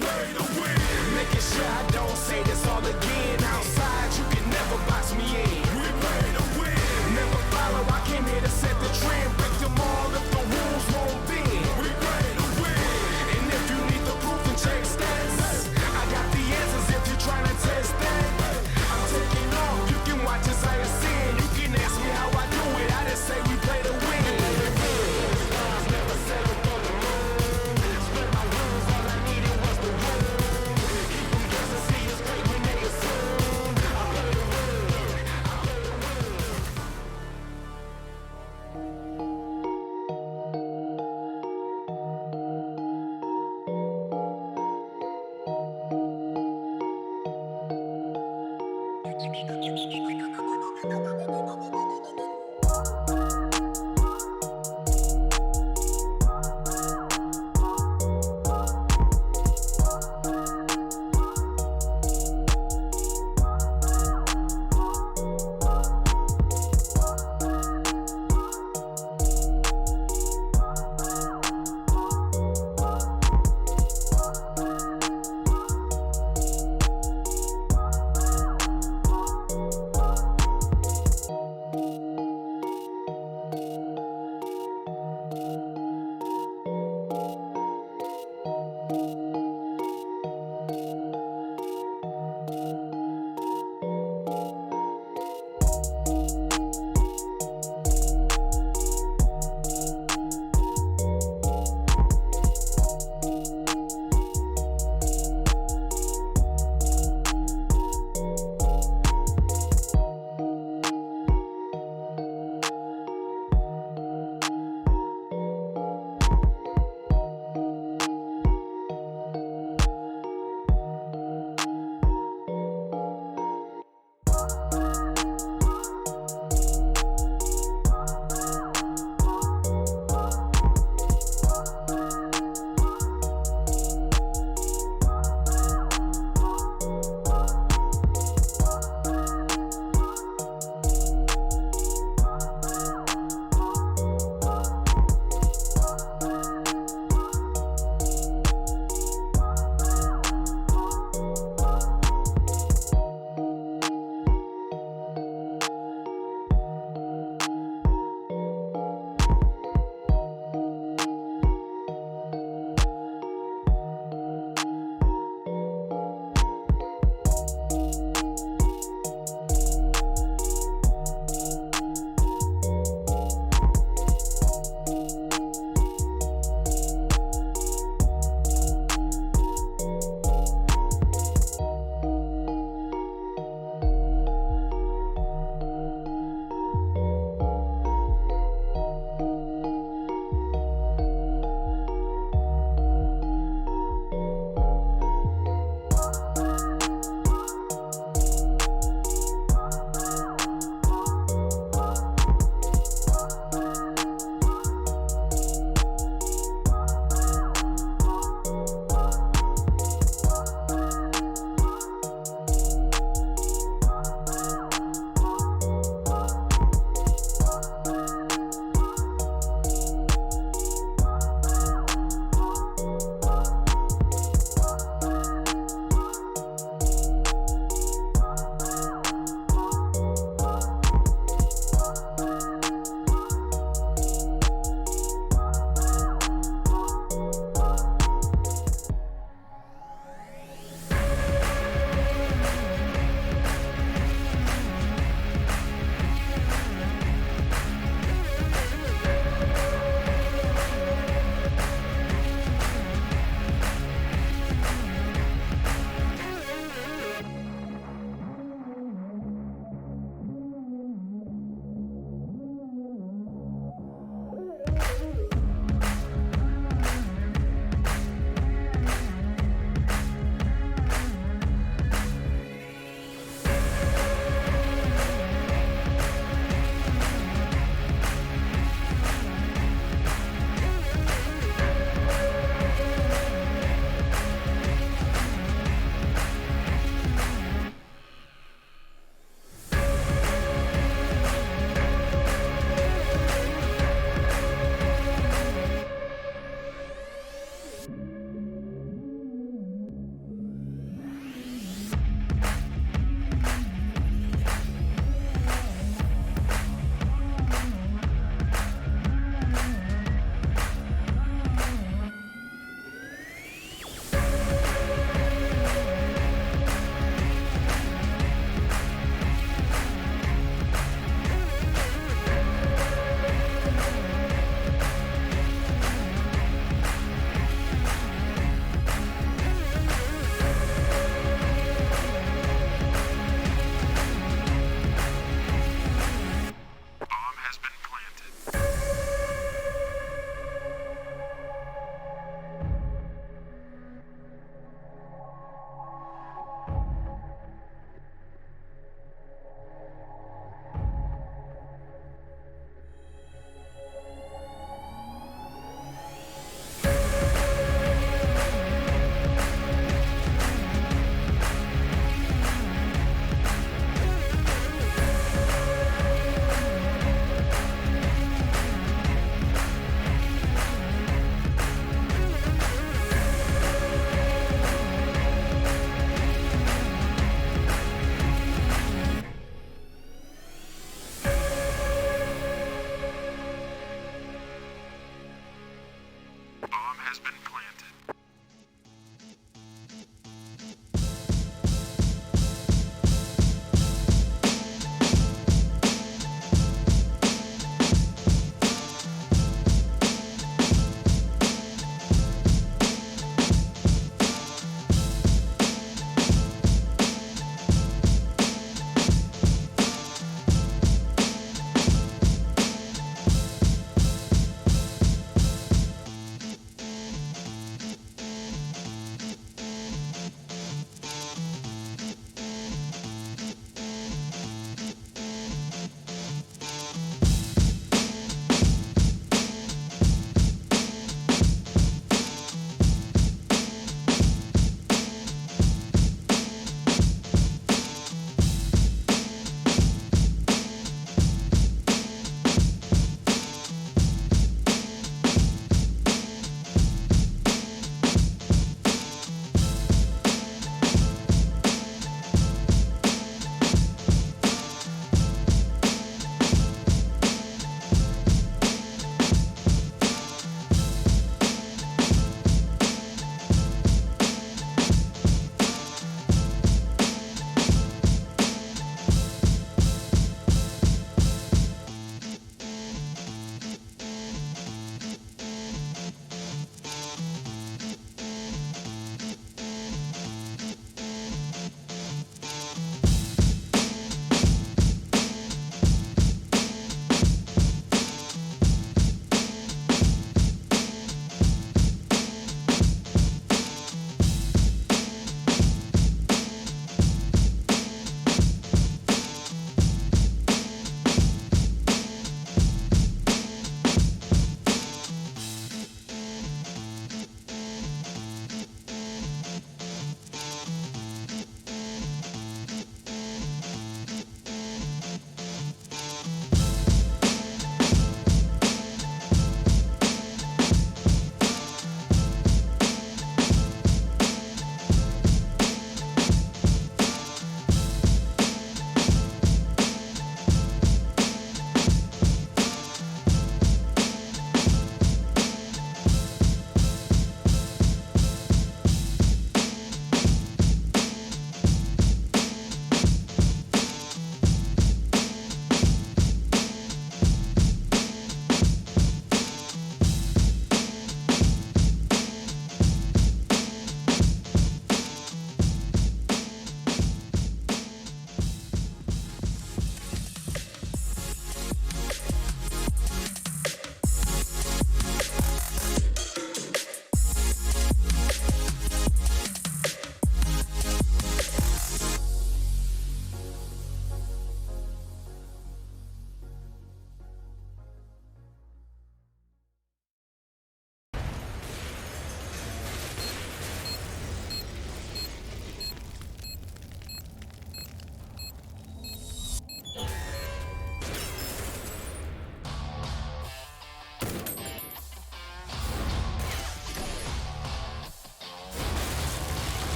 play to win. Making sure I don't say this all again. Outside, you can never box me in. We play to win. Never follow, I came here to set the trend. Break them all if the rules won't bend. We play to win. And if you need the proof and check stats, I got the answers if you're trying to test that. I'm taking off, you can watch as I ascend. You can ask me how I do it, I just say we play to win. Stars never settle for the moon. Spread my wings, all I needed was the room. Keep them guessing, see us great when they assume. I play to win, I play to win.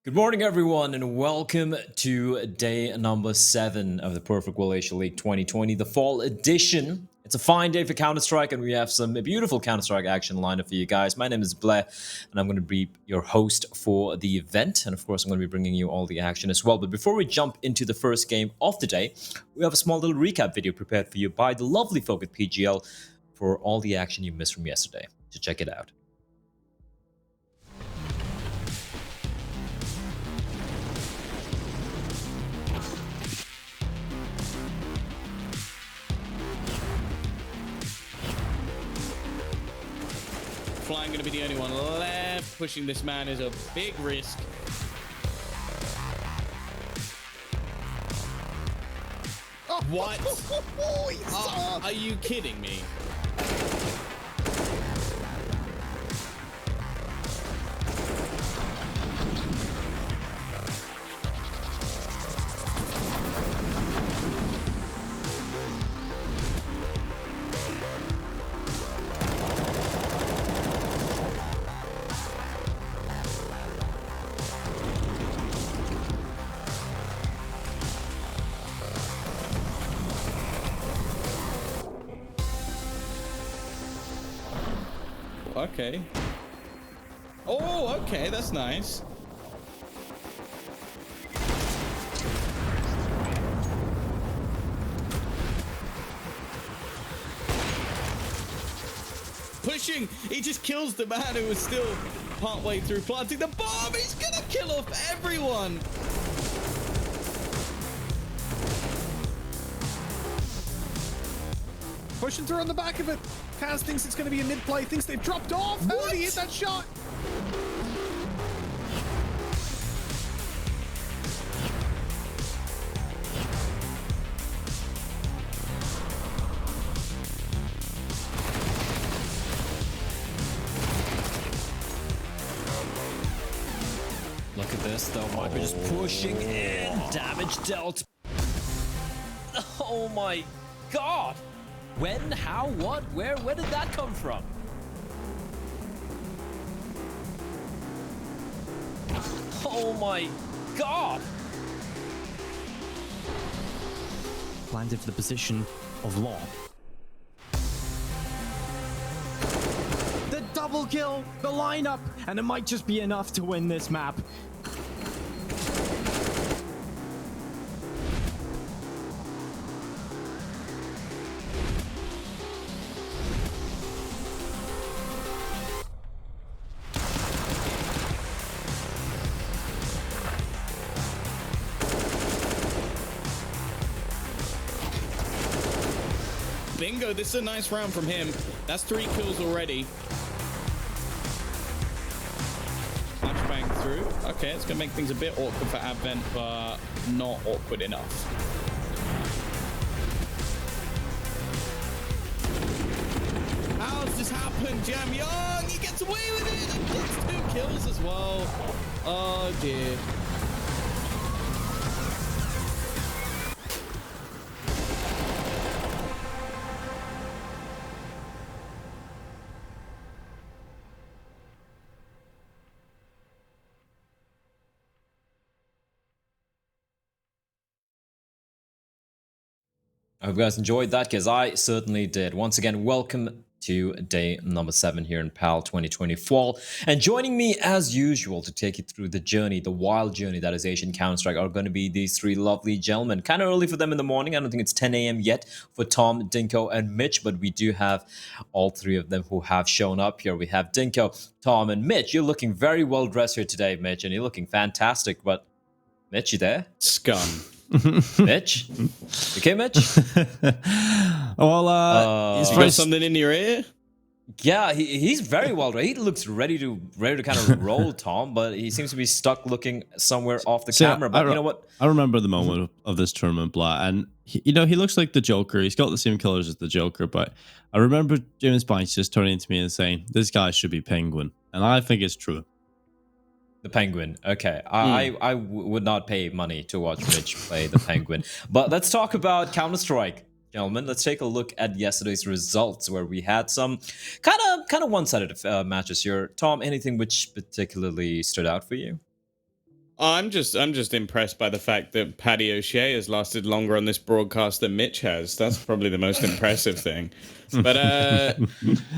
Good morning, everyone, and welcome to day number 7 of the Perfect World Asia League 2020, the fall edition. It's a fine day for Counter-Strike, and we have some beautiful Counter-Strike action lined up for you guys. My name is Blair, and I'm going to be your host for the event, and of course, I'm going to be bringing you all the action as well. But before we jump into the first game of the day, we have a small little recap video prepared for you by the lovely folk at PGL for all the action you missed from yesterday. So check it out. Flying going to be the only one left. Pushing this man is a big risk. What? Are you kidding me? Okay. Oh, okay, that's nice. Pushing! He just kills the man who was still partway through planting the bomb! He's gonna kill off everyone! Pushing through on the back of it. Kaz thinks it's going to be a mid-play. Thinks they've dropped off. How did he hit that shot? Look at this, though. Micro just pushing in. Damage dealt. Oh my god! When, how, what, where did that come from? Oh my god! Landed for the position of Law. The double kill, the lineup, and it might just be enough to win this map. Bingo, this is a nice round from him. That's 3 kills already. Flashbang through. Okay, it's going to make things a bit awkward for Advent, but not awkward enough. How's this happened? Jam Young, he gets away with it and gets 2 kills as well. Oh dear. I hope you guys enjoyed that, because I certainly did. Once again, welcome to day number 7 here in PAL 2020 Fall. And joining me, as usual, to take you through the journey, the wild journey that is Asian Counter-Strike, are going to be these 3 lovely gentlemen. Kind of early for them in the morning. I don't think it's 10 a.m. yet for Tom, Dinko, and Mitch, but we do have all 3 of them who have shown up here. We have Dinko, Tom, and Mitch. You're looking very well dressed here today, Mitch, and you're looking fantastic. But Mitch, you there? Scum. Mitch? Okay, Mitch? Well, You got something in your ear? Yeah, he's very well dressed. He looks ready to kind of roll, Tom, but he seems to be stuck looking somewhere off the camera. But you know what? I remember the moment of this tournament, Blah, and he looks like the Joker. He's got the same colors as the Joker, but I remember James Banks just turning to me and saying, "This guy should be Penguin," and I think it's true. The Penguin. Okay. I would not pay money to watch Mitch play the Penguin. But let's talk about Counter-Strike, gentlemen. Let's take a look at yesterday's results, where we had some kind of one-sided matches here. Tom, anything which particularly stood out for you? I'm just impressed by the fact that Paddy O'Shea has lasted longer on this broadcast than Mitch has. That's probably the most impressive thing. But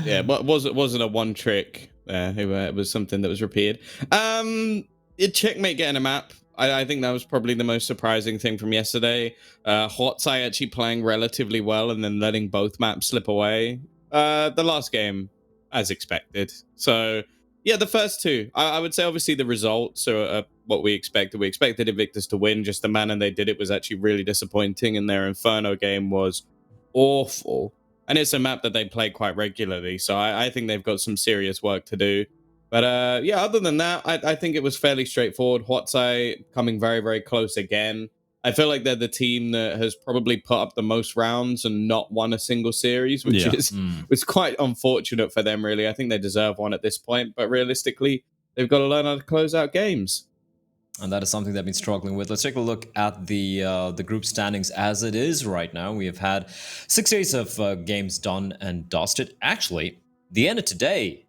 yeah, but wasn't a one trick there. It was something that was repeated. Checkmate getting a map. I think that was probably the most surprising thing from yesterday. Hotsai actually playing relatively well and then letting both maps slip away. The last game, as expected. So yeah, the first two. I would say obviously the results are what we expected. We expected Invictus to win. Just the manner they did it was actually really disappointing, and their Inferno game was awful. And it's a map that they play quite regularly, so I think they've got some serious work to do. But yeah, other than that, I think it was fairly straightforward. Hotsai coming very, very close again. I feel like they're the team that has probably put up the most rounds and not won a single series, which was quite unfortunate for them, really. I think they deserve one at this point, but realistically, they've got to learn how to close out games. And that is something they've been struggling with. Let's take a look at the group standings as it is right now. We have had 6 days of games done and dusted. Actually, the end of today,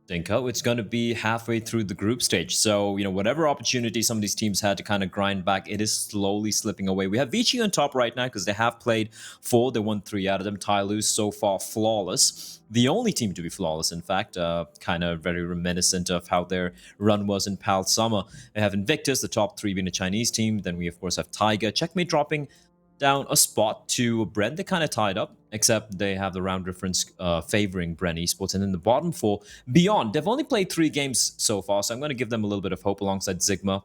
Dinko, it's going to be halfway through the group stage. So, whatever opportunity some of these teams had to kind of grind back, it is slowly slipping away. We have Vici on top right now because they have played 4. They won 3 out of them. Tyloo so far flawless. The only team to be flawless, in fact, kind of very reminiscent of how their run was in PAL Summer. They have Invictus, the top 3 being a Chinese team. Then we, of course, have Tiger. Checkmate dropping down a spot to Bren. They kind of tied up, except they have the round difference favoring Bren Esports. And then the bottom 4, Beyond. They've only played 3 games so far, so I'm going to give them a little bit of hope alongside Zigma.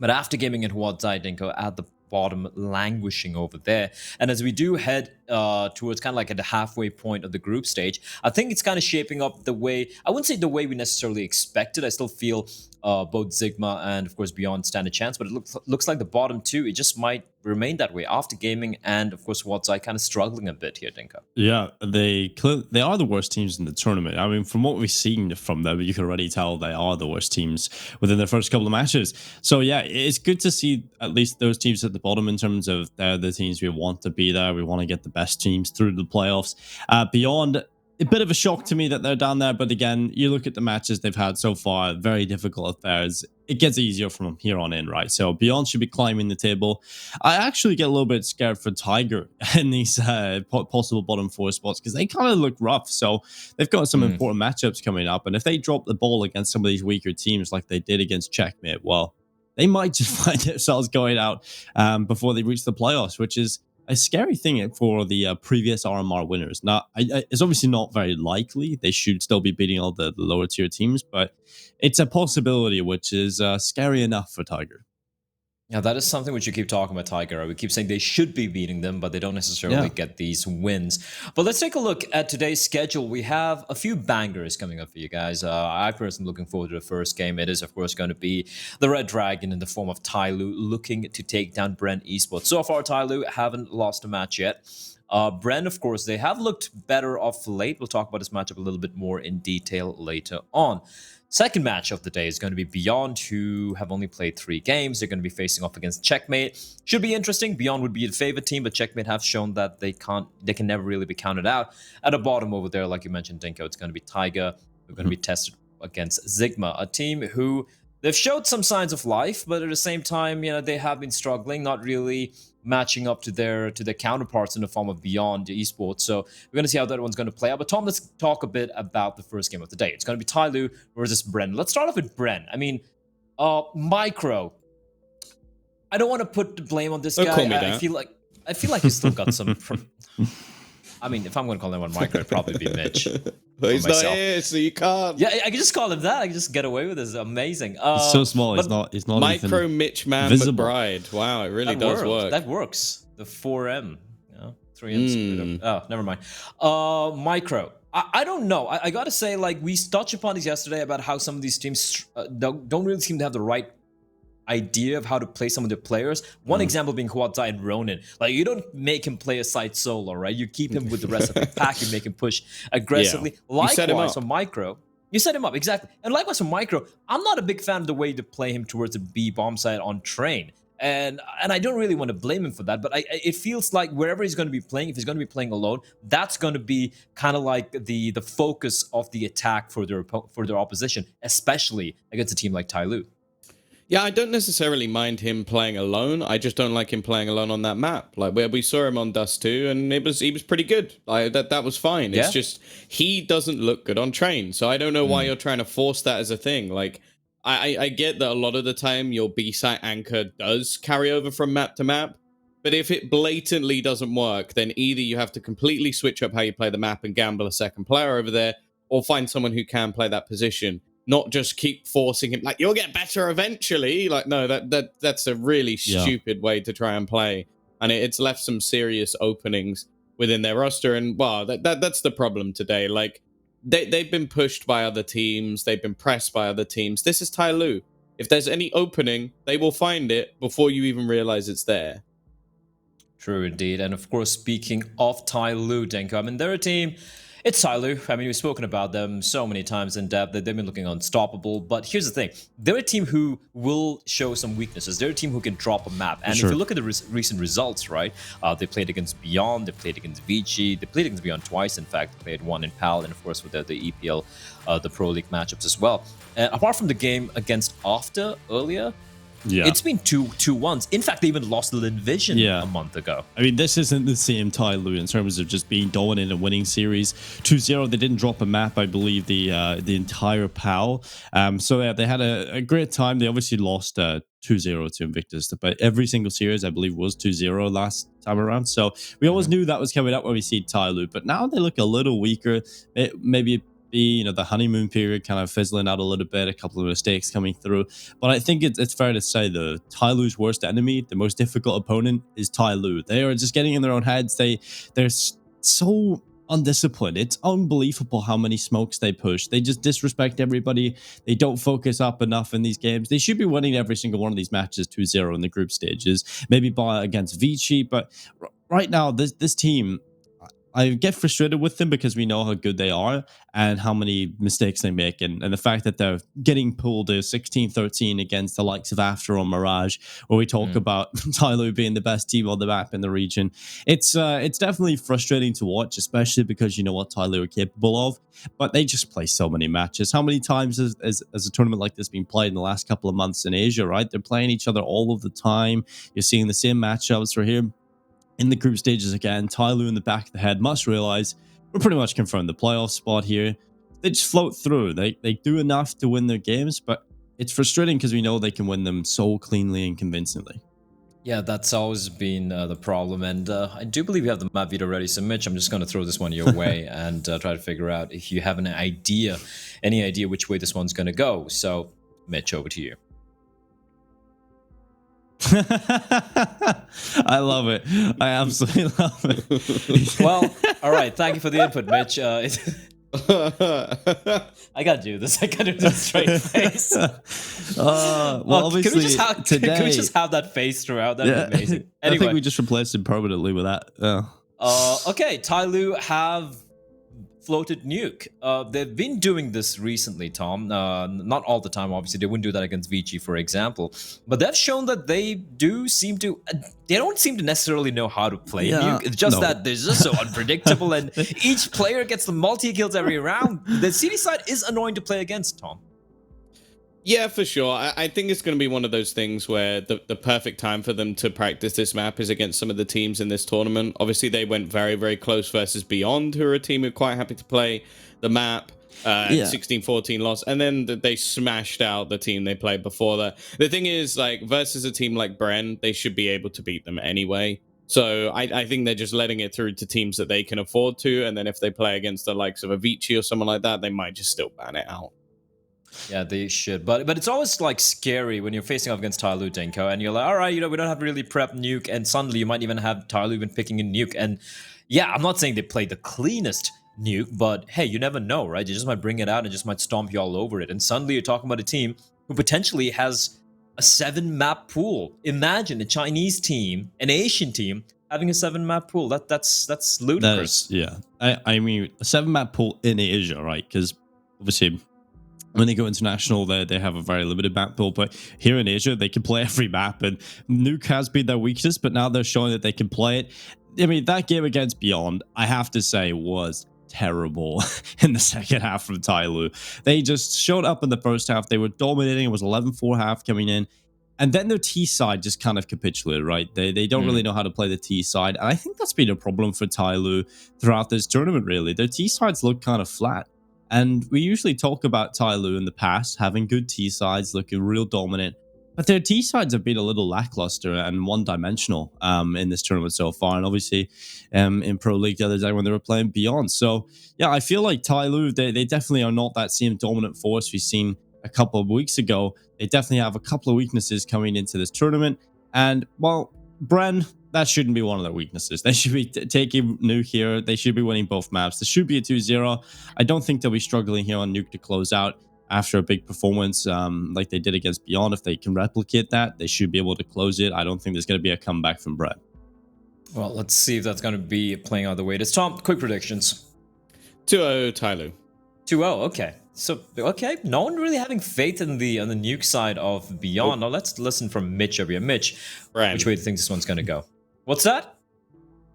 But after gaming at Huadzai, Dinko at the bottom, languishing over there. And as we do head towards kind of like at the halfway point of the group stage, I think it's kind of shaping up the way, I wouldn't say the way we necessarily expected. I still feel both Zigma and, of course, Beyond stand a chance, but it looks like the bottom 2, it just might remain that way after gaming and, of course, Huadzai kind of struggling a bit here, Dinko. Yeah, they are the worst teams in the tournament. I mean, from what we've seen from them, you can already tell they are the worst teams within their first couple of matches. So yeah, it's good to see at least those teams at the bottom in terms of they're the teams we want to be there. We want to get the best teams through the playoffs. Beyond, a bit of a shock to me that they're down there, but again, you look at the matches they've had so far, very difficult affairs. It gets easier from here on in, right? So Beyond should be climbing the table. I actually get a little bit scared for Tiger in these possible bottom 4 spots because they kind of look rough. So they've got some important matchups coming up, and if they drop the ball against some of these weaker teams like they did against Checkmate, well, they might just find themselves going out before they reach the playoffs, which is a scary thing for the previous RMR winners. Now, it's obviously not very likely. They should still be beating all the lower tier teams, but it's a possibility, which is scary enough for Tiger. Yeah, that is something which you keep talking about, Tiger. Right? We keep saying they should be beating them, but they don't necessarily get these wins. But let's take a look at today's schedule. We have a few bangers coming up for you guys. I personally am looking forward to the first game. It is, of course, going to be the Red Dragon in the form of Tyloo looking to take down Bren Esports. So far, Tyloo haven't lost a match yet. Bren, of course, they have looked better off late. We'll talk about this matchup a little bit more in detail later on. Second match of the day is going to be Beyond, who have only played 3 games. They're going to be facing off against Checkmate. Should be interesting. Beyond would be the favorite team, but Checkmate have shown that they can never really be counted out. At the bottom over there, like you mentioned, Dinko, it's going to be Tiger. They're going to be tested against Zigma, a team who they've showed some signs of life, but at the same time, they have been struggling, not really matching up to their counterparts in the form of Beyond Esports. So we're going to see how that one's going to play out. But Tom, let's talk a bit about the first game of the day. It's going to be Tyloo versus Bren. Let's start off with Bren. I mean, Micro. I don't want to put the blame on this guy. Call me I feel like he's still got some. I mean, if I'm going to call anyone Micro, it'd probably be Mitch. But he's not here, so you can't. Yeah, I can just call him that. I can just get away with this. Amazing. He's so small. He's not Micro even Mitch Man visible. McBride. Wow, it really does work. That works. The 4M. 3M. Oh, never mind. Micro. I don't know. I got to say, like, we touched upon this yesterday about how some of these teams don't really seem to have the right idea of how to play some of the players. One example being Huadzai and Ronin. Like, you don't make him play a side solo, right? You keep him with the rest of the pack. You make him push aggressively. Yeah. Likewise for Micro. You set him up, exactly. And likewise for Micro, I'm not a big fan of the way to play him towards the B bomb side on train. And I don't really want to blame him for that, but it feels like wherever he's going to be playing, if he's going to be playing alone, that's going to be kind of like the focus of the attack for their opposition, especially against a team like Tyloo. Yeah, I don't necessarily mind him playing alone. I just don't like him playing alone on that map. Like where we saw him on Dust 2, and he was pretty good. That was fine. Yeah. It's just he doesn't look good on train. So I don't know why you're trying to force that as a thing. Like I get that a lot of the time your B-site anchor does carry over from map to map. But if it blatantly doesn't work, then either you have to completely switch up how you play the map and gamble a second player over there, or find someone who can play that position. Not just keep forcing him, like, you'll get better eventually. Like, no, that's a really stupid way to try and play. And it's left some serious openings within their roster. And, well, that's the problem today. Like, they've been pushed by other teams. They've been pressed by other teams. This is Tyloo. If there's any opening, they will find it before you even realize it's there. True indeed. And of course, speaking of Tyloo, Denko, I mean, they're a team. It's Tyloo. I mean, we've spoken about them so many times in depth that they've been looking unstoppable. But here's the thing. They're a team who will show some weaknesses. They're a team who can drop a map. And if you look at the recent results, right, they played against Beyond, they played against Vici, they played against Beyond twice, in fact. They played one in PAL, and of course with the EPL, the Pro League matchups as well. Apart from the game against After earlier, it's been 2-1s. In fact, they even lost the Vision a month ago. I mean, this isn't the same Tyloo in terms of just being dominant and winning series. 2-0, they didn't drop a map, I believe, the entire PAL. So yeah, they had a great time. They obviously lost 2-0 to Invictus, but every single series, I believe, was 2-0 last time around. So we always knew that was coming up when we see Tyloo, but now they look a little weaker. Maybe the honeymoon period kind of fizzling out a little bit, a couple of mistakes coming through. But I think it's fair to say the Tyloo's worst enemy, the most difficult opponent, is Tyloo. They are just getting in their own heads. They're so undisciplined. It's unbelievable how many smokes they push. They just disrespect everybody. They don't focus up enough in these games. They should be winning every single one of these matches 2-0 in the group stages, maybe against Vici. But right now, this team, I get frustrated with them because we know how good they are and how many mistakes they make. And the fact that they're getting pulled to 16-13 against the likes of After or Mirage, where we talk about Tyloo being the best team on the map in the region. It's definitely frustrating to watch, especially because you know what Tyloo are capable of. But they just play so many matches. How many times has a tournament like this been played in the last couple of months in Asia, right? They're playing each other all of the time. You're seeing the same matchups right here. In the group stages again, Tyloo in the back of the head must realize we're pretty much confirmed the playoff spot here. They just float through. They do enough to win their games, but it's frustrating because we know they can win them so cleanly and convincingly. Yeah, that's always been the problem. And I do believe you have the map video ready. So, Mitch, I'm just going to throw this one your way and try to figure out if you have any idea which way this one's going to go. So, Mitch, over to you. I love it. I absolutely love it. Well, all right. Thank you for the input, Mitch. I gotta do this. I gotta do this straight face. Obviously, can we just have that face throughout? That'd be amazing. Anyway, I think we just replaced it permanently with that. Okay, Tyloo have floated nuke. They've been doing this recently, Tom. Not all the time, obviously. They wouldn't do that against Vici, for example. But they've shown that they don't seem to necessarily know how to play nuke. It's just that they're just so unpredictable, and each player gets the multi-kills every round. The CD side is annoying to play against, Tom. Yeah, for sure. I think it's going to be one of those things where the perfect time for them to practice this map is against some of the teams in this tournament. Obviously, they went very, very close versus Beyond, who are a team who are quite happy to play the map. 16-14 loss, and then they smashed out the team they played before that. The thing is, like, versus a team like Bren, they should be able to beat them anyway. So I think they're just letting it through to teams that they can afford to, and then if they play against the likes of a Vici or someone like that, they might just still ban it out. Yeah, they should. But it's always like scary when you're facing off against Tyloo, Denko, and you're like, all right, we don't have to really prep nuke, and suddenly you might even have Tyloo even picking a nuke. And yeah, I'm not saying they play the cleanest nuke, but hey, you never know, right? You just might bring it out and just might stomp you all over it. And suddenly you're talking about a team who potentially has a 7-map pool. Imagine a Chinese team, an Asian team, having a 7-map pool. That's ludicrous. I mean, a 7-map pool in Asia, right? Because obviously, when they go international, they have a very limited map pool. But here in Asia, they can play every map. And nuke has been their weakness, but now they're showing that they can play it. I mean, that game against Beyond, I have to say, was terrible in the second half from Tyloo. They just showed up in the first half. They were dominating. It was 11-4 half coming in. And then their T side just kind of capitulated, right? They don't really know how to play the T side. And I think that's been a problem for Tyloo throughout this tournament, really. Their T sides look kind of flat. And we usually talk about Tyloo in the past having good T sides, looking real dominant. But their T sides have been a little lackluster and one-dimensional in this tournament so far. And obviously in Pro League the other day when they were playing Beyond. So, yeah, I feel like Tyloo, they definitely are not that same dominant force we've seen a couple of weeks ago. They definitely have a couple of weaknesses coming into this tournament. And, well, Bren, that shouldn't be one of their weaknesses. They should be taking Nuke here. They should be winning both maps. This should be a 2-0. I don't think they'll be struggling here on Nuke to close out after a big performance like they did against Beyond. If they can replicate that, they should be able to close it. I don't think there's going to be a comeback from Bren. Well, let's see if that's going to be playing out the way it is. Tom, quick predictions. 2-0 Tyloo. 2-0, okay. So, okay, no one really having faith in the on the Nuke side of Beyond. Now let's listen from Mitch over here. Mitch, Bren. which way do you think this one's going to go? What's that?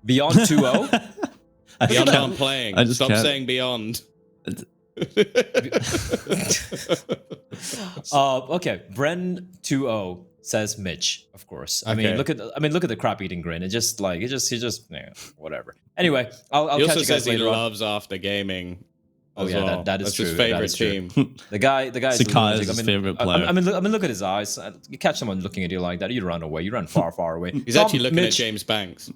Beyond 2-0? Beyond aren't playing. I just Stop can't. saying Beyond. Okay, Bren 2-0 says Mitch, of course. I mean, Okay. look at the crap eating grin. He just yeah, whatever. Anyway, I'll He catch also you guys says he later on. loves after gaming. Oh as yeah, well. that is That's true. his That favorite is true. team. The guy is Sakai lunatic. is his favorite player. I mean, look at his eyes. You catch someone looking at you like that, you run away. You run far, far away. He's Tom, actually looking at Mitch, James Banks.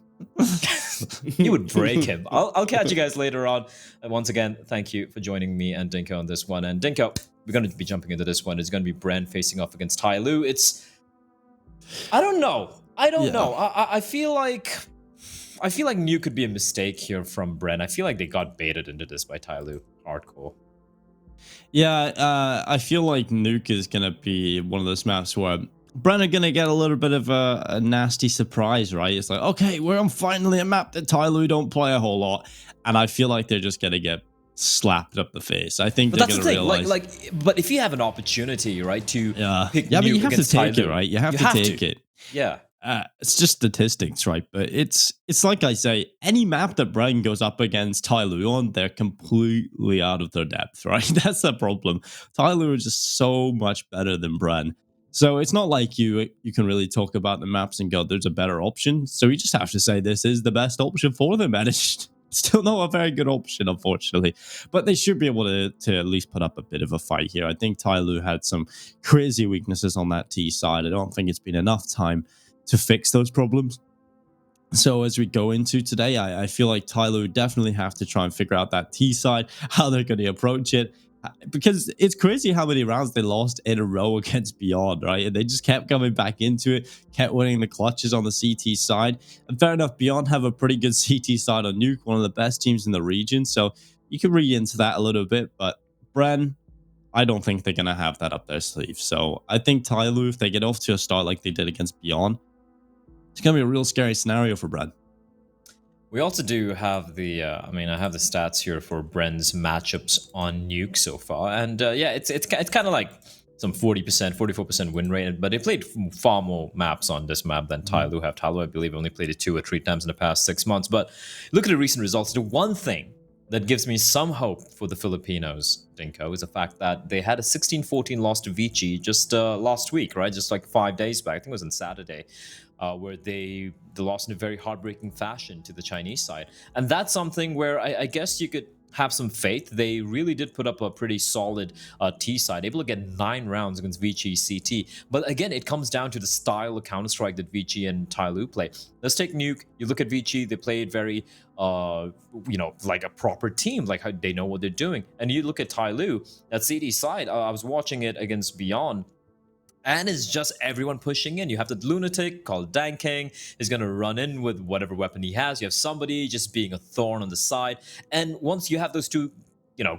You would break him. I'll catch you guys later on. And once again, thank you for joining me and Dinko on this one. And Dinko, we're going to be jumping into this one. It's going to be Bren facing off against Tyloo. I don't know. I feel like Nuke could be a mistake here from Bren. I feel like they got baited into this by Tyloo. Hardcore. Yeah, I feel like Nuke is going to be one of those maps where Bren are going to get a little bit of a nasty surprise, right? It's like, okay, we're on finally a map that Tyloo don't play a whole lot. And I feel like they're just going to get slapped up the face. I think But they're that's going the to thing. realize... But if you have an opportunity, right, to pick but Nuke you have to against take it, Tyloo, right? You have to take it. Yeah. It's just statistics, right? But it's like I say, any map that Bren goes up against Tyloo on, they're completely out of their depth, right? That's the problem. Tyloo is just so much better than Bren. So it's not like you can really talk about the maps and go, there's a better option. So you just have to say this is the best option for them, and it's still not a very good option, unfortunately. But they should be able to at least put up a bit of a fight here. I think Tyloo had some crazy weaknesses on that T side. I don't think it's been enough time to fix those problems. So as we go into today, I feel like Tyloo definitely have to try and figure out that T side, how they're going to approach it. Because it's crazy how many rounds they lost in a row against Beyond, right? And they just kept coming back into it, kept winning the clutches on the CT side. And fair enough, Beyond have a pretty good CT side on Nuke, one of the best teams in the region. So you can read into that a little bit. But Bren, I don't think they're going to have that up their sleeve. So I think Tyloo, if they get off to a start like they did against Beyond, it's going to be a real scary scenario for Bren. We also do have the, I have the stats here for Bren's matchups on Nuke so far. And yeah, it's kind of like some 40%, 44% win rate. But they played far more maps on this map than Tyloo have. Tyloo, I believe, only played it 2 or 3 times in the past 6 months. But look at the recent results. The one thing that gives me some hope for the Filipinos, Dinko, is the fact that they had a 16-14 loss to Vici just last week, right? Just like 5 days back. I think it was on Saturday. Where they lost in a very heartbreaking fashion to the Chinese side. And that's something where I guess you could have some faith. They really did put up a pretty solid T side, able to get 9 rounds against Vici CT. But again, it comes down to the style of Counter-Strike that Vici and Tyloo play. Let's take Nuke. You look at Vici, they played very, like a proper team, like how they know what they're doing. And you look at Tyloo, that CT side, I was watching it against Beyond. And it's just everyone pushing in. You have the lunatic called Danking is going to run in with whatever weapon he has. You have somebody just being a thorn on the side. And once you have those two,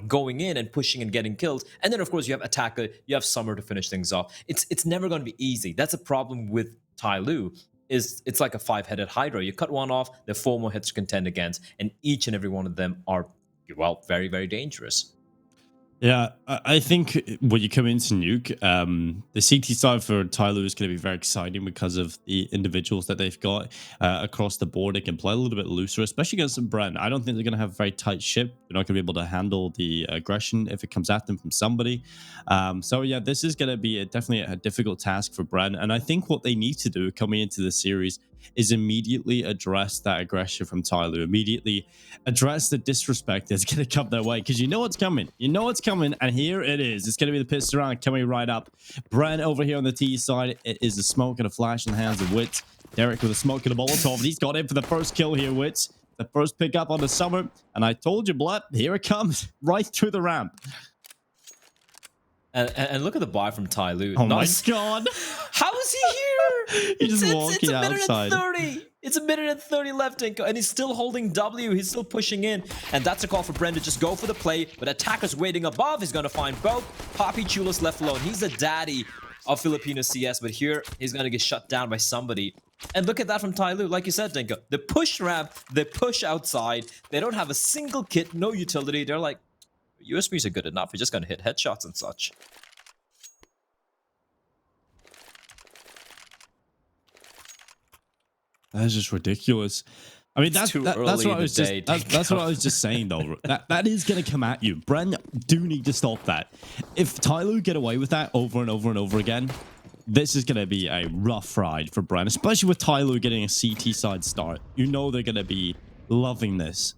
going in and pushing and getting killed, and then of course you have Attacker, you have Summer to finish things off. It's never going to be easy. That's a problem with Tyloo. It's like a 5-headed Hydra. You cut one off, there are 4 more hits to contend against, and each and every one of them are, well, very, very dangerous. Yeah, I think when you come into Nuke, the CT side for Tyloo is going to be very exciting because of the individuals that they've got across the board. They can play a little bit looser, especially against Bren. I don't think they're going to have a very tight ship. They're not going to be able to handle the aggression if it comes at them from somebody. So yeah, this is going to be definitely a difficult task for Bren. And I think what they need to do coming into the series is immediately address that aggression from Tyloo. Immediately address the disrespect that's going to come their way, because you know what's coming. You know what's coming, and here it is. It's going to be the pit round coming right up. Bren over here on the T side. It is a smoke and a flash in the hands of Wits. Derek with a smoke and a Molotov, and he's got in for the first kill here, Wits. The first pick up on the summer, and I told you, Blood, here it comes, right through the ramp. And look at the buy from Tyloo. Oh my god. How is he here? He's just walking it's a minute outside. And 30. It's a minute and 30 left, Dinko, and he's still holding W. He's still pushing in. And that's a call for Bren to just go for the play. But attacker's waiting above. He's going to find both. Poppy Chulos left alone. He's the daddy of Filipino CS, but here he's going to get shut down by somebody. And look at that from Tyloo. Like you said, Dinko, the push ramp, they push outside. They don't have a single kit, no utility. They're like, USBs are good enough. You're just going to hit headshots and such. That is just ridiculous. I mean, that's what I was just that's what I was just saying though. That is gonna come at you. Bren do need to stop that. If Tyloo get away with that over and over and over again, this is gonna be a rough ride for Bren, especially with Tyloo getting a CT side start. You know they're gonna be loving this.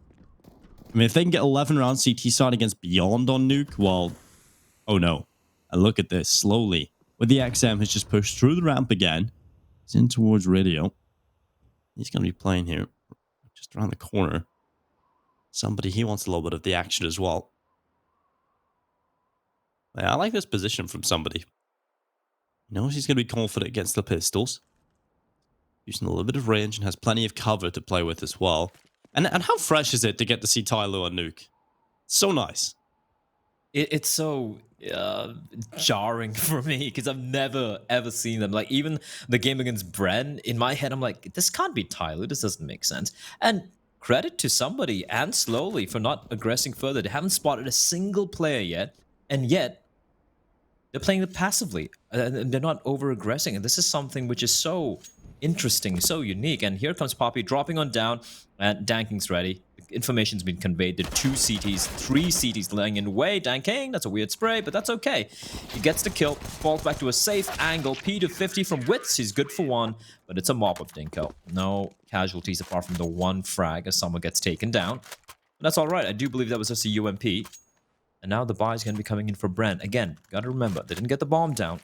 I mean, if they can get 11 rounds CT side against Beyond on Nuke, well, oh no. And look at this, slowly. With the XM has just pushed through the ramp again. He's in towards radio. He's going to be playing here, just around the corner. Somebody, he wants a little bit of the action as well. Yeah, I like this position from somebody. He knows he's going to be confident against the pistols. Using a little bit of range and has plenty of cover to play with as well. And how fresh is it to get to see Tyloo on Nuke? So nice. It's so jarring for me because I've never ever seen them. Like even the game against Bren, in my head I'm like, this can't be Tyloo. This doesn't make sense. And credit to somebody and Slowly for not aggressing further. They haven't spotted a single player yet, and yet they're playing it passively and they're not over aggressing. And this is something which is so interesting, so unique. And here comes Poppy dropping on down, and Danking's ready. Information's been conveyed. The 2 CTs, 3 CTs laying in the way. Danking, that's a weird spray, but that's okay. He gets the kill, falls back to a safe angle. P to 50 from Wits. He's good for 1, but it's a mop of Dinko. No casualties apart from the 1 frag as someone gets taken down. But that's all right. I do believe that was just a UMP. And now the buy is going to be coming in for Bren. Again, gotta remember, they didn't get the bomb down.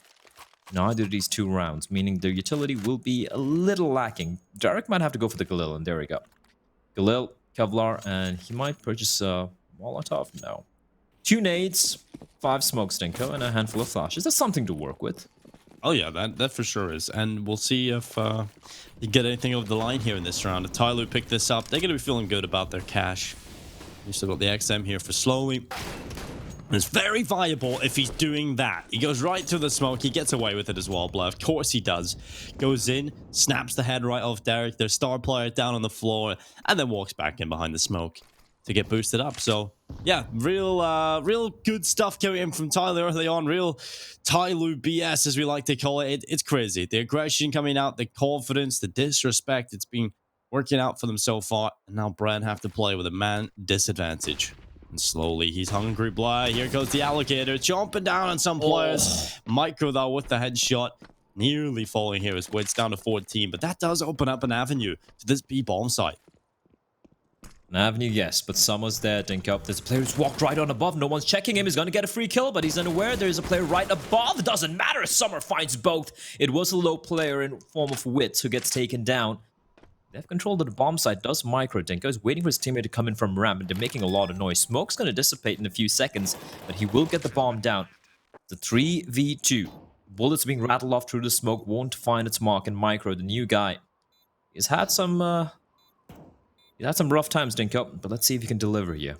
Neither of these 2 rounds, meaning their utility will be a little lacking. Derek might have to go for the Galil, and there we go. Galil, Kevlar, and he might purchase a Molotov. No. 2 nades, 5 smoke Dinko, and a handful of flashes. That's something to work with. Oh yeah, that for sure is. And we'll see if you get anything over the line here in this round. If Tyloo pick this up, they're going to be feeling good about their cash. You still got the XM here for Slowly. It's very viable if he's doing that. He goes right to the smoke. He gets away with it as well, Blair. Of course he does. Goes in, snaps the head right off Derek, their star player, down on the floor, and then walks back in behind the smoke to get boosted up. So, yeah, real good stuff coming in from Tyloo early on. Real Tyloo BS, as we like to call it. It's crazy. The aggression coming out, the confidence, the disrespect. It's been working out for them so far. And now Bren have to play with a man disadvantage. And Slowly, he's hungry, Bly. Here goes the alligator, chomping down on some players. Micro, though, with the headshot. Nearly falling here as Wits down to 14. But that does open up an avenue to this B bomb site. An avenue, yes, but Summer's there, Dinko. There's a player who's walked right on above. No one's checking him. He's going to get a free kill, but he's unaware. There's a player right above. It doesn't matter. Summer finds both. It was a low player in form of Wits who gets taken down. They have control of the bomb site. Does Micro. Dinko is waiting for his teammate to come in from ramp, and they're making a lot of noise. Smoke's going to dissipate in a few seconds, but he will get the bomb down. The 3v2. Bullets being rattled off through the smoke won't find its mark, and Micro, the new guy, he's had some rough times, Dinko, but let's see if he can deliver here.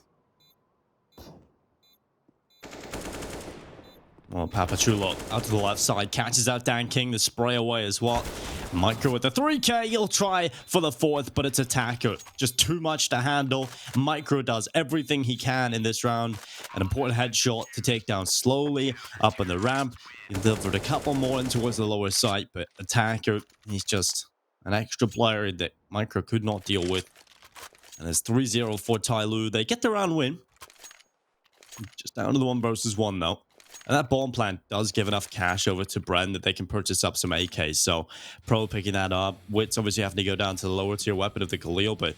Well, Papachulo out to the left side, catches out Dan King, the spray away as well. Micro with the 3K, he'll try for the 4th, but it's Attacker. Just too much to handle. Micro does everything he can in this round. An important headshot to take down slowly up on the ramp. He delivered a couple more in towards the lower side, but Attacker, he's just an extra player that Micro could not deal with. And it's 3-0 for Tyloo. They get the round win. Just down to the 1 versus 1 though. And that bomb plant does give enough cash over to Bren that they can purchase up some AKs. So Pro picking that up. Wits obviously having to go down to the lower tier weapon of the Khalil, but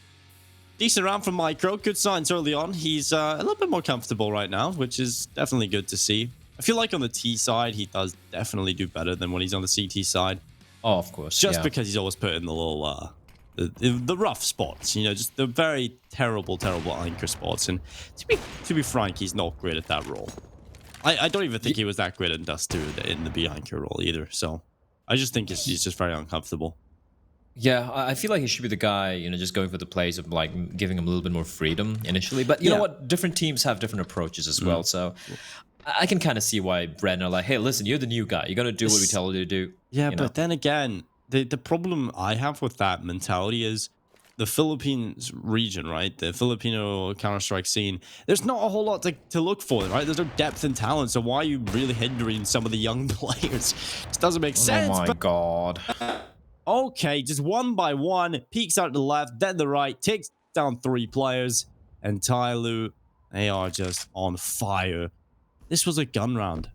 decent round from Micro. Good signs early on. He's a little bit more comfortable right now, which is definitely good to see. I feel like on the T side, he does definitely do better than when he's on the CT side. Oh, of course. Just because he's always put in the little the rough spots, you know, just the very terrible anchor spots. And to be frank, he's not great at that role. I don't even think he was that great in Dust 2 in the B anchor role either. So I just think he's just very uncomfortable. Yeah, I feel like he should be the guy, you know, just going for the plays of like giving him a little bit more freedom initially. But you know what? Different teams have different approaches as well. So I can kind of see why Bren are like, hey, listen, you're the new guy. You're going to do what we tell you to do. Yeah, you but know? then again, the problem I have with that mentality is the Philippines region, right? The Filipino Counter-Strike scene. There's not a whole lot to look for, right? There's no depth and talent. So why are you really hindering some of the young players? It doesn't make sense. Oh my God. Okay, just 1 by 1. Peeks out to the left, then the right. Takes down 3 players. And Tyloo, they are just on fire. This was a gun round.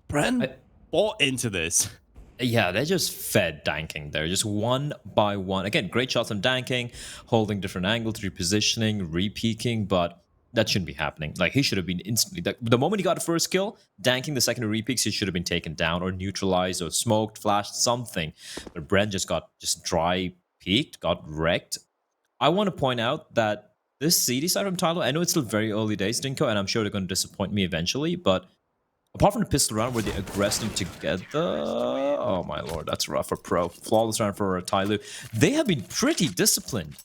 Bren bought into this. Yeah, they just fed Danking there, just 1 by 1. Again, great shots on Danking, holding different angles, repositioning, re-peeking, but that shouldn't be happening. Like, he should have been instantly... The moment he got a first kill, Danking the second re-peeks, he should have been taken down or neutralized or smoked, flashed, something. But Bren just got dry peeked, got wrecked. I want to point out that this CD side from Tyloo, I know it's still very early days, Dinko, and I'm sure they're going to disappoint me eventually, but apart from the pistol round where they aggressed them together, oh my lord, that's rough for Pro. Flawless round for Tyloo. They have been pretty disciplined.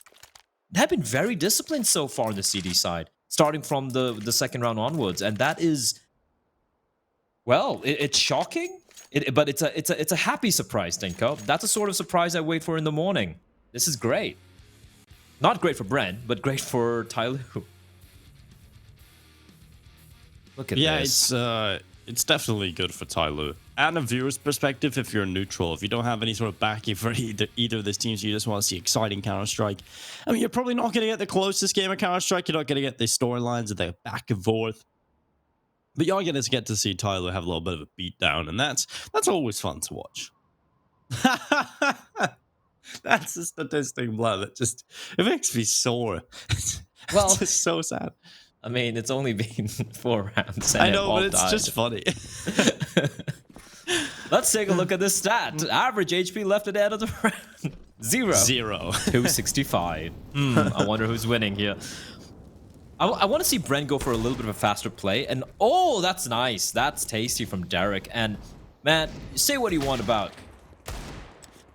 They have been very disciplined so far on the CD side, starting from the second round onwards, and that is, well, it's shocking, but it's a happy surprise, Dinko. That's a sort of surprise I wait for in the morning. This is great. Not great for Bren, but great for Tyloo. Look at this. Yeah, it's definitely good for Tyloo. And a viewer's perspective, if you're neutral, if you don't have any sort of backing for either of these teams, you just want to see exciting Counter-Strike. I mean, you're probably not going to get the closest game of Counter-Strike. You're not going to get the storylines of the back and forth. But you're going to get to see Tyloo have a little bit of a beatdown, and that's always fun to watch. That's a statistic, blood. It makes me sore. Well, it's just so sad. I mean, it's only been 4 rounds. I know, but it's just funny. Let's take a look at this stat. Average HP left at the end of the round. 0. 265. I wonder who's winning here. I want to see Bren go for a little bit of a faster play. And, oh, that's nice. That's tasty from Derek. And, man, say what you want about...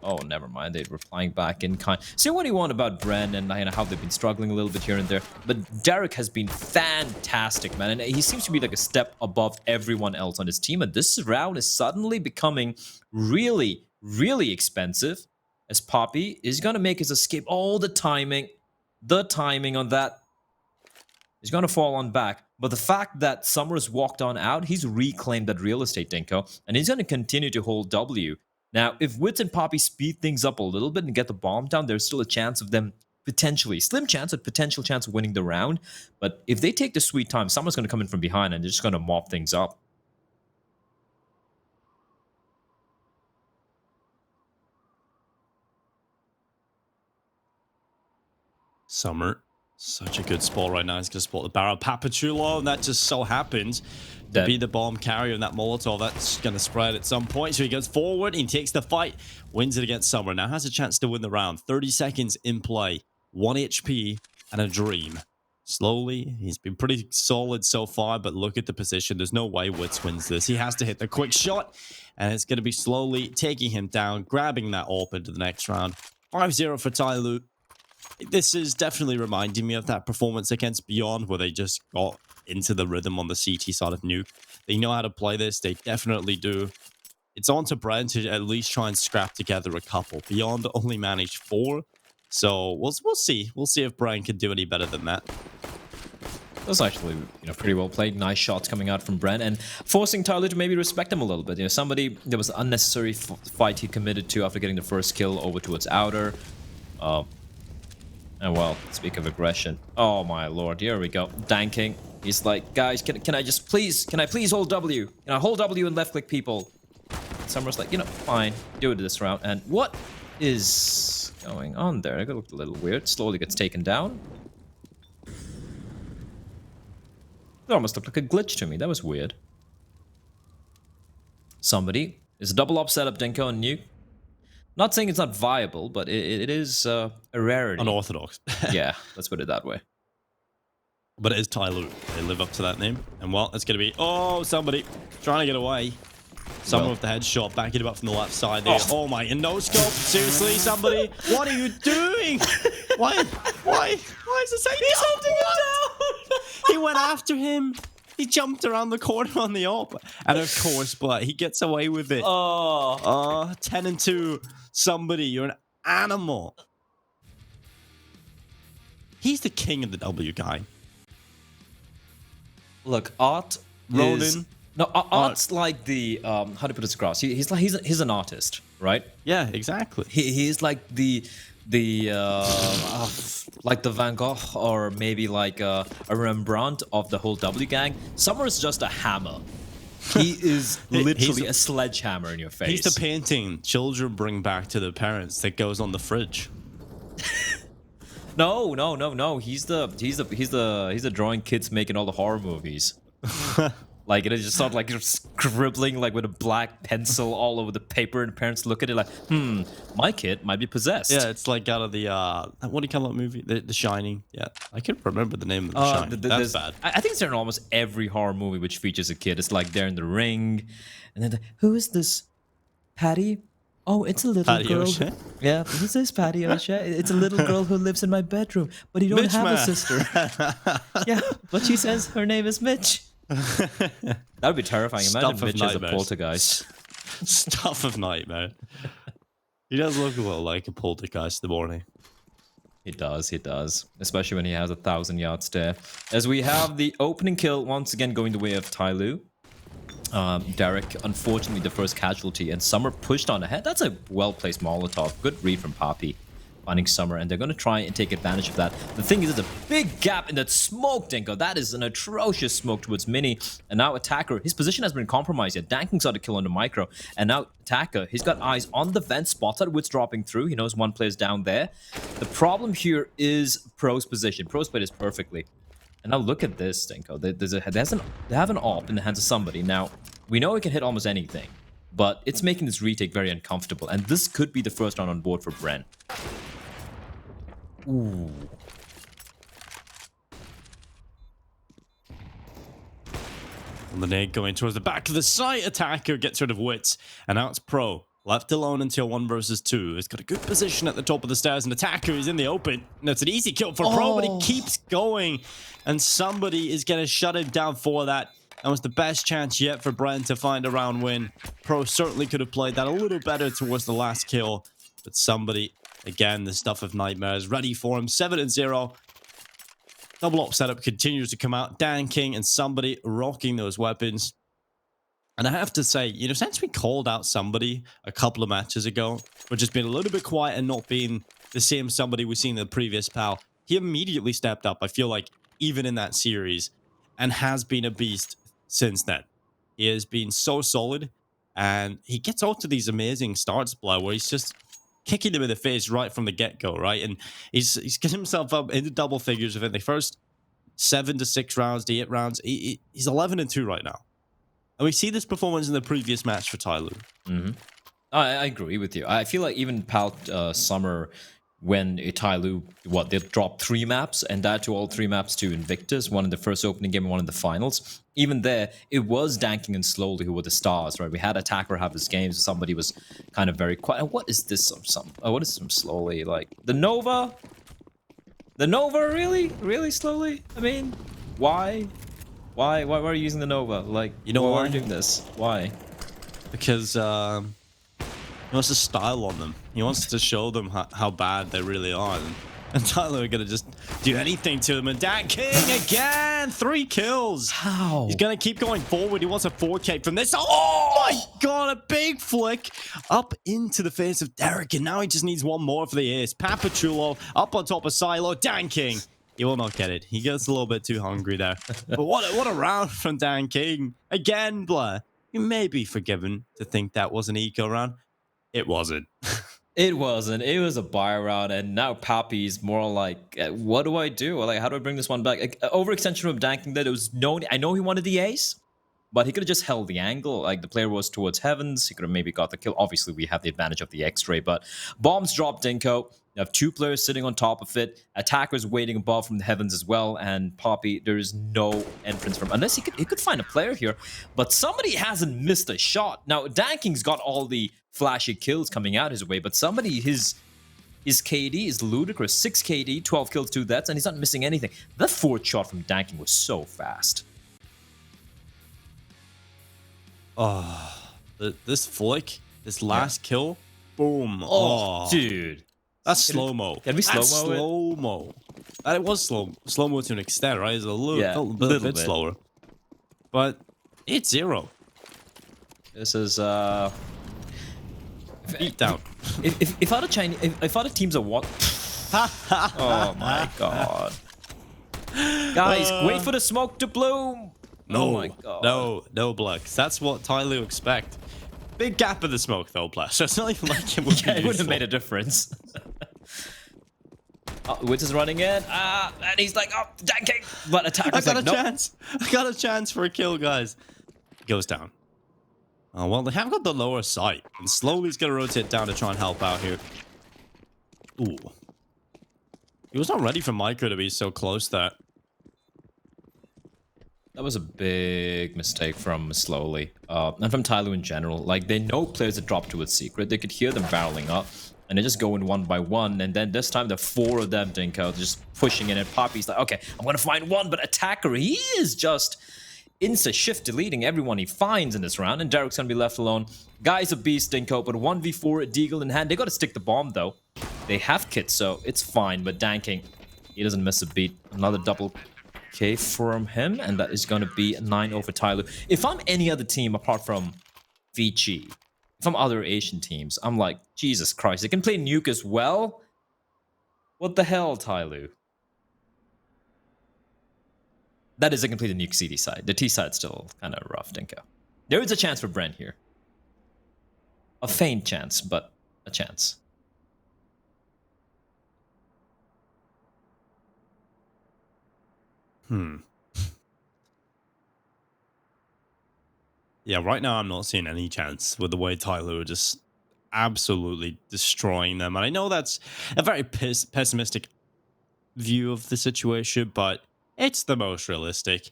Oh, never mind. They're replying back in kind. Say what you want about Bren and how they've been struggling a little bit here and there. But Derek has been fantastic, man. And he seems to be like a step above everyone else on his team. And this round is suddenly becoming really, really expensive. As Poppy is going to make his escape. Oh, the timing on that is going to fall on back. But the fact that Summers walked on out, he's reclaimed that real estate, Dinko. And he's going to continue to hold W. Now, if Wits and Poppy speed things up a little bit and get the bomb down, there's still a chance of them potentially, slim chance, a potential chance of winning the round. But if they take the sweet time, someone's going to come in from behind and they're just going to mop things up. Summer, such a good spot right now. He's going to spot the barrel. Papachulo, and that just so happens to be the bomb carrier, and that Molotov, that's going to spread at some point. So he goes forward, he takes the fight, wins it against Summer. Now has a chance to win the round. 30 seconds in play, 1 HP, and a dream. Slowly, he's been pretty solid so far, but look at the position. There's no way Wits wins this. He has to hit the quick shot, and it's going to be slowly taking him down, grabbing that AWP into the next round. 5-0 for Tyloo. This is definitely reminding me of that performance against Beyond, where they just got into the rhythm on the CT side of Nuke. They know how to play this. They definitely do. it's on to Bren to at least try and scrap together a couple. Beyond only managed 4. So we'll see. We'll see if Bren can do any better than that. That was actually, pretty well played. Nice shots coming out from Bren and forcing Tyloo to maybe respect him a little bit. Somebody, there was an unnecessary fight he committed to after getting the first kill over towards outer. And well, speak of aggression. Oh my lord, here we go. Danking. He's like, guys, can I please hold W? Hold W and left click people. Summer's like, fine, do it this route. And what is going on there? It looked a little weird. Slowly gets taken down. It almost looked like a glitch to me. That was weird. Somebody is a double op setup, Denko and Nuke. Not saying it's not viable, but it is a rarity. Unorthodox. Yeah, let's put it that way. But it is Tyloo. They live up to that name. And well, it's going to be... Oh, somebody trying to get away. Someone with the headshot, backing him up from the left side there. Oh my, and no scope. Seriously, somebody? What are you doing? Why is the safety holding him down? He went after him. He jumped around the corner on the op. And of course, but he gets away with it. 10 and 2. Somebody, you're an animal. He's the king of the W guy. Look, Art Ronan. is... No, Art's like the... how to put this across? He's an artist, right? Yeah, exactly. He's like the like the Van Gogh or maybe like a Rembrandt of the whole W gang. Summer's just a hammer. He is literally a sledgehammer in your face. He's the painting children bring back to their parents that goes on the fridge. No. He's the drawing kids making all the horror movies. Like, it just sort of like you're scribbling like with a black pencil all over the paper, and parents look at it like, my kid might be possessed. Yeah, it's like out of the what do you call that movie? The Shining. Yeah, I can't remember the name of the Shining. That's bad. I think it's in almost every horror movie which features a kid. It's like they're in the ring, and then who is this? Patty? Oh, it's a little Patty girl. O'Shea? Yeah, who's this Patty O'Shea? It's a little girl who lives in my bedroom, but you don't Mitch have man. a sister. Yeah, but she says her name is Mitch. That would be terrifying. Imagine Mitch as a poltergeist. Stuff of nightmare. He does look a little like a poltergeist in the morning. He does. Especially when he has 1,000-yard stare. As we have the opening kill once again going the way of Tyloo. Derek, unfortunately, the first casualty, and Summer pushed on ahead. That's a well-placed Molotov. Good read from Papi, finding Summer, and they're going to try and take advantage of that. The thing is, there's a big gap in that smoke, Dinko. That is an atrocious smoke towards Mini, and now Attacker. His position has been compromised yet. Danking's got a kill on the micro, and now Attacker, he's got eyes on the vent, spots that Wit's dropping through. He knows one player's down there. The problem here is Pro's position. Pro's played this perfectly. And now look at this, Dinko. They have an AWP in the hands of somebody. Now, we know it can hit almost anything, but it's making this retake very uncomfortable. And this could be the first round on board for Bren. Ooh. And the nade going towards the back of the site. Attacker gets rid of Wits. And now it's Pro. Left alone until 1 versus 2. He's got a good position at the top of the stairs. And Attacker is in the open. And it's an easy kill for Pro, but he keeps going. And somebody is going to shut him down for that. That was the best chance yet for Bren to find a round win. Pro certainly could have played that a little better towards the last kill. But somebody, again, the stuff of nightmares, ready for him. 7-0. Double op setup continues to come out. Dan King and somebody rocking those weapons. And I have to say, since we called out somebody a couple of matches ago, which has been a little bit quiet and not being the same somebody we've seen in the previous PAL, he immediately stepped up, I feel like, even in that series, and has been a beast since then. He has been so solid, and he gets out to these amazing starts, Blair, where he's just kicking him in the face right from the get-go, right? And he's getting himself up into double figures within the first 7 to 6 rounds to 8 rounds. He's 11-2 right now. And we see this performance in the previous match for Tyloo. Mm-hmm. I agree with you. I feel like even PAL Summer, when Tyloo, they dropped 3 maps, and that to all 3 maps to Invictus, one in the first opening game and one in the finals. Even there, it was Danking and Slowly who were the stars, right? We had Attacker have his games, somebody was kind of very quiet. What is this? What is some Slowly? Like, the Nova? The Nova, really? Really Slowly? I mean, why? Why are you using the Nova? Like, you know why why? are you doing this? Why? because he wants to style on them. He wants to show them how bad they really are. And Tyloo are gonna just do anything to them. And Dan King again, 3 kills. How? He's gonna keep going forward. He wants a 4K from this. Oh my god, a big flick up into the face of Derek. And now he just needs one more for the ace. Papachulo up on top of Silo. Dan King. He will not get it. He gets a little bit too hungry there. But what a round from Dan King. Again, Blair. You may be forgiven to think that was an eco round. It wasn't. It wasn't. It was a buy round, and now Pappy's more like, what do I do? Like, how do I bring this one back? Like, overextension from Danking that it was no. I know he wanted the ace, but he could have just held the angle. Like, the player was towards heavens. He could have maybe got the kill. Obviously, we have the advantage of the X-ray, but bombs drop Dinko. You have 2 players sitting on top of it. Attackers waiting above from the heavens as well. And Poppy, there is no entrance from, unless he could find a player here. But somebody hasn't missed a shot. Now, Danking's got all the flashy kills coming out his way, but somebody, his KD is ludicrous. 6 KD, 12 kills, 2 deaths, and he's not missing anything. That 4th shot from Danking was so fast. Oh, this flick, this last kill, boom. Oh, dude. That's slow-mo. Can we slow-mo it? Slow-mo. It was slow-mo to an extent, right? It's a little bit slower. But it's 0. This is beat down. If other teams are what? Oh my god. Guys, wait for the smoke to bloom. No, oh my god. No, Blacks. That's what Tyloo expect. Big gap in the smoke, though, Blash. So it's not even like it would be it would have made a difference. Witz is running in, and he's like, oh, Danking. But attacker's like, nope. I got a chance for a kill, guys. Goes down. Oh, well, they have got the lower sight. And slowly he's going to rotate down to try and help out here. Ooh. He was not ready for Micro to be so close there. That was a big mistake from Slowly. And from Tyloo in general. Like, they know players that drop to its secret. They could hear them barreling up. And they just go in one by one. And then this time, the 4 of them, Dinko, just pushing in. And Poppy's like, okay, I'm going to find one. But Attacker, he is just insta-shift deleting everyone he finds in this round. And Derek's going to be left alone. Guy's a beast, Dinko. But 1v4, Deagle in hand. They got to stick the bomb, though. They have kits, so it's fine. But Danking, he doesn't miss a beat. Another double K from him. And that is going to be 9-0 for Tyloo. If I'm any other team apart from VG, if I'm other Asian teams, I'm like, Jesus Christ, they can play Nuke as well? What the hell, Tyloo? That is a complete Nuke CD side. The T side's still kind of rough, Dinko. There is a chance for Bren here. A faint chance, but a chance. Yeah, right now I'm not seeing any chance with the way Tyloo are just absolutely destroying them. And I know that's a very pessimistic view of the situation, but it's the most realistic.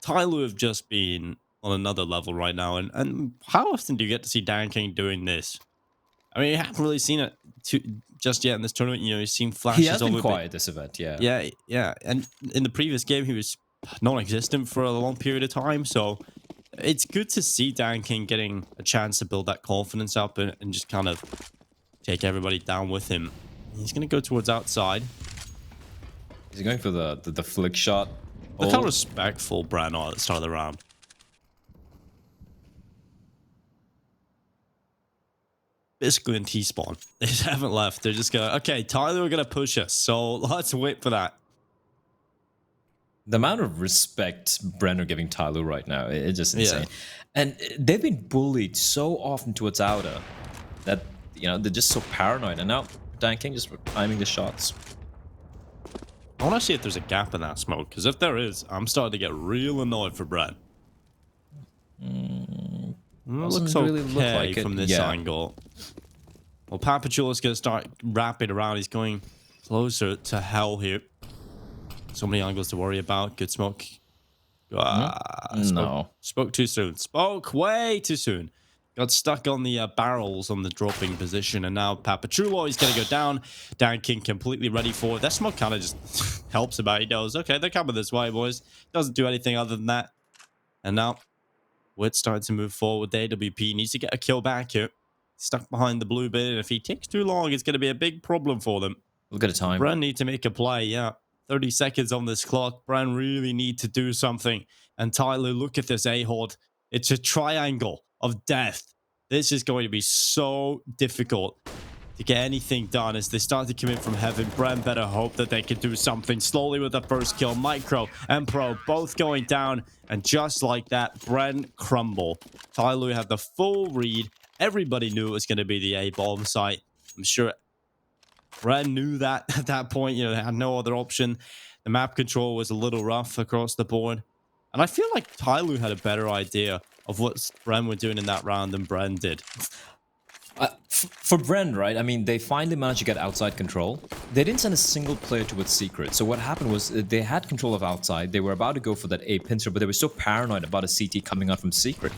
Tyloo have just been on another level right now. And how often do you get to see Dan King doing this? I mean, you haven't really seen it just yet in this tournament. You know, you've seen flashes. He has been quiet this event, yeah. Yeah. And in the previous game, he was non-existent for a long period of time. So it's good to see Dan King getting a chance to build that confidence up and just kind of take everybody down with him. He's going to go towards outside. Is he going for the flick shot? Look how respectful Bren are at the start of the round. Basically in T-spawn. They just haven't left. They're just going, okay, Tyloo are going to push us. So let's wait for that. The amount of respect Bren are giving Tyloo right now, it's just insane. Yeah. And they've been bullied so often towards outer that, you know, they're just so paranoid. And now Dan King just timing the shots. I want to see if there's a gap in that smoke, because if there is, I'm starting to get real annoyed for Bren. It looks okay really look like from this angle. Well, Papachula's going to start wrapping around. He's going closer to hell here. So many angles to worry about. Good smoke. Spoke too soon. Spoke way too soon. Got stuck on the barrels on the dropping position. And now Papachulo is going to go down. Dan King completely ready for it. That smoke kind of just helps him out. He knows, okay, they're coming this way, boys. Doesn't do anything other than that. And now, Witt's starting to move forward. The AWP needs to get a kill back here. Stuck behind the blue bit, and if he takes too long, it's going to be a big problem for them. Look at the time. Bren need to make a play, yeah. 30 seconds on this clock. Bren really need to do something. And Tyloo, look at this A-Horde. It's a triangle of death. This is going to be so difficult to get anything done as they start to come in from heaven. Bren better hope that they can do something slowly with the first kill. Micro and Pro both going down. And just like that, Bren crumble. Tyloo had the full read. Everybody knew it was going to be the A-bomb site. I'm sure Bren knew that at that point. You know, they had no other option. The map control was a little rough across the board. And I feel like Tyloo had a better idea of what Bren were doing in that round than Bren did. For Bren, right? I mean, they finally managed to get outside control. They didn't send a single player to its secret. So what happened was they had control of outside. They were about to go for that A pincer, but they were so paranoid about a CT coming out from secret.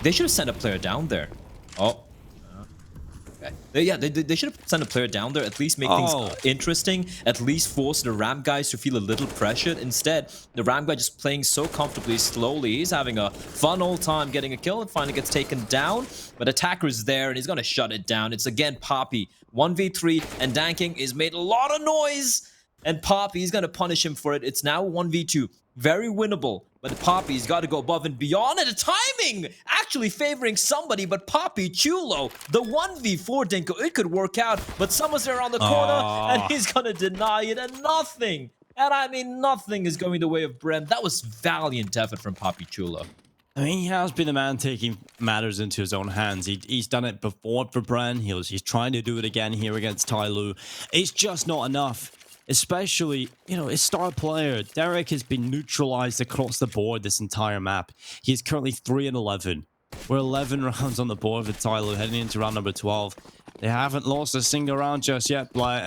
They should have sent a player down there. Oh. Okay. They should have sent a player down there, at least make things interesting, at least force the ramp guys to feel a little pressured. Instead, the ramp guy just playing so comfortably, slowly. He's having a fun old time getting a kill and finally gets taken down. But Attacker's there and he's going to shut it down. It's again Poppy. 1v3 and Danking is made a lot of noise. And Poppy, he's going to punish him for it. It's now 1v2. Very winnable. But Poppy's got to go above and beyond. And the timing actually favoring somebody but Poppy Chulo. The 1v4 Dinko. It could work out. But someone's there around the corner. And he's going to deny it. And nothing. And I mean, nothing is going the way of Bren. That was valiant effort from Poppy Chulo. I mean, he has been the man taking matters into his own hands. He's done it before for Bren. He's trying to do it again here against Tyloo. It's just not enough. Especially, you know, his star player, Derek, has been neutralized across the board this entire map. He's currently 3-11. We're 11 rounds on the board for Tyloo, heading into round number 12. They haven't lost a single round just yet, Blair,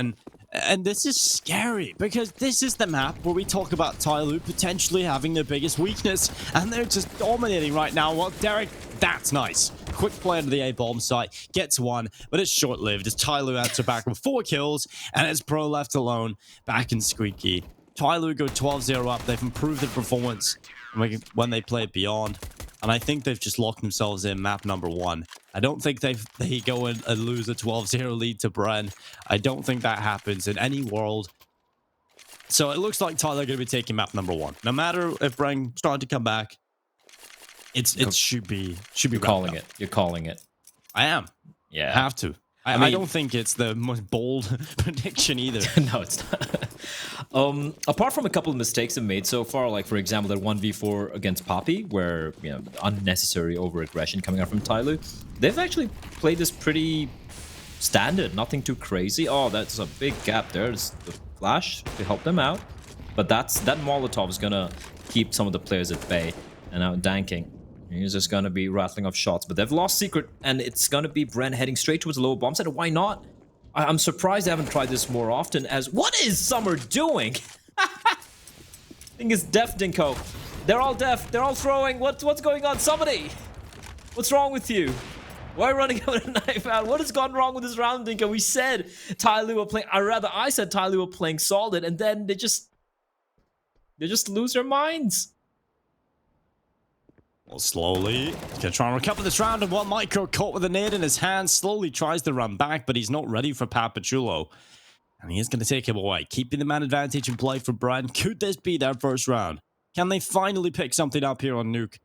and this is scary, because this is the map where we talk about Tyloo potentially having their biggest weakness, and they're just dominating right now. Well, Derek, that's nice. Quick play into the A-bomb site, gets one, but it's short-lived as Tyloo answer back with 4 kills, and it's Pro left alone, back in Squeaky. Tyloo go 12-0 up. They've improved their performance when they play Beyond, and I think they've just locked themselves in map number 1. I don't think they go in and lose a 12-0 lead to Bren. I don't think that happens in any world. So it looks like Tyloo are going to be taking map number 1. No matter if Bren starting to come back, it should be. You're calling it. You're calling it. I am. Yeah. I have to. I don't think it's the most bold prediction either. No, it's not. Apart from a couple of mistakes they've made so far, like for example that 1v4 against Poppy, where unnecessary over-aggression coming out from Tyloo, they've actually played this pretty standard, nothing too crazy. Oh, that's a big gap there. There's the flash to help them out, but that Molotov is gonna keep some of the players at bay. And now Danking. He's just going to be rattling off shots. But they've lost secret. And it's going to be Bren heading straight towards the lower bomb site. Why not? I'm surprised they haven't tried this more often. As what is Summer doing? I think it's deaf, Dinko. They're all deaf. They're all throwing. What's going on? Somebody! What's wrong with you? Why are you running out with a knife out? What has gone wrong with this round, Dinko? We said Tyloo were playing... I said Tyloo were playing solid. And then they just lose their minds. Well, slowly, he's going to try and recover this round, and one Micro caught with a nade in his hand, slowly tries to run back, but he's not ready for Papachulo. And he is going to take him away, keeping the man advantage in play for Bren. Could this be their first round? Can they finally pick something up here on Nuke?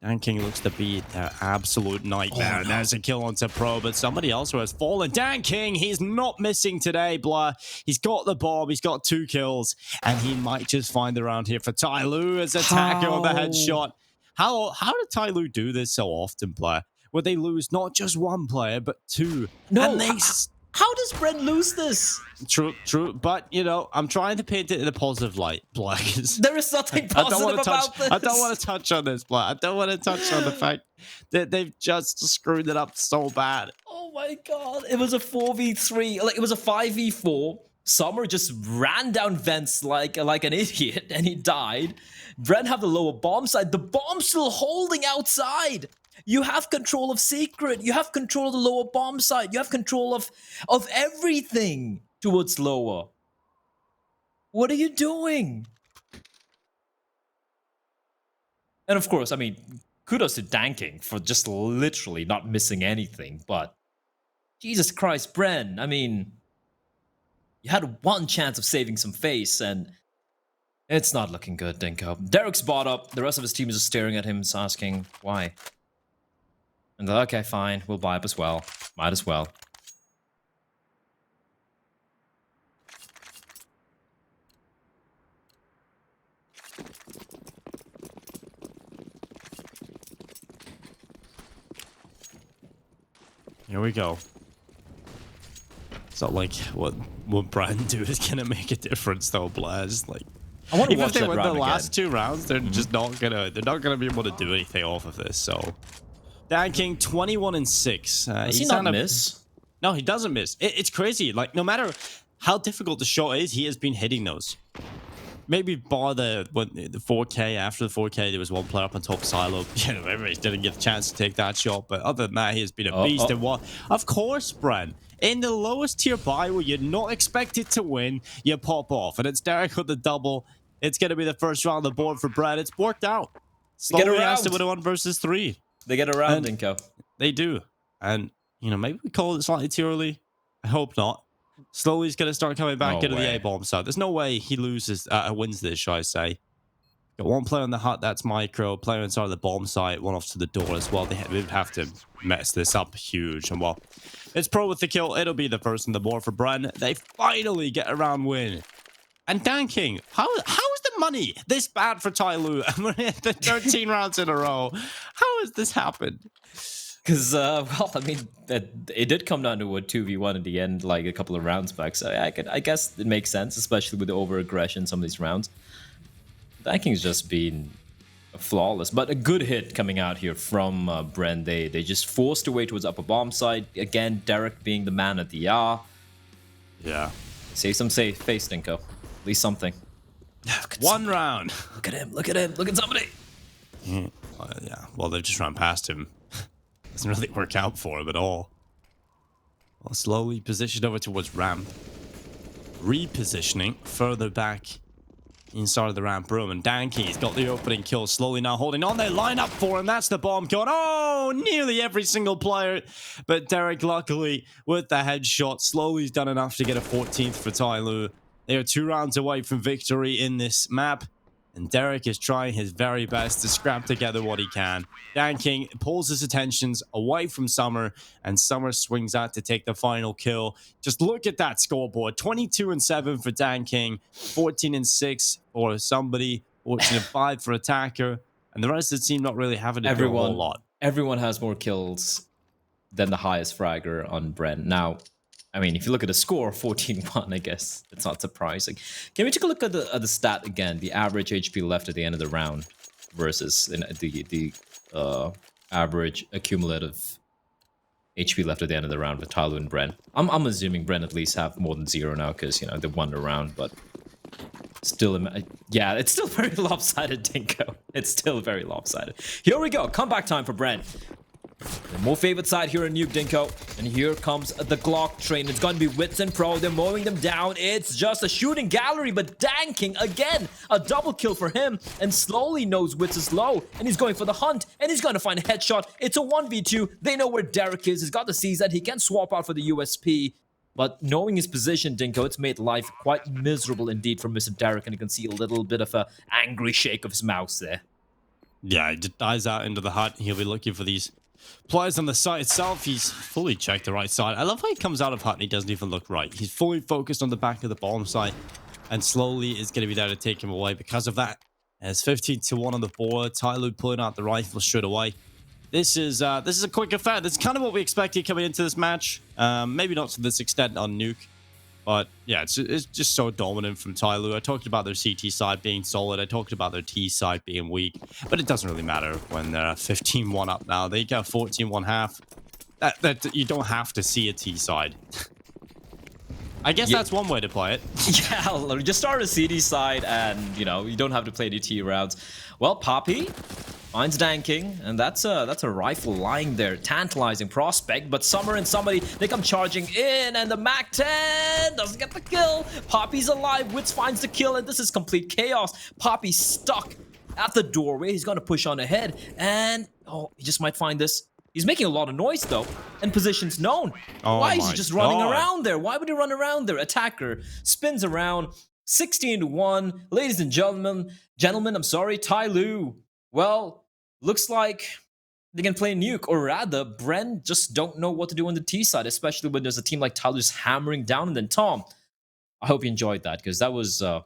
Danking looks to be their absolute nightmare. And there's a kill onto Pro, but somebody else who has fallen. Danking, he's not missing today, Blur. He's got the bomb, he's got 2 kills, and he might just find the round here for Tyloo as Attacker on the headshot. How did Tyloo do this so often, Blair? Where they lose not just 1 player, but 2. No, and how does Bren lose this? True, but, you know, I'm trying to paint it in a positive light, Blair. There is nothing positive about this. I don't want to touch on this, Blair. I don't want to touch on the fact that they've just screwed it up so bad. Oh my god, it was a 4v3, like it was a 5v4. Summer just ran down vents like an idiot, and he died. Bren have the lower bomb side. The bomb's still holding outside. You have control of secret. You have control of the lower bomb side. You have control of everything towards lower. What are you doing? And of course, I mean, kudos to Danking for just literally not missing anything. But Jesus Christ, Bren, I mean, you had one chance of saving some face, and it's not looking good, Dinko. Derek's bought up. The rest of his team is just staring at him, asking why. And they're like, okay, fine, we'll buy up as well. Might as well. Here we go. It's not like what Bren do is gonna make a difference though, Blaze. Like, I want to even watch if they that win the round last again. 2 rounds, they're just not gonna be able to do anything off of this. So, Dan King 21-6. Does he he's not on a- miss? No, he doesn't miss. It's crazy. Like, no matter how difficult the shot is, he has been hitting those. Maybe bar the 4K. After the 4K, there was one player up on top, Tyloo. You know, everybody didn't get the chance to take that shot. But other than that, he has been a beast. And what? Of course, Bren. In the lowest tier buy, where you're not expected to win, you pop off. And it's Derek with the double. It's going to be the first round on the board for Bren. It's worked out. Slowly has to win a 1 versus 3. They get around, Dinko. They do. And, you know, maybe we call it slightly too early. I hope not. Slowly he's going to start coming back into the A-bomb side. There's no way he wins this, shall I say. Got one player in the hut, that's Micro. Player inside the bomb site, one off to the door as well. They would have to mess this up huge. And well, it's Pro with the kill. It'll be the first in the board for Bren. They finally get a round win. And Dan King, how is the money this bad for Tyloo? And we're at the 13 rounds in a row. How has this happened? Because, well, I mean, it did come down to a 2v1 in the end, like a couple of rounds back. So I guess it makes sense, especially with the over-aggression some of these rounds. Danking's just been flawless, but a good hit coming out here from Bren. They just forced away towards upper bomb side. Again, Derek being the man at the R. Yeah. Save some face, Dinko. At least something. One round. Look at him. Look at him. Look at somebody. Yeah. Well, they've just run past him. Doesn't really work out for him at all. Well, slowly positioned over towards ramp. Repositioning further back inside of the ramp room. And Danky's got the opening kill, slowly now holding on. They line up for him. That's the bomb going. Oh, nearly every single player. But Derek, luckily, with the headshot, slowly's done enough to get a 14th for Tyloo. They are 2 rounds away from victory in this map. And Derek is trying his very best to scrap together what he can. Dan King pulls his attentions away from Summer, and Summer swings out to take the final kill. Just look at that scoreboard. 22-7 for Dan King, 14-6 for somebody, 14-5 for Attacker, and the rest of the team not really having to do a whole lot. Everyone has more kills than the highest fragger on Bren. Now, I mean, if you look at the score, 14-1, I guess it's not surprising. Can we take a look at the stat again? The average HP left at the end of the round versus the average accumulative HP left at the end of the round with Tyloo and Bren. I'm assuming Bren at least have more than 0 now because, you know, they won the round, but still, yeah, it's still very lopsided, Dinko. It's still very lopsided. Here we go. Comeback time for Bren. The more favored side here in Nuke, Dinko. And here comes the Glock train. It's going to be Wits and Pro. They're mowing them down. It's just a shooting gallery, but Danking, again, a double kill for him. And slowly knows Wits is low. And he's going for the hunt. And he's going to find a headshot. It's a 1v2. They know where Derek is. He's got the CZ. He can swap out for the USP. But knowing his position, Dinko, it's made life quite miserable indeed for Mr. Derek. And you can see a little bit of an angry shake of his mouse there. Yeah, he just dives out into the hut. He'll be looking for these players on the site itself. He's fully checked the right side. I love how he comes out of hut and he doesn't even look right. He's fully focused on the back of the bomb site, and slowly is going to be there to take him away because of that. And it's 15-1 on the board. Tyloo pulling out the rifle straight away. This is a quick effect. That's kind of what we expected coming into this match. Maybe not to this extent on Nuke. But yeah, it's just so dominant from Tyloo. I talked about their CT side being solid. I talked about their T side being weak. But it doesn't really matter when they're 15-1 up now. They got 14-1 half. That you don't have to see a T side. I guess that's one way to play it. Yeah, just start a CD side and, you know, you don't have to play any T rounds. Well, Poppy finds Danking, and that's a rifle lying there. Tantalizing prospect, but Summer and somebody, they come charging in, and the MAC-10 doesn't get the kill. Poppy's alive, Wits finds the kill, and this is complete chaos. Poppy's stuck at the doorway. He's going to push on ahead, and Oh, he just might find this. He's making a lot of noise though, and positions known. Oh Why is he my just running God. around there? Why would he run around there? Attacker spins around, 16-1. Ladies and gentlemen, I'm sorry, Tyloo. Well, looks like they can play nuke, or rather, Bren just don't know what to do on the T side, especially when there's a team like Tyloo's hammering down. And then Tom, I hope you enjoyed that because that was it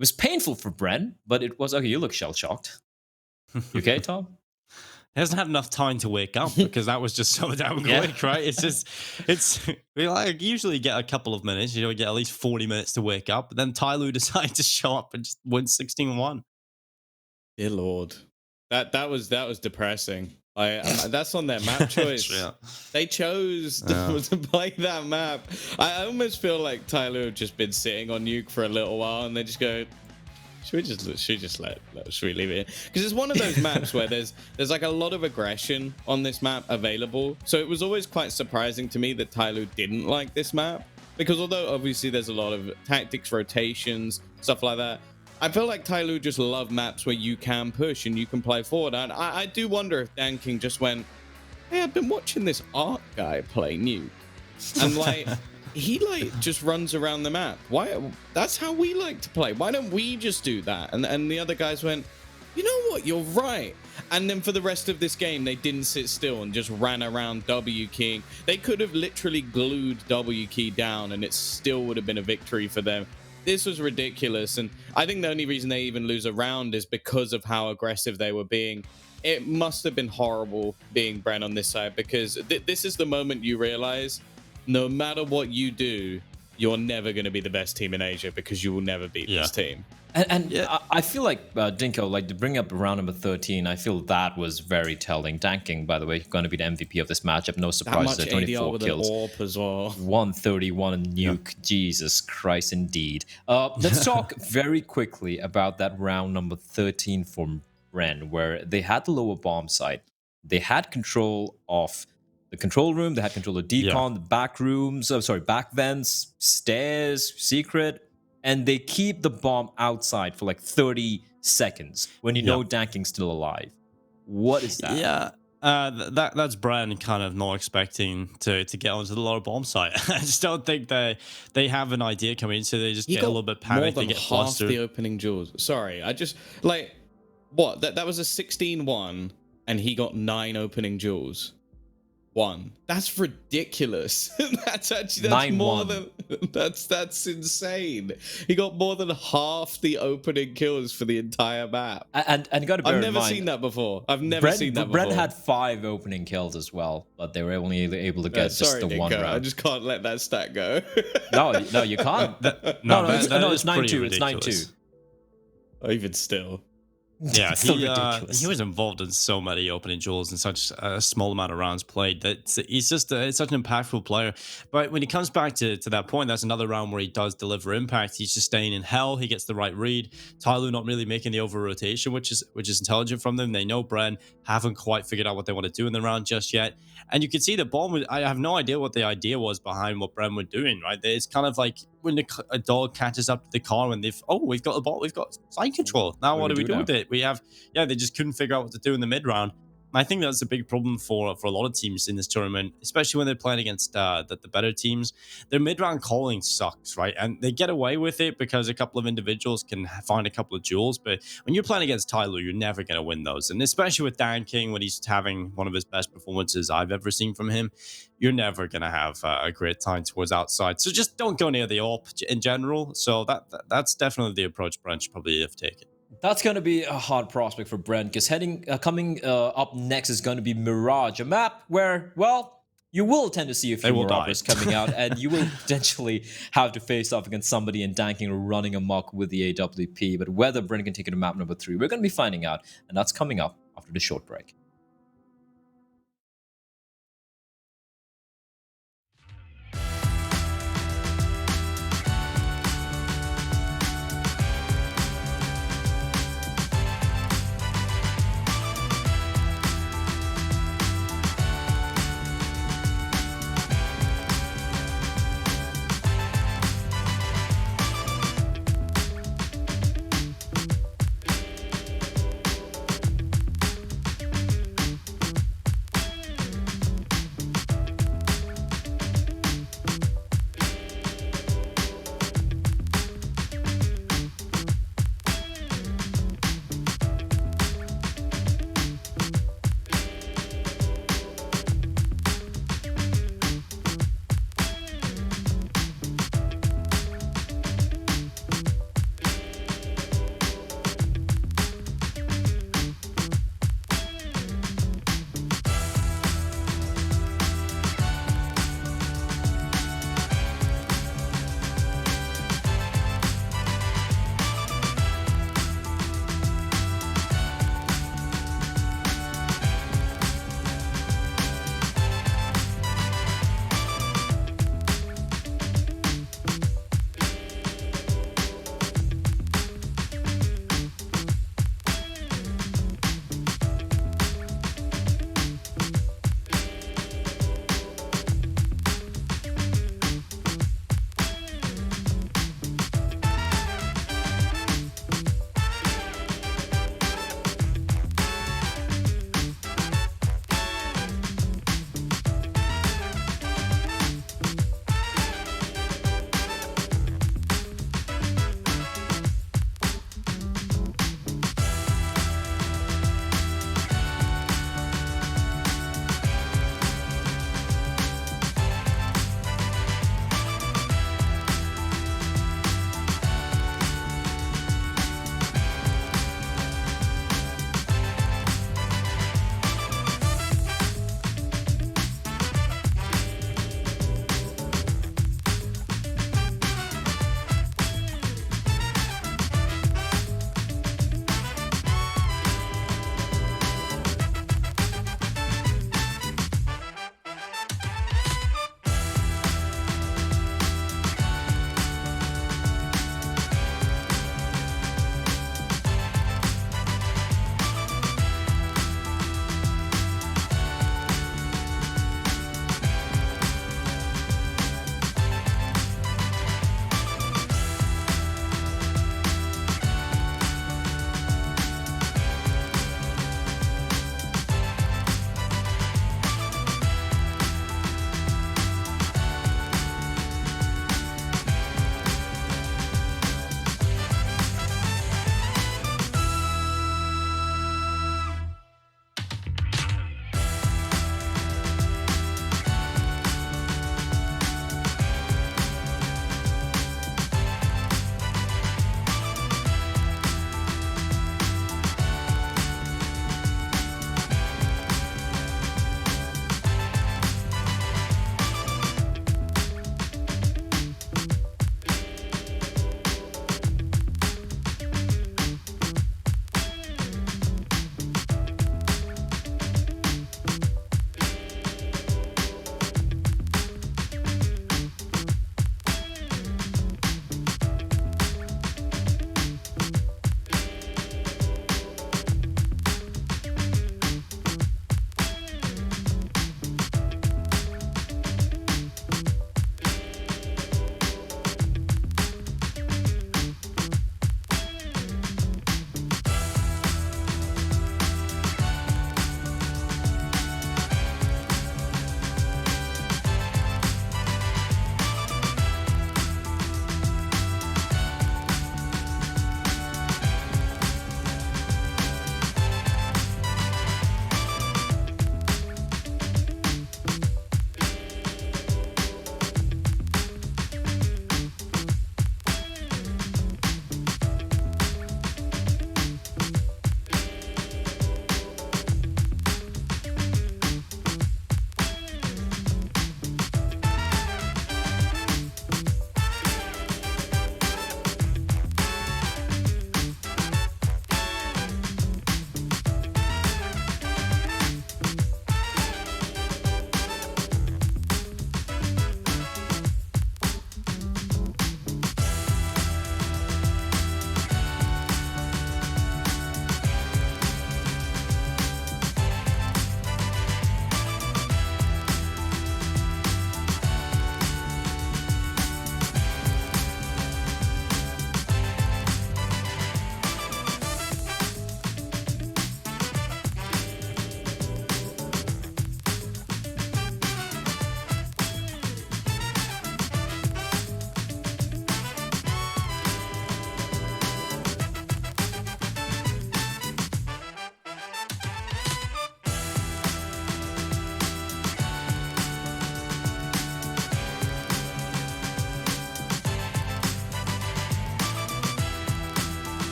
was painful for Bren, but it was okay. You look shell shocked. You okay, Tom? He hasn't had enough time to wake up because that was just so damn quick, right? We like usually get a couple of minutes, we get at least 40 minutes to wake up, but then Tyloo decides to show up and just win 16-1. Dear Lord, that was depressing. That's on their map choice. Yeah. They chose to play that map. I almost feel like Tyloo have just been sitting on nuke for a little while, and they just go, should we leave it? Because it's one of those maps where there's like a lot of aggression on this map available. So it was always quite surprising to me that Tyloo didn't like this map, because although obviously there's a lot of tactics, rotations, stuff like that, I feel like Tyloo just love maps where you can push and you can play forward. And I do wonder if Dan King just went, hey, I've been watching this art guy play nuke, and like he like just runs around the map. Why? That's how we like to play. Why don't we just do that? And the other guys went, you know what? You're right. And then for the rest of this game, they didn't sit still and just ran around W keying. They could have literally glued W key down, and it still would have been a victory for them. This was ridiculous, and I think the only reason they even lose a round is because of how aggressive they were being. It must have been horrible being Bren on this side, because this is the moment you realize no matter what you do, you're never going to be the best team in Asia, because you will never beat this team. And I feel like Dinko, like to bring up round number 13, I feel that was very telling. Dan King, by the way, going to be the MVP of this matchup. No surprise, That much 24 ADR with kills, an AWP as well. 131 and nuke. Jesus Christ, indeed. Let's talk very quickly about that round number 13 for Bren, where they had the lower bomb site. They had control of the control room. They had control of decon, the back rooms. Back vents, stairs, secret. And they keep the bomb outside for like 30 seconds when you know Dan King's still alive. What is that? Yeah, that's Bren kind of not expecting to get onto the lower bomb site. I just don't think they have an idea coming in, so they just get a little bit panicked. More they than get half flustered. the opening jewels. Sorry, I just like what that was a 16-1, and he got 9 opening jewels. 1. That's ridiculous. that's more than that's insane. He got more than half the opening kills for the entire map. And you got to bear in mind, I've never seen that before. Bren had 5 opening kills as well, but they were only able to get just the Nico, one round. I just can't let that stat go. No, you can't. It's 9-2. It's 9-2. Even still. Yeah, It's still ridiculous. he was involved in so many opening duels in such a small amount of rounds played that he's just such an impactful player. But when he comes back to that point, that's another round where he does deliver impact. He's just staying in hell. He gets the right read. Tyloo not really making the over rotation, which is intelligent from them. They know Bren haven't quite figured out what they want to do in the round just yet. And you can see the bomb. I have no idea what the idea was behind what Bren were doing. Right, it's kind of like when a dog catches up to the car and we've got the ball, we've got side control. Now what do we do with it? They just couldn't figure out what to do in the mid round. I think that's a big problem for a lot of teams in this tournament, especially when they're playing against the better teams. Their mid-round calling sucks, right? And they get away with it because a couple of individuals can find a couple of duels. But when you're playing against Tyloo, you're never going to win those. And especially with Dan King, when he's having one of his best performances I've ever seen from him, you're never going to have a great time towards outside. So just don't go near the AWP in general. So that's definitely the approach Bren should probably have taken. That's going to be a hard prospect for Bren, because coming up next is going to be Mirage, a map where, well, you will tend to see a few more offers coming out, and you will potentially have to face off against somebody in danking or running amok with the AWP. But whether Bren can take it to map number 3, we're going to be finding out, and that's coming up after the short break.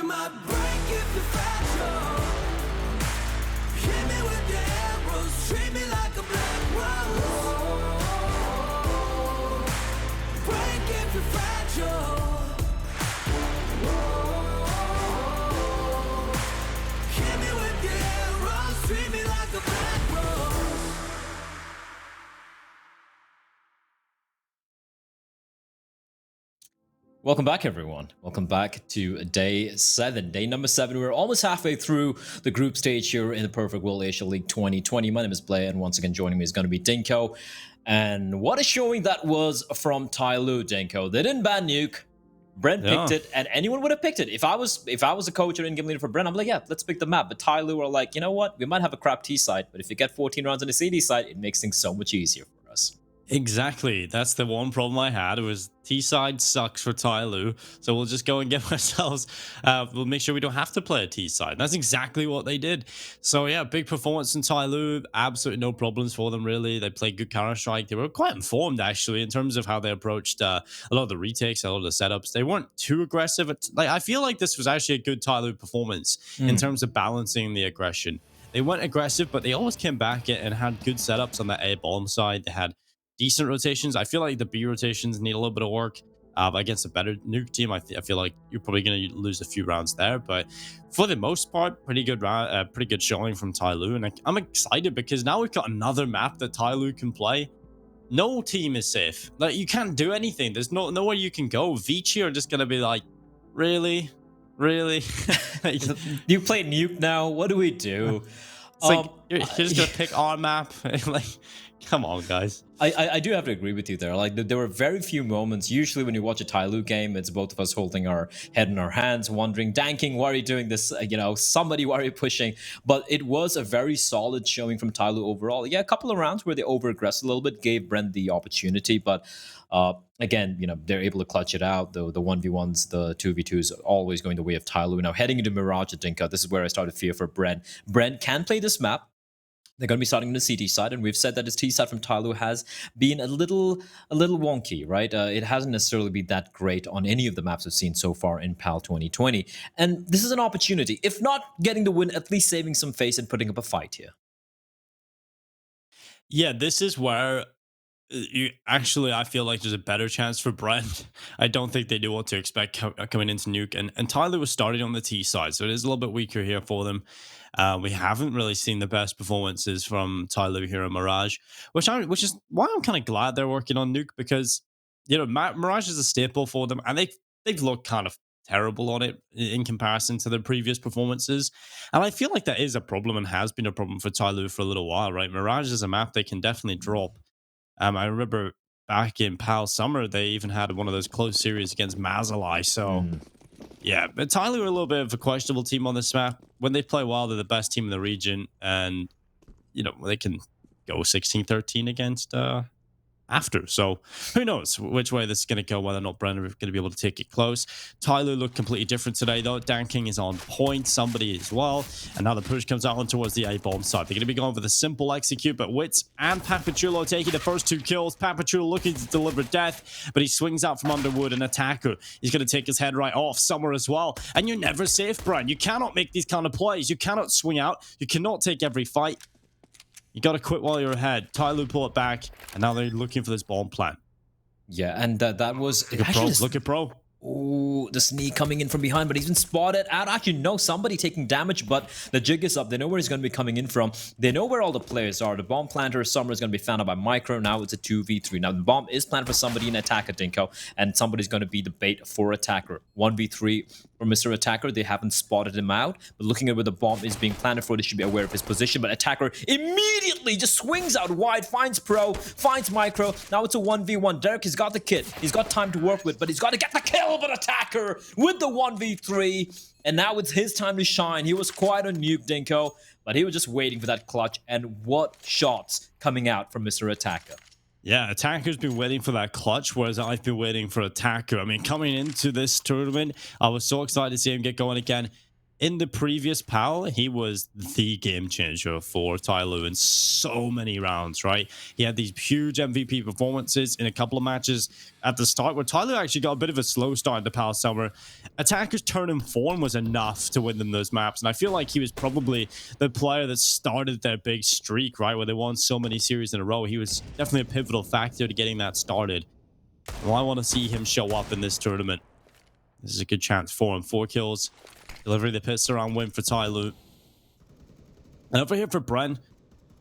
You might break if you're fragile. Hit me with your arrows, treat me like a black rose. Break if you're fragile. Hit me with your arrows, treat me like a black rose. Welcome back, everyone. Welcome back to day 7. Day number 7. We're almost halfway through the group stage here in the Perfect World Asia League 2020. My name is Blair, and once again joining me is going to be Dinko. And what a showing that was from Tyloo, Dinko. They didn't ban Nuke. Bren picked it, and anyone would have picked it. If I was a coach or in-game leader for Bren, I'm like, yeah, let's pick the map. But Tyloo were like, you know what? We might have a crap T side, but if you get 14 rounds on the CD side, it makes things so much easier for us. Exactly. That's the one problem I had. It was T-side sucks for Tyloo, so we'll just go and get ourselves. We'll make sure we don't have to play a T-side. That's exactly what they did. So yeah, big performance in Tyloo. Absolutely no problems for them, really. They played good Counter-Strike. They were quite informed, actually, in terms of how they approached a lot of the retakes, a lot of the setups. They weren't too aggressive. I feel like this was actually a good Tyloo performance in terms of balancing the aggression. They weren't aggressive, but they always came back and had good setups on the A bomb side. They had decent rotations. I feel like the B rotations need a little bit of work against a better Nuke team. I feel like you're probably going to lose a few rounds there, but for the most part, pretty good showing from Tyloo. And I'm excited because now we've got another map that Tyloo can play. No team is safe. Like, you can't do anything. There's nowhere you can go. Vici are just going to be like, really? You play Nuke now? What do we do? It's like, you're just going to pick our map? Like, come on, guys. I do have to agree with you there. Like, there were very few moments. Usually when you watch a Tyloo game, it's both of us holding our head in our hands, wondering, Danking, why are you doing this? Somebody, why are you pushing? But it was a very solid showing from Tyloo overall. Yeah, a couple of rounds where they over-aggressed a little bit, gave Brent the opportunity, but again, they're able to clutch it out. The 1v1s, the 2v2s, always going the way of Tyloo. Now, heading into Mirage at Dinka, this is where I started to fear for Brent. Brent can play this map. They're going to be starting on the CT side, and we've said that his T side from Tyloo has been a little wonky, right? It hasn't necessarily been that great on any of the maps we've seen so far in PAL 2020. And this is an opportunity, if not getting the win, at least saving some face and putting up a fight here. Yeah, this is where I feel like there's a better chance for Brent. I don't think they knew what to expect coming into Nuke, and Tyloo was starting on the T side, so it is a little bit weaker here for them. We haven't really seen the best performances from Tyloo here in Mirage, which is why I'm kind of glad they're working on Nuke, because Mirage is a staple for them, and they've looked kind of terrible on it in comparison to their previous performances, and I feel like that is a problem and has been a problem for Tyloo for a little while, right? Mirage is a map they can definitely drop. I remember back in PAL Summer, they even had one of those close series against Mazalai. So, yeah, but Tyloo are a little bit of a questionable team on this map. When they play well, they're the best team in the region. And, they can go 16-13 against after. So who knows which way this is going to go, whether or not Brennan are going to be able to take it close. Tyloo looked completely different today, though. Danking is on point, somebody as well. And now the push comes out on towards the A-bomb side. They're going to be going for the simple execute, but Wits and Papachulo taking the first 2 kills. Papachulo looking to deliver death, but he swings out from underwood. An attacker, he's going to take his head right off. Summer as well. And you're never safe, Brian. You cannot make these kind of plays. You cannot swing out. You cannot take every fight. You got to quit while you're ahead. Tyloo pull it back, and now they're looking for this bomb plant. Yeah, and that was... Look at Pro. Ooh, the sneak coming in from behind, but he's been spotted out. Actually, no, somebody taking damage, but the jig is up. They know where he's going to be coming in from. They know where all the players are. The bomb planter, Summer, is going to be found out by Micro. Now it's a 2v3. Now, the bomb is planned for somebody in Attacker, Dinko, and somebody's going to be the bait for Attacker. 1v3 for Mr. Attacker. They haven't spotted him out, but looking at where the bomb is being planted for, they should be aware of his position. But Attacker immediately just swings out wide, finds Pro, finds Micro. Now it's a 1v1. Derek has got the kit. He's got time to work with, but he's got to get the kill. But Attacker with the 1v3, and now it's his time to shine. He was quite a nuke, Dinko, but he was just waiting for that clutch, and what shots coming out from Mr. Attacker. Yeah, Attacker's been waiting for that clutch, whereas I've been waiting for Attacker. I mean, coming into this tournament, I was so excited to see him get going again. in the previous PAL, he was the game changer for Tyloo in so many rounds, right? He had these huge MVP performances in a couple of matches at the start where Tyloo actually got a bit of a slow start in the PAL summer. Attackers' turn in form was enough to win them those maps, and I feel like he was probably the player that started their big streak, right? Where they won so many series in a row. He was definitely a pivotal factor to getting that started. Well, I want to see him show up in this tournament. This is a good chance for him. 4 kills. Delivering the pits around win for Tyloo. And over here for Bren,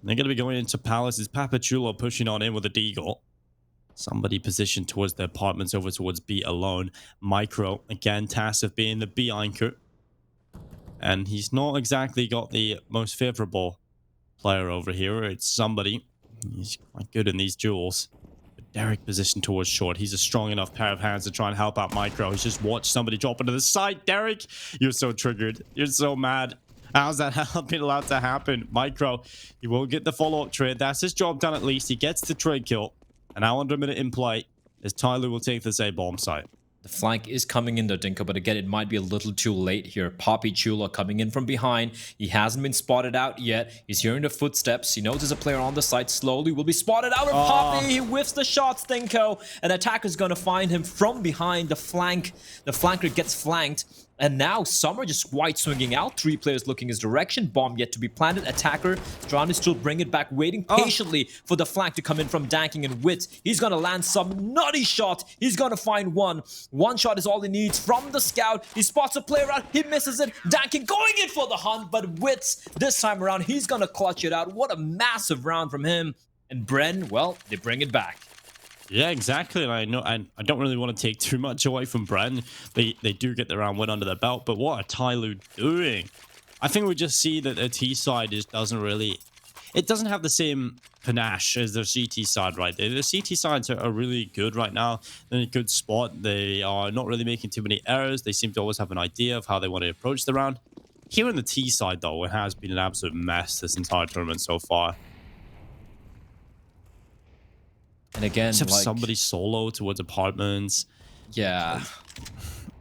they're going to be going into Palace. It's Papachulo pushing on in with a deagle. Somebody positioned towards the apartments over towards B alone. Micro, again, tasked of being the B anchor. And he's not exactly got the most favorable player over here. It's somebody. He's quite good in these duels. Derek positioned towards short. He's a strong enough pair of hands to try and help out Micro. He's just watched somebody drop into the side. Derek, you're so triggered. You're so mad. How's that been allowed to happen? Micro, he will get the follow-up trade. That's his job done at least. He gets the trade kill. And now under a minute in play, as Tyloo will take this A bomb site. The flank is coming in there, Dinko, but again, it might be a little too late here. Poppy Chula coming in from behind. He hasn't been spotted out yet. He's hearing the footsteps. He knows there's a player on the site. Slowly will be spotted out. And Poppy, he whiffs the shots, Dinko. An attacker's going to find him from behind the flank. The flanker gets flanked. And now Summer just white swinging out. 3 players looking his direction. Bomb yet to be planted. Attacker trying to still bring it back. Waiting patiently for the flank to come in from Danking and Wit. He's going to land some nutty shot. He's going to find one. One shot is all he needs from the scout. He spots a player out. He misses it. Danking going in for the hunt. But Wits, this time around, he's going to clutch it out. What a massive round from him. And Bren, well, they bring it back. Yeah, exactly. And I know, and I don't really want to take too much away from Bren. They do get the round win under their belt, but what are Tyloo doing? I think we just see that the T side just doesn't really, it doesn't have the same panache as their CT side, right? The CT sides are really good right now. They're in a good spot. They are not really making too many errors. They seem to always have an idea of how they want to approach the round. Here on the T side, though, it has been an absolute mess this entire tournament so far. And again, Except like, somebody solo towards apartments. yeah.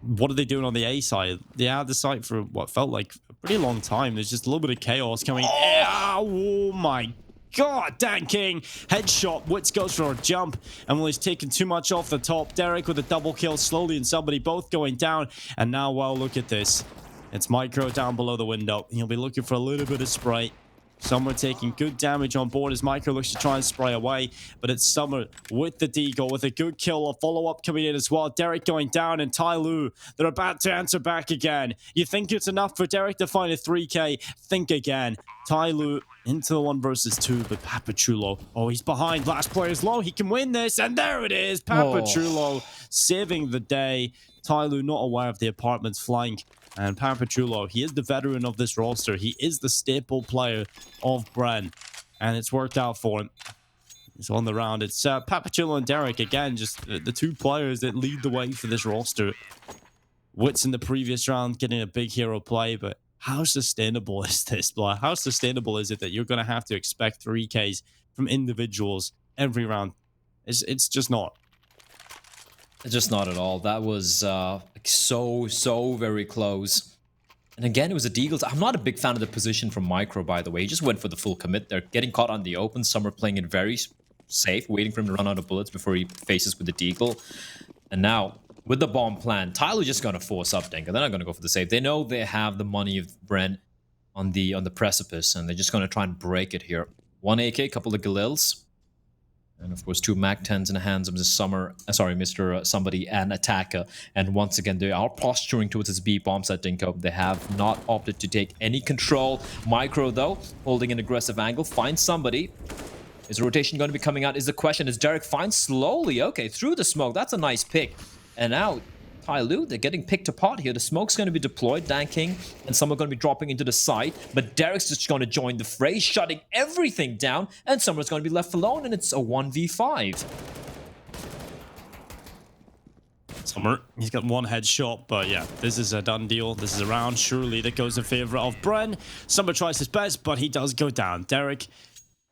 What are they doing on the A side? They had the site for what felt like a pretty long time. There's just a little bit of chaos coming. Oh my god, Dan King. Headshot. Wits goes for a jump. And while he's taking too much off the top, Derek with a double kill slowly and somebody both going down. And now, well, look at this. It's Micro down below the window. He'll be looking for a little bit of spray. Summer taking good damage on board as Micro looks to try and spray away, but it's Summer with the deagle with a good kill, a follow-up coming in as well. Derek going down and Tyloo, they're about to answer back again. You think it's enough for Derek to find a 3K? Think again. Tyloo into the 1 versus 2, but Papachulo, oh, he's behind. Last player's low. He can win this, and there it is. Papachulo saving the day. Tyloo not aware of the apartment's flank. And Papachulo, he is the veteran of this roster. He is the staple player of Bren. And it's worked out for him. He's on the round. It's Papachulo and Derek, again, just the 2 players that lead the way for this roster. Wits in the previous round getting a big hero play, but how sustainable is this, Blah? How sustainable is it that you're going to have to expect 3Ks from individuals every round? It's just not. Just not at all. That was so very close. And again, it was a deagle. I'm not a big fan of the position from Micro, by the way. He just went for the full commit. They're getting caught on the open. Some are playing it very safe, waiting for him to run out of bullets before he faces with the deagle. And now, with the bomb plan, Tyloo just going to force up Dinka. They're not going to go for the save. They know they have the money of Bren on the precipice, and they're just going to try and break it here. 1 AK, couple of Galils. And of course, 2 MAC-10s in the hands of Mr. Somebody and Attacker. And once again, they are posturing towards his B bomb set, Dinko. They have not opted to take any control. Micro, though, holding an aggressive angle, finds somebody. Is the rotation going to be coming out? Is the question. As Derek finds slowly, okay, through the smoke. That's a nice pick. And now, Tyloo, they're getting picked apart here. The smoke's going to be deployed. Dan King and some are going to be dropping into the side. But Derek's just going to join the fray, shutting everything down. And Summer's going to be left alone, and it's a 1v5. Summer, he's got 1 headshot, but yeah, this is a done deal. This is a round, surely, that goes in favor of Bren. Summer tries his best, but he does go down. Derek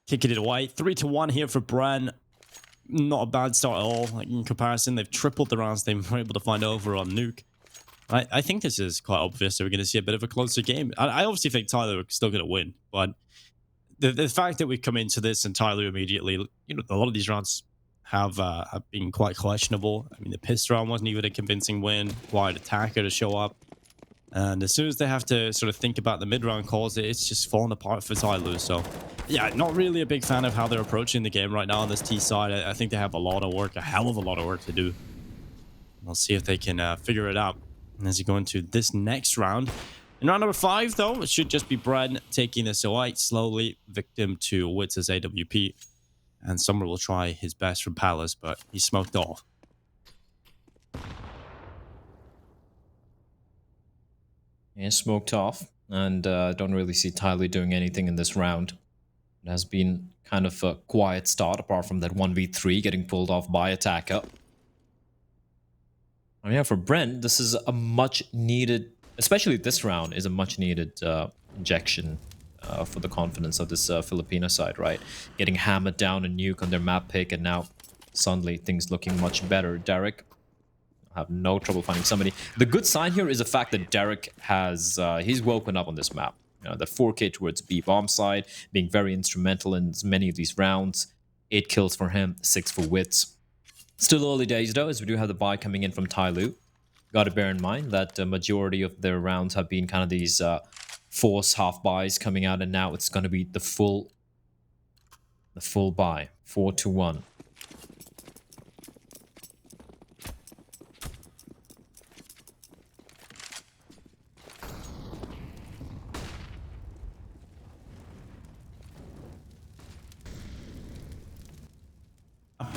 kicking it away. 3-1 here for Bren. Not a bad start at all. Like, in comparison, they've tripled the rounds they were able to find over on Nuke. I think this is quite obvious. So we're going to see a bit of a closer game. I obviously think Tyloo are still going to win, but the fact that we come into this and Tyloo immediately, you know, a lot of these rounds have been quite questionable. I mean, the pist round wasn't even a convincing win. Required attacker to show up. And as soon as they have to sort of think about the mid-round calls, it's just falling apart for Tyloo. So, yeah, not really a big fan of how they're approaching the game right now on this T side. I think they have a lot of work, a hell of a lot of work to do. We'll see if they can figure it out. And as you go into this next round, in round number 5, though, it should just be Bren taking this away slowly, victim to Wits' AWP. And Summer will try his best from Palace, but he's smoked off. Yeah, smoked off, and I don't really see Tyloo doing anything in this round. It has been kind of a quiet start, apart from that 1v3 getting pulled off by attacker. And yeah, for Bren, this is a much needed, especially this round, is a much needed injection for the confidence of this Filipino side, right? Getting hammered down a nuke on their map pick, and now suddenly things looking much better. Derek have no trouble finding somebody. The good sign here is the fact that Derek has he's woken up on this map. You know, the 4K towards B bomb side, being very instrumental in many of these rounds. 8 kills for him, 6 for Wits. Still early days though, as we do have the buy coming in from Tyloo. Got to bear in mind that the majority of their rounds have been kind of these force half buys coming out, and now it's going to be the full buy, 4-1.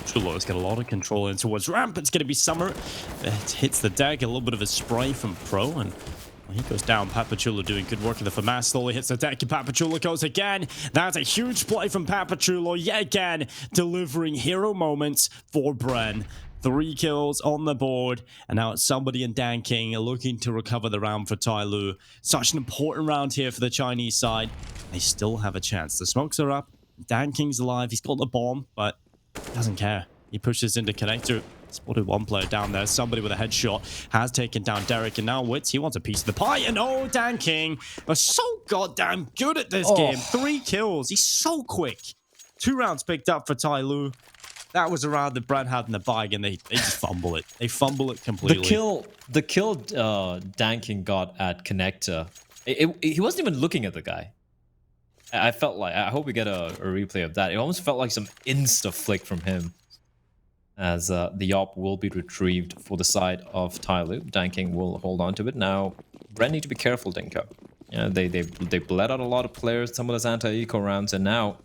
Chulo's got a lot of control in towards ramp. It's going to be Summer. It hits the deck. A little bit of a spray from Pro, and well, he goes down. Papachulo doing good work in the FAMAS. Slowly hits the deck, and Papachulo goes again. That's a huge play from Papachulo yet again, delivering hero moments for Bren. 3 kills on the board, and now it's somebody and Dan King looking to recover the round for Tyloo. Such an important round here for the Chinese side. They still have a chance. The smokes are up. Dan King's alive. He's got the bomb, but doesn't care. He pushes into connector. Spotted one player down there. Somebody with a headshot has taken down Derek, and now Wits, he wants a piece of the pie. And oh, Dan King was so goddamn good at this game. 3 kills. He's so quick. 2 rounds picked up for Tyloo. That was a round that Brad had in the bag, and they just fumble it. They fumble it completely. The kill Dan King got at connector. He wasn't even looking at the guy. I felt like, I hope we get a replay of that. It almost felt like some insta flick from him, as the op will be retrieved for the side of Tyloo. Dan King will hold on to it. Now, Bren need to be careful, Dinko. Yeah, they bled out a lot of players, some of those anti-eco rounds, and now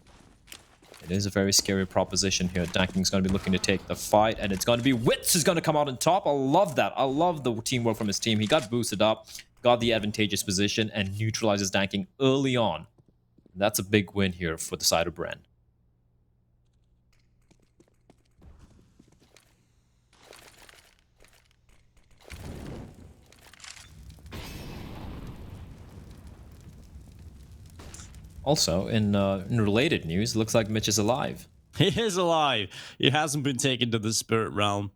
it is a very scary proposition here. Dan King's going to be looking to take the fight, and it's going to be Wits who's going to come out on top. I love that. I love the teamwork from his team. He got boosted up, got the advantageous position, and neutralizes Dan King early on. That's a big win here for the side of Bren. Also, in related news, looks like Mitch is alive. He is alive. He hasn't been taken to the spirit realm.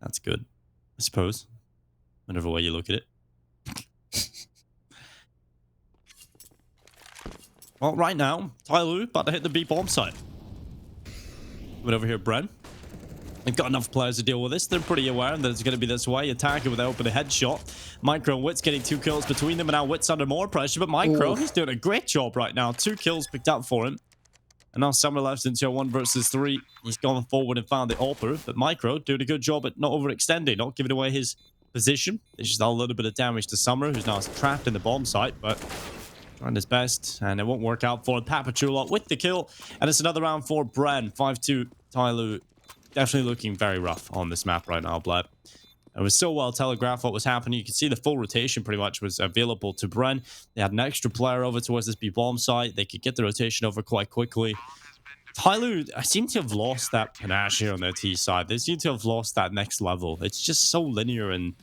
That's good, I suppose. Whatever way you look at it. Well, right now, Tyloo about to hit the B bomb site. But over here, Bren. They've got enough players to deal with this. They're pretty aware that it's going to be this way. Attacker with an open headshot. Micro and Wits getting 2 kills between them, and now Wits under more pressure. But Micro, he's doing a great job right now. 2 kills picked up for him. And now Summer left into a 1 versus 3. He's gone forward and found the AWPer. But Micro doing a good job at not overextending, not giving away his position. It's just a little bit of damage to Summer, who's now trapped in the bomb site. But trying his best, and it won't work out for him. Papachulo with the kill. And it's another round for Bren. 5-2 Tyloo. Definitely looking very rough on this map right now, Blab. It was so well telegraphed what was happening. You can see the full rotation pretty much was available to Bren. They had an extra player over towards this B-bomb site. They could get the rotation over quite quickly. Tyloo, I seem to have lost that panache here on their T side. They seem to have lost that next level. It's just so linear and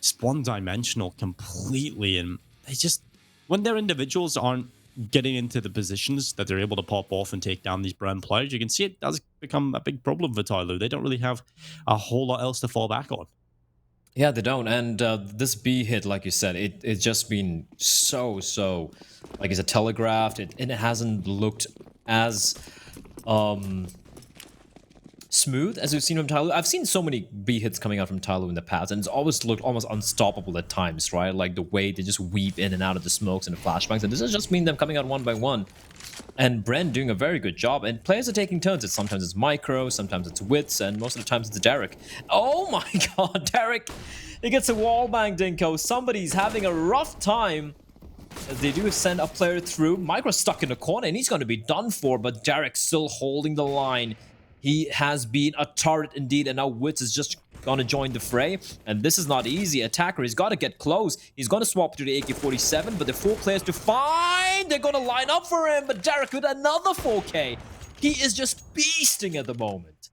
just one-dimensional completely. And they just, when their individuals aren't getting into the positions that they're able to pop off and take down these Bren players, you can see it does become a big problem for Tyloo. They don't really have a whole lot else to fall back on. Yeah, they don't. And this B hit, like you said, it's just been so, like it's a telegraphed. And it hasn't looked as smooth as we've seen from Tyloo. I've seen so many B hits coming out from Tyloo in the past, and it's always looked almost unstoppable at times, right? Like the way they just weave in and out of the smokes and the flashbangs. And this has just been them coming out one by one. And Bren doing a very good job, and players are taking turns. Sometimes it's Micro, sometimes it's Wits, and most of the times it's Derek. Oh my god, Derek! He gets a wall bang, Dinko. Somebody's having a rough time. They do send a player through. Micro's stuck in the corner, and he's going to be done for, but Derek's still holding the line. He has been a turret indeed, and now Wits is just going to join the fray. And this is not easy. Attacker, he's got to get close. He's going to swap to the AK-47, but the 4 players to find. They're going to line up for him, but Derek with another 4K. He is just beasting at the moment.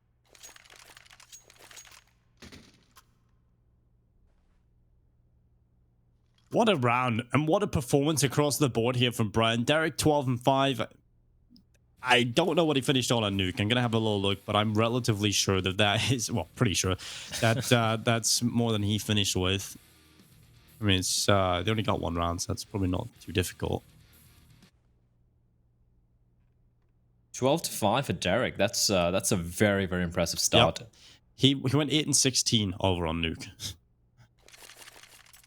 What a round, and what a performance across the board here from Bren. Derek 12 and 5. I don't know what he finished on Nuke. I'm going to have a little look, but I'm relatively sure that is, well, pretty sure that that's more than he finished with. I mean, it's they only got 1 round, so that's probably not too difficult. 12 to 5 for Derek. That's a very, very impressive start. Yep. He went 8 and 16 over on Nuke.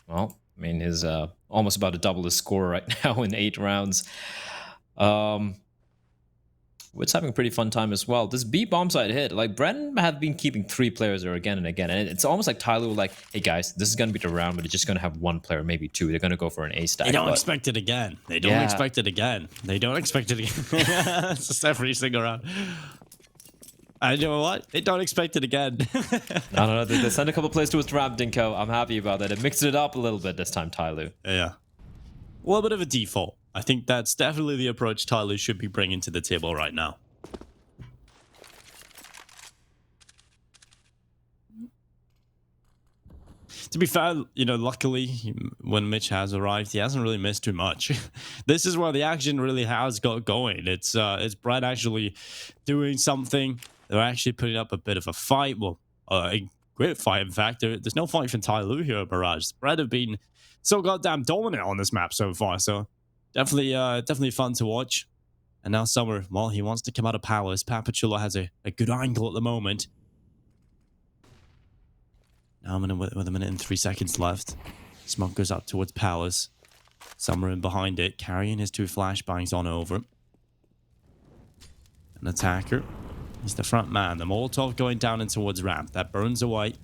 Well, I mean, he's almost about to double his score right now in 8 rounds. It's having a pretty fun time as well. This B bomb side hit, like Bren have been keeping 3 players there again and again, and it's almost like Tyloo like, hey guys, this is gonna be the round, but it's just gonna have 1 player, maybe 2. They're gonna go for an A stack. They don't expect it again. They don't expect it again. They don't expect it again. It's just every single round. And you know what? They don't expect it again. No. They sent a couple players towards the ramp, Dinko. I'm happy about that. It mixed it up a little bit this time, Tyloo. Yeah. A little bit of a default. I think that's definitely the approach Tyloo should be bringing to the table right now. To be fair, you know, luckily, when Mitch has arrived, he hasn't really missed too much. This is where the action really has got going. It's Brad actually doing something. They're actually putting up a bit of a fight. Well, a great fight, in fact. There's no fight from Tyloo here at Mirage. Brad have been so goddamn dominant on this map so far, so definitely fun to watch. And now Summer, well, he wants to come out of Palace. Papachulo has a good angle at the moment. Now with a minute and 3 seconds left. Smoke goes up towards Palace. Summer in behind it, carrying his 2 flashbangs on over. An attacker. He's the front man. The Molotov going down and towards ramp. That burns away.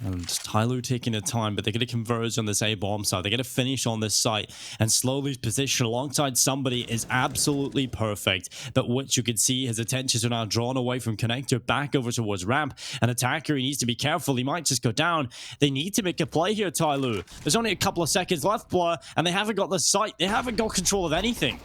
And Tyloo taking their time, but they're going to converge on this A-bomb side. They're going to finish on this site and slowly position alongside somebody is absolutely perfect. But what you can see, his attentions are now drawn away from connector back over towards ramp. An attacker, he needs to be careful. He might just go down. They need to make a play here, Tyloo. There's only a couple of seconds left, Blur, and they haven't got the site. They haven't got control of anything.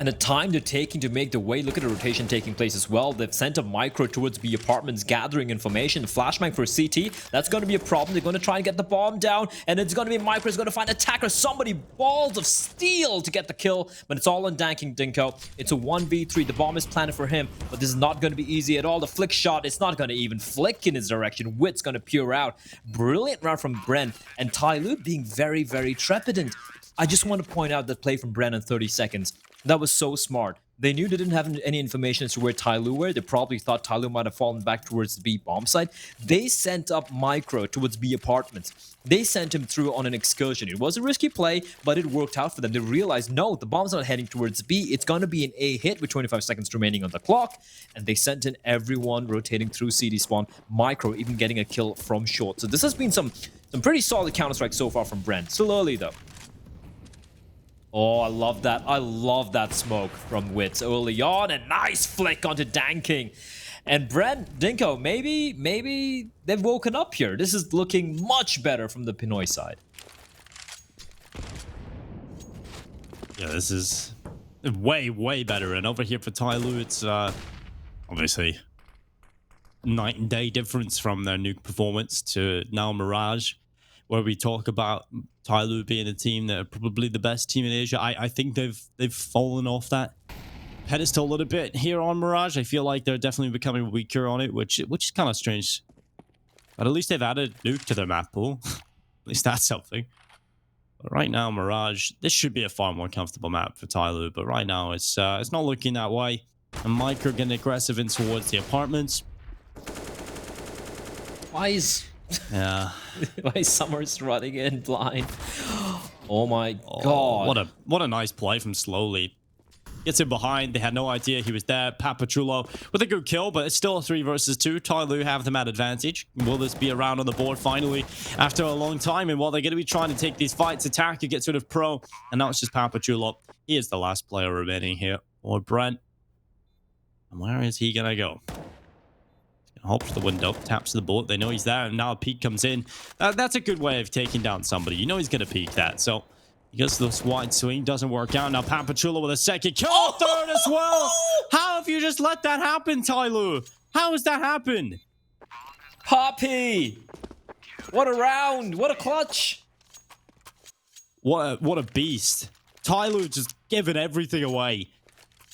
And the time they're taking to make the way, look at the rotation taking place as well. They've sent a Micro towards B apartments, gathering information. Flashbang for CT, that's going to be a problem. They're going to try and get the bomb down, and it's going to be Micro's going to find attacker, somebody balls of steel to get the kill, but it's all on Danking Dinko. It's a 1v3. The bomb is planted for him, but this is not going to be easy at all. The flick shot, it's not going to even flick in his direction. Wit's going to peer out. Brilliant round from Bren, and Tyloo being very, very trepidant. I just want to point out that play from Bren in 30 seconds. That was so smart. They knew they didn't have any information as to where Tyloo were. They probably thought Tyloo might have fallen back towards the B bomb site. They sent up Micro towards B apartments. They sent him through on an excursion. It was a risky play, but it worked out for them. They realized, no, the bomb's not heading towards B. It's going to be an A hit with 25 seconds remaining on the clock. And they sent in everyone rotating through CD spawn. Micro even getting a kill from short. So this has been some pretty solid counter-strike so far from Bren. Still early, though. Oh, I love that. I love that smoke from Wits early on. A nice flick onto Danking. And Bren, Dinko, maybe they've woken up here. This is looking much better from the Pinoy side. Yeah, this is way, way better. And over here for Tyloo, it's obviously night and day difference from their nuke performance to now Mirage. where we talk about Tyloo being a team that are probably the best team in Asia. I think they've fallen off that pedestal a little bit here on Mirage. I feel like they're definitely becoming weaker on it, which is kind of strange. But at least they've added Nuke to their map pool. At least that's something. But right now, Mirage, this should be a far more comfortable map for Tyloo. But right now, it's not looking that way. And Micro getting aggressive in towards the apartments. Why is Yeah. why is Summers running in blind? Oh my god! What a nice play from Slowly. Gets him behind. They had no idea he was there. Papachulo with a good kill, but it's still a 3 versus 2. Tyloo have the mad advantage. Will this be around on the board finally after a long time? And while they're going to be trying to take these fights, Attacker gets rid of Pro, and now it's just Papachulo. He is the last player remaining here, or Brent. And where is he going to go? Hops the window, taps the bullet. They know he's there, and now a peek comes in. That's a good way of taking down somebody. You know he's going to peek that, so because this wide swing doesn't work out. Now Papachulo with a second kill, third as well. How have you just let that happen, Tyloo? How has that happened? Poppy! What a round! What a clutch! What a beast. Tyloo just giving everything away.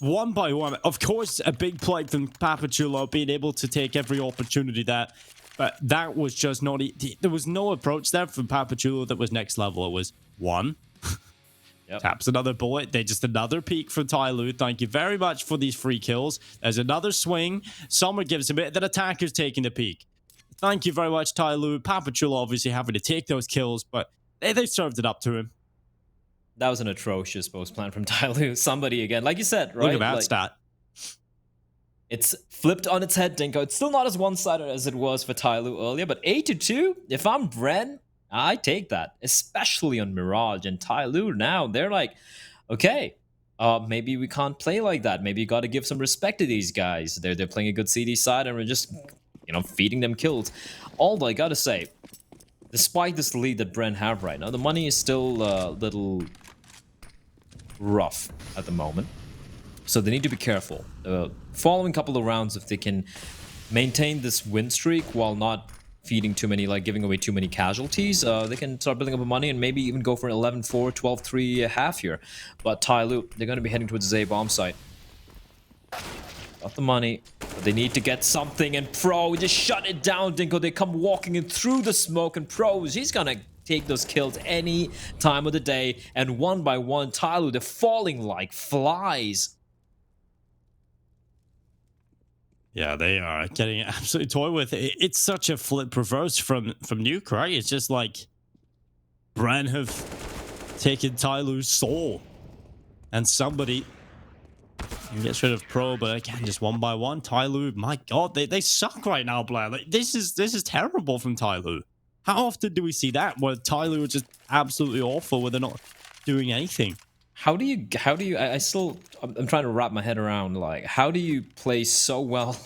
One by one. Of course, a big play from Papachulo being able to take every opportunity but that was just not... There was no approach there from Papachulo that was next level. It was one. Yep. Taps another bullet. They just another peek from Tyloo. Thank you very much for these free kills. There's another swing. Summer gives him it. Then Attacker's taking the peek. Thank you very much, Tyloo. Papachulo obviously having to take those kills, but they served it up to him. That was an atrocious post plan from Tyloo. Somebody again, like you said, right? Look at that stat. It's flipped on its head, Dinko. It's still not as one-sided as it was for Tyloo earlier, but 8-2. If I'm Bren, I take that, especially on Mirage and Tyloo. Now they're like, okay, maybe we can't play like that. Maybe you got to give some respect to these guys. They're playing a good CD side, and we're just, feeding them kills. Although I gotta say, despite this lead that Bren have right now, the money is still a little rough at the moment. So they need to be careful. Following couple of rounds, if they can maintain this win streak while not feeding too many, like giving away too many casualties, they can start building up money and maybe even go for an 11-4, 12-3 half here. But Tyloo, they're going to be heading towards the A bomb site. Got the money, but they need to get something, and Pro just shut it down, Dinko. They come walking in through the smoke, and Pro's, he's going to take those kills any time of the day. And one by one, Tyloo, they're falling like flies. Yeah, they are getting absolutely toyed with. It's such a flip reverse from Nuke, right? It's just like Bren have taken Tyloo's soul, and somebody gets rid of Pro, but again, just one by one. Tyloo, my god, they suck right now, Blair. Like, this is terrible from Tyloo. How often do we see that where Tyloo are just absolutely awful, where they're not doing anything? I'm trying to wrap my head around, like, how do you play so well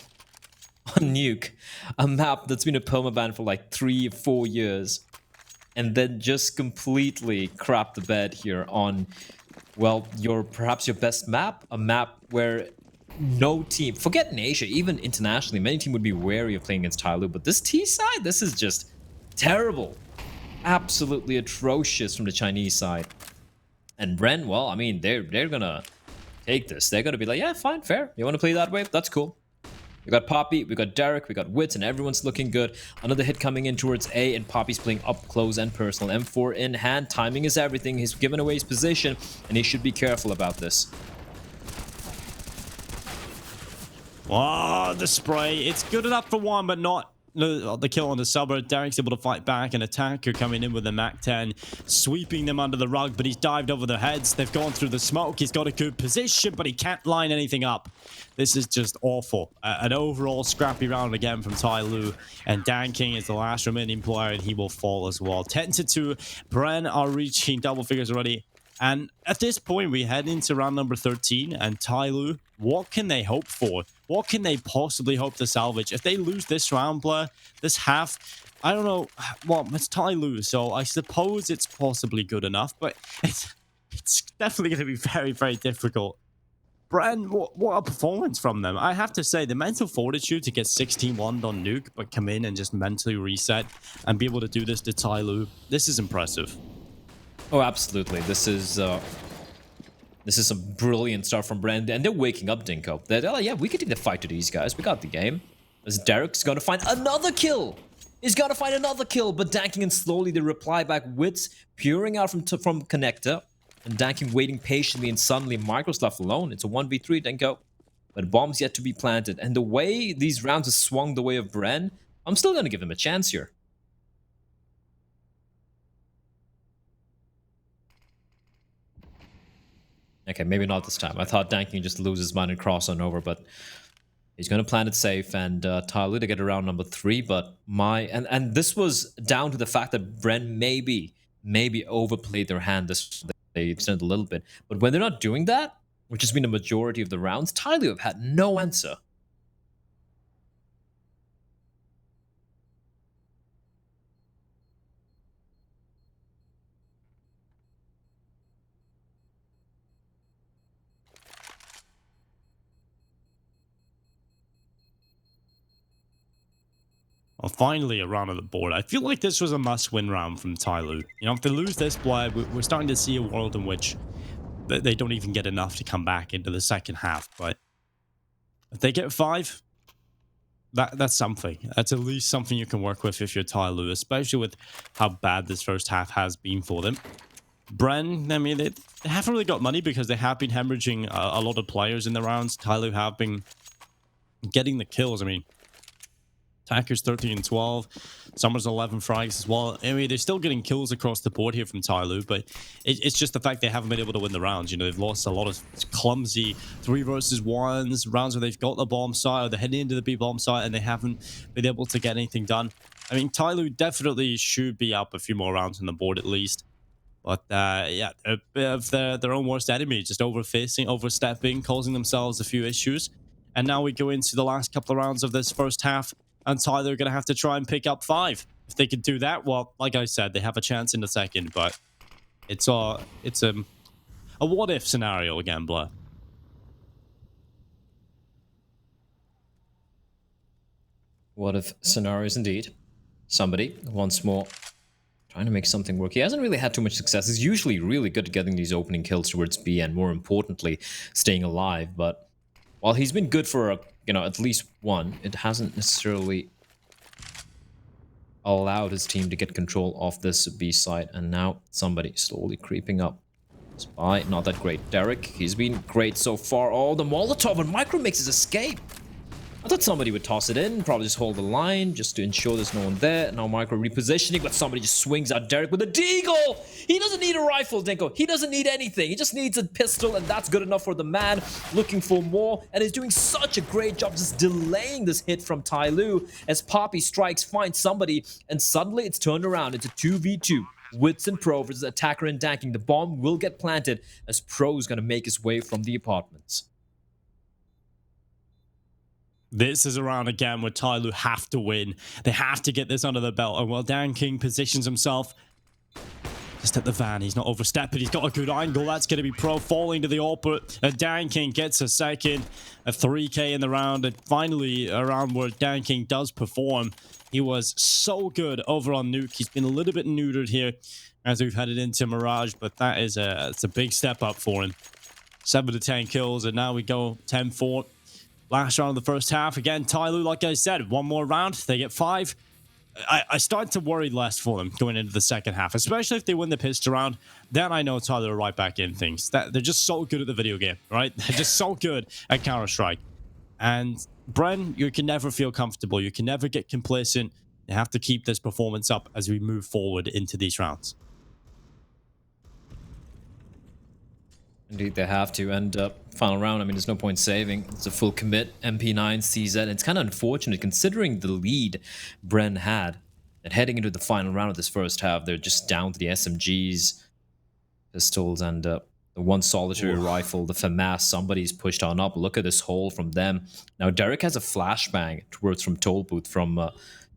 on Nuke, a map that's been a permaban for like 3 or 4 years, and then just completely crap the bed here on, well, perhaps your best map, a map where no team, forget in Asia, even internationally, many teams would be wary of playing against Tyloo, but this T side, this is just terrible. Absolutely atrocious from the Chinese side. And Bren, well, I mean, they're gonna take this. They're gonna be like, yeah, fine, fair. You want to play that way? That's cool. We got Poppy, we got Derek, we got Wits, and everyone's looking good. Another hit coming in towards A, and Poppy's playing up close and personal. M4 in hand. Timing is everything. He's given away his position, and he should be careful about this. Oh, the spray. It's good enough for one, but not the kill on the suburb. Derek's able to fight back. An Attacker coming in with a MAC-10, sweeping them under the rug, but he's dived over their heads. They've gone through the smoke. He's got a good position, but he can't line anything up. This is just awful. An overall scrappy round again from Tyloo, and Dan King is the last remaining player, and he will fall as well. 10-2. Bren are reaching double figures already. And at this point, we head into round number 13, and Tyloo, what can they hope for? What can they possibly hope to salvage? If they lose this round, Blair, this half, I don't know. Well, it's Tyloo, so I suppose it's possibly good enough, but it's definitely going to be very, very difficult. Bren, what a performance from them. I have to say, the mental fortitude to get 16-1 on Nuke, but come in and just mentally reset and be able to do this to Tyloo, this is impressive. Oh, absolutely. This is some brilliant stuff from Bren, and they're waking up Dinko. They're like, yeah, we can take the fight to these guys. We got the game. As Derek's going to find another kill. He's got to find another kill, but Danking and slowly they reply back. Wits pouring out from Connector. And Danking waiting patiently, and suddenly Micro's left alone. It's a 1v3, Denko. But bombs yet to be planted. And the way these rounds have swung the way of Bren, I'm still going to give him a chance here. Okay, maybe not this time. I thought Danking just lose his mind and cross on over, but he's going to plant it safe, and Tyloo to get around number 3. But and this was down to the fact that Bren maybe overplayed their hand. They extended a little bit, but when they're not doing that, which has been the majority of the rounds, Tyloo have had no answer. Well, finally, a round on the board. I feel like this was a must-win round from Tyloo. You know, if they lose this play, we're starting to see a world in which they don't even get enough to come back into the second half. But if they get 5, that's something. That's at least something you can work with if you're Tyloo, especially with how bad this first half has been for them. Bren, I mean, they haven't really got money because they have been hemorrhaging a lot of players in the rounds. Tyloo have been getting the kills. I mean, Attacker's 13 and 12. Summer's 11 frags as well. I mean, they're still getting kills across the board here from Tyloo, but it's just the fact they haven't been able to win the rounds. You know, they've lost a lot of clumsy 3 versus 1s, rounds where they've got the bomb site or they're heading into the B bomb site and they haven't been able to get anything done. I mean, Tyloo definitely should be up a few more rounds on the board at least. But yeah, a bit of their own worst enemy, just overstepping, causing themselves a few issues. And now we go into the last couple of rounds of this first half, and Tyloo are going to have to try and pick up 5. If they can do that, well, like I said, they have a chance in the second, but it's a what-if scenario again, Blur. What if scenarios indeed? Somebody, once more, trying to make something work. He hasn't really had too much success. He's usually really good at getting these opening kills towards B and, more importantly, staying alive. But while he's been good for, at least one, it hasn't necessarily allowed his team to get control of this B site. And now somebody slowly creeping up. Spy, not that great. Derek, he's been great so far. Oh, the Molotov, and Micro makes his escape. I thought somebody would toss it in, probably just hold the line, just to ensure there's no one there. Now Micro repositioning, but somebody just swings out Derek with a deagle! He doesn't need a rifle, Dinko. He doesn't need anything. He just needs a pistol, and that's good enough for the man looking for more. And he's doing such a great job just delaying this hit from Tyloo as Poppy strikes, finds somebody, and suddenly it's turned around. It's a 2v2. Wits and Pro versus Attacker and Danking. The bomb will get planted as Pro is going to make his way from the apartments. This is a round again where Tyloo have to win. They have to get this under the belt. And while Dan King positions himself just at the van, he's not overstepping. He's got a good angle. That's going to be Pro falling to the AWP. And Dan King gets a second, a 3k in the round. And finally, a round where Dan King does perform. He was so good over on Nuke. He's been a little bit neutered here as we've headed into Mirage. But that is it's a big step up for him. 7 to 10 kills. And now we go 10-4. Last round of the first half. Again, Tyloo, like I said, one more round. They get 5. I start to worry less for them going into the second half, especially if they win the pistol round. Then I know Tyloo are right back in things. They're just so good at the video game, right? They're just so good at Counter-Strike. And Bren, you can never feel comfortable. You can never get complacent. You have to keep this performance up as we move forward into these rounds. Indeed, they have to. And final round, I mean, there's no point saving. It's a full commit, MP9, CZ. It's kind of unfortunate considering the lead Bren had. And heading into the final round of this first half, they're just down to the SMGs, pistols, and the one solitary rifle, the FAMAS. Somebody's pushed on up. Look at this hole from them. Now, Derek has a flashbang towards from Toll Booth from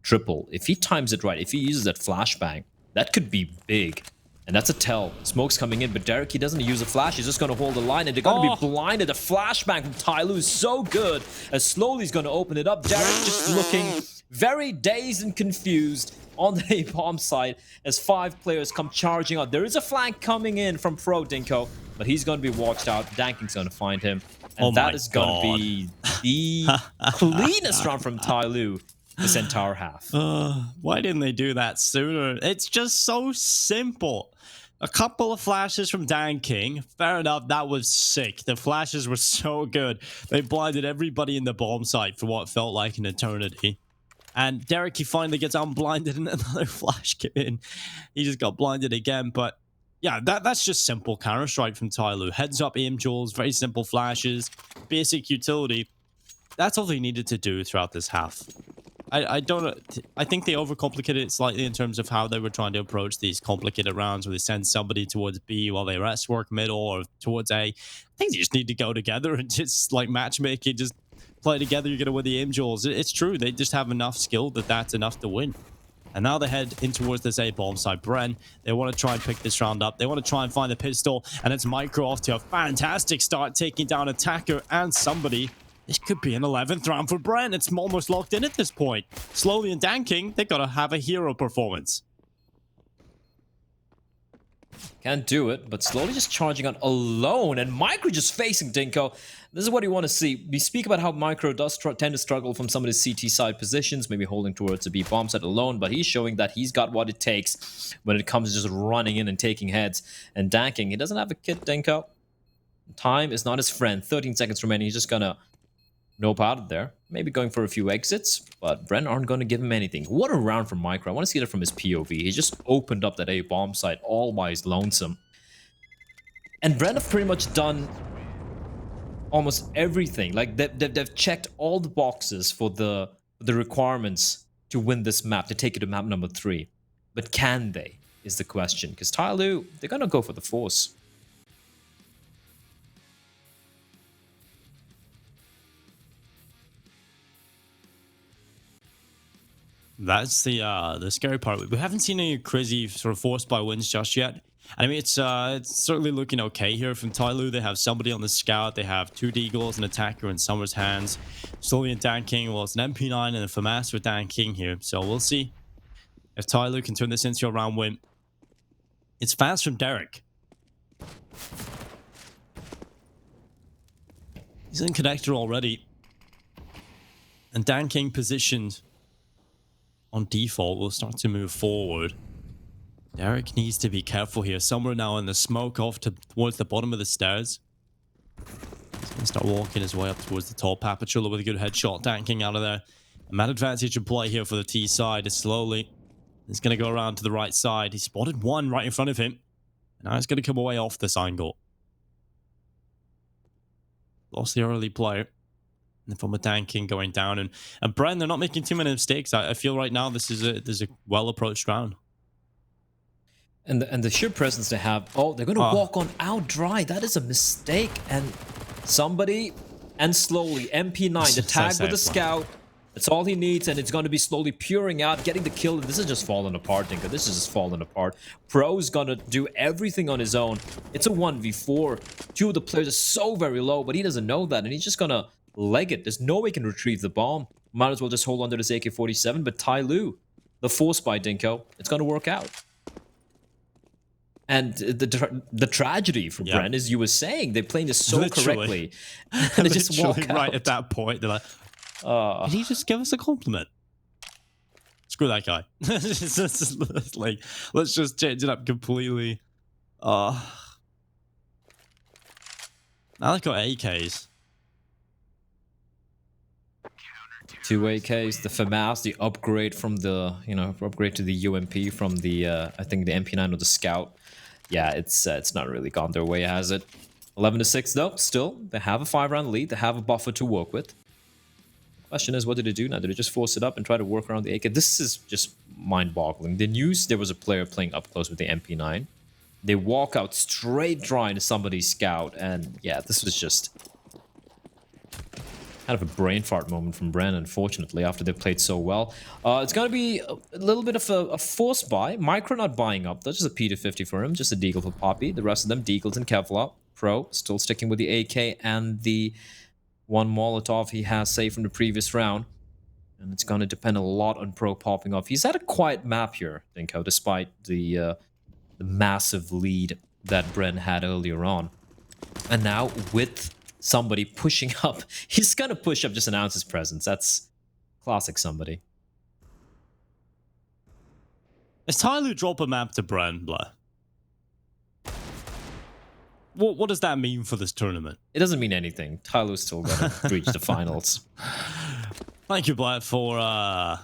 Triple. If he times it right, if he uses that flashbang, that could be big. And that's a tell. Smoke's coming in, but Derek, he doesn't use a flash. He's just going to hold the line, and they're going to be blinded. The flashbang from Tyloo is so good. As slowly he's going to open it up. Derek just looking very dazed and confused on the bomb site as 5 players come charging out. There is a flank coming in from Pro Dinko, but he's going to be watched out. Danking's going to find him. And that is going to be the cleanest run from Tyloo this entire half. Why didn't they do that sooner? It's just so simple. A couple of flashes from Dan King. Fair enough, that was sick. The flashes were so good. They blinded everybody in the bomb site for what felt like an eternity. And Derek, he finally gets unblinded and another flash came in. He just got blinded again. But yeah, that's just simple Counter-Strike from Tyloo. Heads up aim jewels, very simple flashes, basic utility. That's all they needed to do throughout this half. I think they overcomplicated it slightly in terms of how they were trying to approach these complicated rounds where they send somebody towards B while they rest work middle or towards A. I think they just need to go together and just like matchmaking, just play together, you're going to win the aim jewels. It's true, they just have enough skill that's enough to win. And now they head in towards this A bomb side. Bren, they want to try and pick this round up. They want to try and find the pistol, and it's Micro off to a fantastic start, taking down Attacker and somebody. This could be an 11th round for Bren. It's almost locked in at this point. Slowly and Danking, they got to have a hero performance. Can't do it, but slowly just charging out alone, and Micro just facing Dinko. This is what you want to see. We speak about how Micro does tend to struggle from some of his CT side positions, maybe holding towards a B bomb site alone, but he's showing that he's got what it takes when it comes to just running in and taking heads and danking. He doesn't have a kit, Dinko. Time is not his friend. 13 seconds remaining. He's just gonna nope out of there. Maybe going for a few exits, but Bren aren't going to give him anything. What a round from Micro. I want to see that from his POV. He just opened up that A bomb site all by his lonesome. And Bren have pretty much done almost everything. Like they've checked all the boxes for the requirements to win this map, to take it to map number 3. But can they, is the question. Because Tyloo, they're going to go for the Force. That's the scary part. We haven't seen any crazy sort of forced by wins just yet. I mean, it's certainly looking okay here from Tyloo. They have somebody on the scout. They have 2 Deagles, an Attacker in Summer's hands. Slowly and Dan King. Well, it's an MP9 and a FAMAS with Dan King here. So we'll see if Tyloo can turn this into a round win. It's fast from Derek. He's in connector already. And Dan King positioned on default will start to move forward. Derek needs to be careful here. Somewhere now in the smoke off towards the bottom of the stairs. He's going to start walking his way up towards the top. Papachula with a good headshot, danking out of there. A mad advantage in play here for the T side. Slowly, he's going to go around to the right side. He spotted one right in front of him. And now he's going to come away off this angle. Lost the early player. And from a tanking going down. And Bren, they're not making too many mistakes. I feel right now this is a well-approached round. And the sheer presence they have. Oh, they're going to walk on out dry. That is a mistake. And somebody, and slowly, MP9, the tag with the scout. That's all he needs, and it's going to be slowly puring out, getting the kill. This is just falling apart, Dinka. This is just falling apart. Pro's going to do everything on his own. It's a 1v4. 2 of the players are so very low, but he doesn't know that, and he's just going to leg it. There's no way he can retrieve the bomb. Might as well just hold on to this AK-47, but Tyloo, the force by Dinko, it's going to work out. And the tragedy for Bren, as you were saying, they're playing this so correctly. And they just walk out. Right at that point, they're like, did he just give us a compliment? Screw that guy. Let's just change it up completely. Now they've got AKs. 2 AKs, the FAMAS, the upgrade from the, upgrade to the UMP from the, I think the MP9 or the Scout. Yeah, it's not really gone their way, has it? 11-6 though, still, they have a 5-round lead, they have a buffer to work with. Question is, what did they do now? Did they just force it up and try to work around the AK? This is just mind-boggling. The news, there was a player playing up close with the MP9. They walk out straight dry into somebody's Scout, and yeah, this was just Kind of a brain fart moment from Bren, unfortunately, after they played so well. It's going to be a little bit of a forced buy. Micro not buying up. That's just a P to 50 for him. Just a Deagle for Poppy. The rest of them, Deagles and Kevlar. Pro still sticking with the AK and the one Molotov he has saved from the previous round. And it's going to depend a lot on Pro popping off. He's had a quiet map here, Dinko, despite the massive lead that Bren had earlier on. And now with somebody pushing up, he's going to push up, just announce his presence. That's classic somebody. Does Tyloo drop a map to Bren, Blair? What does that mean for this tournament? It doesn't mean anything. Tyloo's still got to reach the finals. Thank you, Blair, for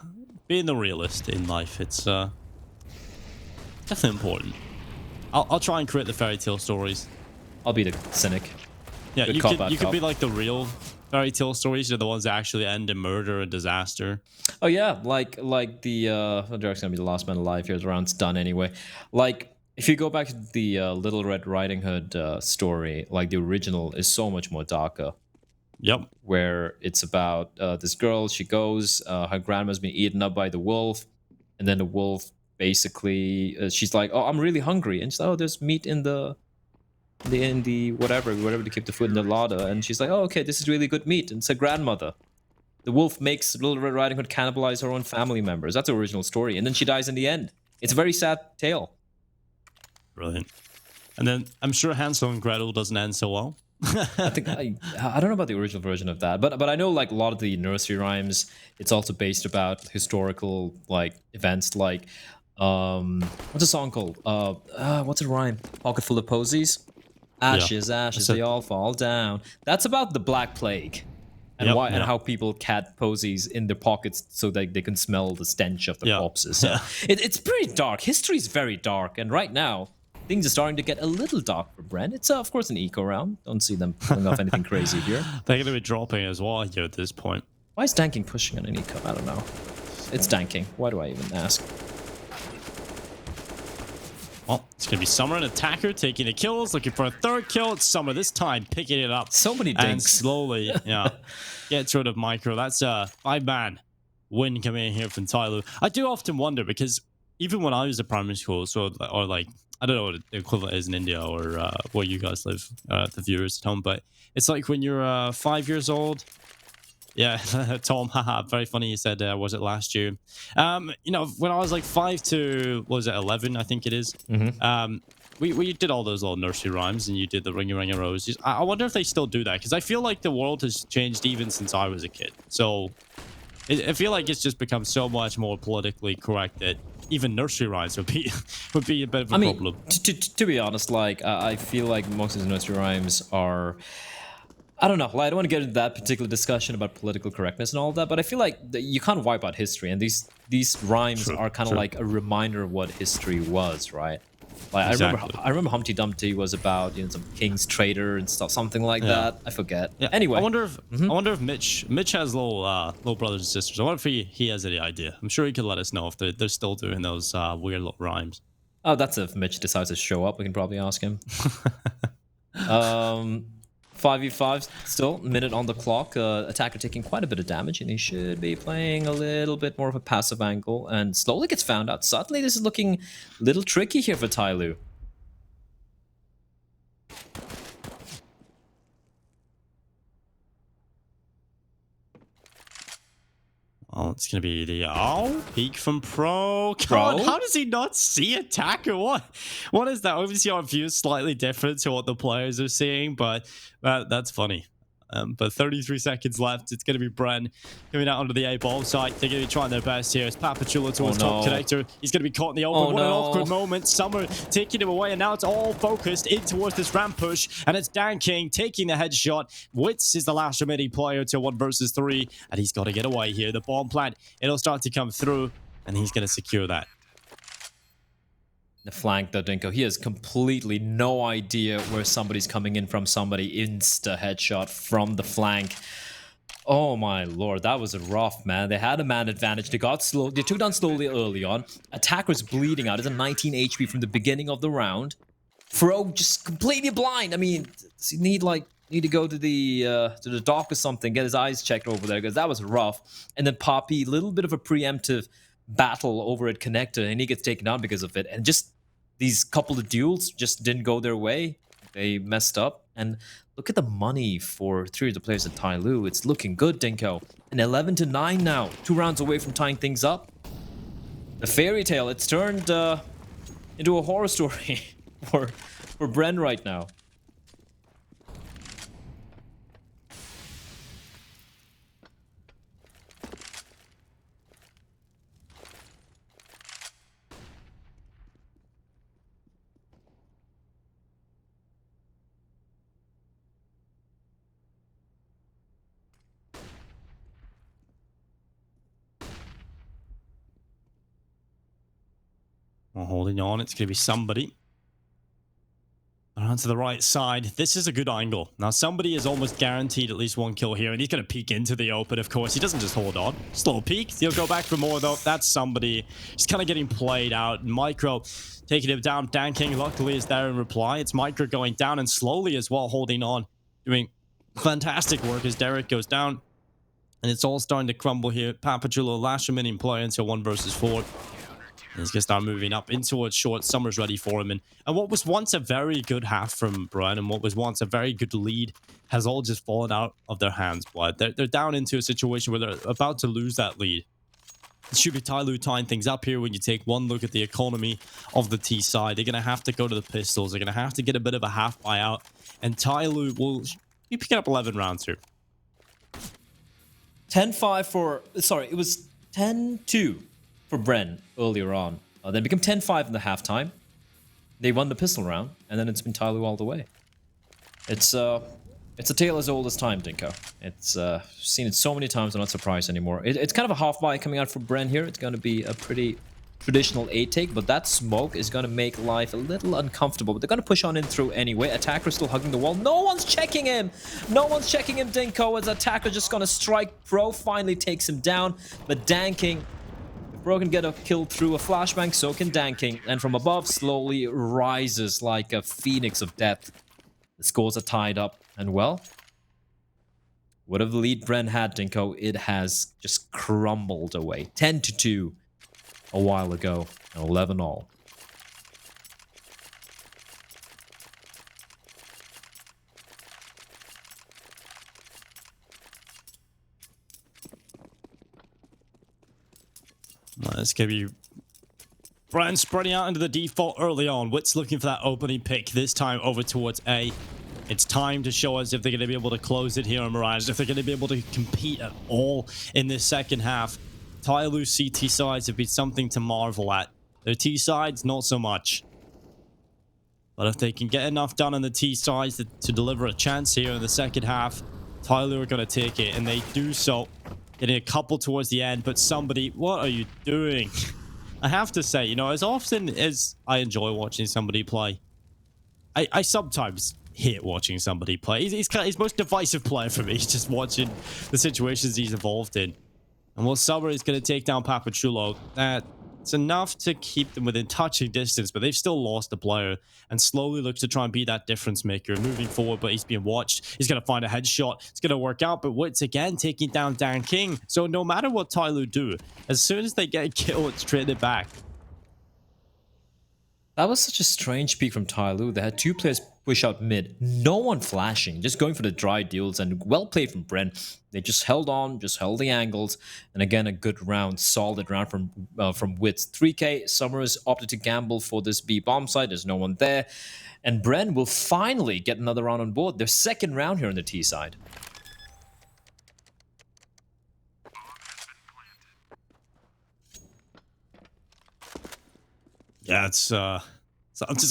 being the realist in life. It's definitely important. I'll try and create the fairy tale stories. I'll be the cynic. Yeah, Good you cop, could bad you could cop. be like the real fairy tale stories. They're the ones that actually end in murder and disaster. Oh yeah, like the Drake's gonna be the last man alive here. The round's done anyway. Like if you go back to the Little Red Riding Hood story, like the original is so much more darker. Yep. Where it's about this girl. She goes, her grandma's been eaten up by the wolf, and then the wolf basically she's like, "Oh, I'm really hungry," and she's like, "Oh, there's meat in the whatever to keep the food in the larder," and she's like, "Oh, okay, this is really good meat," and it's her grandmother. The wolf makes Little Red Riding Hood cannibalize her own family members. That's the original story, and then she dies in the end. It's a very sad tale. Brilliant. And then I'm sure Hansel and Gretel doesn't end so well. I think I don't know about the original version of that, but I know like a lot of the nursery rhymes. It's also based about historical like events, like what's a song called? What's a rhyme? Pocket full of posies, ashes, ashes, they all fall down. That's about the Black Plague, and and how people cat posies in their pockets so that they can smell the stench of the corpses. So it's pretty dark. History is very dark, and right now things are starting to get a little dark for Bren. It's, of course, an eco round. Don't see them pulling off anything crazy here. They're going to be dropping as well here at this point. Why is Danking pushing on an eco? I don't know. It's Danking. Why do I even ask? Well, it's going to be Summer, an attacker, taking the kills, looking for a third kill. It's Summer this time, picking it up. So many and dinks. slowly, gets rid of Micro. That's a 5-man win coming in here from Tyloo. I do often wonder, because even when I was at primary school, or like, I don't know what the equivalent is in India or where you guys live, the viewers at home, but it's like when you're 5 years old. Yeah, Tom, haha, very funny. You said, was it last year? You know, when I was like 5 to, what was it, 11, I think it is. We did all those little nursery rhymes, and you did the Ring a Ring a Rose. I wonder if they still do that, because I feel like the world has changed even since I was a kid. So I feel like it's just become so much more politically correct that even nursery rhymes would be a bit of a problem. To be honest, like I feel like most of the nursery rhymes are, I don't know. Like, I don't want to get into that particular discussion about political correctness and all that, but I feel like you can't wipe out history, and these rhymes are kind of like a reminder of what history was, right? Like Exactly. I remember Humpty Dumpty was about some king's traitor and stuff, something like that. I forget. Yeah. Anyway, I wonder if Mitch has little brothers and sisters. I wonder if he has any idea. I'm sure he could let us know if they're still doing those weird little rhymes. Oh, that's if Mitch decides to show up. We can probably ask him. 5v5 still, minute on the clock. Attacker taking quite a bit of damage, and he should be playing a little bit more of a passive angle, and slowly gets found out. Suddenly, this is looking a little tricky here for Tyloo. Oh, it's going to be the peek from Pro. Pro? God, how does he not see attacker? What is that? Obviously, our view is slightly different to what the players are seeing, but that's funny. But 33 seconds left. It's going to be Bren coming out onto the A-bomb site. They're going to be trying their best here. It's Papachula towards top connector. He's going to be caught in the open. What an awkward moment. Summer taking him away, and now it's all focused in towards this ramp push, and it's Dan King taking the headshot. Wits is the last remaining player to 1 versus 3, and he's got to get away here. The bomb plant, it'll start to come through, and he's going to secure that. The flank, though, Dinko. He has completely no idea where somebody's coming in from. Somebody insta headshot from the flank. Oh my lord, that was rough, man. They had a man advantage. They got slow. They took down slowly early on. Attacker's bleeding out. It's a 19 HP from the beginning of the round. Fro just completely blind. I mean, you need like need to go to the dock or something, get his eyes checked over there because that was rough. And then Poppy, little bit of a preemptive battle over at Connector, and he gets taken down because of it. And just these couple of duels just didn't go their way. They messed up. And look at the money for 3 of the players at Tyloo. It's looking good, Dinko. And 11-9 now, 2 rounds away from tying things up. The fairy tale, it's turned into a horror story for Bren right now. Well, holding on, it's going to be somebody. Around to the right side. This is a good angle. Now, somebody is almost guaranteed at least 1 kill here, and he's going to peek into the open, of course. He doesn't just hold on. Slow peek. He'll go back for more, though. That's somebody. He's kind of getting played out. Micro taking him down. Dan King, luckily, is there in reply. It's Micro going down, and slowly as well, holding on. Doing fantastic work as Derek goes down. And it's all starting to crumble here. Papachulo lash him in play until 1 versus 4. He's going to start moving up in towards short. Summer's ready for him. And what was once a very good half from Bren and what was once a very good lead has all just fallen out of their hands. But they're down into a situation where they're about to lose that lead. It should be Tyloo tying things up here when you take one look at the economy of the T side. They're going to have to go to the pistols. They're going to have to get a bit of a half buyout. And Tyloo will be picking up 11 rounds here. 10-5 for... Sorry, it was 10-2 for Bren earlier on. Then became 10-5 in the halftime. They won the pistol round, and then it's been Tyloo all the way. It's a tale as old as time, Dinko. It's seen it so many times, I'm not surprised anymore. It's kind of a half buy coming out for Bren here. It's going to be a pretty traditional 8-take, but that smoke is going to make life a little uncomfortable. But they're going to push on in through anyway. Attacker still hugging the wall. No one's checking him! No one's checking him, Dinko, as Attacker just going to strike. Pro finally takes him down, but Dan King... Bro can get a kill through a flashbang, so can Dan King, and from above slowly rises like a phoenix of death. The scores are tied up, and well, whatever the lead Bren had, Dinko, it has just crumbled away. 10-2 a while ago, and 11 all. Let's give you Bren spreading out into the default early on. Wit's looking for that opening pick, this time over towards A. It's time to show us if they're going to be able to close it here on Mirage, if they're going to be able to compete at all in this second half. Tyloo CT sides have been something to marvel at. Their T sides, not so much. But if they can get enough done on the T sides to deliver a chance here in the second half, Tyloo are going to take it, and they do so. Getting a couple towards the end, but somebody, what are you doing? I have to say, you know, as often as I enjoy watching somebody play, I sometimes hate watching somebody play. He's most divisive player for me. He's just watching the situations he's involved in. And while Summer is going to take down Papachulo, that's enough to keep them within touching distance, but they've still lost the player and slowly looks to try and be that difference maker moving forward, but he's being watched. He's going to find a headshot. It's going to work out, but Wits again taking down Dan King. So no matter what Tyloo do, as soon as they get a kill, it's traded back. That was such a strange peek from Tyloo. They had 2 players push out mid. No one flashing, just going for the dry deals, and well played from Bren. They just held on, just held the angles, and again a good round, solid round from Wits. 3K, Summers opted to gamble for this B bomb site. There's no one there, and Bren will finally get another round on board. Their second round here on the T side. Yeah, it's a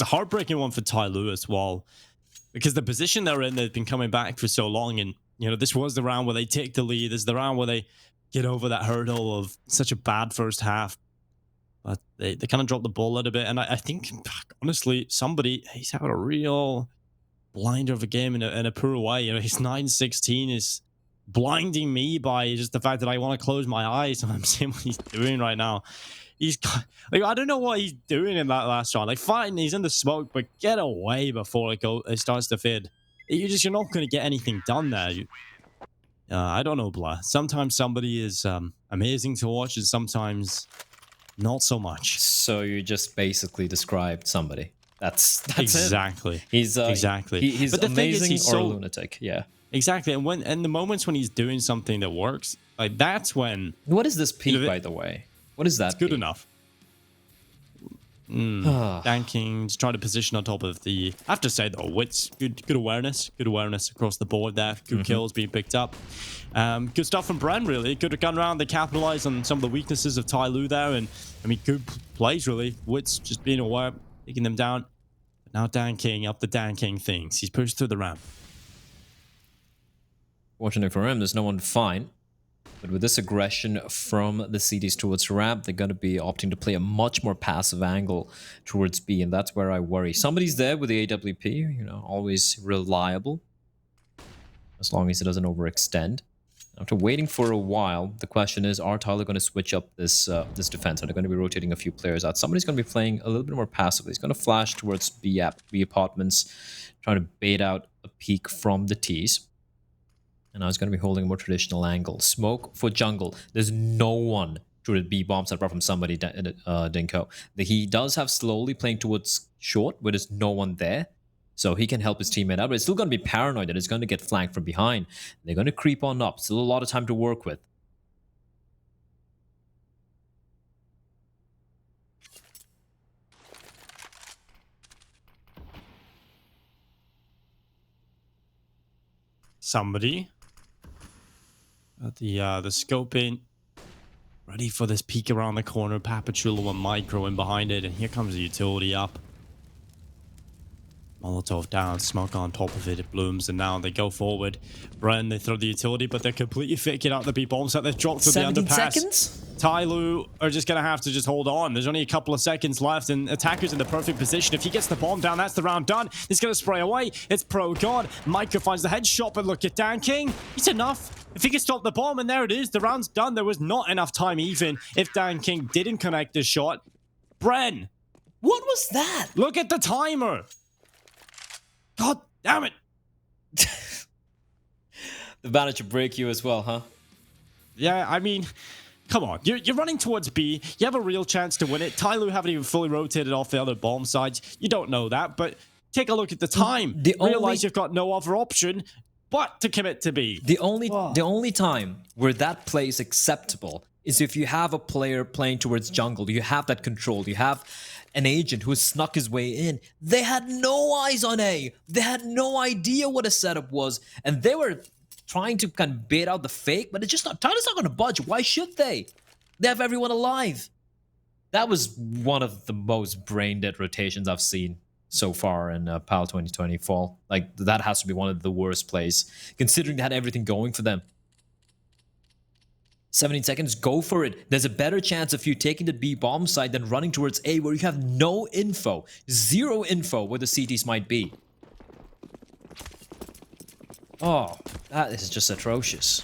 heartbreaking one for Tyloo as well, because the position they're in, they've been coming back for so long, and you know this was the round where they take the lead. This is the round where they get over that hurdle of such a bad first half, but they kind of dropped the ball a little bit. And I think honestly, he's having a real blinder of a game in a poor way. You know, his 9-16 is blinding me by just the fact that I want to close my eyes when I'm seeing what he's doing right now. I don't know what he's doing in that last round. Like, fine, he's in the smoke, but get away before it starts to fade. you're not going to get anything done there. I don't know, Blah. Sometimes somebody is amazing to watch, and sometimes not so much. So you just basically described somebody. That's exactly. It. He's exactly. He's but the amazing thing is, he's or so, a lunatic. Yeah. Exactly. And the moments when he's doing something that works, like that's when. What is this peak, by the way? What is that? It's good peak? enough. Danking, trying to position on top of the. I have to say though, Wits, good awareness across the board there. Good kills being picked up. Good stuff from Bren, really. Good gun round. They capitalized on some of the weaknesses of Tyloo there, and I mean, good plays really. Wits just being aware, taking them down. Now Danking up the Danking things. He's pushed through the ramp. Fortunately for him, there's no one to find. But with this aggression from the CDs towards ramp, they're going to be opting to play a much more passive angle towards B, and that's where I worry. Somebody's there with the AWP, you know, always reliable, as long as it doesn't overextend. After waiting for a while, the question is, are Tyloo going to switch up this defense? Are they going to be rotating a few players out? Somebody's going to be playing a little bit more passively. He's going to flash towards B apartments, trying to bait out a peek from the T's. And now he's going to be holding a more traditional angle. Smoke for jungle. There's no one to the B bombs apart from somebody, Dinko. He does have slowly playing towards short, but there's no one there. So he can help his teammate out, but it's still going to be paranoid that it's going to get flanked from behind. They're going to creep on up. Still a lot of time to work with. Somebody at the scoping, ready for this peek around the corner. Papachulo and Micro in behind it, and here comes the utility up. Molotov down, smoke on top of it, it blooms, and now they go forward. Bren, they throw the utility, but they're completely faking out the B bombs that they've dropped to the underpass. 17 seconds? Tyloo are just going to have to just hold on. There's only a couple of seconds left, and Attacker's in the perfect position. If he gets the bomb down, that's the round done. He's going to spray away. It's pro god. Micro finds the headshot, but look at Dan King. It's enough. If he can stop the bomb, and there it is. The round's done. There was not enough time even if Dan King didn't connect the shot. Bren. What was that? Look at the timer. God damn it. The banner to break you as well, huh? Yeah, I mean, come on. You're running towards B. You have a real chance to win it. Tyloo haven't even fully rotated off the other bomb sides. You don't know that, but take a look at the time. Realize you've got no other option but to commit to B. The only time where that play is acceptable is if you have a player playing towards jungle. You have that control. You have an agent who has snuck his way in. They had no eyes on A. They had no idea what a setup was. And they were trying to kind of bait out the fake, but it's just not. Tyloo's not going to budge. Why should they? They have everyone alive. That was one of the most brain-dead rotations I've seen so far in PAL 2020 fall. Like, that has to be one of the worst plays, considering they had everything going for them. 17 seconds, go for it. There's a better chance of you taking the B bomb side than running towards A, where you have no info, zero info where the CTs might be. Oh, that is just atrocious.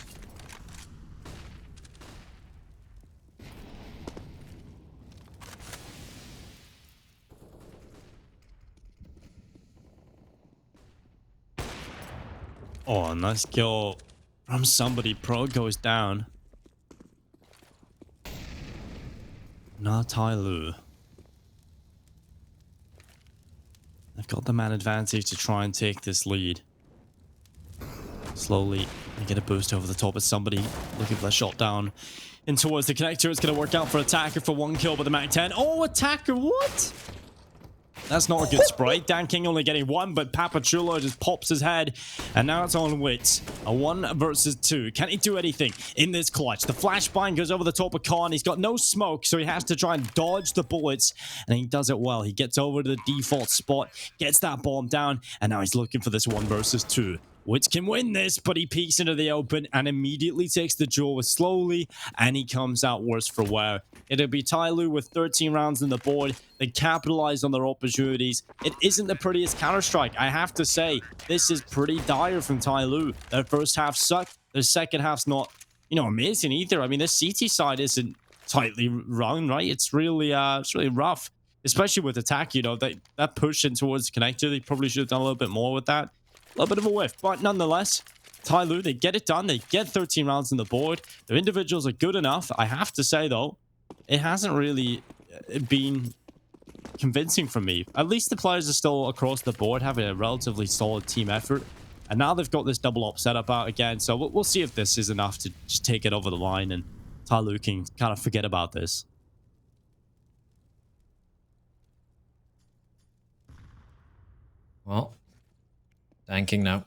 Oh, nice kill from somebody. Pro goes down. Not Tyloo. They've got the man advantage to try and take this lead. Slowly, they get a boost over the top of somebody looking for that shot down in towards the connector. It's going to work out for Attacker for one kill, but the Mac 10. Oh, Attacker, what? That's not a good spray. Dan King only getting one, but Papachulo just pops his head. And now it's on Wits. A 1 versus 2. Can he do anything in this clutch? The flashbang goes over the top of Khan. He's got no smoke, so he has to try and dodge the bullets. And he does it well. He gets over to the default spot, gets that bomb down, and now he's looking for this 1 versus 2. Wits can win this, but he peeks into the open and immediately takes the duel with slowly, and he comes out worse for wear. It'll be Tyloo with 13 rounds on the board. They capitalized on their opportunities. It isn't the prettiest Counter-Strike. I have to say, this is pretty dire from Tyloo. Their first half sucked. Their second half's not, amazing either. I mean, the CT side isn't tightly run, right? It's really rough, especially with attack. That push in towards the connector. They probably should have done a little bit more with that. A little bit of a whiff, but nonetheless, Tyloo, they get it done. They get 13 rounds on the board. Their individuals are good enough. I have to say, though, it hasn't really been convincing for me. At least the players are still across the board having a relatively solid team effort. And now they've got this double op setup out again. So we'll see if this is enough to just take it over the line and Tyloo can kind of forget about this. Well, tanking now.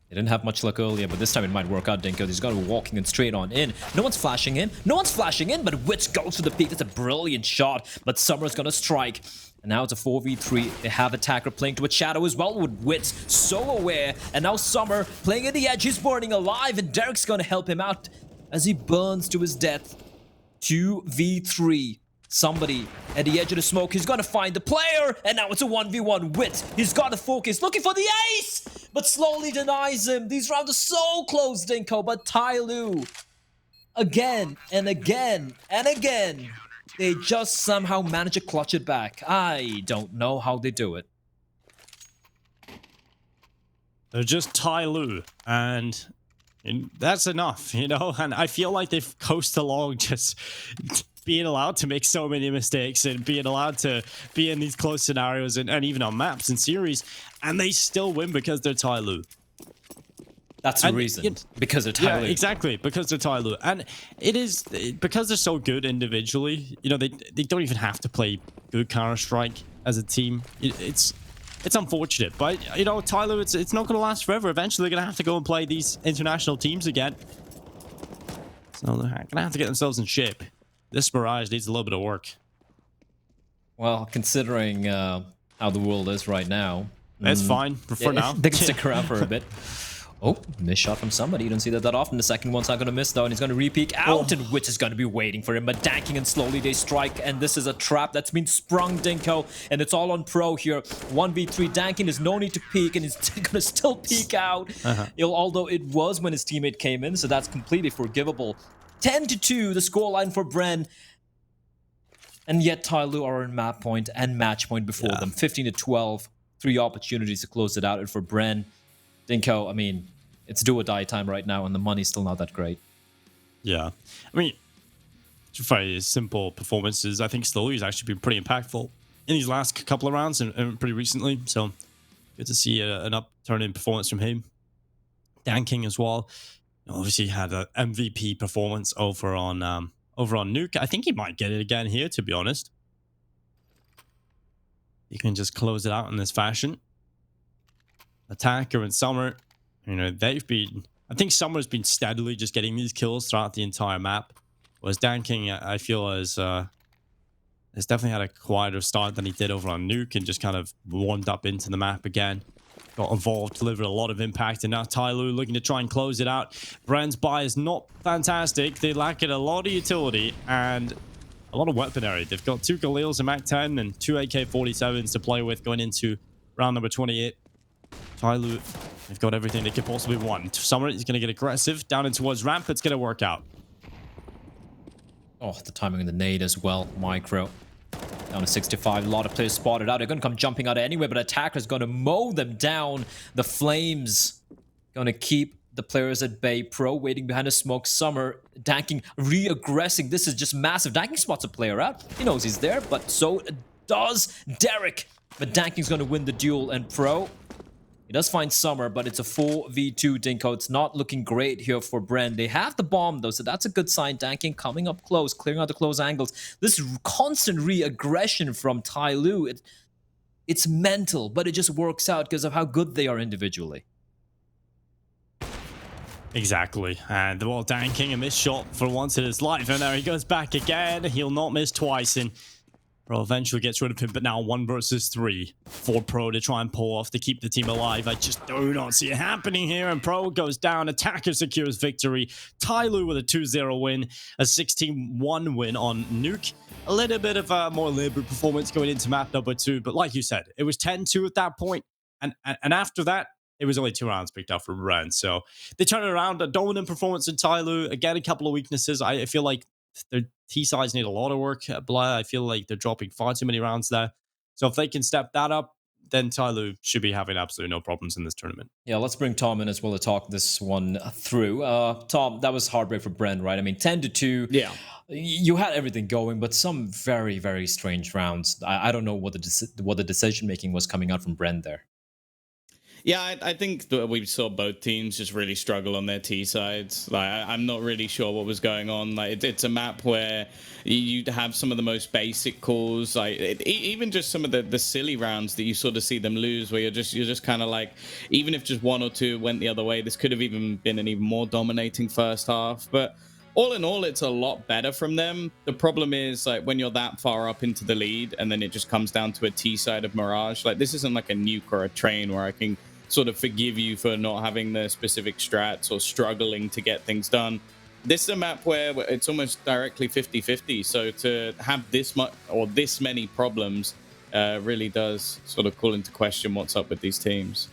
They didn't have much luck earlier, but this time it might work out, Dinko. He's got to be walking in straight on in. No one's flashing in. No one's flashing in, but Witz goes for the peak. That's a brilliant shot, but Summer's going to strike. And now it's a 4v3. They have Attacker playing to a shadow as well with Witz. So aware. And now Summer playing at the edge. He's burning alive, and Derek's going to help him out as he burns to his death. 2v3. Somebody at the edge of the smoke. He's going to find the player. And now it's a 1v1. Wit. He's got to focus. Looking for the ace. But slowly denies him. These rounds are so close, Dinko. But Tyloo, again and again and again, they just somehow manage to clutch it back. I don't know how they do it. They're just Tyloo. And that's enough, you know? And I feel like they've coasted along just being allowed to make so many mistakes and being allowed to be in these close scenarios and even on maps and series, and they still win because they're Tyloo. That's the reason. Because they're Tyloo. Yeah, exactly. Because they're Tyloo. And it is because they're so good individually, you know, they don't even have to play good Counter-Strike as a team. It's unfortunate, but you know, Tyloo, it's not going to last forever. Eventually, they're going to have to go and play these international teams again. So they're going to have to get themselves in shape. This Mirage needs a little bit of work. Well, considering how the world is right now, it's fine for now. They can stick around for a bit. Oh, missed shot from somebody. You don't see that often. The second one's not going to miss, though, and he's going to re-peek out, and Witch is going to be waiting for him. But Danking, and slowly they strike, and this is a trap that's been sprung, Dinko, and it's all on Pro here. 1v3. Danking, there's no need to peek, and he's going to still peek out. Although it was when his teammate came in, so that's completely forgivable. 10-2, the scoreline for Bren. And yet Tyloo are in map point and match point before them. 15-12, 3 opportunities to close it out. And for Bren, Dinko, I mean, it's do or die time right now, and the money's still not that great. Yeah. I mean, very simple performances. I think Tyloo's actually been pretty impactful in these last couple of rounds and pretty recently. So good to see an upturn in performance from him. Danking as well. Obviously had an MVP performance over on Nuke. I think he might get it again here, to be honest. He can just close it out in this fashion. Attacker and Summer, you know, they've been... I think Summer's been steadily just getting these kills throughout the entire map. Whereas Danking, I feel, has definitely had a quieter start than he did over on Nuke and just kind of warmed up into the map again. Got involved, delivered a lot of impact, and now Tyloo looking to try and close it out. Bren's buy is not fantastic. They lack a lot of utility and a lot of weaponry. They've got 2 Galils in Mac 10 and 2 AK-47s to play with going into round number 28. Tyloo, they've got everything they could possibly want. Summer is going to get aggressive down in towards ramp. It's going to work out. Oh, the timing of the nade as well. Micro. Down to 65. A lot of players spotted out. They're going to come jumping out anyway, but Attacker's going to mow them down. The Flames going to keep the players at bay. Pro waiting behind the smoke. Summer, Danking re-aggressing. This is just massive. Danking spots a player out. He knows he's there, but so does Derek. But Danking's going to win the duel, and Pro, he does find Summer, but it's a 4v2, Dinko. It's not looking great here for Bren. They have the bomb, though, so that's a good sign. Danking coming up close, clearing out the close angles. This constant re-aggression from Tyloo, it's mental, but it just works out because of how good they are individually. Exactly. And the ball Danking, a missed shot for once in his life. And now he goes back again. He'll not miss twice. And Pro eventually gets rid of him, but now 1 versus 3 for Pro to try and pull off to keep the team alive. I just do not see it happening here, and Pro goes down. Attacker secures victory. Tyloo with a 2-0 win, a 16-1 win on Nuke. A little bit of a more labored performance going into map number 2, but like you said, it was 10-2 at that point, and after that, it was only 2 rounds picked up from Bren. So they turn it around. A dominant performance in Tyloo. Again, a couple of weaknesses. I feel like their T-sides need a lot of work. I feel like they're dropping far too many rounds there. So if they can step that up, then Tyloo should be having absolutely no problems in this tournament. Yeah, let's bring Tom in as well to talk this one through. Tom, that was heartbreak for Bren, right? I mean, 10-2. Yeah. You had everything going, but some very, very strange rounds. I don't know what the decision making was coming out from Bren there. Yeah, I think that we saw both teams just really struggle on their T sides. Like, I'm not really sure what was going on. Like, it's a map where you have some of the most basic calls, like even just some of the silly rounds that you sort of see them lose, where you're just kind of like, even if just one or two went the other way, this could have even been an even more dominating first half. But all in all, it's a lot better from them. The problem is, like, when you're that far up into the lead and then it just comes down to a T side of Mirage, like, this isn't like a nuke or a train where I can sort of forgive you for not having the specific strats or struggling to get things done. This is a map where it's almost directly 50-50. So to have this much or this many problems really does sort of call into question what's up with these teams.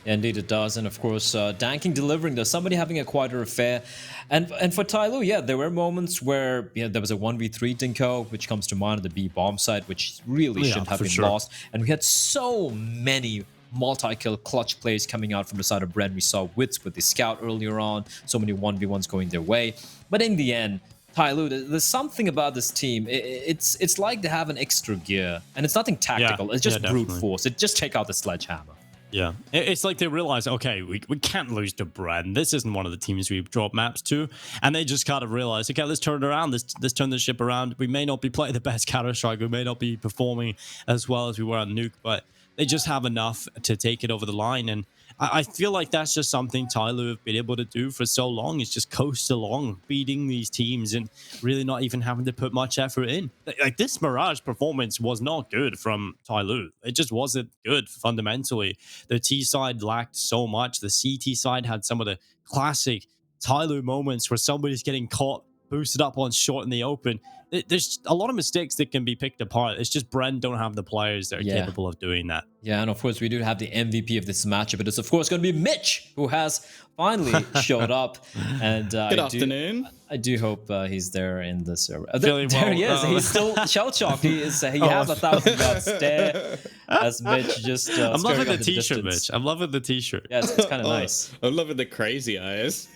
Yeah, indeed it does. And of course, Danking delivering. There's somebody having a quieter affair. And for Tyloo, yeah, there were moments where there was a 1v3 Dinko, which comes to mind at the B bomb side, which really shouldn't have been lost. And we had so many multi-kill clutch plays coming out from the side of Bren. We saw Wits with the scout earlier on, so many 1v1s going their way. But in the end, Tyloo, there's something about this team. It's like they have an extra gear, and it's nothing tactical. It's just brute force. It just take out the sledgehammer. Yeah, it's like they realize, okay, we can't lose to Bren. This isn't one of the teams we've dropped maps to. And they just kind of realize, okay, let's turn it around. Let's turn the ship around. We may not be playing the best Counter-Strike. We may not be performing as well as we were on Nuke, but they just have enough to take it over the line. And I feel like that's just something Tyloo have been able to do for so long. Is just coast along, beating these teams and really not even having to put much effort in. Like, this Mirage performance was not good from Tyloo. It just wasn't good fundamentally. The T side lacked so much. The CT side had some of the classic Tyloo moments where somebody's getting caught, boosted up on short in the open. There's a lot of mistakes that can be picked apart. It's just Bren don't have the players that are capable of doing that. Yeah, and of course, we do have the MVP of this matchup. It is, of course, going to be Mitch, who has finally showed up. And Good afternoon. I do hope he's there in the server. There he is. He's still shell-shocked. He has 1,000 yard stare as Mitch just I'm loving the t-shirt, t-shirt, Mitch. I'm loving the t-shirt. Yeah, it's kind of nice. I'm loving the crazy eyes.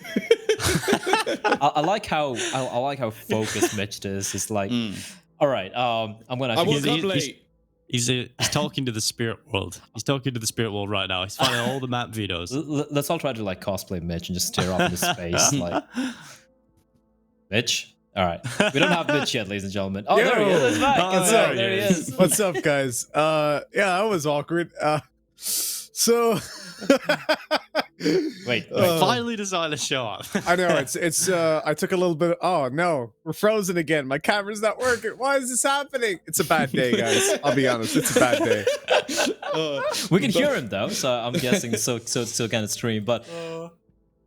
I like how focused Mitch is. He's like, all right, I'm gonna. I woke up late. He's talking to the spirit world. He's talking to the spirit world right now. He's finding all the map videos. Let's all try to like cosplay Mitch and just stare off into space, like Mitch. All right, we don't have Mitch yet, ladies and gentlemen. Oh, there he is. He's back. There he is. What's up, guys? Yeah, that was awkward. So wait, finally decided to show up. I know it's I took a little bit oh no, we're frozen again. My camera's not working. Why is this happening? It's a bad day, guys. I'll be honest, it's a bad day. We can hear him though, so I'm guessing so it's still kind of stream, but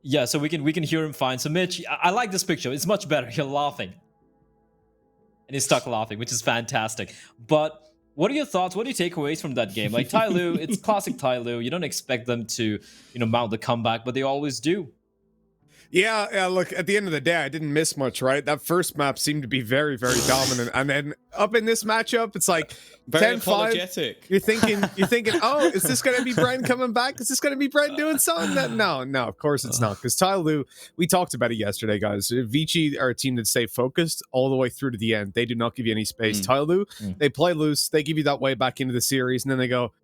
yeah, so we can hear him fine. So Mitch, I like this picture. It's much better. You're laughing. And he's stuck laughing, which is fantastic. But what are your thoughts? What are your takeaways from that game? Like Tyloo, it's classic Tyloo. You don't expect them to, mount the comeback, but they always do. Yeah, look, at the end of the day, I didn't miss much, right? That first map seemed to be very, very dominant. And then up in this matchup, it's like very 10-5. apologetic. You're thinking, oh, is this going to be Bren coming back? Is this going to be Bren doing something? No, of course it's not. Because Tyloo, we talked about it yesterday, guys. Vici are a team that stay focused all the way through to the end. They do not give you any space. Tyloo, they play loose. They give you that way back into the series. And then they go,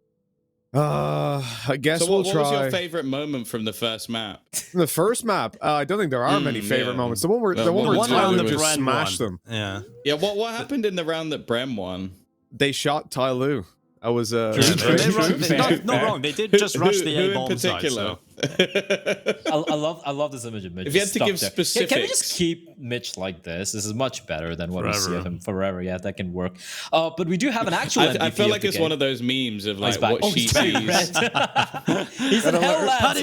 I guess we'll try. What was your favorite moment from the first map? The first map? I don't think there are many favorite moments. The one where Tyloo just smashed them. Yeah. Yeah, what happened in the round that Bren won? They shot Tyloo. I was not wrong. They did just rush the A bomb side. So. I love this image of Mitch. If you had to give specifics, can we just keep Mitch like this? This is much better than what we see of him forever. Yeah, that can work. But we do have an actual MVP. I feel like it's one of those memes of like what she sees. He's in hell, lads. Patty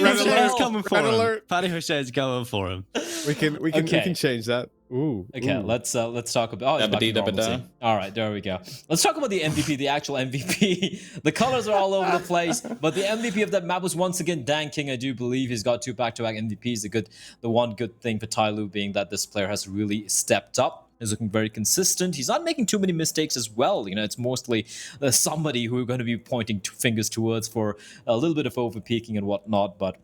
coming for him. Patty Hochet's going for him. We can change that. Ooh. Okay, let's talk about. All right, there we go. Let's talk about the MVP, the actual MVP. The colors are all over the place, but the MVP of that map was once again Danking. I do believe he's got 2 back-to-back MVPs. The one good thing for Tyloo being that this player has really stepped up. is looking very consistent. He's not making too many mistakes as well. You know, it's mostly somebody who we're going to be pointing fingers towards for a little bit of overpeaking and whatnot, but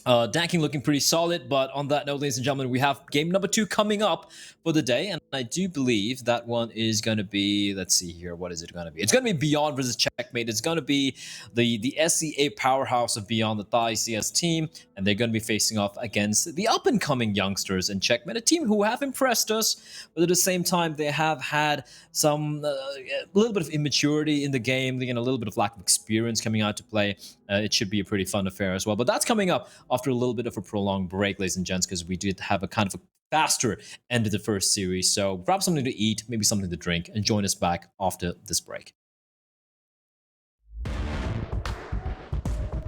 Danking looking pretty solid. But on that note, ladies and gentlemen, we have game number 2 coming up for the day, and I do believe that one is going to be, let's see here, what is it going to be? It's going to be Beyond versus Checkmate. It's going to be the SEA powerhouse of Beyond, the Thai CS team, and they're going to be facing off against the up-and-coming youngsters in Checkmate, a team who have impressed us, but at the same time, they have had some a little bit of immaturity in the game, a little bit of lack of experience coming out to play. It should be a pretty fun affair as well, but that's coming up after a little bit of a prolonged break, ladies and gents, because we did have a kind of a faster end of the first series. So grab something to eat, maybe something to drink, and join us back after this break.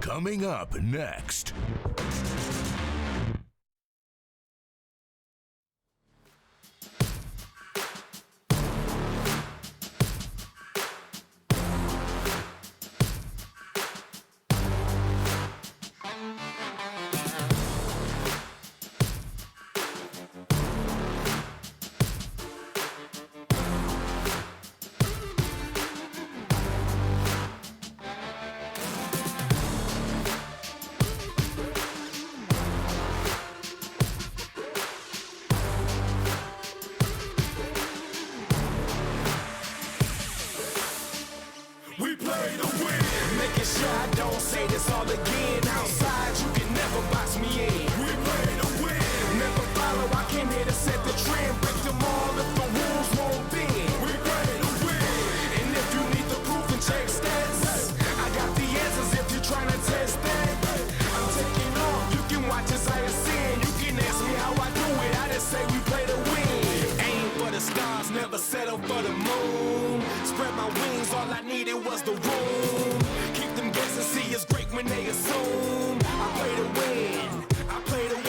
Coming up next. We play to win. Making sure I don't say this all again. Outside, you can never box me in. We play to win. Never follow, I came here to set the trend. Break them all if the rules won't bend. We play to win. And if you need the proof and check stats, I got the answers if you're trying to test that. I'm taking off, you can watch as I ascend. You can ask me how I do it, I just say we play to win. Aim for the stars, never settle for the moon. Spread my wings, all I needed was the room. Keep them guessing, see us great when they assume. I play to win, I play to win.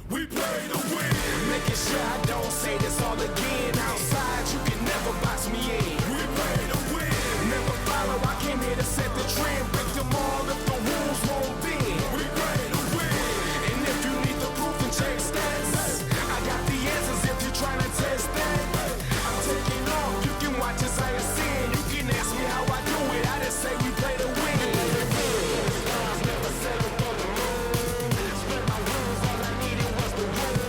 We play to win. Making sure I don't say this all again. Outside, you can never box me in. We play to win. Never follow, I came here to set the trend. Break them all if the rules won't bend. We play to win. And if you need the proof and check stats, I got the answers if you're trying to test that. I'm taking off, you can watch as I ascend. You can ask me how I do it, I just say we play to win. Stars never settle for the moon. Spread my wings, all I needed was the room.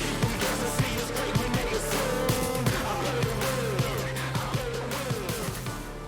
Keep them guessing, see us great when they assume. I play to win, I play to win.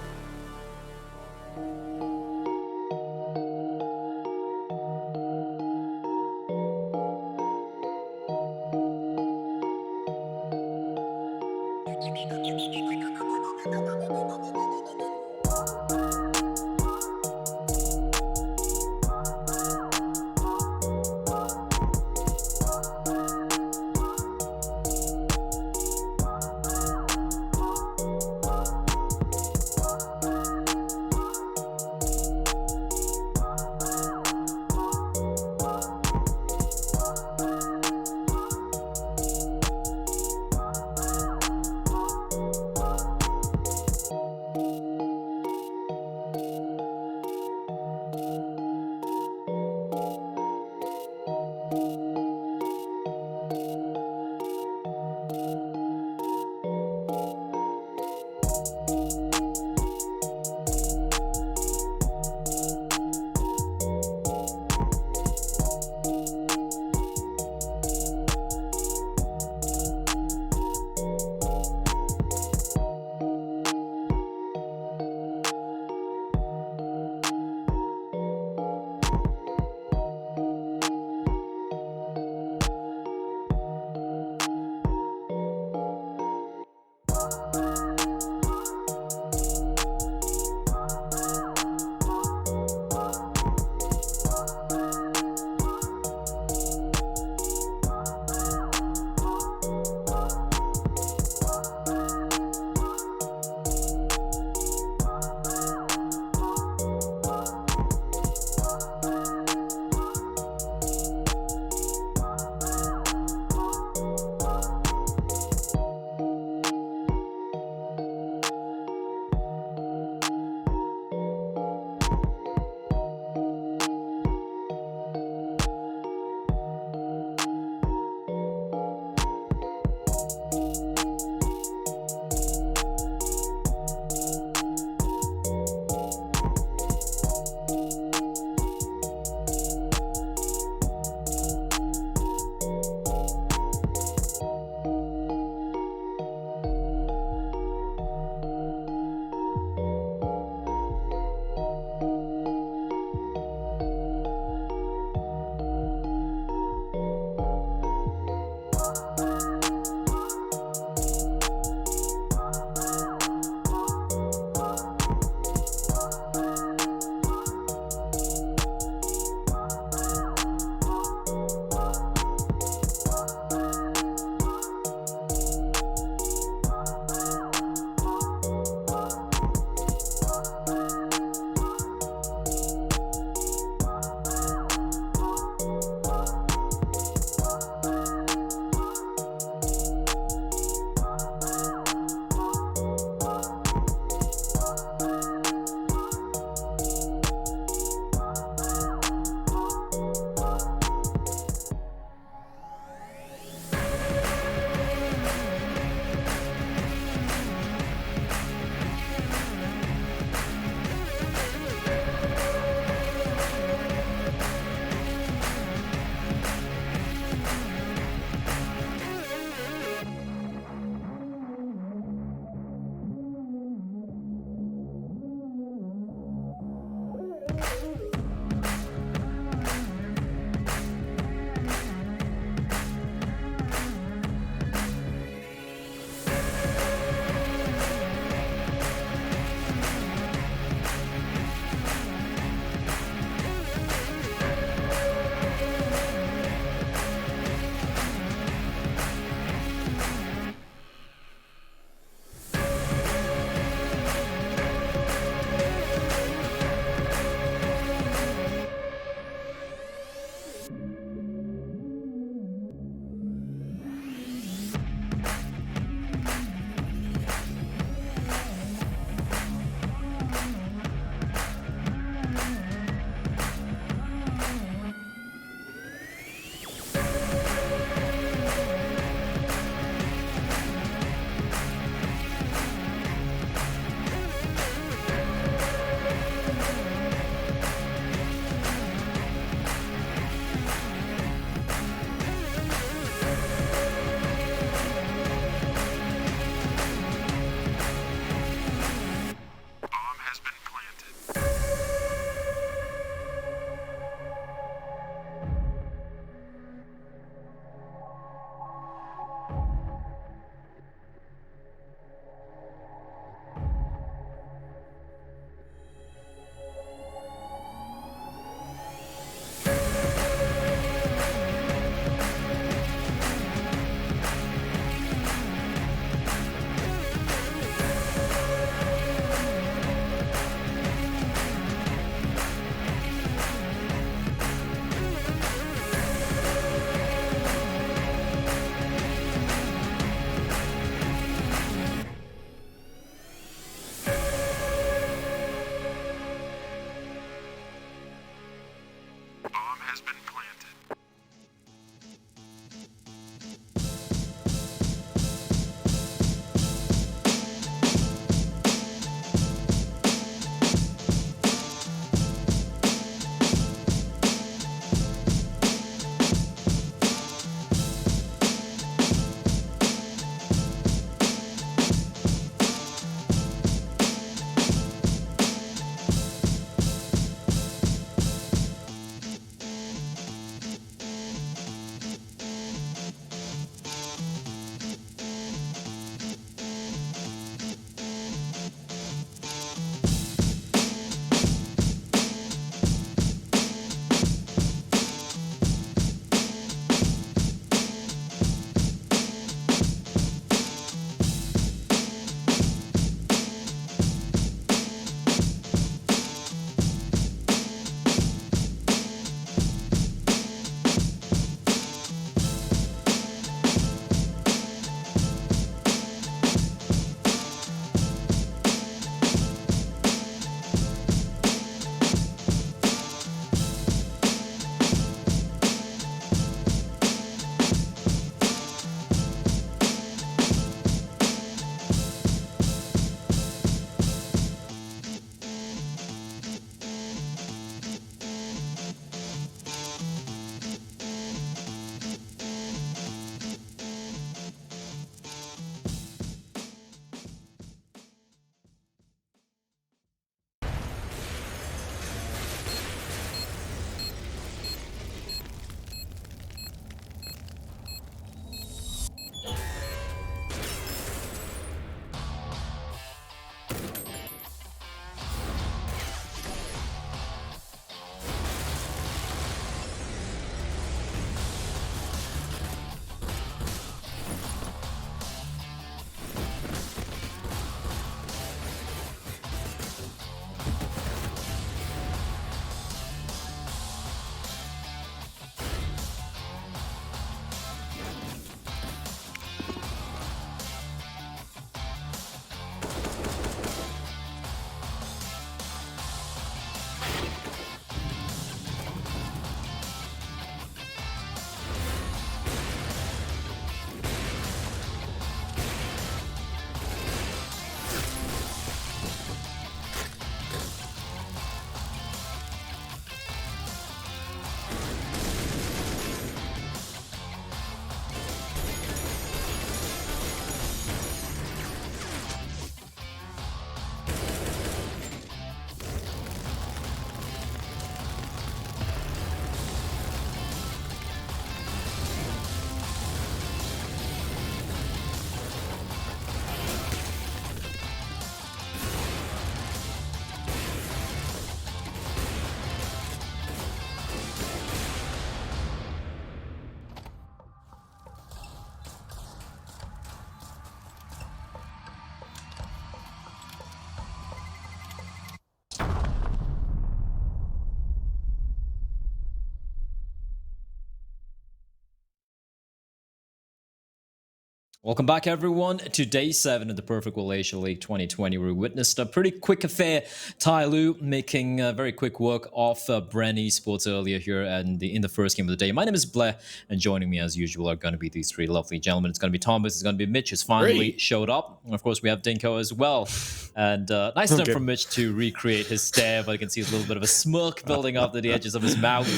Welcome back, everyone, to Day 7 of the Perfect World Asia League 2020. We witnessed a pretty quick affair. Tyloo making very quick work of Bren Esports earlier here and in the first game of the day. My name is Blair, and joining me as usual are going to be these three lovely gentlemen. It's going to be Thomas, it's going to be Mitch, who's finally showed up. And of course, we have Dinko as well. And nice enough for Mitch to recreate his stare, but I can see a little bit of a smirk building up to the edges of his mouth.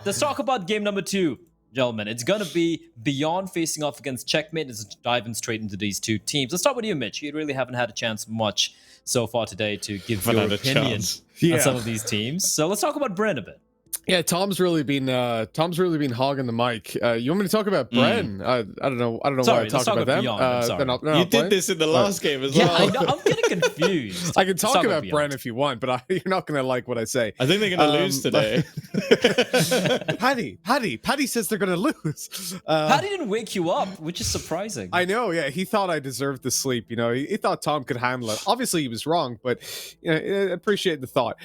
Let's talk about game number 2. Gentlemen, it's going to be Beyond facing off against Checkmate. It's diving straight into these two teams. Let's start with you, Mitch. You really haven't had a chance much so far today to give your opinion on some of these teams. So let's talk about Bren a bit. Yeah, Tom's really been hogging the mic. You want me to talk about Bren? I don't know. Sorry, why I talk about them. Beyond. They're not You did this in the last game as Yeah, well. I know. I'm getting confused. I can talk about Beyond. Bren if you want, but you're not going to like what I say. I think they're going to lose today. Paddy says they're going to lose. Paddy didn't wake you up, which is surprising. I know, yeah. He thought I deserved the sleep. You know, he thought Tom could handle it. Obviously, he was wrong, but you know, I appreciate the thought.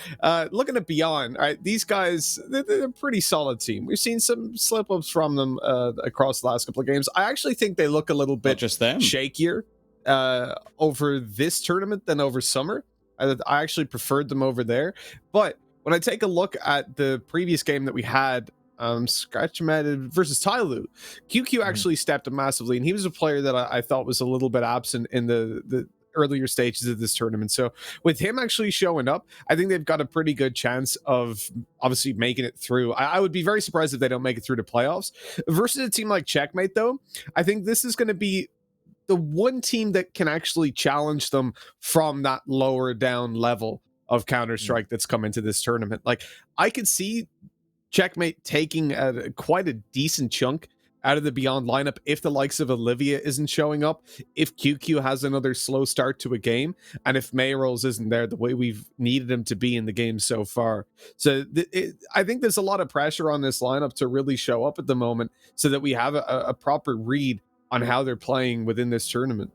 Looking at Beyond, all right, these guys, they're a pretty solid team. We've seen some slip-ups from them across the last couple of games. I actually think they look a little bit just them. shakier over this tournament than over summer. I actually preferred them over there. But when I take a look at the previous game that we had, Checkmate versus Tyloo, QQ actually stepped up massively, and he was a player that I thought was a little bit absent in the earlier stages of this tournament. So with him actually showing up, I think they've got a pretty good chance of obviously making it through. I would be very surprised if they don't make it through the playoffs. Versus a team like Checkmate, though, I think this is going to be the one team that can actually challenge them from that lower down level of Counter-Strike that's come into this tournament. Like, I could see Checkmate taking quite a decent chunk out of the Beyond lineup if the likes of Olivia isn't showing up, if QQ has another slow start to a game, and if Mayrolls isn't there the way we've needed him to be in the game so far. So I think there's a lot of pressure on this lineup to really show up at the moment so that we have a proper read on how they're playing within this tournament.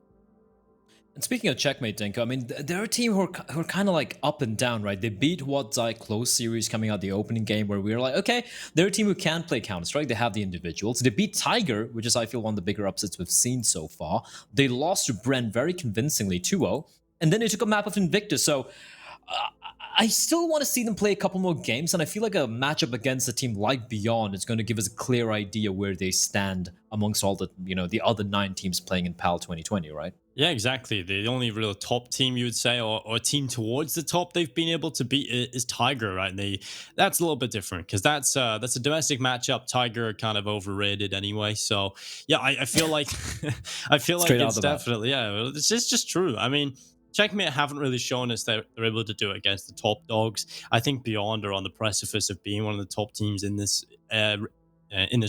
And speaking of Checkmate, Dinko, I mean, they're a team who are kind of like up and down, right? They beat Wadzai close series coming out the opening game where we were like, okay, they're a team who can play Counter-Strike. They have the individuals. They beat Tiger, which is, I feel, one of the bigger upsets we've seen so far. They lost to Bren very convincingly 2-0. And then they took a map of Invictus. So I still want to see them play a couple more games. And I feel like a matchup against a team like Beyond is going to give us a clear idea where they stand amongst all the, you know, the other 9 teams playing in PAL 2020, right? Yeah, exactly. The only real top team you would say, or team towards the top they've been able to beat is Tiger, right? And that's a little bit different because that's a domestic matchup. Tiger are kind of overrated anyway. So yeah, I feel like I feel like it's definitely it's just true. I mean, Checkmate haven't really shown us that they're able to do it against the top dogs. I think Beyond are on the precipice of being one of the top teams in this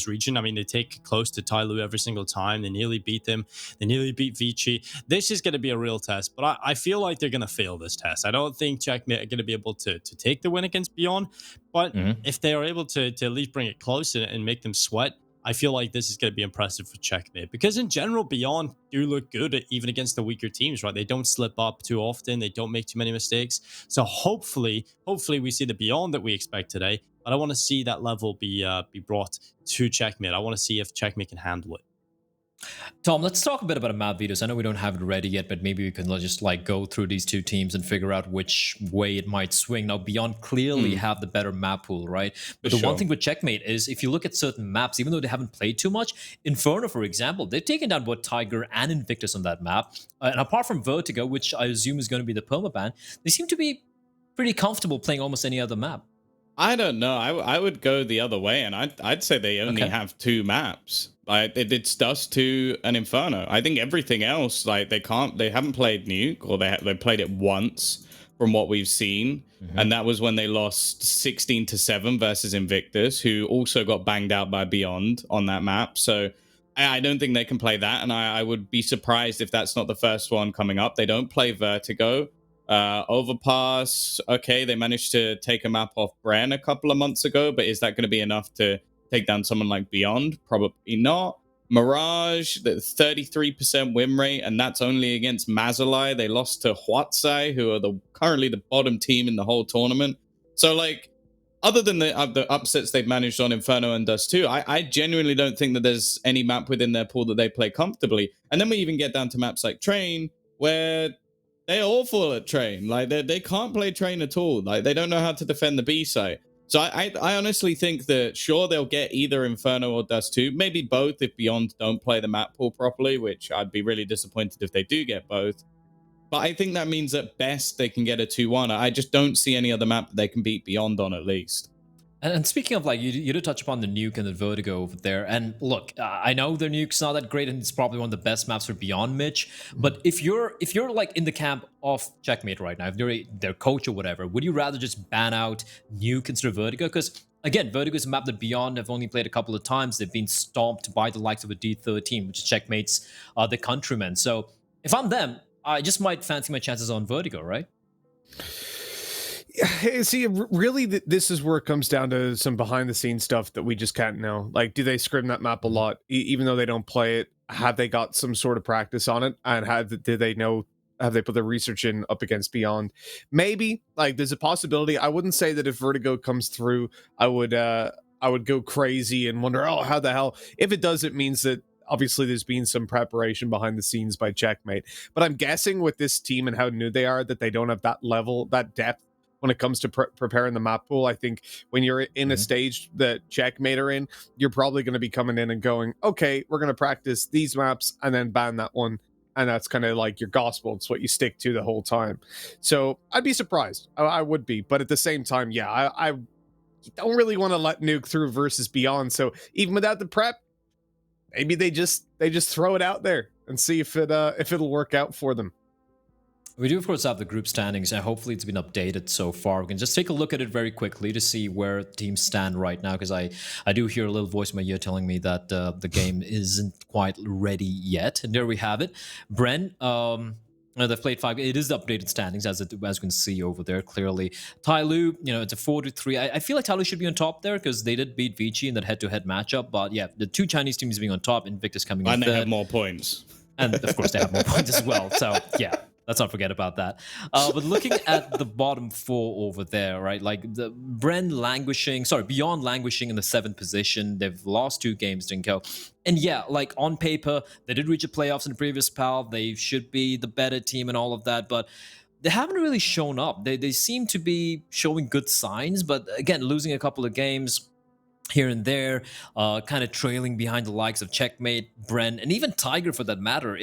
region. I mean, they take close to Tyloo every single time. They nearly beat them. They nearly beat Vici. This is going to be a real test, but I feel like they're going to fail this test. I don't think Checkmate are going to be able to take the win against Beyond, but if they are able to at least bring it close and make them sweat, I feel like this is going to be impressive for Checkmate because in general, Beyond do look good even against the weaker teams, right? They don't slip up too often. They don't make too many mistakes. So hopefully we see the Beyond that we expect today. But I want to see that level be brought to Checkmate. I want to see if Checkmate can handle it. Tom, let's talk a bit about map videos. I know we don't have it ready yet, but maybe we can just like go through these two teams and figure out which way it might swing. Now, Beyond clearly have the better map pool, right? But one thing with Checkmate is if you look at certain maps, even though they haven't played too much, Inferno, for example, they've taken down both Tiger and Invictus on that map. And apart from Vertigo, which I assume is going to be the permaban, they seem to be pretty comfortable playing almost any other map. I don't know. I would go the other way, and I'd say they only have 2 maps. Like it's Dust 2 and Inferno. I think everything else, like they haven't played Nuke, or they played it once from what we've seen, and that was when they lost 16-7 versus Invictus, who also got banged out by Beyond on that map. So I don't think they can play that, and I would be surprised if that's not the first one coming up. They don't play Vertigo. Overpass, okay, they managed to take a map off Bren a couple of months ago, but is that going to be enough to take down someone like Beyond? Probably not. Mirage, the 33% win rate, and that's only against Mazalai. They lost to Huatsai, who are currently the bottom team in the whole tournament. So, like, other than the upsets they've managed on Inferno and Dust 2, I genuinely don't think that there's any map within their pool that they play comfortably. And then we even get down to maps like Train, where they're awful at Train. Like, they can't play Train at all. Like, they don't know how to defend the B site. So I honestly think that, sure, they'll get either Inferno or Dust 2, maybe both if Beyond don't play the map pool properly, which I'd be really disappointed if they do get both. But I think that means at best they can get a 2-1. I just don't see any other map that they can beat Beyond on, at least. And speaking of, like, you did touch upon the nuke and the Vertigo over there. And look, I know their nuke's not that great, and it's probably one of the best maps for Beyond, Mitch. But if you're like in the camp of Checkmate right now, if you're their coach or whatever, would you rather just ban out nuke instead of Vertigo? Because again, Vertigo is a map that Beyond have only played a couple of times. They've been stomped by the likes of a D13, which is Checkmate's the countrymen. So if I'm them, I just might fancy my chances on Vertigo, right? See, really, this is where it comes down to some behind-the-scenes stuff that we just can't know. Like, do they scrim that map a lot, even though they don't play it? Have they got some sort of practice on it? And do they know? Have they put the research in up against Beyond? Maybe. Like, there's a possibility. I wouldn't say that if Vertigo comes through, I would go crazy and wonder, oh, how the hell? If it does, it means that obviously there's been some preparation behind the scenes by Checkmate. But I'm guessing with this team and how new they are, that they don't have that level, that depth when it comes to preparing the map pool. I think when you're in a stage that Checkmate are in, you're probably going to be coming in and going, okay, we're going to practice these maps and then ban that one. And that's kind of like your gospel. It's what you stick to the whole time. So I'd be surprised. I would be. But at the same time, yeah, I don't really want to let Nuke through versus Beyond. So even without the prep, maybe they just throw it out there and see if it'll work out for them. We do, of course, have the group standings, and hopefully it's been updated so far. We can just take a look at it very quickly to see where teams stand right now, because I do hear a little voice in my ear telling me that the game isn't quite ready yet. And there we have it. Bren, they've played 5. It is the updated standings, as you can see over there, clearly. Tyloo, it's a 4-3. I feel like Tyloo should be on top there, because they did beat Vici in that head-to-head matchup. But yeah, the two Chinese teams being on top, Invictus coming in And third. they have more points. And of course, they have more points as well. So yeah. Let's not forget about that. But looking at the bottom 4 over there, right? Like the Beyond languishing in the 7th position. They've lost 2 games, Dinko. And yeah, like on paper, they did reach the playoffs in the previous PAL. They should be the better team and all of that, but they haven't really shown up. They seem to be showing good signs, but again, losing a couple of games here and there, kind of trailing behind the likes of Checkmate, Bren, and even Tiger for that matter.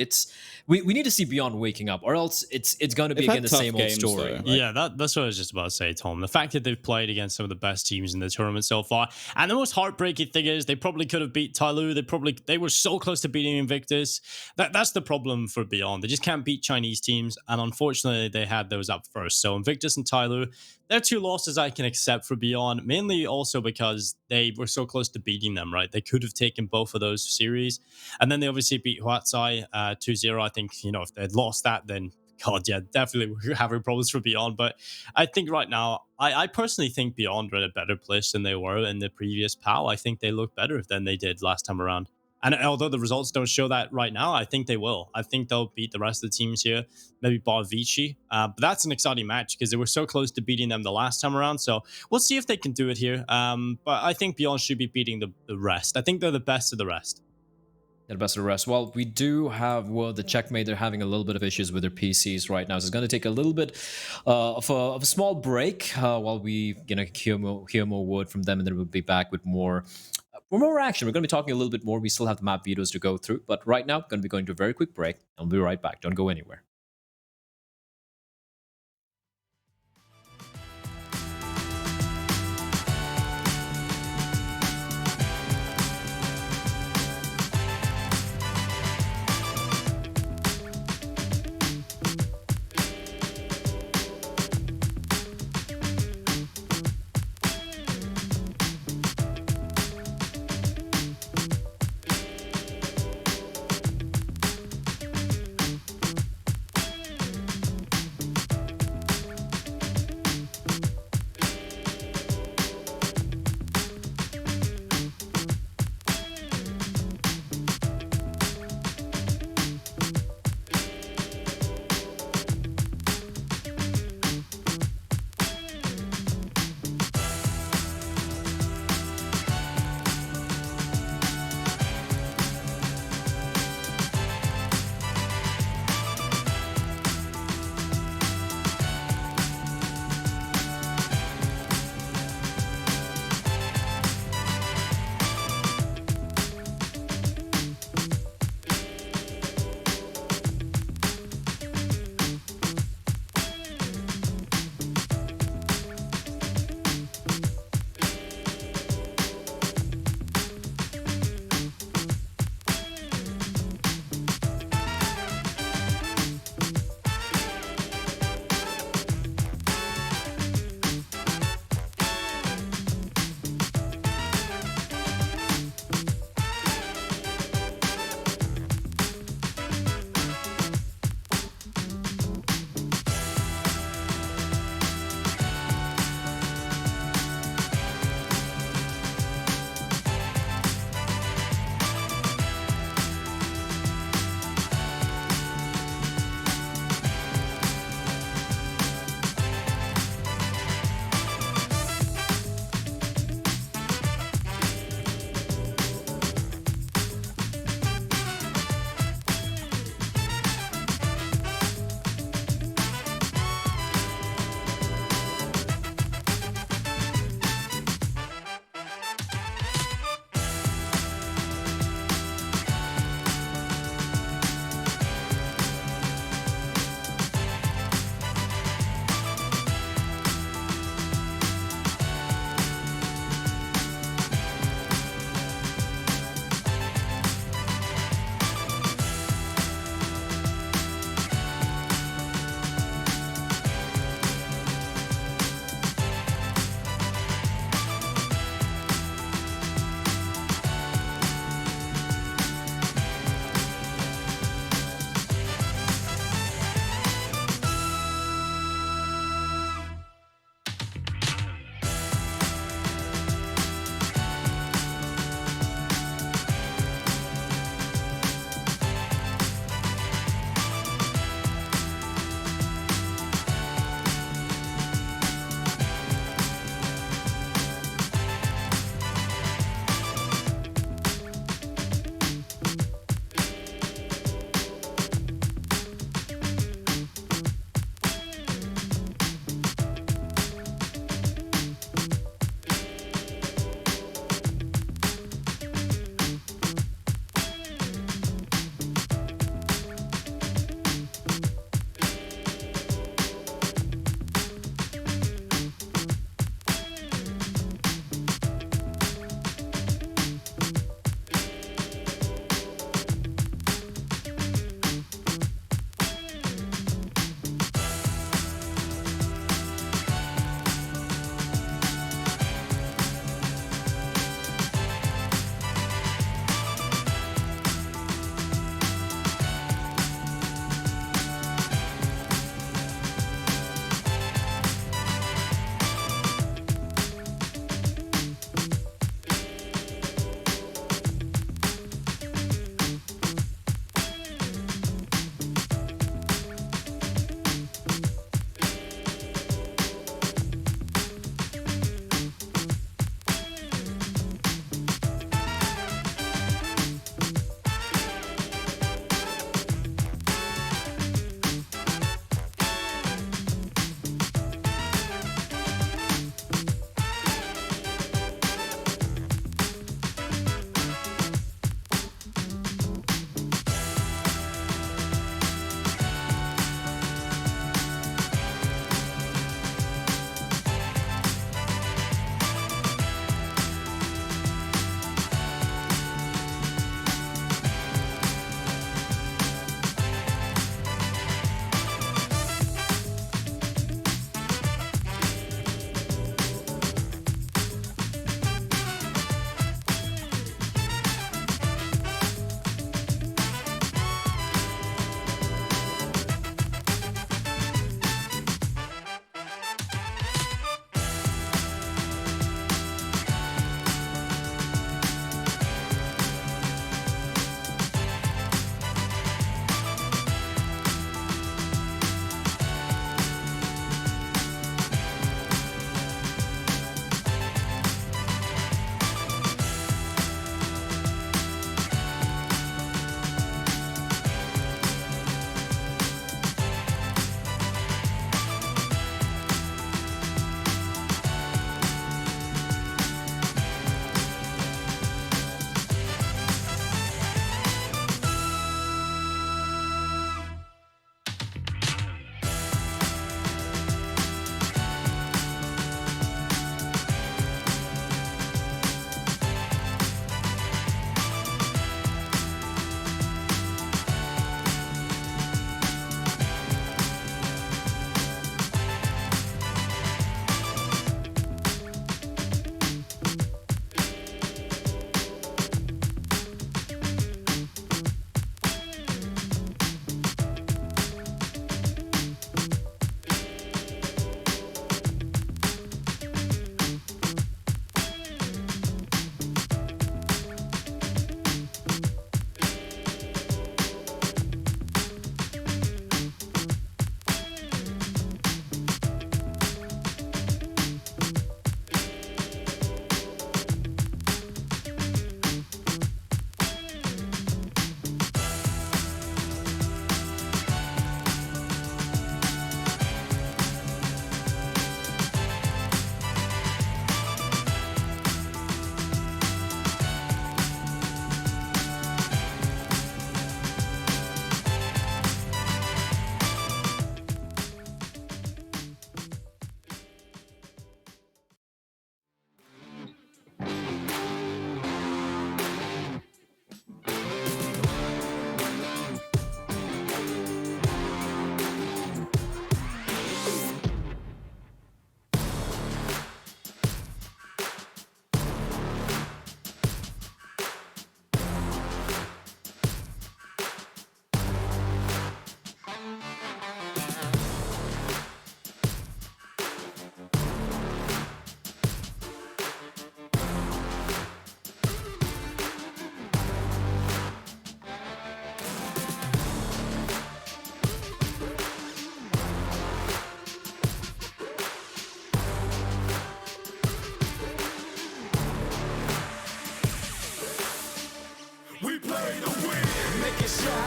We need to see Beyond waking up, or else it's going to be again the same old story. Though, Yeah, that's what I was just about to say, Tom. The fact that they've played against some of the best teams in the tournament so far, and the most heartbreaking thing is they probably could have beat Tyloo. They were so close to beating Invictus. That's the problem for Beyond. They just can't beat Chinese teams, and unfortunately they had those up first. So Invictus and Tyloo, they're 2 losses I can accept for Beyond, mainly also because they were so close to beating them, right? They could have taken both of those series. And then they obviously beat Huatsai 2-0. I think, if they'd lost that, then, God, yeah, definitely we're having problems for Beyond. But I think right now, I personally think Beyond are in a better place than they were in the previous PAL. I think they look better than they did last time around. And although the results don't show that right now, I think they will. I think they'll beat the rest of the teams here, maybe bar Vici. But that's an exciting match because they were so close to beating them the last time around. So we'll see if they can do it here. But I think Beyond should be beating the rest. I think they're the best of the rest. The best of the rest. Well, we do have the Checkmate. They're having a little bit of issues with their PCs right now, so it's going to take a little bit of a small break while we hear more word from them, and then we'll be back with more action. We're going to be talking a little bit more. We still have the map videos to go through, but right now, going to be going to a very quick break, and we'll be right back. Don't go anywhere.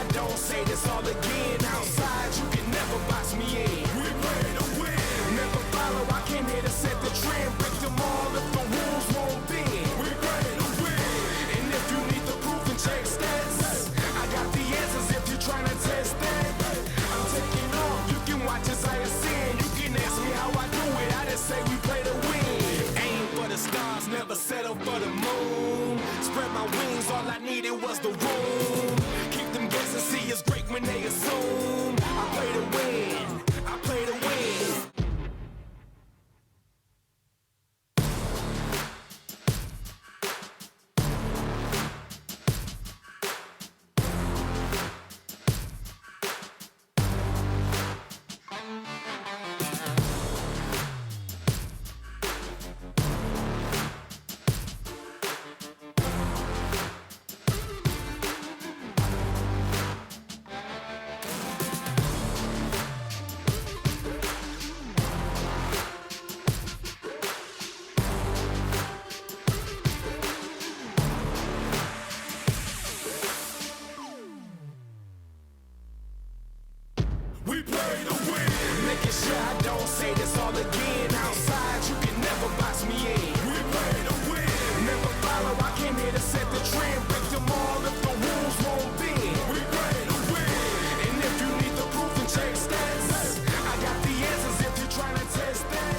I don't say this all again. Outside, you can never box me in. We play to win. Never follow, I came here to set the trend. Break them all if the rules won't bend. We play to win. And if you need the proof and check stats, I got the answers if you're trying to test that. I'm taking off, you can watch as I ascend. You can ask me how I do it, I just say we play to win. Aim for the stars, never settle for the moon. Spread my wings, all I needed was the room. Keep them guessing, see us great when they assume. I play to win, I play to win. We play to win. Making sure I don't say this all again. Outside, you can never box me in. We play to win. Never follow, I came here to set the trend. Break them all if the rules won't bend. We play to win. And if you need the proof and check stats, I got the answers if you're trying to test that.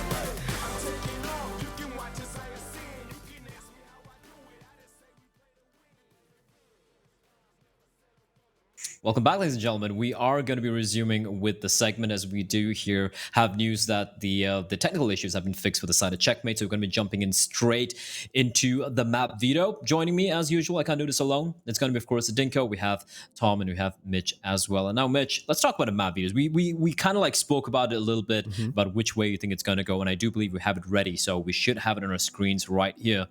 I'm taking off, you can watch as I ascend. You can ask me how I do it, I just say we play to win. Welcome back, ladies and gentlemen. We are going to be resuming with the segment as we do here have news that the technical issues have been fixed with the side of Checkmate. So we're going to be jumping in straight into the map veto. Joining me as usual, I can't do this alone. It's going to be, of course, Dinko. We have Tom and we have Mitch as well. And now, Mitch, let's talk about the map vetoes. We kind of like spoke about it a little bit about which way you think it's going to go. And I do believe we have it ready. So we should have it on our screens right here.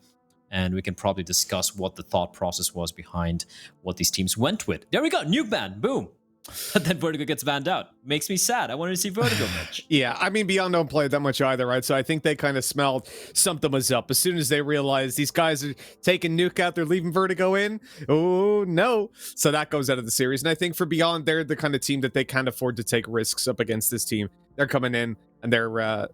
And we can probably discuss what the thought process was behind what these teams went with. There we go, nuke ban, boom. But then Vertigo gets banned out. Makes me sad. I wanted to see Vertigo, Mitch. Yeah, I mean, Beyond don't play that much either, right? So I think they kind of smelled something was up. As soon as they realized these guys are taking nuke out, they're leaving Vertigo in. Oh, no. So that goes out of the series. And I think for Beyond, they're the kind of team that they can't afford to take risks up against this team. They're coming in and they're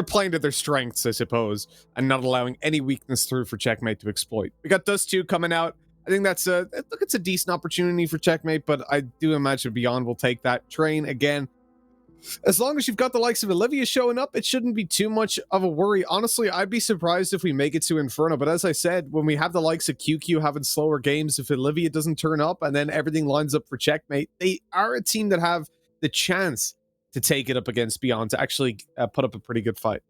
playing to their strengths, I suppose, and not allowing any weakness through for Checkmate to exploit. We got Dust 2 coming out. I think it's a decent opportunity for Checkmate, but I do imagine Beyond will take that train again. As long as you've got the likes of Olivia showing up, it shouldn't be too much of a worry. Honestly, I'd be surprised if we make it to Inferno, but as I said, when we have the likes of QQ having slower games, if Olivia doesn't turn up and then everything lines up for Checkmate, they are a team that have the chance to take it up against Beyond to actually put up a pretty good fight.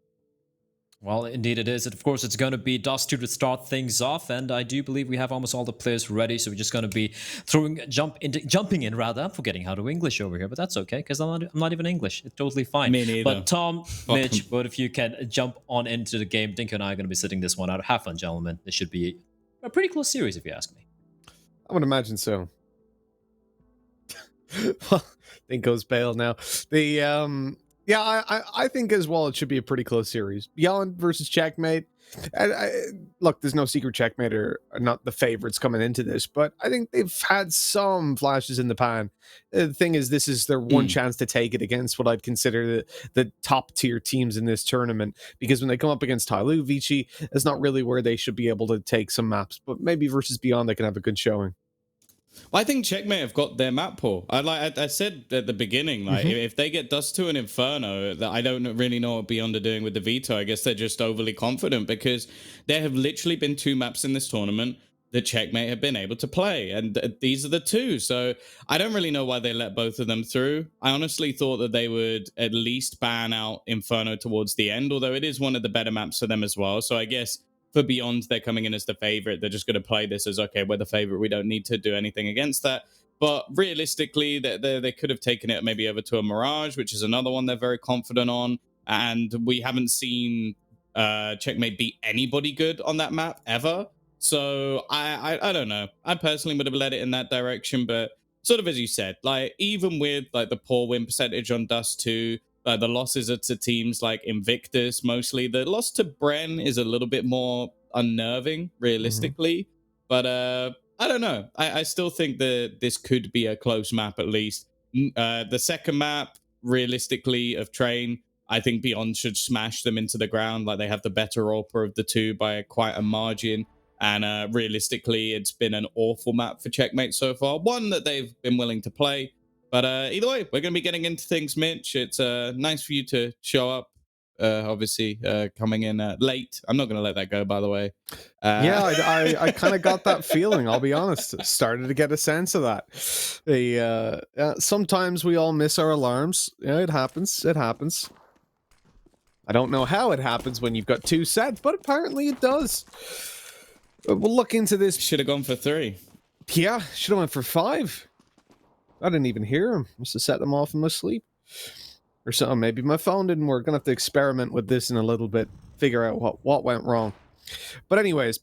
Well, indeed it is. Of course, it's going to be Dust 2 to start things off, and I do believe we have almost all the players ready, so we're just going to be jumping in, rather. I'm forgetting how to English over here, but that's okay, because I'm not even English. It's totally fine. Me neither. But Tom, Mitch, both of you can jump on into the game. Dinko and I are going to be sitting this one out. Have fun, gentlemen. This should be a pretty close series, if you ask me. I would imagine so. Well, Dinko's pale now. I think as well it should be a pretty close series. Beyond versus Checkmate. Look, there's no secret Checkmate are not the favorites coming into this, but I think they've had some flashes in the pan. The thing is, this is their one chance to take it against what I'd consider the top tier teams in this tournament, because when they come up against Tyloo, Vici, that's not really where they should be able to take some maps, but maybe versus Beyond they can have a good showing. Well, I think Checkmate have got their map pool. I said at the beginning, like if they get Dust 2 and Inferno, that I don't really know what Beyond are doing with the veto. I guess they're just overly confident, because there have literally been 2 maps in this tournament that Checkmate have been able to play, and these are the 2. So I don't really know why they let both of them through. I honestly thought that they would at least ban out Inferno towards the end, although it is one of the better maps for them as well. So I guess for Beyond, they're coming in as the favorite. They're just going to play this as, okay, we're the favorite. We don't need to do anything against that. But realistically, they could have taken it maybe over to a Mirage, which is another one they're very confident on. And we haven't seen Checkmate beat anybody good on that map ever. So I don't know. I personally would have led it in that direction. But sort of as you said, like even with like the poor win percentage on Dust 2, the losses are to teams like Invictus mostly. The loss to Bren is a little bit more unnerving, realistically. But I don't know. I still think that this could be a close map at least. The second map, realistically, of Train, I think Beyond should smash them into the ground. Like, they have the better AWPer of the two by quite a margin. And realistically, it's been an awful map for Checkmate so far. One that they've been willing to play. But either way, we're going to be getting into things, Mitch. It's nice for you to show up. Obviously, coming in late. I'm not going to let that go, by the way. Yeah, I kind of got that feeling. I'll be honest. Started to get a sense of that. Sometimes we all miss our alarms. Yeah, it happens. It happens. I don't know how it happens when you've got 2 sets, but apparently it does. We'll look into this. Should have gone for 3. Yeah, should have went for 5. I didn't even hear him. Must have set them off in my sleep. Or something. Maybe my phone didn't work. Gonna have to experiment with this in a little bit. Figure out what went wrong. But anyways,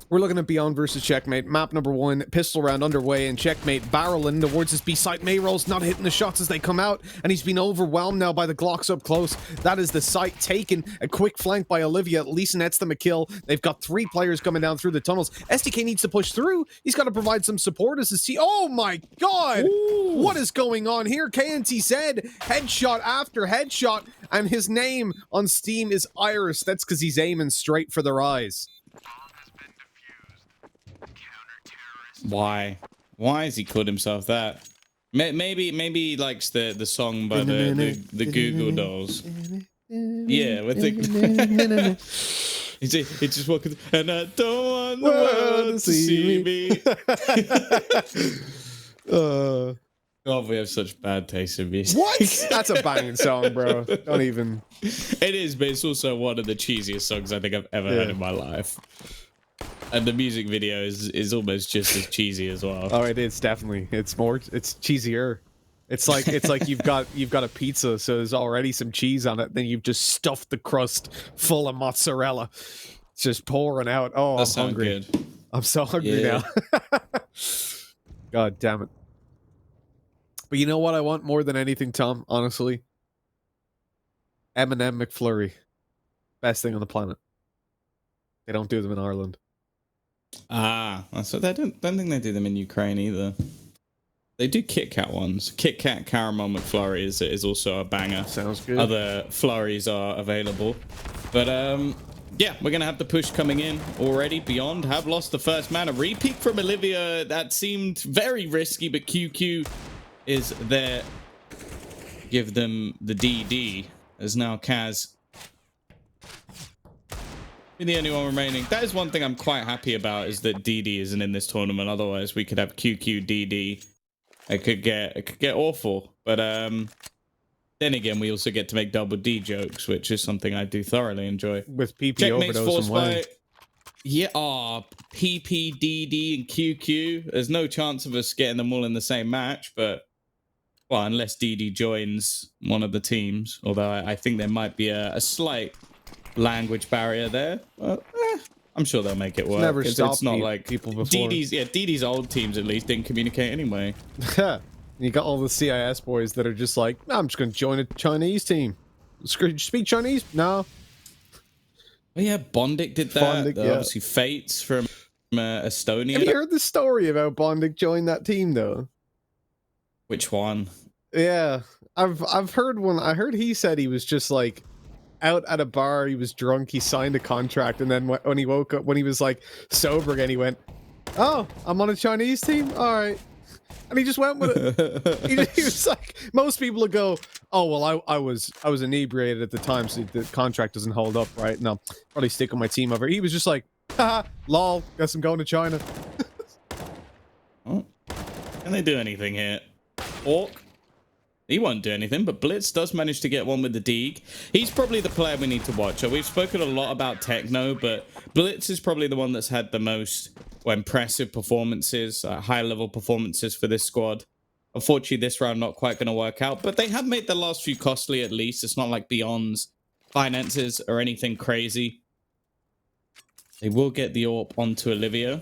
we're looking at Beyond versus Checkmate. Map number 1, pistol round underway, and Checkmate barreling towards his B site. Mayrolls not hitting the shots as they come out, and he's been overwhelmed now by the Glocks up close. That is the site taken. A quick flank by Olivia. At least nets them a kill. They've got 3 players coming down through the tunnels. SDK needs to push through. He's got to provide some support as his team. Oh my god! Ooh. What is going on here? KNT said headshot after headshot, and his name on Steam is Iris. That's because he's aiming straight for their eyes. Why has he called himself that? Maybe he likes the song by the Google Dolls. Yeah, with the he just walking and I don't want the world to see me. God, we have such bad taste in music. What? That's a banging song, bro. Don't even. It is, but it's also one of the cheesiest songs I think I've ever heard in my life. And the music video is almost just as cheesy as well. Oh, it is definitely. It's cheesier. It's like you've got a pizza, so there's already some cheese on it. Then you've just stuffed the crust full of mozzarella. It's just pouring out. Oh, I'm hungry. Good. I'm so hungry now. God damn it. But you know what I want more than anything, Tom? Honestly, M&M McFlurry, best thing on the planet. They don't do them in Ireland. So they don't think they do them in Ukraine either. They do Kit Kat ones. Kit Kat Caramel McFlurry is also a banger. Sounds good. Other flurries are available. But yeah, we're gonna have the push coming in already. Beyond have lost the first man. A repeat from Olivia that seemed very risky, but QQ is there. Give them the DD as now Kaz the only one remaining. That is one thing I'm quite happy about, is that DD isn't in this tournament. Otherwise, we could have QQ DD. It could get awful. But then again, we also get to make double D jokes, which is something I do thoroughly enjoy. With PP Checkmate's overdose and wine. Yeah, PP, DD, and QQ. There's no chance of us getting them all in the same match, but well, unless DD joins one of the teams. Although I think there might be a slight language barrier there. Well, I'm sure they'll make it work. Never it's not like people before. DD's old teams at least didn't communicate anyway. You got all the CIS boys that are just like, I'm just going to join a Chinese team. Speak Chinese? No. Oh yeah, Bondic did that. Bondic, yeah. Obviously, Fates from Estonia. Have you heard the story about Bondic joined that team though? Which one? Yeah, I've heard one. I heard he said he was just like out at a bar, he was drunk, he signed a contract, and then when he woke up, when he was like sober again, he went, oh, I'm on a Chinese team? Alright. And he just went with it. he was like, most people would go, oh, well, I was inebriated at the time, so the contract doesn't hold up, right? No, probably stick with my team over. He was just like, haha, lol, guess I'm going to China. Oh. Can they do anything here? Orc? He won't do anything, but Blitz does manage to get one with the Deeg. He's probably the player we need to watch. We've spoken a lot about Techno, but Blitz is probably the one that's had the most impressive performances, high-level performances for this squad. Unfortunately, this round not quite going to work out, but they have made the last few costly at least. It's not like Beyond's finances or anything crazy. They will get the AWP onto Olivia,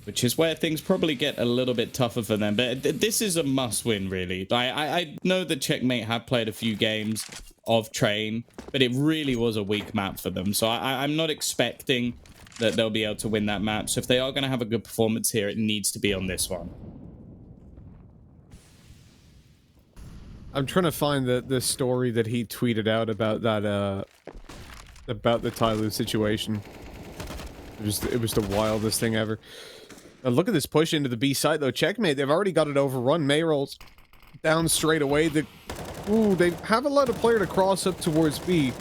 which is where things probably get a little bit tougher for them. But this is a must-win, really. I know that Checkmate have played a few games of Train, but it really was a weak map for them. So I'm not expecting that they'll be able to win that map. So if they are going to have a good performance here, it needs to be on this one. I'm trying to find the story that he tweeted out about that about the Tyloo situation. It was the wildest thing ever. Now look at this push into the B side though. Checkmate, they've already got it overrun. Mayrolls down straight away. They have allowed a player to cross up towards B.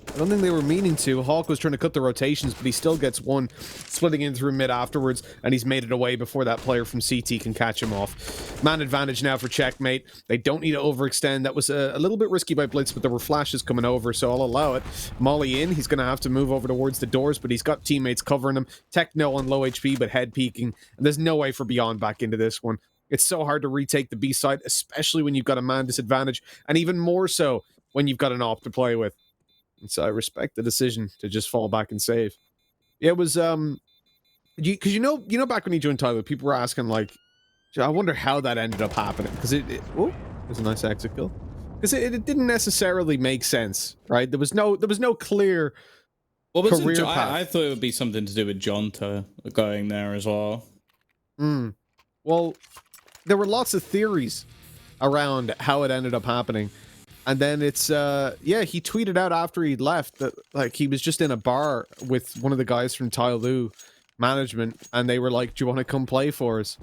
I don't think they were meaning to. Hawk was trying to cut the rotations, but he still gets one, splitting in through mid afterwards, and he's made it away before that player from CT can catch him off. Man advantage now for Checkmate. They don't need to overextend. That was a little bit risky by Blitz, but there were flashes coming over, so I'll allow it. Molly in. He's going to have to move over towards the doors, but he's got teammates covering him. Techno on low HP, but head peeking. And there's no way for Beyond back into this one. It's so hard to retake the B side, especially when you've got a man disadvantage, and even more so when you've got an op to play with. And so I respect the decision to just fall back and save. It was because you know back when you joined Tyloo, people were asking like, I wonder how that ended up happening, because oh, there's a nice exit kill, because it didn't necessarily make sense, right? There was no clear career path. I thought it would be something to do with Jonta going there as well. Well, there were lots of theories around how it ended up happening. And then it's, he tweeted out after he'd left that, like, he was just in a bar with one of the guys from Tyloo management, and they were like, do you want to come play for us?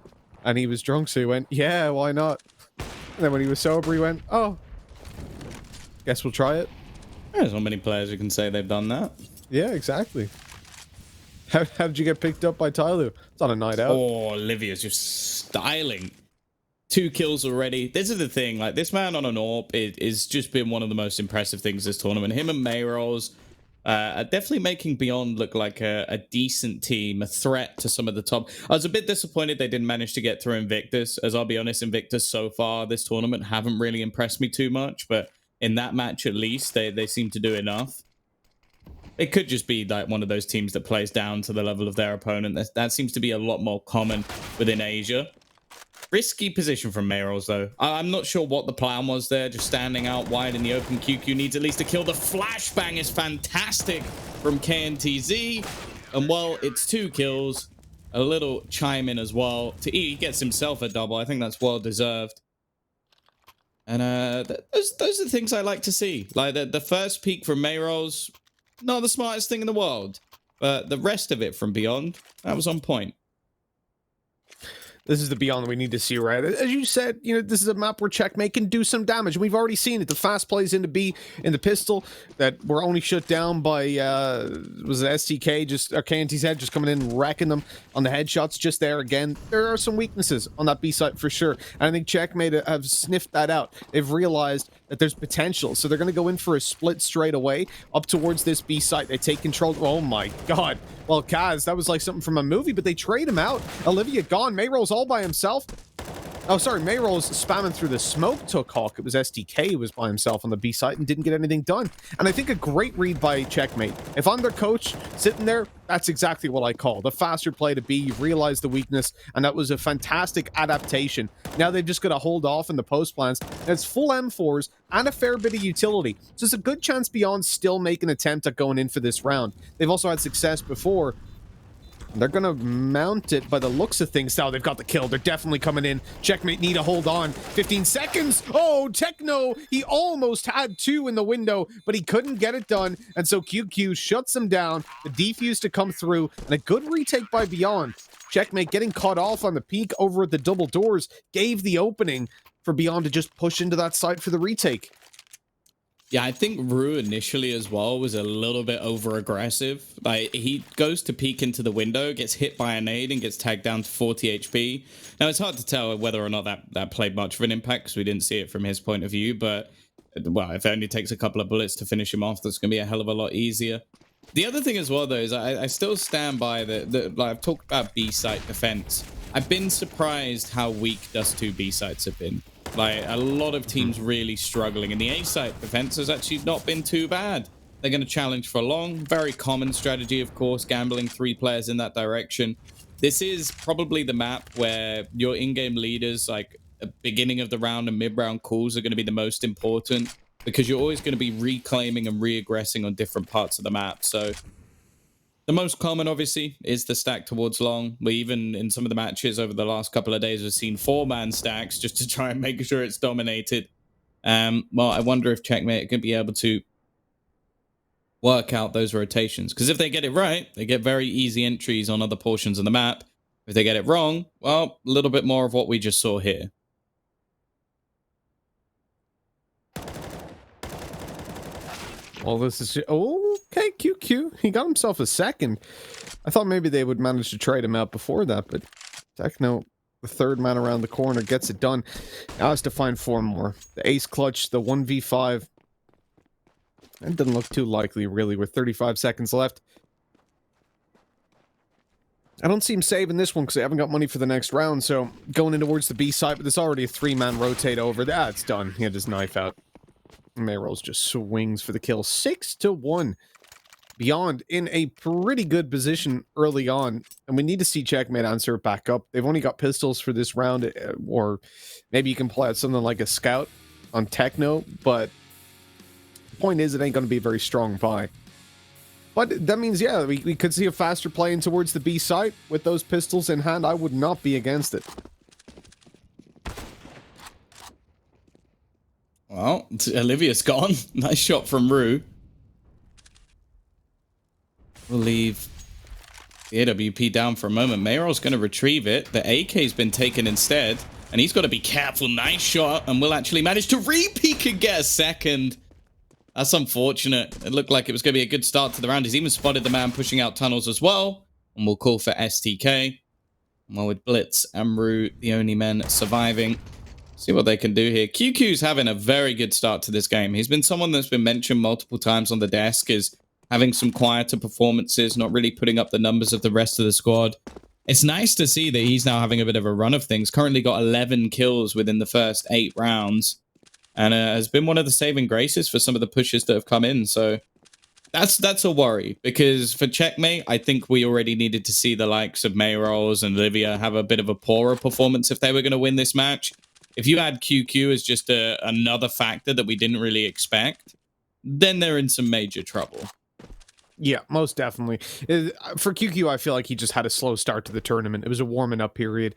And he was drunk, so he went, yeah, why not? And then when he was sober, he went, oh, guess we'll try it. There's not many players who can say they've done that. Yeah, exactly. How did you get picked up by Tyloo? It's on a night out. Oh, Olivia's just styling. 2 kills already. This is the thing, like, this man on an AWP is just been one of the most impressive things this tournament. Him and Mayrolls are definitely making Beyond look like a decent team, a threat to some of the top. I was a bit disappointed they didn't manage to get through Invictus, as I'll be honest, Invictus so far this tournament haven't really impressed me too much, but in that match at least, they seem to do enough. It could just be like one of those teams that plays down to the level of their opponent. That seems to be a lot more common within Asia. Risky position from Mayrolls, though. I'm not sure what the plan was there, just standing out wide in the open. QQ needs at least a kill. The flashbang is fantastic from KNTZ. And, well, it's 2 kills. A little chime in as well. He gets himself a double. I think that's well-deserved. And those are the things I like to see. Like, the first peak from Mayrolls, not the smartest thing in the world. But the rest of it from Beyond, that was on point. This is the Beyond that we need to see, right? As you said, this is a map where Checkmate can do some damage. We've already seen it. The fast plays into B in the pistol that were only shut down by, was it STK, or KNTZ just coming in, wrecking them on the headshots just there again. There are some weaknesses on that B side for sure. And I think Checkmate have sniffed that out. They've realized that there's potential. So they're going to go in for a split straight away up towards this B site. They take control. Oh my God. Well, Kaz, that was like something from a movie, but they trade him out. Olivia gone. Mayrolls all by himself. Oh, sorry. Mayrolls spamming through the smoke took Hawk. It was STK who was by himself on the B site and didn't get anything done. And I think a great read by Checkmate. If I'm their coach sitting there, that's exactly what I call the faster play to B. You've realized the weakness, and that was a fantastic adaptation. Now they've just got to hold off in the post plans. And it's full M4s and a fair bit of utility. So it's a good chance Beyond still make an attempt at going in for this round. They've also had success before. They're going to mount it by the looks of things. Now they've got the kill. They're definitely coming in. Checkmate need to hold on. 15 seconds. Oh, Techno. He almost had 2 in the window, but he couldn't get it done. And so QQ shuts him down. The defuse to come through, and a good retake by Beyond. Checkmate getting caught off on the peak over at the double doors gave the opening for Beyond to just push into that side for the retake. Yeah, I think Rue initially as well was a little bit over-aggressive. Like, he goes to peek into the window, gets hit by a nade, and gets tagged down to 40 HP. Now, it's hard to tell whether or not that played much of an impact, because we didn't see it from his point of view, but, well, if it only takes a couple of bullets to finish him off, that's going to be a hell of a lot easier. The other thing as well, though, is I still stand by like, I've talked about B-site defense. I've been surprised how weak Dust 2 B-sites have been. Like, a lot of teams really struggling, and the A-site defense has actually not been too bad. They're going to challenge for long. Very common strategy, of course, gambling 3 players in that direction. This is probably the map where your in-game leaders, like, beginning of the round and mid-round calls are going to be the most important. because you're always going to be reclaiming and re-aggressing on different parts of the map. So the most common, obviously, is the stack towards long. We even, in some of the matches over the last couple of days, have seen 4-man stacks just to try and make sure it's dominated. Well, I wonder if Checkmate can be able to work out those rotations. Because if they get it right, they get very easy entries on other portions of the map. If they get it wrong, well, a little bit more of what we just saw here. Well, this is okay. QQ, he got himself a second. I thought maybe they would manage to trade him out before that, but Techno, the third man around the corner, gets it done. Now has to find 4 more. The ace clutch, the 1v5. It doesn't look too likely, really, with 35 seconds left. I don't see him saving this one because they haven't got money for the next round, so going in towards the B side, but there's already a 3-man rotate over. It's done. He had his knife out. Mayrolls just swings for the kill. 6-1. Beyond in a pretty good position early on, and we need to see Checkmate answer it back up. They've only got pistols for this round, or maybe you can play out something like a scout on Techno, but the point is it ain't going to be a very strong buy. But that means, yeah, we could see a faster play in towards the B site with those pistols in hand. I would not be against it. Well, Olivia's gone. Nice shot from Rue. We'll leave the AWP down for a moment. Mayrol's going to retrieve it. The AK's been taken instead, and he's got to be careful. Nice shot, and we'll actually manage to re-peek and get a second. That's unfortunate. It looked like it was going to be a good start to the round. He's even spotted the man pushing out tunnels as well, and we'll call for STK. Well, with Blitz and Rue, the only men surviving. See what they can do here. QQ's having a very good start to this game. He's been someone that's been mentioned multiple times on the desk as having some quieter performances, not really putting up the numbers of the rest of the squad. It's nice to see that he's now having a bit of a run of things. Currently got 11 kills within the first 8 rounds. And has been one of the saving graces for some of the pushes that have come in. So that's a worry. Because for Checkmate, I think we already needed to see the likes of Mayrolls and Olivia have a bit of a poorer performance if they were going to win this match. If you add QQ as just another factor that we didn't really expect, then they're in some major trouble. Yeah, most definitely. For QQ, I feel like he just had a slow start to the tournament. It was a warming up period.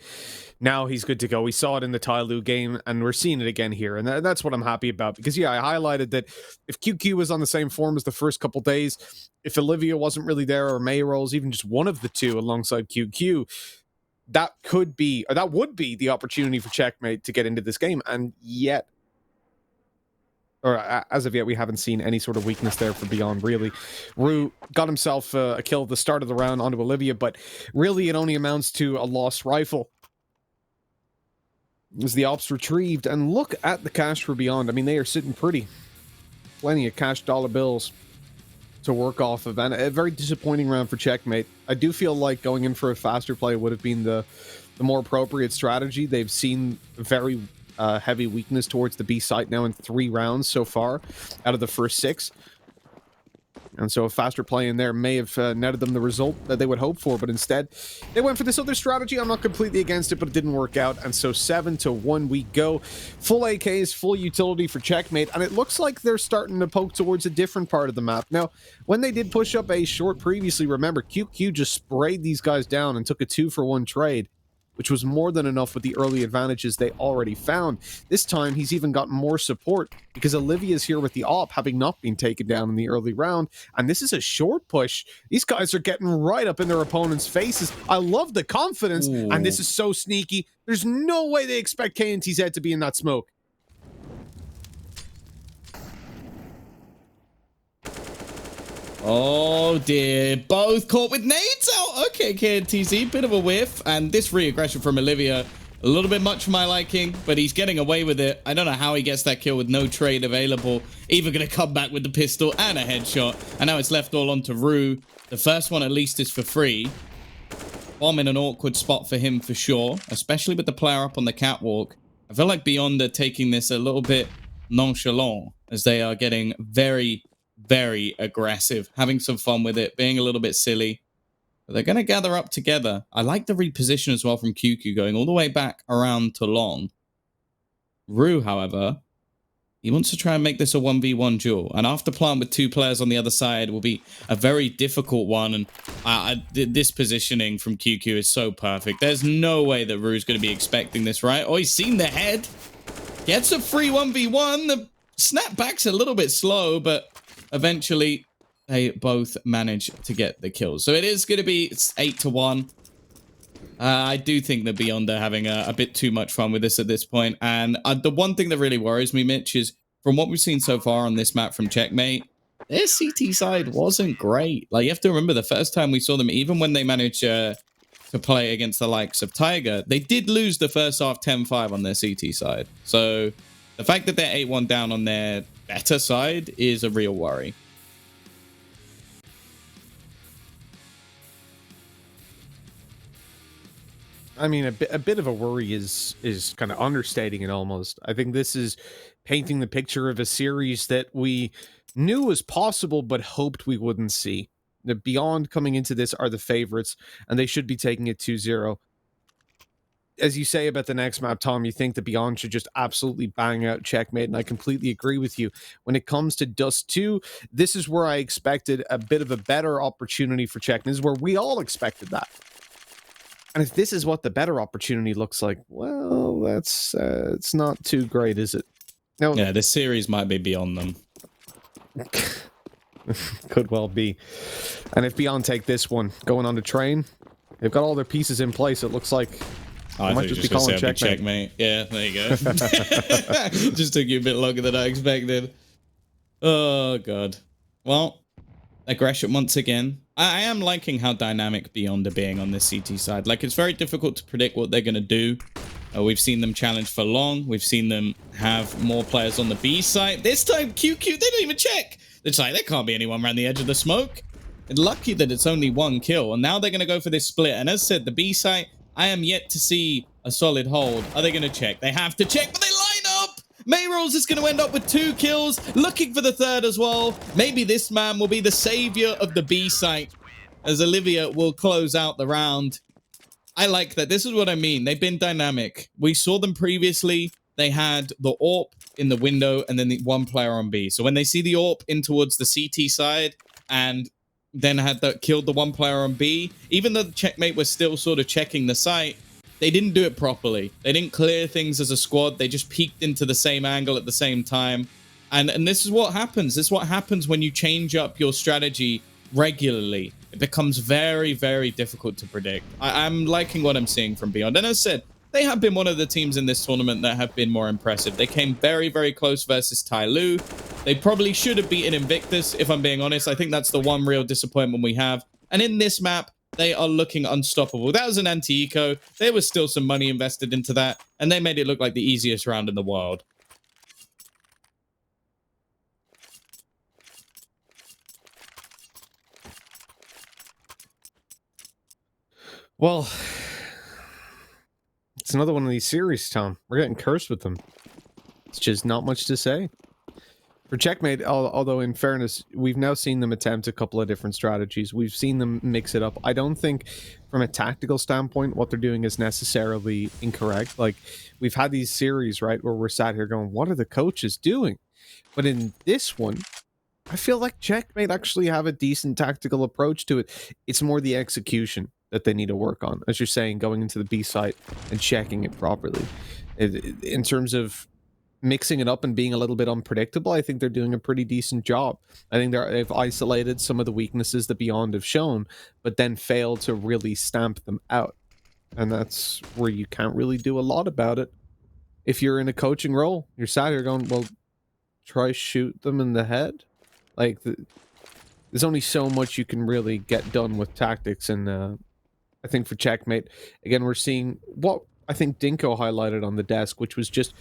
Now he's good to go. We saw it in the Tyloo game, and we're seeing it again here. And that's what I'm happy about. Because, yeah, I highlighted that if QQ was on the same form as the first couple days, if Olivia wasn't really there, or Mayrolls, even just one of the two alongside QQ, that would be the opportunity for Checkmate to get into this game. And yet, or as of yet, we haven't seen any sort of weakness there for Beyond, really. Rue got himself a kill at the start of the round onto Olivia, but really it only amounts to a lost rifle. As the ops retrieved, and look at the cash for Beyond. I mean, they are sitting pretty. Plenty of cash dollar bills to work off of, and a very disappointing round for Checkmate. I do feel like going in for a faster play would have been the more appropriate strategy. They've seen very heavy weakness towards the B site now in 3 rounds so far out of the first 6. And so a faster play in there may have netted them the result that they would hope for, but instead they went for this other strategy. I'm not completely against it, but it didn't work out. And so 7-1 we go. Full AKs, full utility for Checkmate, and it looks like they're starting to poke towards a different part of the map. Now, when they did push up A short previously, remember, QQ just sprayed these guys down and took a 2-for-1 trade, which was more than enough with the early advantages they already found. This time, he's even got more support because Olivia's here with the op, having not been taken down in the early round. And this is a short push. These guys are getting right up in their opponents' faces. I love the confidence, and this is so sneaky. There's no way they expect KNTZ to be in that smoke. Oh dear, both caught with nades out. Okay, KNTZ, bit of a whiff. And this re-aggression from Olivia, a little bit much for my liking, but he's getting away with it. I don't know how he gets that kill with no trade available. Even going to come back with the pistol and a headshot. And now it's left all onto Rue. The first one at least is for free. Bomb in an awkward spot for him for sure, especially with the player up on the catwalk. I feel like Beyond are taking this a little bit nonchalant as they are getting very aggressive, having some fun with it, being a little bit silly. But they're going to gather up together. I like the reposition as well from QQ, going all the way back around to long. Rue, however, He wants to try and make this a 1v1 duel. And after plant with 2 players on the other side will be a very difficult one. And this positioning from QQ is so perfect. There's no way that Rue's going to be expecting this, right? Oh, he's seen the head. Gets a free 1v1. The snapback's a little bit slow, but eventually they both manage to get the kills. So it is going to be 8-1. I do think that Beyond are having a bit too much fun with this at this point. And the one thing that really worries me, Mitch, is from what we've seen so far on this map from Checkmate, their CT side wasn't great. Like, you have to remember the first time we saw them, even when they managed to play against the likes of Tiger, they did lose the first half 10-5 on their CT side. So the fact that they're 8-1 down on their better side is a real worry. I mean, a bit of a worry is kind of understating it almost. I think this is painting the picture of a series that we knew was possible, but hoped we wouldn't see. The Beyond coming into this are the favorites, and they should be taking it 2-0. As you say about the next map, Tom, you think the Beyond should just absolutely bang out Checkmate, and I completely agree with you. When it comes to Dust 2, this is where I expected a bit of a better opportunity for Checkmate. This is where we all expected that. And if this is what the better opportunity looks like, well, that's it's not too great, is it? No. Yeah, this series might be beyond them. Could well be. And if Beyond take this one, going on the train, they've got all their pieces in place. It looks like I might just be calling Checkmate. Yeah, there you go. Just took you a bit longer than I expected. Oh, God. Well, aggression once again. I am liking how dynamic Beyond are being on this CT side. Like, it's very difficult to predict what they're going to do. We've seen them challenge for long. We've seen them have more players on the B side. This time, QQ, they don't even check. It's like, there can't be anyone around the edge of the smoke. And lucky that it's only 1 kill. And now they're going to go for this split. And as said, the B side, I am yet to see a solid hold. Are they going to check? They have to check, but they line up. Mayrolls is going to end up with 2 kills, looking for the 3rd as well. Maybe this man will be the savior of the B site, as Olivia will close out the round. I like that. This is what I mean. They've been dynamic. We saw them previously. They had the AWP in the window and then the 1 player on B. So when they see the AWP in towards the CT side and then killed the 1 player on B, even though the Checkmate was still sort of checking the site, they didn't do it properly. They didn't clear things as a squad. They just peeked into the same angle at the same time. And this is what happens. This is what happens when you change up your strategy regularly. It becomes very, very difficult to predict. I'm liking what I'm seeing from Beyond. And as I said, they have been one of the teams in this tournament that have been more impressive. They came very, very close versus Tyloo. They probably should have beaten Invictus, if I'm being honest. I think that's the one real disappointment we have. And in this map, they are looking unstoppable. That was an anti-eco. There was still some money invested into that, and they made it look like the easiest round in the world. Well, it's another one of these series, Tom. We're getting cursed with them. It's just not much to say. For Checkmate, although in fairness, we've now seen them attempt a couple of different strategies. We've seen them mix it up. I don't think, from a tactical standpoint, what they're doing is necessarily incorrect. Like, we've had these series, right, where we're sat here going, what are the coaches doing? But in this one, I feel like Checkmate actually have a decent tactical approach to it. It's more the execution that they need to work on, as you're saying, going into the B site and checking it properly. In terms of mixing it up and being a little bit unpredictable, I think they're doing a pretty decent job. I think they've isolated some of the weaknesses that Beyond have shown, but then failed to really stamp them out. And that's where you can't really do a lot about it. If you're in a coaching role, you're sat here going, well, try shoot them in the head. Like, there's only so much you can really get done with tactics. And I think for Checkmate, again, we're seeing what I think Dinko highlighted on the desk, which was just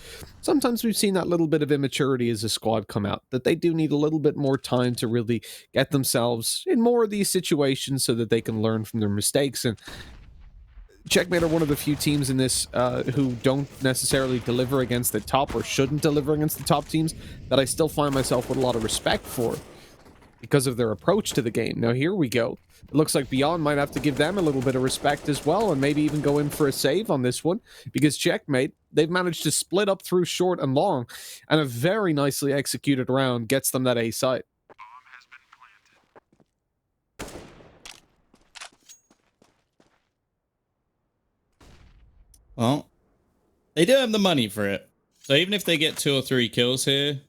sometimes we've seen that little bit of immaturity as a squad come out, that they do need a little bit more time to really get themselves in more of these situations so that they can learn from their mistakes. And Checkmate are one of the few teams in this who don't necessarily deliver against the top, or shouldn't deliver against the top teams, that I still find myself with a lot of respect for. because of their approach to the game. Now, here we go. It looks like Beyond might have to give them a little bit of respect as well, and maybe even go in for a save on this one, because Checkmate, they've managed to split up through short and long, and a very nicely executed round gets them that A site. Well, they do have the money for it. So even if they get 2 or 3 kills here,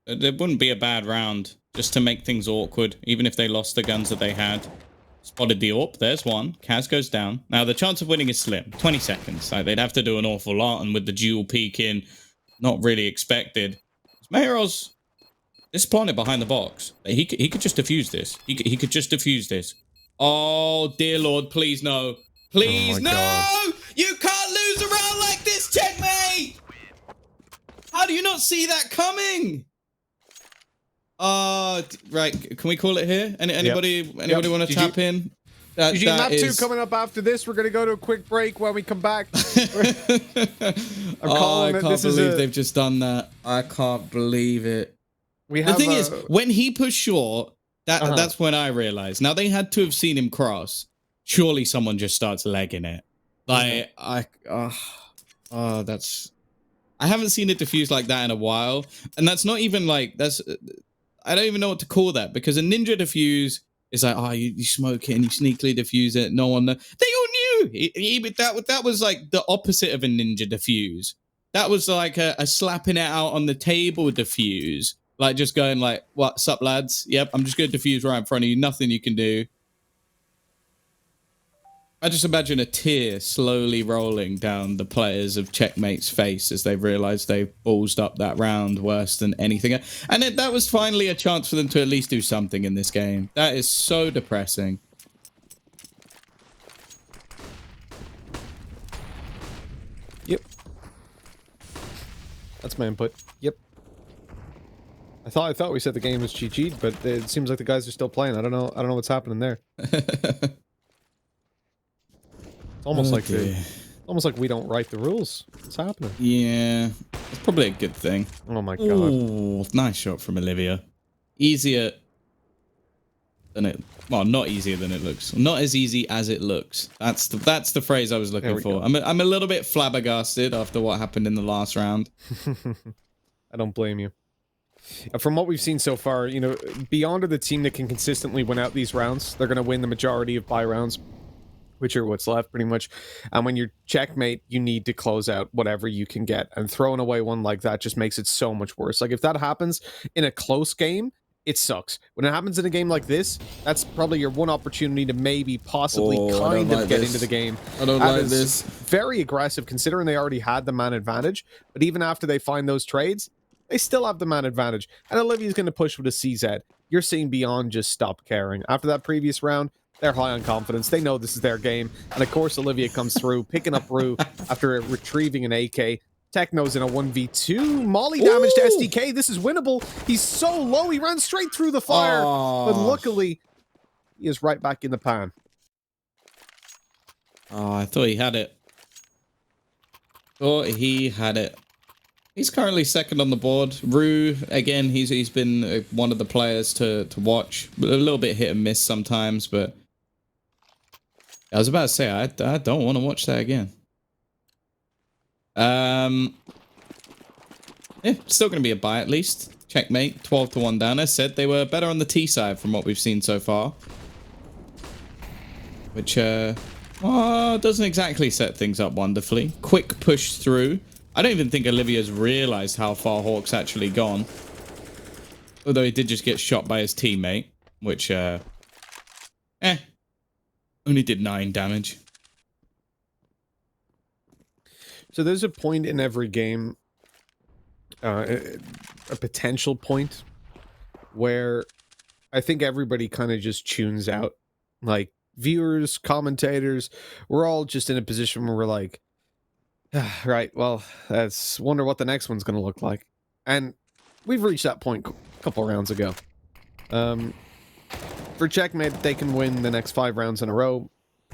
it wouldn't be a bad round just to make things awkward, even if they lost the guns that they had. Spotted the AWP. There's one. Kaz goes down. Now, the chance of winning is slim. 20 seconds. Like, they'd have to do an awful lot, and with the dual peek in, not really expected. Mirage disappointed behind the box. He could just defuse this. He could just defuse this. Oh, dear Lord, please no. Please, Oh my no! God. You can't lose a round like this, Checkmate! How do you not see that coming? Right, can we call it here? Anybody want to tap in? GG Map 2 coming up after this. We're going to go to a quick break. When we come back, I can't believe they've just done that. I can't believe it. We The have, thing is, when he pushed short, that's when I realized. Now, they had to have seen him cross. Surely someone just starts legging it. Like, that's... I haven't seen it diffuse like that in a while. And that's not even like... I don't even know what to call that, because a ninja diffuse is like, oh, you smoke it and you sneakily diffuse it. No one... They all knew! That was like the opposite of a ninja diffuse. That was like a slapping it out on the table diffuse. Like, just going like, what's up, lads? Yep, I'm just going to diffuse right in front of you. Nothing you can do. I just imagine a tear slowly rolling down the players of Checkmate's face as they've realized they've ballsed up that round worse than anything. And that was finally a chance for them to at least do something in this game. That is so depressing. Yep. That's my input. Yep. I thought we said the game was GG'd, but it seems like the guys are still playing. I don't know what's happening there. It's almost almost like we don't write the rules. What's happening? Yeah, it's probably a good thing. Oh my god! Ooh, nice shot from Olivia. Easier than it. Well, not easier than it looks. Not as easy as it looks. That's the phrase I was looking for. I'm a little bit flabbergasted after what happened in the last round. I don't blame you. From what we've seen so far, you know, Beyond are the team that can consistently win out these rounds. They're going to win the majority of buy rounds, which are what's left, pretty much. And when you're Checkmate, you need to close out whatever you can get. And throwing away one like that just makes it so much worse. Like, if that happens in a close game, it sucks. When it happens in a game like this, that's probably your one opportunity to maybe possibly get into the game. I don't like this. Very aggressive, considering they already had the man advantage. But even after they find those trades, they still have the man advantage. And Olivia's going to push with a CZ. You're seeing Beyond just stop caring. After that previous round, they're high on confidence. They know this is their game. And of course, Olivia comes through, picking up Rue after retrieving an AK. Techno's in a 1v2. Molly damage to SDK. This is winnable. He's so low. He ran straight through the fire. But luckily, he is right back in the pan. Oh, I thought he had it. He's currently second on the board. Rue, again, he's been one of the players to watch. A little bit hit and miss sometimes, but I was about to say, I don't want to watch that again. Yeah, still going to be a buy at least. Checkmate, 12-1 down. As said, they were better on the T side from what we've seen so far. Which, doesn't exactly set things up wonderfully. Quick push through. I don't even think Olivia's realized how far Hawk's actually gone. Although he did just get shot by his teammate, which, only did 9 damage. So there's a point in every game, a potential point, where I think everybody kind of just tunes out. Like, viewers, commentators, we're all just in a position where we're like, right, well, let's wonder what the next one's going to look like. And we've reached that point a couple rounds ago. For Checkmate, they can win the next 5 rounds in a row.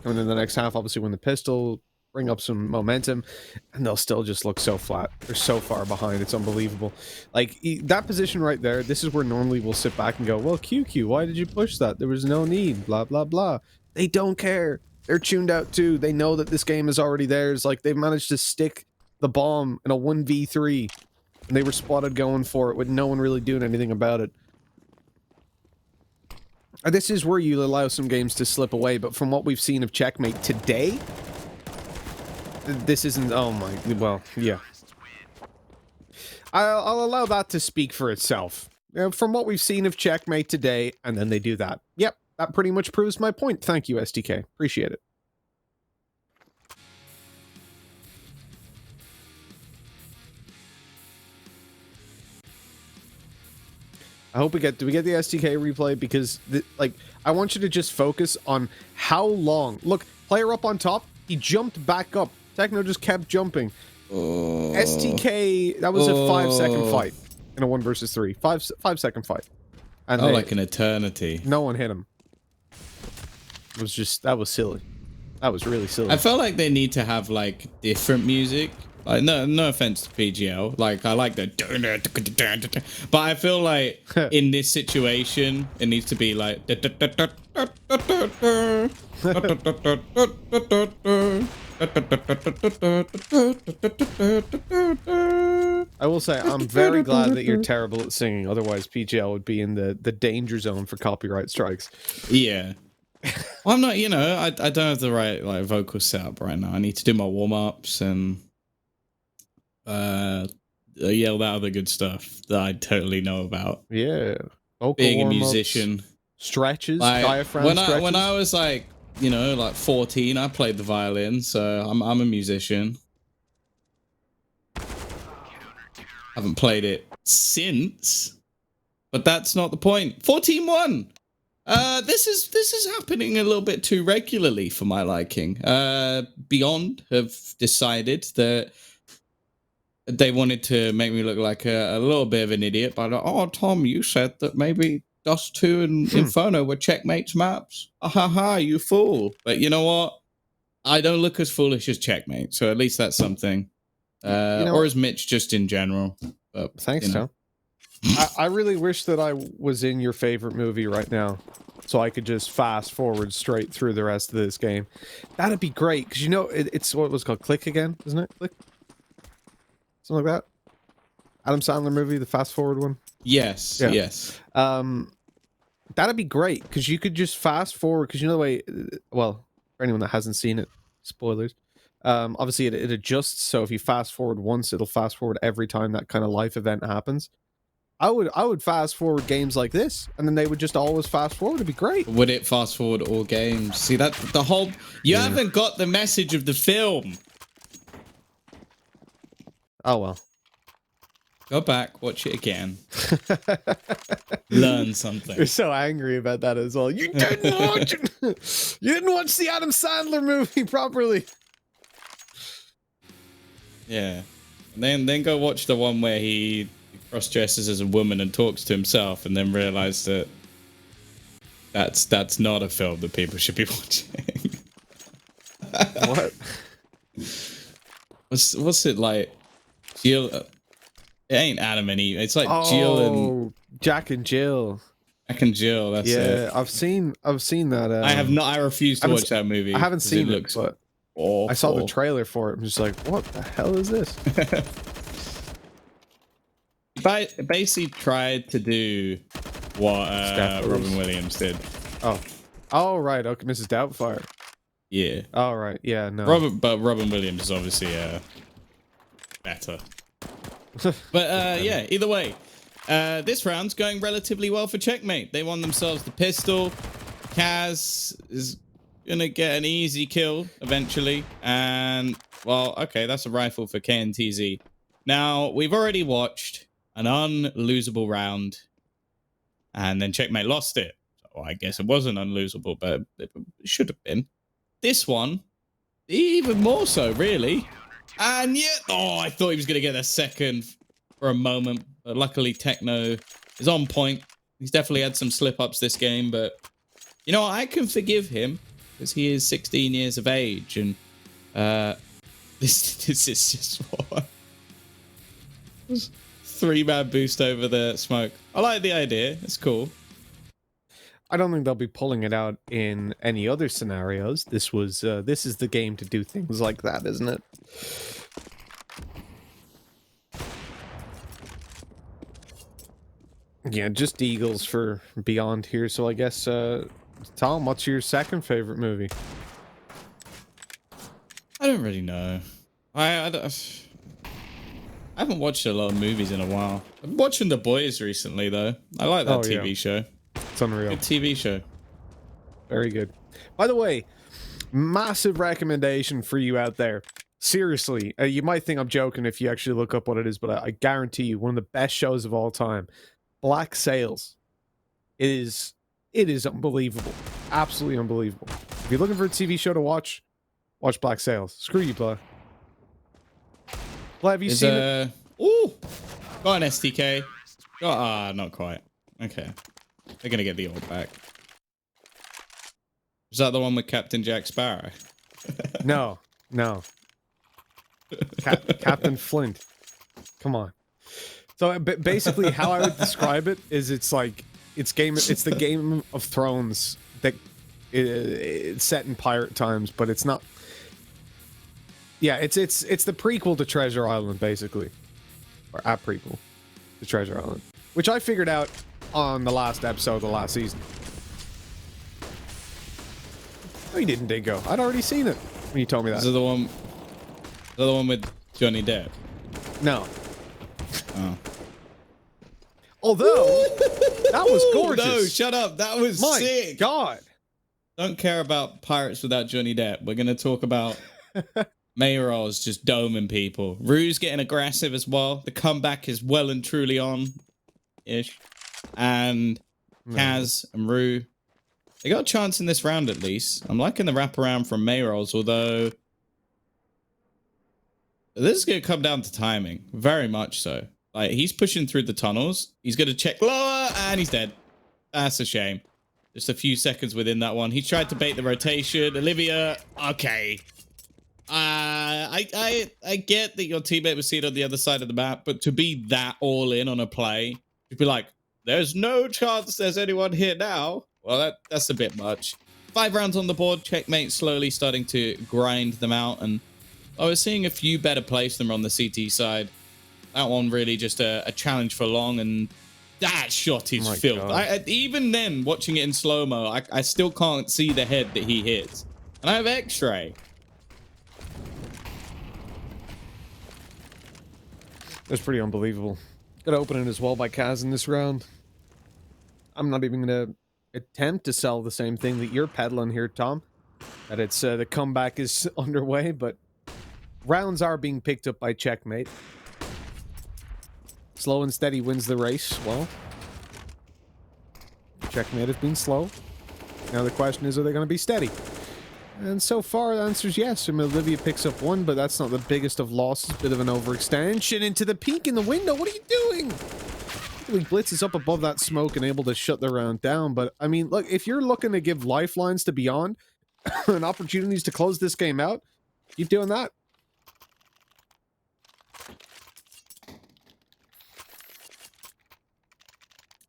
And in the next half, obviously win the pistol. bring up some momentum, and they'll still just look so flat. They're so far behind. It's unbelievable. Like, that position right there, this is where normally we'll sit back and go, well, QQ, why did you push that? There was no need, blah, blah, blah. They don't care. They're tuned out too. They know that this game is already theirs. Like, they've managed to stick the bomb in a 1v3, and they were spotted going for it with no one really doing anything about it. This is where you allow some games to slip away, but from what we've seen of Checkmate today, this isn't... Oh my... Well, yeah. I'll allow that to speak for itself. You know, from what we've seen of Checkmate today, and then they do that. Yep, that pretty much proves my point. Thank you, SDK. Appreciate it. I hope we get... Do we get the STK replay? Because, like, I want you to just focus on how long... Look, player up on top, he jumped back up. Techno just kept jumping. STK, that was a 5-second fight in a 1 versus 3. 5-second fight. And like an eternity. No one hit him. It was just... That was silly. That was really silly. I felt like they need to have, like, different music. Like, no offense to PGL. Like, I like the... But I feel like in this situation, it needs to be like... I will say, I'm very glad that you're terrible at singing. Otherwise, PGL would be in the danger zone for copyright strikes. Yeah. Well, I'm not, you know, I don't have the right, like, vocal setup right now. I need to do my warm-ups and... yell that other good stuff that I totally know about. Yeah. Vocal being a warm-ups, musician. Stretches, Like, diaphragm stretches. when I was like, you know, like 14, I played the violin, so I'm a musician. Haven't played it since, but that's not the point. 14-1. This is happening a little bit too regularly for my liking. Beyond have decided that they wanted to make me look like a little bit of an idiot, but oh, Tom, you said that maybe Dust 2 and Inferno were Checkmate's maps. Ha, you fool. But you know what? I don't look as foolish as Checkmate, so at least that's something. Or as Mitch, just in general. But, thanks, Tom. I really wish that I was in your favorite movie right now, so I could just fast forward straight through the rest of this game. That'd be great, because you know, it's what was called Click again, isn't it? Click? Something like that? Adam Sandler movie, the fast forward one? Yes, yeah. Yes. That'd be great, because you could just fast forward, because you know the way, well, for anyone that hasn't seen it, spoilers, obviously it adjusts, so if you fast forward once, it'll fast forward every time that kind of life event happens. I would fast forward games like this, and then they would just always fast forward. It'd be great. Would it fast forward all games? See, that the whole... You haven't got the message of the film. Oh, well. Go back, watch it again. Learn something. You're so angry about that as well. You didn't watch it. You didn't watch the Adam Sandler movie properly. Yeah. And then go watch the one where he cross-dresses as a woman and talks to himself, and then realize that that's not a film that people should be watching. What? What's it like? Jill... It ain't Adam and Eve. It's like Jill and... Jack and Jill. Jack and Jill, that's it. Yeah, I've seen that. I refuse to watch that movie. I haven't seen it, looks but awful. I saw the trailer for it. I'm just like, what the hell is this? It basically tried to do what Robin Williams did. Oh, right. Okay, Mrs. Doubtfire. Yeah. All right. Yeah, no. Robin Williams is obviously better. But yeah, either way, this round's going relatively well for Checkmate. They won themselves the pistol. Kaz is gonna get an easy kill eventually, and well, okay, that's a rifle for KNTZ. Now we've already watched an unlosable round, and then Checkmate lost it. So I guess it wasn't unlosable, but it should have been. This one, even more so, really. And yet, I thought he was going to get a second for a moment. But luckily, Techno is on point. He's definitely had some slip-ups this game. But, you know, I can forgive him because he is 16 years of age. And This is just what? 3-man boost over the smoke. I like the idea. It's cool. I don't think they'll be pulling it out in any other scenarios. This is the game to do things like that, isn't it? Yeah, just Eagles for Beyond here. So I guess, Tom, what's your second favorite movie? I don't really know. I haven't watched a lot of movies in a while. I'm watching The Boys recently, though. I like that TV show. It's unreal. Good TV show. Very good. By the way, massive recommendation for you out there. Seriously, you might think I'm joking if you actually look up what it is, but I guarantee you, one of the best shows of all time. Black Sails. It is unbelievable. Absolutely unbelievable. If you're looking for a TV show to watch Black Sails. Screw you, Blah. Blah, have you seen it? Ooh! Got an STK. Not quite. Okay. They're gonna get the orb back. Is that the one with Captain Jack Sparrow? No. Captain Flint. Come on. So basically, how I would describe it is, it's the Game of Thrones that it's set in pirate times, but it's not. Yeah, it's the prequel to Treasure Island, basically, or a prequel to Treasure Island, which I figured out on the last episode of the last season. No, you didn't, Dingo. I'd already seen it when you told me that. Is it the one with Johnny Depp? No. Oh. Although, that was gorgeous. No, shut up. That was My sick. God. Don't care about pirates without Johnny Depp. We're going to talk about Mirage just doming people. Rue's getting aggressive as well. The comeback is well and truly on-ish. And Kaz and Rue, they got a chance in this round at least. I'm liking the wraparound from Mirage, although this is going to come down to timing. Very much so. Like, he's pushing through the tunnels. He's going to check lower, and he's dead. That's a shame. Just a few seconds within that one. He tried to bait the rotation. Olivia, okay. I get that your teammate was seen on the other side of the map, but to be that all in on a play, you'd be like, there's no chance there's anyone here now. Well, that's a bit much. 5 rounds on the board. Checkmate slowly starting to grind them out, and I was seeing a few better plays than on the CT side. That one really just a challenge for long, and that shot is filth. Even then, watching it in slow-mo, I still can't see the head that he hits. And I have X-ray. That's pretty unbelievable. Got to open it as well by Kaz in this round. I'm not even going to attempt to sell the same thing that you're peddling here, Tom. That it's the comeback is underway, but rounds are being picked up by Checkmate. Slow and steady wins the race. Well, Checkmate has been slow. Now the question is, are they going to be steady? And so far, the answer is yes. I mean, Olivia picks up 1, but that's not the biggest of losses. Bit of an overextension into the peak in the window. What are you doing? Blitz is up above that smoke and able to shut the round down. But, I mean, look, if you're looking to give lifelines to Beyond and opportunities to close this game out, keep doing that.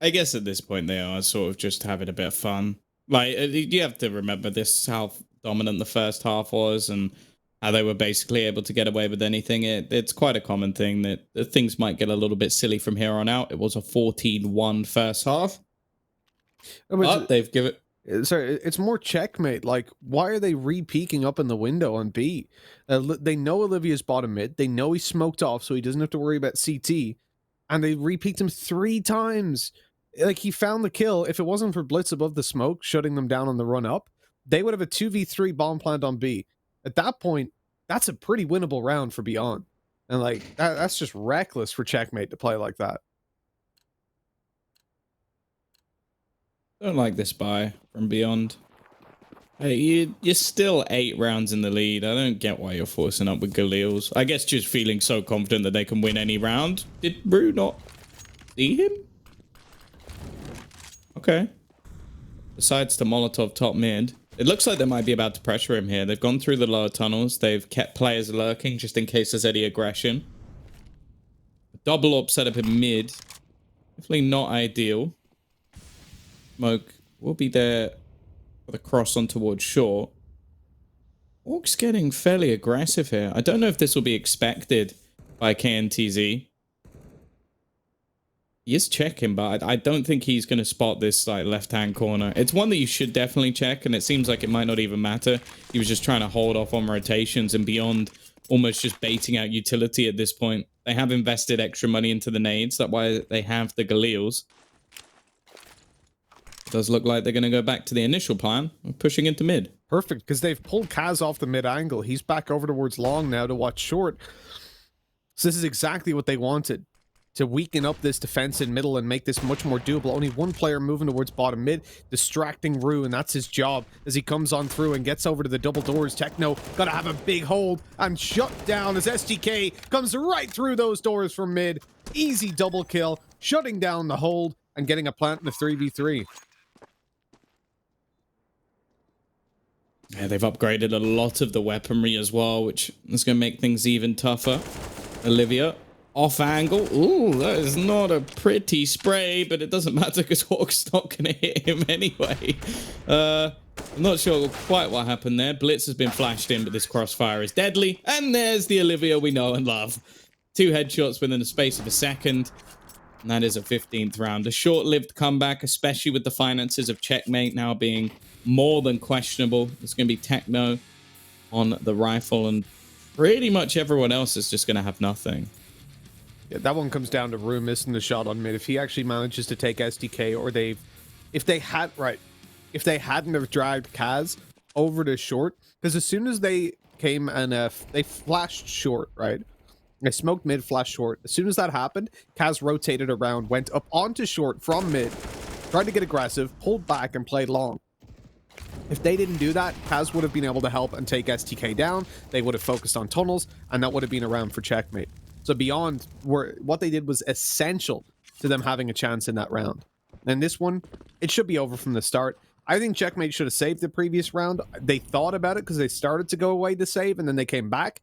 I guess at this point they are sort of just having a bit of fun. Like, you have to remember this, how dominant the first half was and how they were basically able to get away with anything. It's quite a common thing that things might get a little bit silly from here on out. It was a 14-1 first half. But they've given... Sorry, it's more Checkmate. Like, why are they re-peeking up in the window on B? They know Olivia's bottom mid. They know he's smoked off, so he doesn't have to worry about CT. And they re-peeked him 3 times. Like, he found the kill. If it wasn't for Blitz above the smoke, shutting them down on the run up, they would have a 2v3 bomb plant on B. At that point, that's a pretty winnable round for Beyond. And, like, that's just reckless for Checkmate to play like that. I don't like this buy from Beyond. Hey, you're still 8 rounds in the lead. I don't get why you're forcing up with Galil's. I guess just feeling so confident that they can win any round. Did Rue not see him? Okay. Decides to Molotov top mid. It looks like they might be about to pressure him here. They've gone through the lower tunnels. They've kept players lurking just in case there's any aggression. Double up set up in mid. Definitely not ideal. Smoke will be there for the cross on towards short. Orc's getting fairly aggressive here. I don't know if this will be expected by KNTZ. He is checking, but I don't think he's going to spot this like left-hand corner. It's one that you should definitely check, and it seems like it might not even matter. He was just trying to hold off on rotations and beyond, almost just baiting out utility at this point. They have invested extra money into the nades. That's why they have the Galils. It does look like they're going to go back to the initial plan of pushing into mid. Perfect, because they've pulled Kaz off the mid angle. He's back over towards long now to watch short. So this is exactly what they wanted, to weaken up this defense in middle and make this much more doable. Only one player moving towards bottom mid, distracting Rue, and that's his job as he comes on through and gets over to the double doors. Techno gotta have a big hold and shut down as SGK comes right through those doors from mid. Easy double kill, shutting down the hold and getting a plant in the 3v3. Yeah, they've upgraded a lot of the weaponry as well, which is going to make things even tougher. Olivia, off angle. Ooh, that is not a pretty spray, but it doesn't matter because Hawk's not going to hit him anyway. I'm not sure quite what happened there. Blitz has been flashed in, but this crossfire is deadly. And there's the Olivia we know and love. 2 headshots within the space of a second. And that is a 15th round. A short-lived comeback, especially with the finances of Checkmate now being more than questionable. It's going to be Techno on the rifle, and pretty much everyone else is just going to have nothing. Yeah, that one comes down to Rue missing the shot on mid. If he actually manages to take SDK, or if they hadn't have dragged Kaz over to short, because as soon as they came and they flashed short, right? They smoked mid, flashed short. As soon as that happened, Kaz rotated around, went up onto short from mid, tried to get aggressive, pulled back, and played long. If they didn't do that, Kaz would have been able to help and take STK down. They would have focused on tunnels, and that would have been a round for Checkmate. So beyond what they did was essential to them having a chance in that round. And this one, it should be over from the start. I think Checkmate should have saved the previous round. They thought about it because they started to go away to save, and then they came back.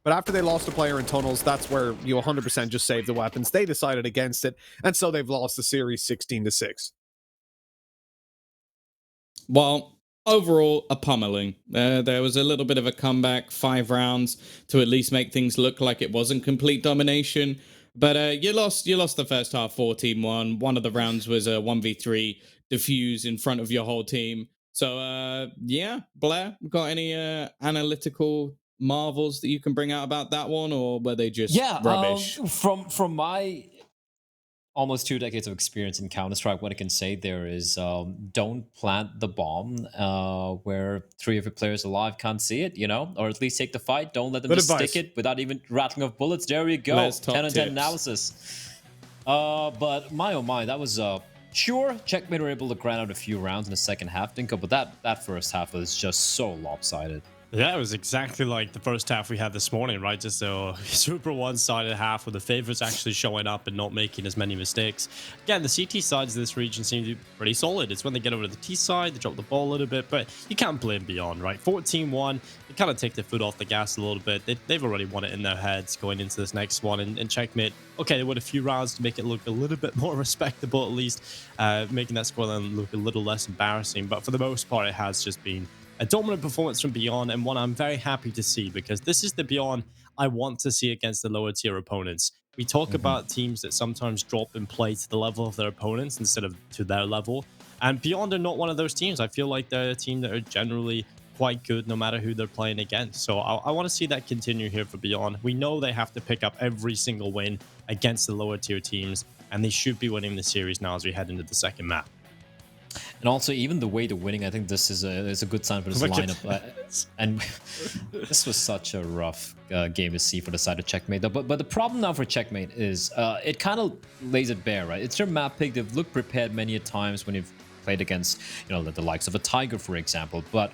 But after they lost a player in tunnels, that's where you 100% just save the weapons. They decided against it, and so they've lost the series 16-6. Well, overall, a pummeling. There was a little bit of a comeback, 5 rounds to at least make things look like it wasn't complete domination. But you lost the first half 14-1. One of the rounds was a 1v3 defuse in front of your whole team. So, yeah, Blair, got any analytical marvels that you can bring out about that one, or were they just rubbish? From my almost 2 decades of experience in Counter-Strike, what I can say there is don't plant the bomb where 3 of your players alive can't see it, or at least take the fight. Don't let them just stick it without even rattling off bullets. There you go. 10 on 10 analysis. But my oh my, that was sure, Checkmate were able to grind out a few rounds in the second half, Dinko, but that first half was just so lopsided. Yeah, it was exactly like the first half we had this morning, right? Just a super one-sided half with the favorites actually showing up and not making as many mistakes. Again, the CT sides of this region seem to be pretty solid. It's when they get over to the T side, they drop the ball a little bit, but you can't blame Beyond, right? 14-1, they kind of take their foot off the gas a little bit. They've already won it in their heads going into this next one, and Checkmate, okay, they won a few rounds to make it look a little bit more respectable at least, making that scoreline look a little less embarrassing, but for the most part, it has just been a dominant performance from Beyond, and one I'm very happy to see, because this is the Beyond I want to see against the lower tier opponents. We talk about teams that sometimes drop in play to the level of their opponents instead of to their level, and Beyond are not one of those teams. I feel like they're a team that are generally quite good no matter who they're playing against. So I want to see that continue here for Beyond. We know they have to pick up every single win against the lower tier teams, and they should be winning the series now as we head into the second map. And also, even the way they're winning, I think this is a good sign for this lineup. And this was such a rough game to see for the side of Checkmate. But the problem now for Checkmate is it kind of lays it bare, right? It's their map pick. They've looked prepared many a times when you've played against, the likes of a Tiger, for example. But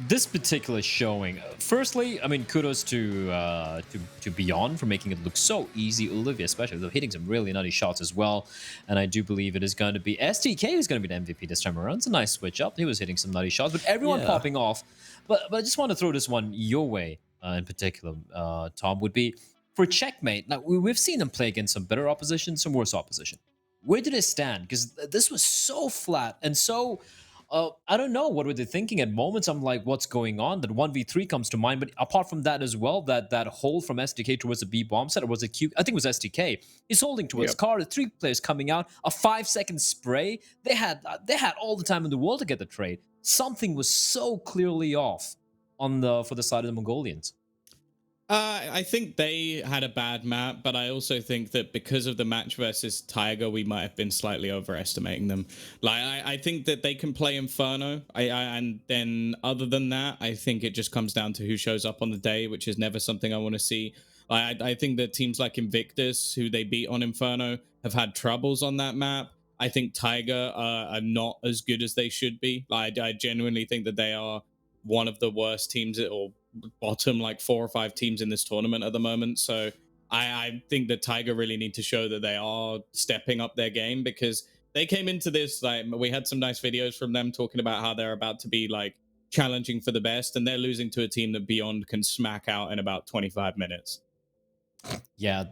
this particular showing, firstly, I mean, kudos to Beyond for making it look so easy. Olivia, especially, though, hitting some really nutty shots as well. And I do believe it is going to be STK who's going to be the MVP this time around. It's a nice switch up. He was hitting some nutty shots, but everyone popping off. But I just want to throw this one your way in particular, Tom, would be for Checkmate. Now, we've seen them play against some better opposition, some worse opposition. Where did it stand? Because this was so flat and so... I don't know. What were they thinking at moments? I'm like, what's going on? That 1v3 comes to mind. But apart from that as well, that hold from SDK towards the B bomb set, or was it Q? I think it was SDK. He's holding towards car. The 3 players coming out. A 5-second spray. They had all the time in the world to get the trade. Something was so clearly off for the side of the Mongolians. I think they had a bad map, but I also think that because of the match versus Tiger, we might have been slightly overestimating them. Like, I think that they can play Inferno, and then other than that, I think it just comes down to who shows up on the day, which is never something I want to see. I think that teams like Invictus, who they beat on Inferno, have had troubles on that map. I think Tiger are not as good as they should be. Like, I genuinely think that they are one of the worst teams, or bottom like 4 or 5 teams in this tournament at the moment. So I think that Tiger really need to show that they are stepping up their game, because they came into this, like, we had some nice videos from them talking about how they're about to be like challenging for the best, and they're losing to a team that Beyond can smack out in about 25 minutes. Yeah,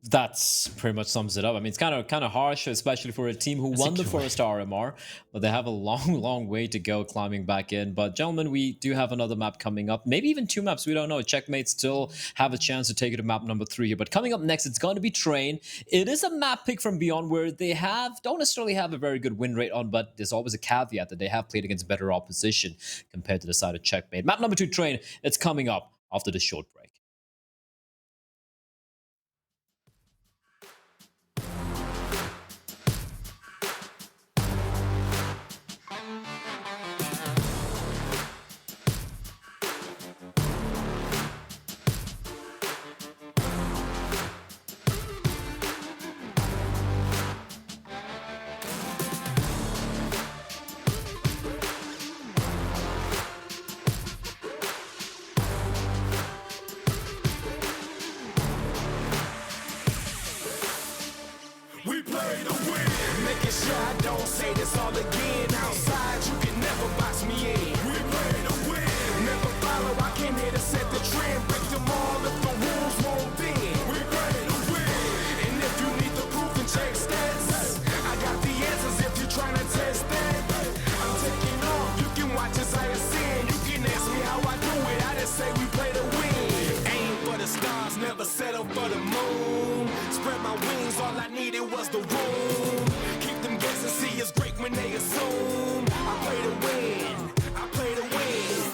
that's pretty much sums it up. I mean, it's kind of harsh, especially for a team who won the first RMR, but they have a long way to go climbing back in. But gentlemen, we do have another map coming up, maybe even 2 maps. We don't know. Checkmate still have a chance to take it to map number 3 here. But coming up next, it's going to be Train. It is a map pick from Beyond where they don't necessarily have a very good win rate on, but there's always a caveat that they have played against better opposition compared to the side of Checkmate. Map number 2, Train. It's coming up after this short break. We play to win. Making sure I don't say this all again. Outside, you can never box me in. We play to win. Never follow, I came here to set the trend. Break them all if the rules won't bend. We play to win. And if you need the proof, then check stats. I got the answers if you're trying to test that. I'm taking off, you can watch as I ascend. You can ask me how I do it, I just say we play to win. Aim for the stars, never settle for the moon. Spread my wings, all I needed was the room. Keep them guessing, see us great when they assume. I play to win, I play to win.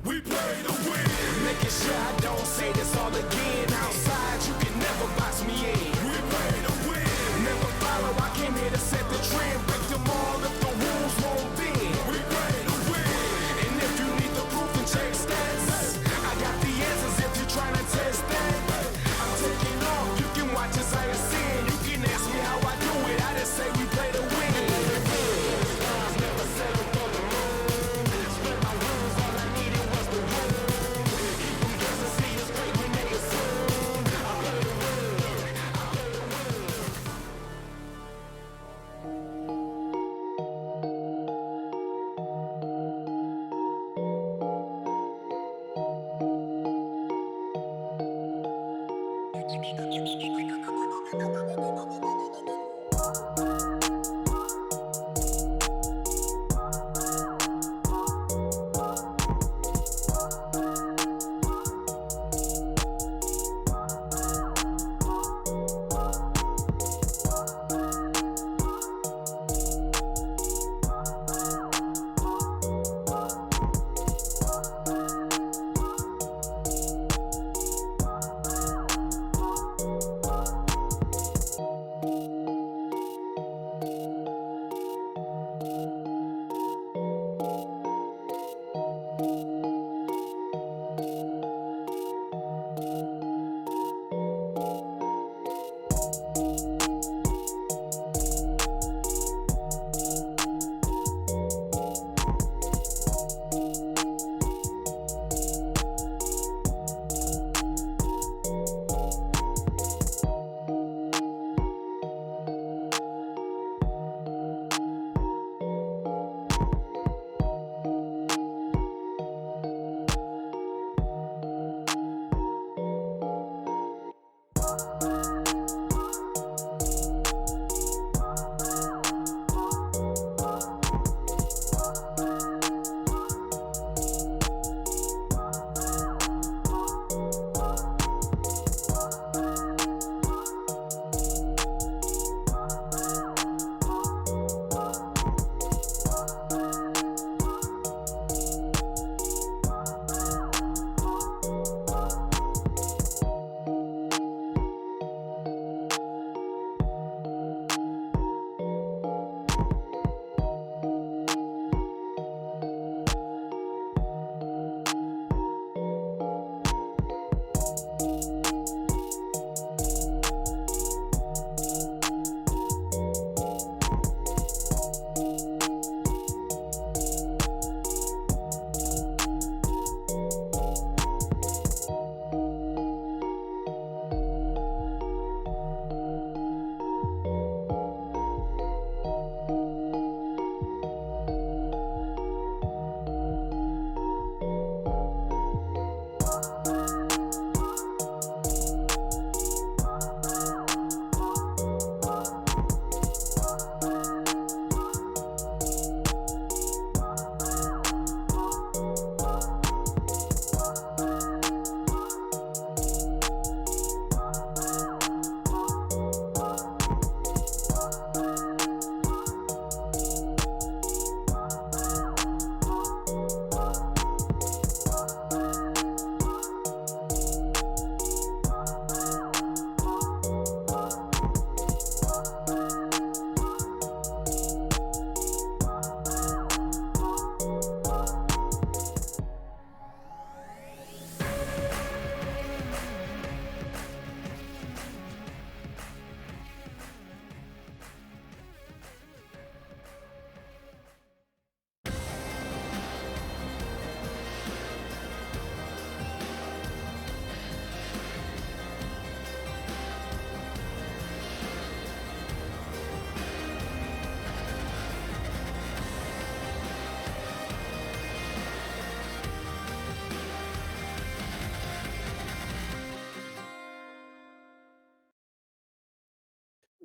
We play to win. Making sure I don't say this all again. Outside, you can never box me in. We play to win. Never follow, I came here to set the trend. Break them all if the rules won't bend. We play to win. And if you need the proof, then check stats. I got the answers if you're trying to test that. I'm taking off, you can watch as I ascend. You can ask me how I do it, I just say we play to win. Stars never settle for the moon. Spread my wings, all I needed was the room. Keep them guessing, see us great when they assume. I play to win, I play to win.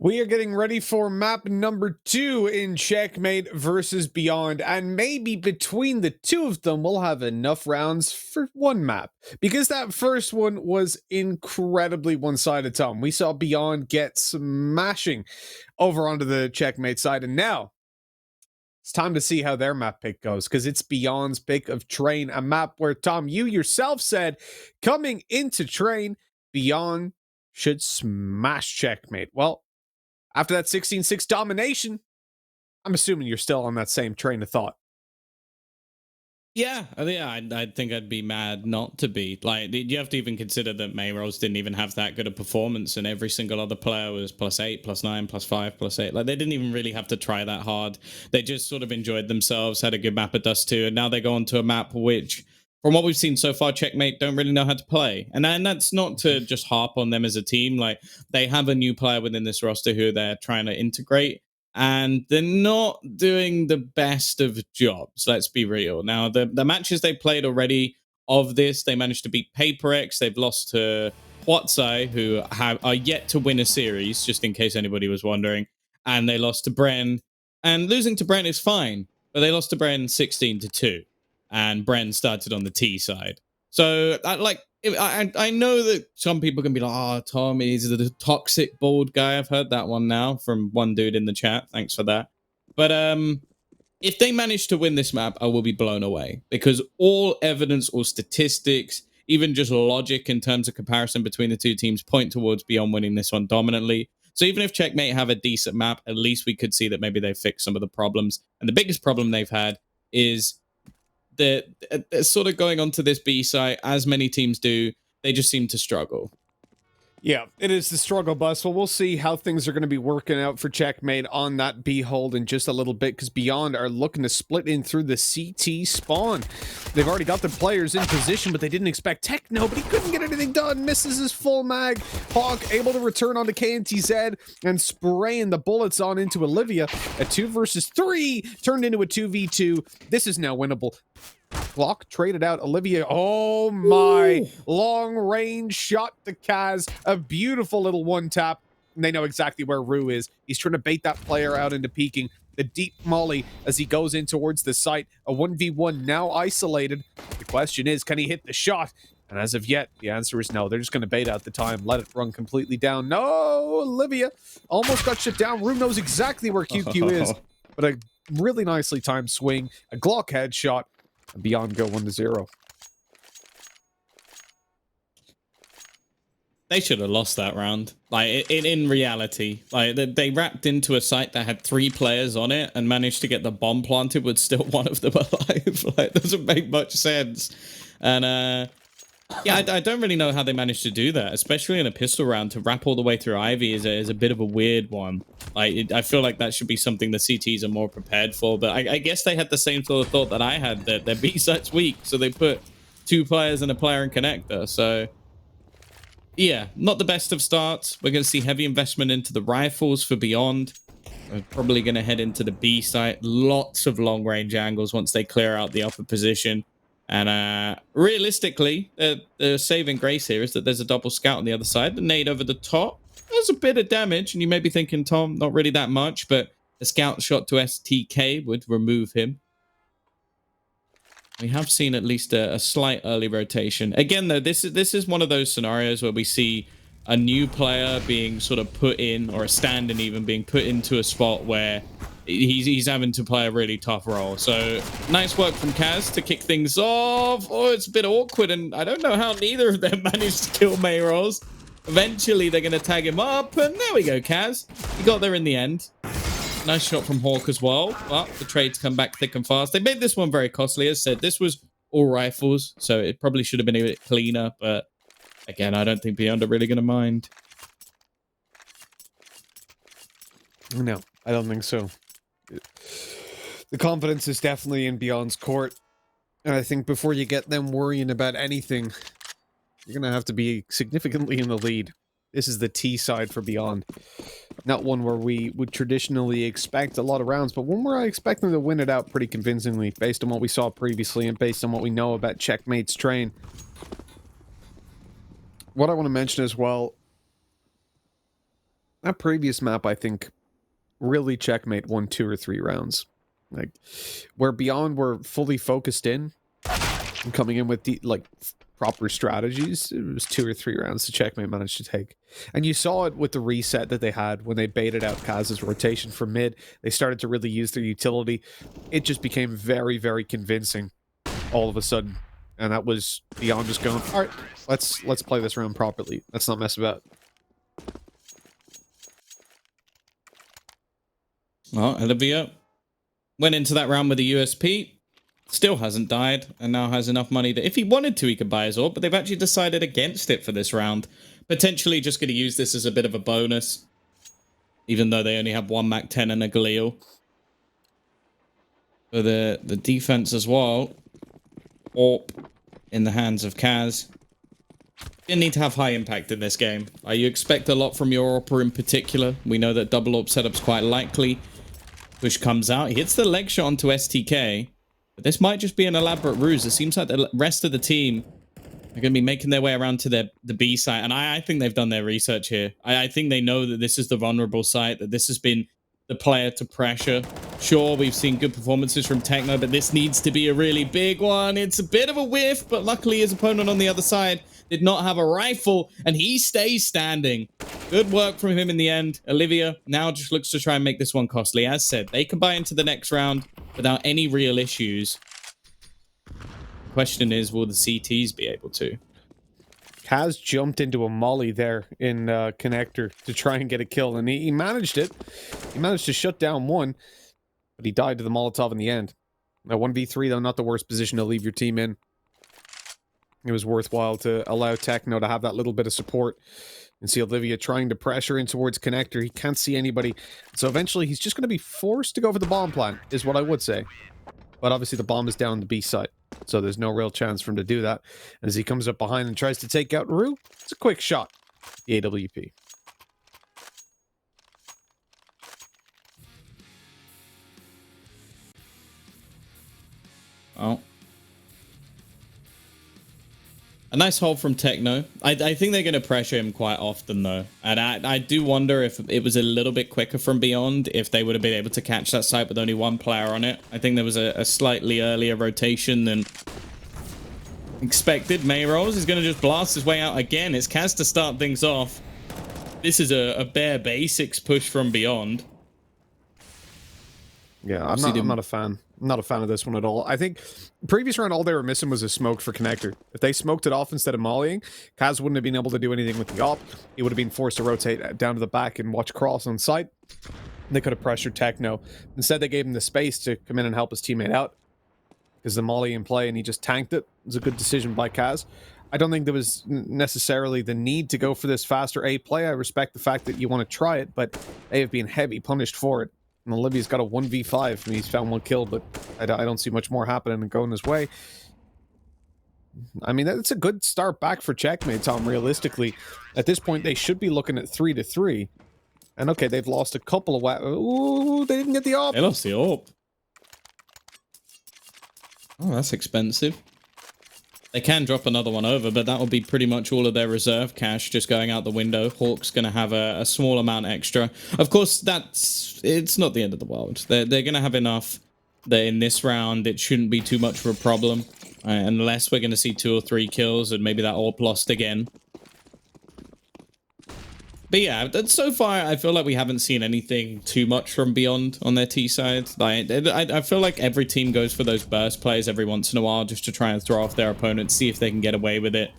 We are getting ready for map number 2 in Checkmate versus Beyond, and maybe between the two of them, we'll have enough rounds for one map. Because that first one was incredibly one-sided, Tom. We saw Beyond get smashing over onto the Checkmate side, and now it's time to see how their map pick goes, because it's Beyond's pick of Train, a map where, Tom, you yourself said, coming into Train, Beyond should smash Checkmate. Well, after that 16-6 domination, I'm assuming you're still on that same train of thought. Yeah, I think I'd be mad not to be. Like, you have to even consider that Mirage didn't even have that good a performance, and every single other player was +8, +9, +5, +8. Like, they didn't even really have to try that hard. They just sort of enjoyed themselves, had a good map at Dust 2, and now they go on to a map which, from what we've seen so far, Checkmate don't really know how to play. And that's not to just harp on them as a team. Like, they have a new player within this roster who they're trying to integrate, and they're not doing the best of jobs, let's be real. Now, the matches they played already of this, they managed to beat PaperX. They've lost to Huatsai, who are yet to win a series, just in case anybody was wondering. And they lost to Bren. And losing to Bren is fine, but they lost to Bren 16-2. And Bren started on the T side. So, I know that some people can be like, oh, Tom, he's the toxic bald guy. I've heard that one now from one dude in the chat. Thanks for that. But if they manage to win this map, I will be blown away. Because all evidence or statistics, even just logic in terms of comparison between the two teams, point towards Beyond winning this one dominantly. So even if Checkmate have a decent map, at least we could see that maybe they fixed some of the problems. And the biggest problem they've had is they're sort of going onto this B site, as many teams do. They just seem to struggle. Yeah, it is the struggle bus. Well, we'll see how things are going to be working out for Checkmate on that B hold in just a little bit, because Beyond are looking to split in through the CT spawn. They've already got their players in position, but they didn't expect Techno, but he couldn't get anything done. Misses his full mag. Hawk able to return onto KNTZ and spraying the bullets on into Olivia. A 2 versus 3 turned into a 2v2. This is now winnable. Glock traded out Olivia. Oh my! Ooh. Long range shot to Kaz. A beautiful little one tap. And they know exactly where Rue is. He's trying to bait that player out into peeking. The deep molly as he goes in towards the site. A 1v1 now isolated. The question is, can he hit the shot? And as of yet, the answer is no. They're just going to bait out the time, let it run completely down. No, Olivia almost got shut down. Rue knows exactly where QQ is. But a really nicely timed swing. A Glock headshot. Beyond go 1-0. They should have lost that round. Like, in reality, like they wrapped into a site that had 3 players on it and managed to get the bomb planted with still one of them alive. Like, it doesn't make much sense. And yeah, I don't really know how they managed to do that, especially in a pistol round. To wrap all the way through Ivy is a bit of a weird one. Like, I feel like that should be something the CTs are more prepared for. But I guess they had the same sort of thought that I had, that their B site's weak, so they put 2 players and a player and connector. So yeah, not the best of starts. We're going to see heavy investment into the rifles for Beyond. We're probably going to head into the B site. Lots of long range angles once they clear out the upper position. And realistically, the saving grace here is that there's a double scout on the other side. The nade over the top does a bit of damage, and you may be thinking, Tom, not really that much, but the scout shot to STK would remove him. We have seen at least a slight early rotation. Again, though, this is one of those scenarios where we see a new player being sort of put in, or a stand-in even being put into a spot where he's having to play a really tough role. So nice work from Kaz to kick things off. Oh, it's a bit awkward, and I don't know how neither of them managed to kill Mayros. Eventually, they're going to tag him up, and there we go, Kaz. He got there in the end. Nice shot from Hawk as well, but the trades come back thick and fast. They made this one very costly. As said, this was all rifles, so it probably should have been a bit cleaner, but again, I don't think Beyond are really going to mind. No, I don't think so. The confidence is definitely in Beyond's court. And I think before you get them worrying about anything, you're going to have to be significantly in the lead. This is the T side for Beyond. Not one where we would traditionally expect a lot of rounds, but one where I expect them to win it out pretty convincingly, based on what we saw previously and based on what we know about Checkmate's train. What I want to mention as well that previous map, I think, really Checkmate won 2 or 3 rounds. Like, where Beyond were fully focused in and coming in with proper strategies, it was 2 or 3 rounds the Checkmate managed to take. And you saw it with the reset that they had when they baited out Kaz's rotation from mid. They started to really use their utility. It just became very, very convincing all of a sudden. And that was Beyond just going, all right, let's play this round properly. Let's not mess about. Well, Olivia went into that round with a USP, still hasn't died, and now has enough money that if he wanted to, he could buy his orb, but they've actually decided against it for this round. Potentially just going to use this as a bit of a bonus, even though they only have 1 Mac 10 and a Galil. For the defense as well, AWP in the hands of Kaz. You need to have high impact in this game. You expect a lot from your AWPer in particular. We know that double AWP setup's quite likely. Push comes out. He hits the leg shot onto STK. But this might just be an elaborate ruse. It seems like the rest of the team are going to be making their way around to the B site. And I think they've done their research here. I think they know that this is the vulnerable site, that this has been the player to pressure. Sure, we've seen good performances from Techno, but this needs to be a really big one. It's a bit of a whiff, but luckily his opponent on the other side did not have a rifle, and he stays standing. Good work from him in the end. Olivia now just looks to try and make this one costly. As said, they can buy into the next round without any real issues. The question is, will the CTs be able to? Kaz jumped into a molly there in connector to try and get a kill, and he managed it. He managed to shut down one, but he died to the Molotov in the end. Now 1v3, though, not the worst position to leave your team in. It was worthwhile to allow Techno to have that little bit of support and see Olivia trying to pressure in towards connector. He can't see anybody, so eventually he's just going to be forced to go for the bomb plant, is what I would say. But obviously the bomb is down on the B site, so there's no real chance for him to do that. As he comes up behind and tries to take out Rue, it's a quick shot. The AWP. Oh. A nice hold from Techno. I think they're going to pressure him quite often, though. And I do wonder if it was a little bit quicker from Beyond, if they would have been able to catch that site with only 1 player on it. I think there was a slightly earlier rotation than expected. Mirage is going to just blast his way out again. It's Kaz to start things off. This is a bare basics push from Beyond. Yeah, I'm not a fan. I'm not a fan of this one at all. I think previous round, all they were missing was a smoke for connector. If they smoked it off instead of mollying, Kaz wouldn't have been able to do anything with the op. He would have been forced to rotate down to the back and watch cross on site. They could have pressured Techno. Instead, they gave him the space to come in and help his teammate out. Because the molly in play and he just tanked it. It was a good decision by Kaz. I don't think there was necessarily the need to go for this faster A play. I respect the fact that you want to try it, but they have been heavy punished for it. And Olivia's got a 1v5, and he's found 1 kill, but I don't see much more happening and going his way. I mean, that's a good start back for Checkmate, Tom, realistically. At this point, they should be looking at 3-3. And okay, they've lost a couple of... Ooh, they didn't get the AWP. They lost the AWP. Oh, that's expensive. They can drop another one over, but that will be pretty much all of their reserve cash just going out the window. Hawk's going to have a small amount extra. Of course, it's not the end of the world. They're going to have enough that in this round, it shouldn't be too much of a problem. Unless we're going to see 2 or 3 kills and maybe that AWP lost again. But yeah, so far, I feel like we haven't seen anything too much from Beyond on their T side. I feel like every team goes for those burst plays every once in a while just to try and throw off their opponent, see if they can get away with it.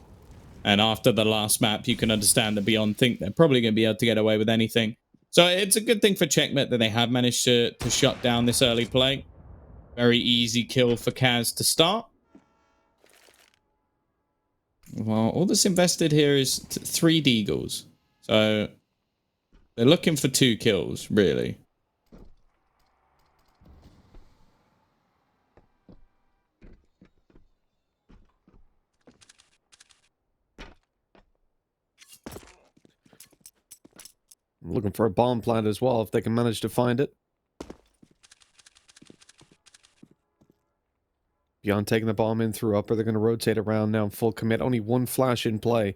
And after the last map, you can understand that Beyond think they're probably going to be able to get away with anything. So it's a good thing for Checkmate that they have managed to shut down this early play. Very easy kill for Kaz to start. Well, all that's invested here is 3 Deagles. So they're looking for 2 kills, really. I'm looking for a bomb plant as well, if they can manage to find it. Beyond taking the bomb in through upper, they're going to rotate around now, full commit. Only 1 flash in play.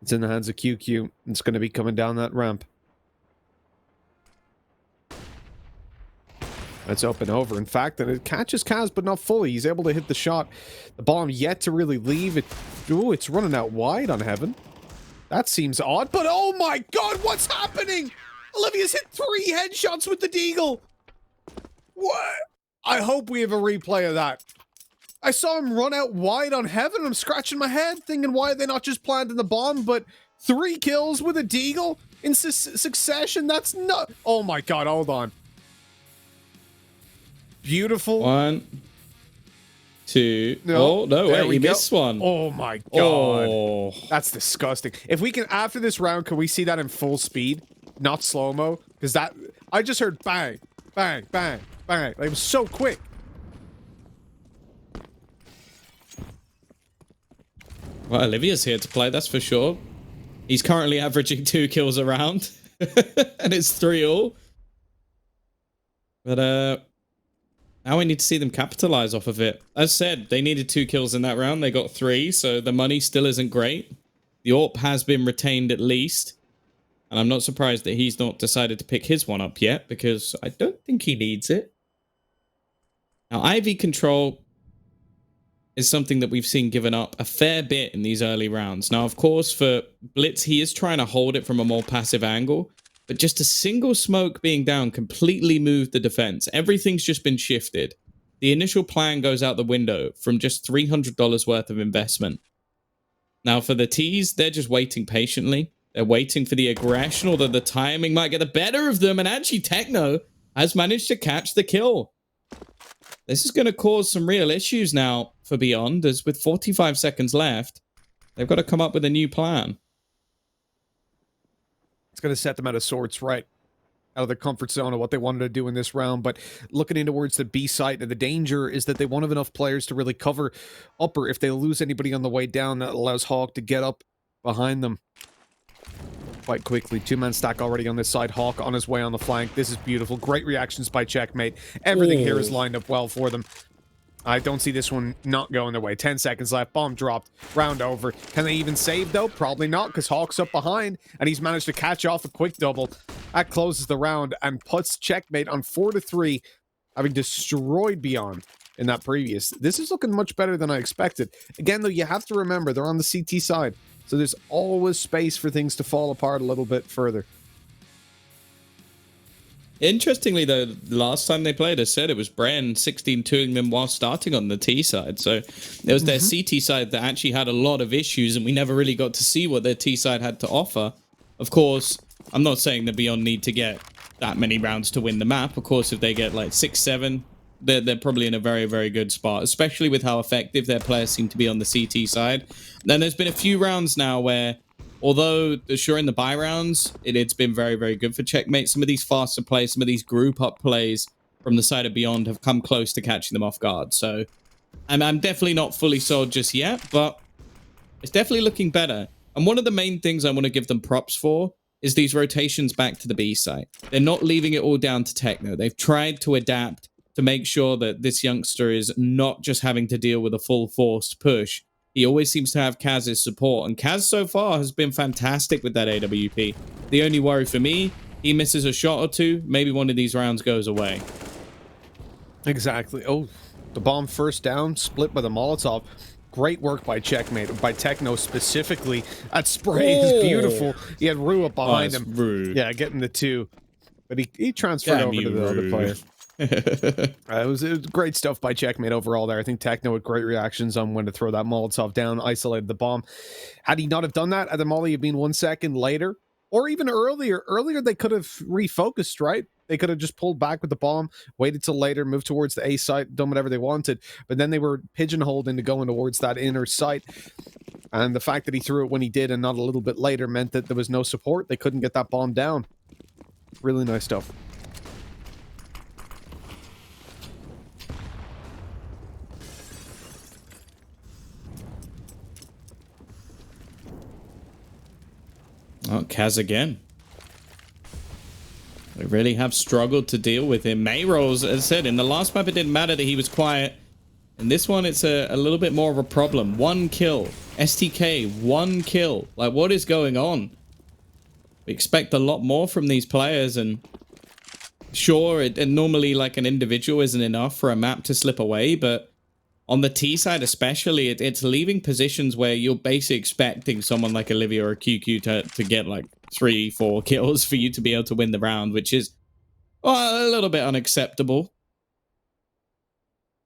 It's in the hands of QQ. It's going to be coming down that ramp. That's open over. In fact, and it catches Kaz, but not fully. He's able to hit the shot. The bomb yet to really leave. Ooh, it's running out wide on Heaven. That seems odd, but oh my god, what's happening? Olivia's hit 3 headshots with the Deagle. What? I hope we have a replay of that. I saw him run out wide on Heaven. I'm scratching my head thinking, why are they not just planting the bomb? But 3 kills with a Deagle in succession? That's not... Oh my god, hold on. Beautiful. 1, 2. No, Oh, no, there wait, we you go. missed one. Oh my god. Oh. That's disgusting. If we can, after this round, can we see that in full speed? Not slow-mo? Because that... I just heard bang, bang, bang, bang. Like, it was so quick. Well, Olivia's here to play, that's for sure. He's currently averaging 2 kills a round. And it's 3-all. But, now we need to see them capitalize off of it. As said, they needed 2 kills in that round. They got 3, so the money still isn't great. The AWP has been retained at least. And I'm not surprised that he's not decided to pick his one up yet, because I don't think he needs it. Now, IV control is something that we've seen given up a fair bit in these early rounds. Now, of course, for Blitz, he is trying to hold it from a more passive angle. But just a single smoke being down completely moved the defense. Everything's just been shifted. The initial plan goes out the window from just $300 worth of investment. Now for the T's, they're just waiting patiently. They're waiting for the aggression, although the timing might get the better of them. And actually Techno has managed to catch the kill. This is going to cause some real issues now for Beyond, as with 45 seconds left, they've got to come up with a new plan. It's going to set them out of sorts, right? Out of their comfort zone of what they wanted to do in this round. But looking in towards the B side, the danger is that they won't have enough players to really cover upper. If they lose anybody on the way down, that allows Hawk to get up behind them quite quickly. 2-man stack already on this side. Hawk on his way on the flank. This is beautiful. Great reactions by Checkmate. Everything here is lined up well for them. I don't see this one not going their way. 10 seconds left. Bomb dropped. Round over. Can they even save, though? Probably not, because Hawk's up behind, and he's managed to catch off a quick double. That closes the round and puts Checkmate on 4-3, having destroyed Beyond in that previous. This is looking much better than I expected. Again, though, you have to remember, they're on the CT side, so there's always space for things to fall apart a little bit further. Interestingly, though, last time they played, I said it was Bren 16-2ing them while starting on the T side. So it was their CT side that actually had a lot of issues, and we never really got to see what their T side had to offer. Of course, I'm not saying that Beyond need to get that many rounds to win the map. Of course, if they get like 6-7, they're probably in a very, very good spot, especially with how effective their players seem to be on the CT side. Then there's been a few rounds now where, although sure in the buy rounds, it's been very, very good for Checkmate. Some of these faster plays, some of these group up plays from the side of Beyond have come close to catching them off guard. So I'm definitely not fully sold just yet, but it's definitely looking better. And one of the main things I want to give them props for is these rotations back to the B site. They're not leaving it all down to Techno. They've tried to adapt to make sure that this youngster is not just having to deal with a full forced push. He always seems to have Kaz's support, and Kaz so far has been fantastic with that AWP. The only worry for me, he misses a shot or two, maybe one of these rounds goes away. Exactly. Oh, the bomb first down, split by the Molotov. Great work by Checkmate, by Techno specifically. That spray is beautiful. He had Rue up behind him. Rude. Yeah, getting the 2. But he transferred over to the other player. It was great stuff by Checkmate overall there. I think Techno had great reactions on when to throw that Molotov down, isolated the bomb. Had he not have done that, had the Molly have been 1 second later, or even earlier, they could have refocused, right? They could have just pulled back with the bomb, waited till later, moved towards the A site, done whatever they wanted. But then they were pigeonholed into going towards that inner site. And the fact that he threw it when he did and not a little bit later meant that there was no support. They couldn't get that bomb down. Really nice stuff. Oh, Kaz again. They really have struggled to deal with him. Mayrolls, as I said, in the last map it didn't matter that he was quiet. In this one, it's a little bit more of a problem. 1 kill. STK, 1 kill. Like, what is going on? We expect a lot more from these players, and sure, and normally like an individual isn't enough for a map to slip away, but on the T side especially, it's leaving positions where you're basically expecting someone like Olivia or QQ to get like 3-4 kills for you to be able to win the round, which is a little bit unacceptable.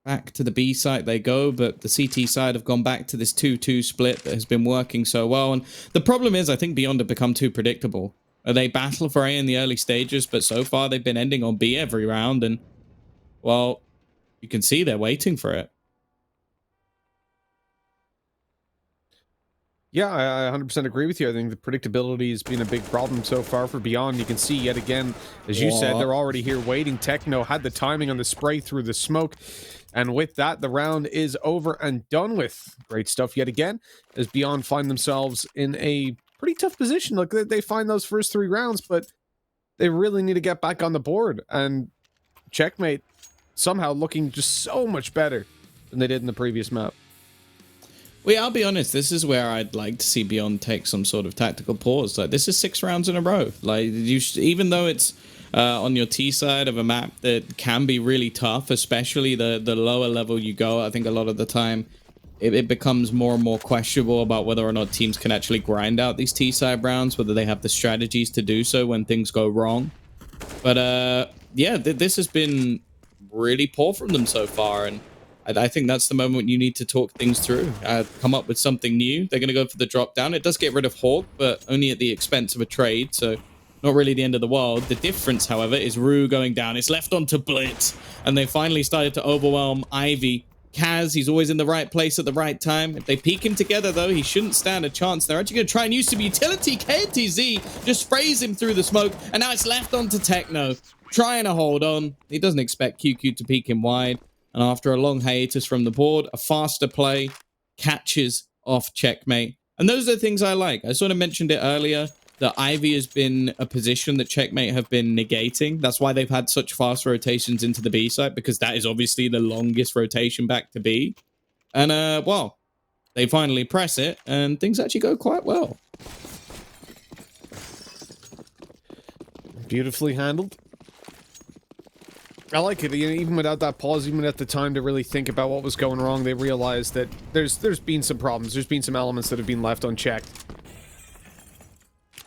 Back to the B site they go, but the CT side have gone back to this 2-2 split that has been working so well. And the problem is, I think Beyond have become too predictable. They battle for A in the early stages, but so far they've been ending on B every round. And, well, you can see they're waiting for it. Yeah, I 100% agree with you. I think the predictability has been a big problem so far for Beyond. You can see yet again, as you said, they're already here waiting. Techno had the timing on the spray through the smoke. And with that, the round is over and done with. Great stuff yet again, as Beyond find themselves in a pretty tough position. Look, they find those first 3 rounds, but they really need to get back on the board. And Checkmate somehow looking just so much better than they did in the previous map. Well, I'll be honest, this is where I'd like to see Beyond take some sort of tactical pause. Like, this is 6 rounds in a row. Like, even though it's on your T side of a map that can be really tough, especially the lower level you go, I think a lot of the time it becomes more and more questionable about whether or not teams can actually grind out these T side rounds, whether they have the strategies to do so when things go wrong. But yeah, this has been really poor from them so far, and I think that's the moment you need to talk things through, come up with something new. They're going to go for the drop down. It does get rid of Hawk, but only at the expense of a trade, so not really the end of the world. The difference, however, is Rue going down. It's left onto Blitz, and they finally started to overwhelm Ivy. Kaz, he's always in the right place at the right time. If they peek him together, though, he shouldn't stand a chance. They're actually going to try and use some utility. KTZ just sprays him through the smoke, and now it's left onto Techno, trying to hold on. He doesn't expect QQ to peek him wide. And after a long hiatus from the board, a faster play catches off Checkmate. And those are the things I like. I sort of mentioned it earlier, that Ivy has been a position that Checkmate have been negating. That's why they've had such fast rotations into the B site, because that is obviously the longest rotation back to B. And, well, they finally press it, and things actually go quite well. Beautifully handled. I like it. Even without that pause, even without the time to really think about what was going wrong, they realized that there's been some problems. There's been some elements that have been left unchecked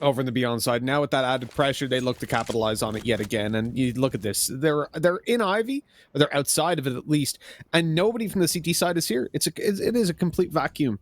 over in the Beyond side. Now with that added pressure, they look to capitalize on it yet again. And you look at this. They're in Ivy, or they're outside of it at least, and nobody from the CT side is here. It is a complete vacuum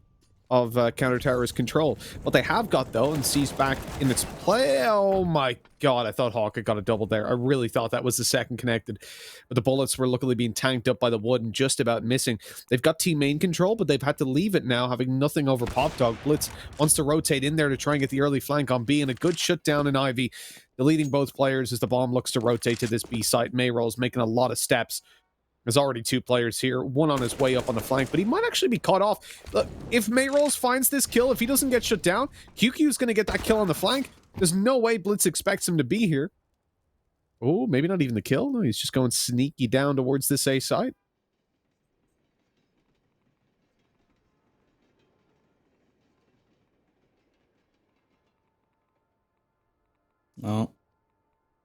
of counter-terrorist control. What they have got, though, and sees back in its play... Oh, my God. I thought Hawk had got a double there. I really thought that was the second connected. But the bullets were luckily being tanked up by the wood and just about missing. They've got team main control, but they've had to leave it now, having nothing over Pop Dog. Blitz wants to rotate in there to try and get the early flank on B, and a good shutdown in Ivy, deleting both players as the bomb looks to rotate to this B site. Mayrol's making a lot of steps. There's already 2 players here, one on his way up on the flank, but he might actually be caught off. Look, if Mayrolls finds this kill, if he doesn't get shut down, QQ's going to get that kill on the flank. There's no way Blitz expects him to be here. Oh, maybe not even the kill. No, he's just going sneaky down towards this A site. Well,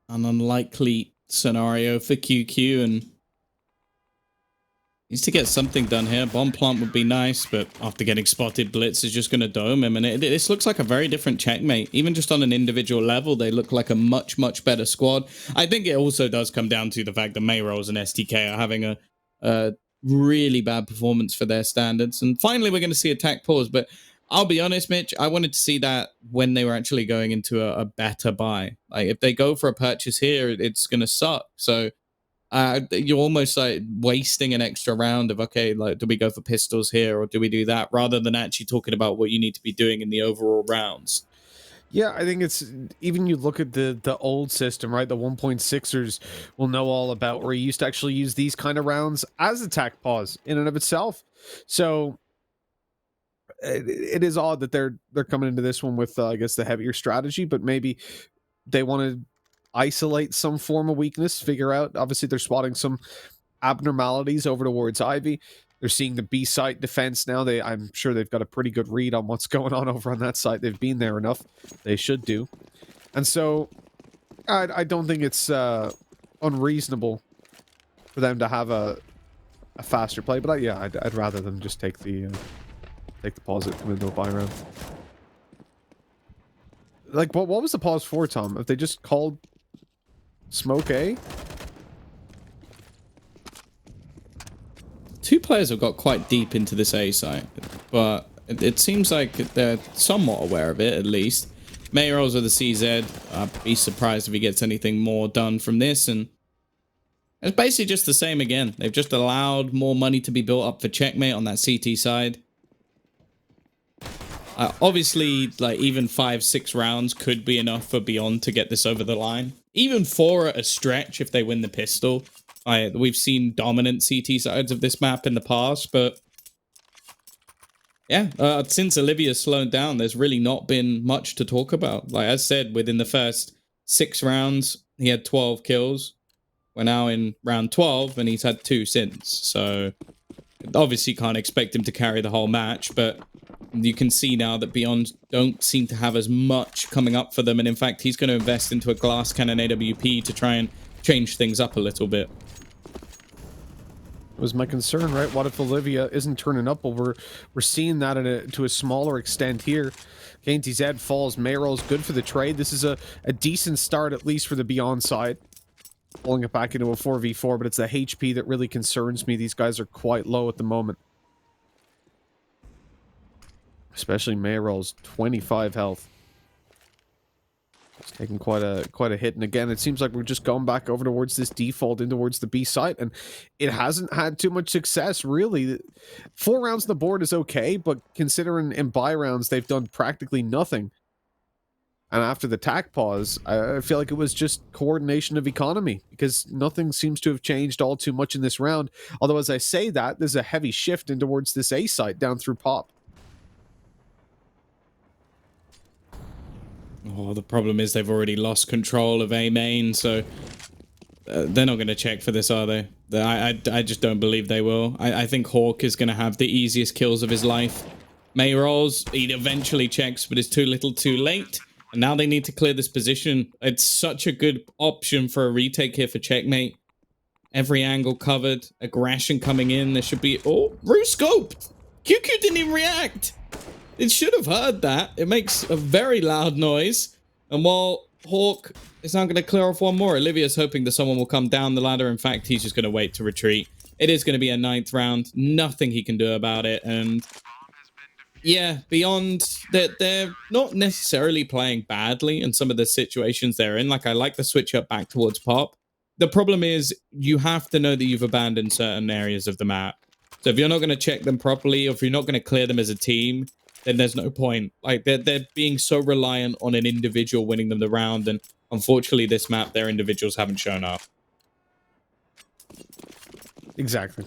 an unlikely scenario for QQ, and needs to get something done here. Bomb plant would be nice, but after getting spotted, Blitz is just going to dome him. And this looks like a very different Checkmate. Even just on an individual level, they look like a much, much better squad. I think it also does come down to the fact that Mayrolls and STK are having a really bad performance for their standards. And finally, we're going to see attack pause. But I'll be honest, Mitch, I wanted to see that when they were actually going into a better buy. Like, if they go for a purchase here, it's going to suck. So you're almost like wasting an extra round of, okay, like, do we go for pistols here or do we do that, rather than actually talking about what you need to be doing in the overall rounds. Yeah, I think it's, even you look at the old system, right? The 1.6ers will know all about, where you used to actually use these kind of rounds as attack pause in and of itself. So it is odd that they're coming into this one with, I guess, the heavier strategy, but maybe they want to isolate some form of weakness, figure out, obviously they're spotting some abnormalities over towards Ivy. They're seeing the B site defense now. I'm sure they've got a pretty good read on what's going on over on that site. They've been there enough. They should do. And so I don't think it's unreasonable for them to have a faster play. But yeah, I'd rather them just take the pause it, come into a buy round. Like, what was the pause for, Tom? If they just called smoke A? Two players have got quite deep into this A site, but it seems like they're somewhat aware of it, at least. Mirage with the CZ, I'd be surprised if he gets anything more done from this, and it's basically just the same again. They've just allowed more money to be built up for Checkmate on that CT side. Obviously, like, even 5-6 rounds could be enough for Beyond to get this over the line. Even 4 at a stretch if they win the pistol. We've seen dominant CT sides of this map in the past, but yeah, since Olivia's slowed down, there's really not been much to talk about. Like I said, within the first 6 rounds, he had 12 kills. We're now in round 12, and he's had 2 since. So, obviously can't expect him to carry the whole match, but you can see now that Beyond don't seem to have as much coming up for them, and in fact, he's going to invest into a glass cannon AWP to try and change things up a little bit. Was my concern, right? What if Olivia isn't turning up? Well, we're seeing that to a smaller extent here. KNTZ falls. Mayro's good for the trade. This is a decent start, at least for the Beyond side. Pulling it back into a 4v4, but it's the HP that really concerns me. These guys are quite low at the moment. Especially Mayro's 25 health. It's taking quite a hit, and again, it seems like we're just going back over towards this default in towards the B site, and it hasn't had too much success, really. 4 rounds on the board is okay, but considering in buy rounds they've done practically nothing. And after the tack pause, I feel like it was just coordination of economy, because nothing seems to have changed all too much in this round. Although, as I say that, there's a heavy shift in towards this A site down through Pop. Oh, the problem is they've already lost control of A main, so they're not going to check for this, are they? I just don't believe they will. I think Hawk is going to have the easiest kills of his life. Mayro's, he eventually checks, but it's too little too late. And now they need to clear this position. It's such a good option for a retake here for Checkmate. Every angle covered, aggression coming in. There should be... Oh, Roo-scoped! QQ didn't even react! It should have heard that. It makes a very loud noise. And while Hawk is now going to clear off one more, Olivia's hoping that someone will come down the ladder. In fact, he's just going to wait to retreat. It is going to be a 9th round. Nothing he can do about it. And yeah, Beyond, they're not necessarily playing badly in some of the situations they're in. Like, I like the switch up back towards Pop. The problem is you have to know that you've abandoned certain areas of the map. So if you're not going to check them properly, or if you're not going to clear them as a team, then there's no point. Like, they're being so reliant on an individual winning them the round, and unfortunately this map, their individuals haven't shown up. Exactly.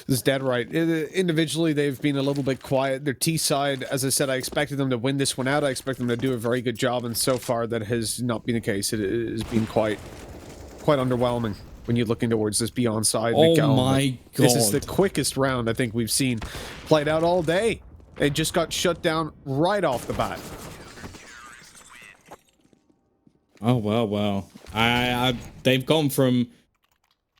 This is dead right. Individually, they've been a little bit quiet. Their T side, as I said, I expected them to win this one out. I expect them to do a very good job, and so far that has not been the case. It has been quite underwhelming when you're looking towards this Beyond side. Oh my god. This is the quickest round I think we've seen played out all day. It just got shut down right off the bat. Oh, well. They've gone from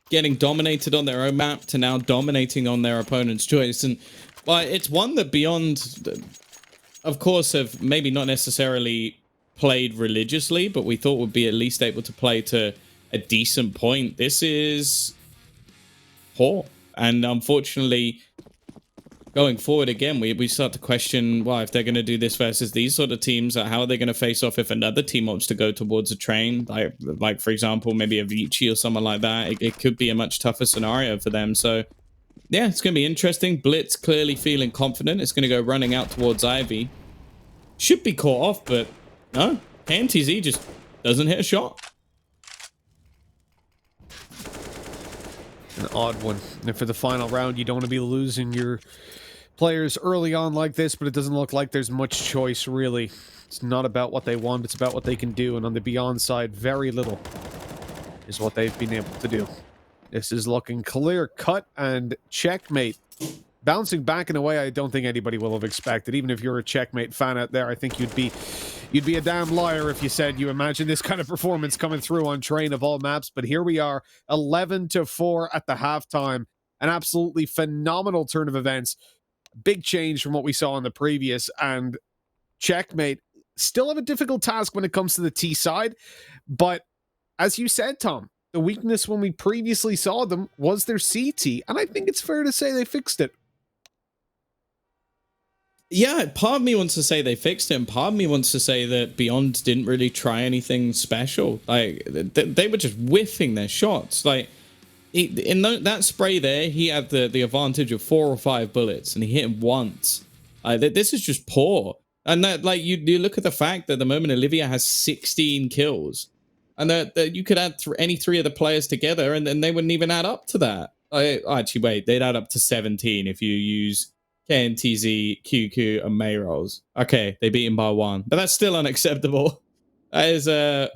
getting dominated on their own map to now dominating on their opponent's choice. And well, it's one that Beyond, of course, have maybe not necessarily played religiously, but we thought would be at least able to play to a decent point. This is poor. And unfortunately, going forward again, we start to question, well, if they're going to do this versus these sort of teams, how are they going to face off if another team wants to go towards a train? Like for example, maybe a Vici or someone like that. It could be a much tougher scenario for them. So, yeah, it's going to be interesting. Blitz clearly feeling confident. It's going to go running out towards Ivy. Should be caught off, but no. KNTZ just doesn't hit a shot. An odd one. And for the final round, you don't want to be losing your players early on like this, but it doesn't look like there's much choice, really. It's not about what they want, it's about what they can do. And on the Beyond side, very little is what they've been able to do. This is looking clear cut, and Checkmate bouncing back in a way I don't think anybody will have expected. Even if you're a Checkmate fan out there, I think you'd be a damn liar if you said you imagine this kind of performance coming through on Train of all maps. But here we are, 11-4 at the halftime. An absolutely phenomenal turn of events. Big change from what we saw in the previous, and Checkmate still have a difficult task when it comes to the T side. But as you said, Tom, the weakness when we previously saw them was their CT, and I think it's fair to say they fixed it. Yeah, part of me wants to say they fixed it, and part of me wants to say that Beyond didn't really try anything special. Like, they were just whiffing their shots. Like, in that spray there, he had the advantage of 4 or 5 bullets, and he hit him once. This is just poor. And that, like, you look at the fact that at the moment Olivia has 16 kills, and that you could add any 3 of the players together, and then they wouldn't even add up to that. Actually, wait, they'd add up to 17 if you use KNTZ, QQ, and Mayrolls. Okay, they beat him by 1, but that's still unacceptable. That is a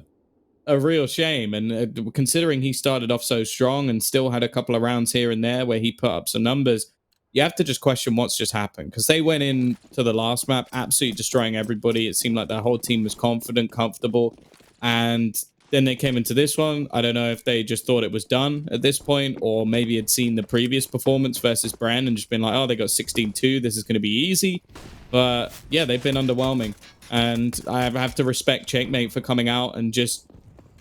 real shame, and considering he started off so strong and still had a couple of rounds here and there where he put up some numbers, you have to just question what's just happened, because they went into the last map absolutely destroying everybody. It seemed like their whole team was confident, comfortable, and then they came into this one. I don't know if they just thought it was done at this point, or maybe had seen the previous performance versus Bren and just been like, oh, they got 16-2, this is going to be easy. But yeah, they've been underwhelming, and I have to respect Checkmate for coming out and just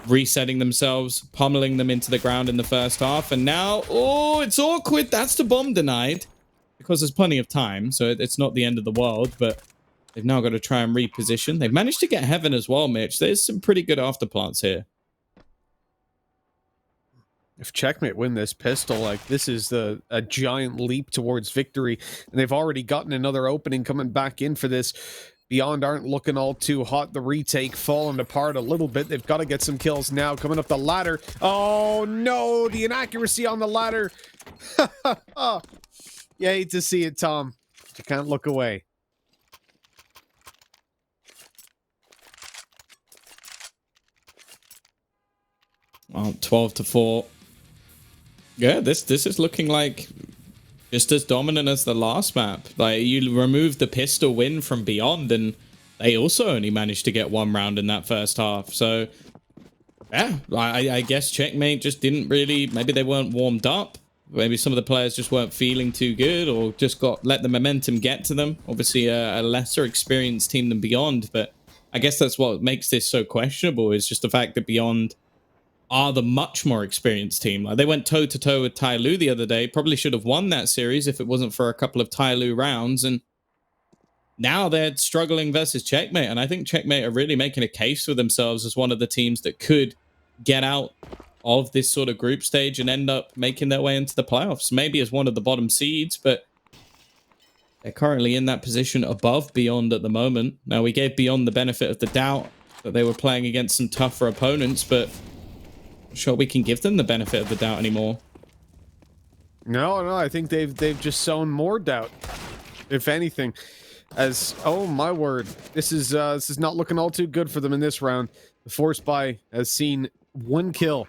resetting themselves, pummeling them into the ground in the first half. And now, oh, it's awkward. That's the bomb denied, because there's plenty of time, so it's not the end of the world. But they've now got to try and reposition. They've managed to get Heaven as well, Mitch. There's some pretty good afterplants here. If Checkmate win this pistol, like, this is a giant leap towards victory, and they've already gotten another opening coming back in for this. Beyond aren't looking all too hot. The retake falling apart a little bit. They've got to get some kills now. Coming up the ladder. Oh, no. The inaccuracy on the ladder. You hate to see it, Tom. But you can't look away. Well, 12-4. Yeah, this is looking like just as dominant as the last map. Like, you remove the pistol win from Beyond, and they also only managed to get 1 round in that first half. So, yeah, I guess Checkmate just didn't really... Maybe they weren't warmed up. Maybe some of the players just weren't feeling too good, or just let the momentum get to them. Obviously, a lesser experienced team than Beyond, but I guess that's what makes this so questionable, is just the fact that Beyond are the much more experienced team. Like, they went toe-to-toe with Tyloo the other day. Probably should have won that series if it wasn't for a couple of Tyloo rounds. And now they're struggling versus Checkmate. And I think Checkmate are really making a case for themselves as one of the teams that could get out of this sort of group stage and end up making their way into the playoffs. Maybe as one of the bottom seeds, but they're currently in that position above Beyond at the moment. Now, we gave Beyond the benefit of the doubt that they were playing against some tougher opponents, but I'm sure we can give them the benefit of the doubt anymore. No, I think they've just sown more doubt, if anything. As, oh my word, this is not looking all too good for them in this round. The Force Buy has seen 1 kill,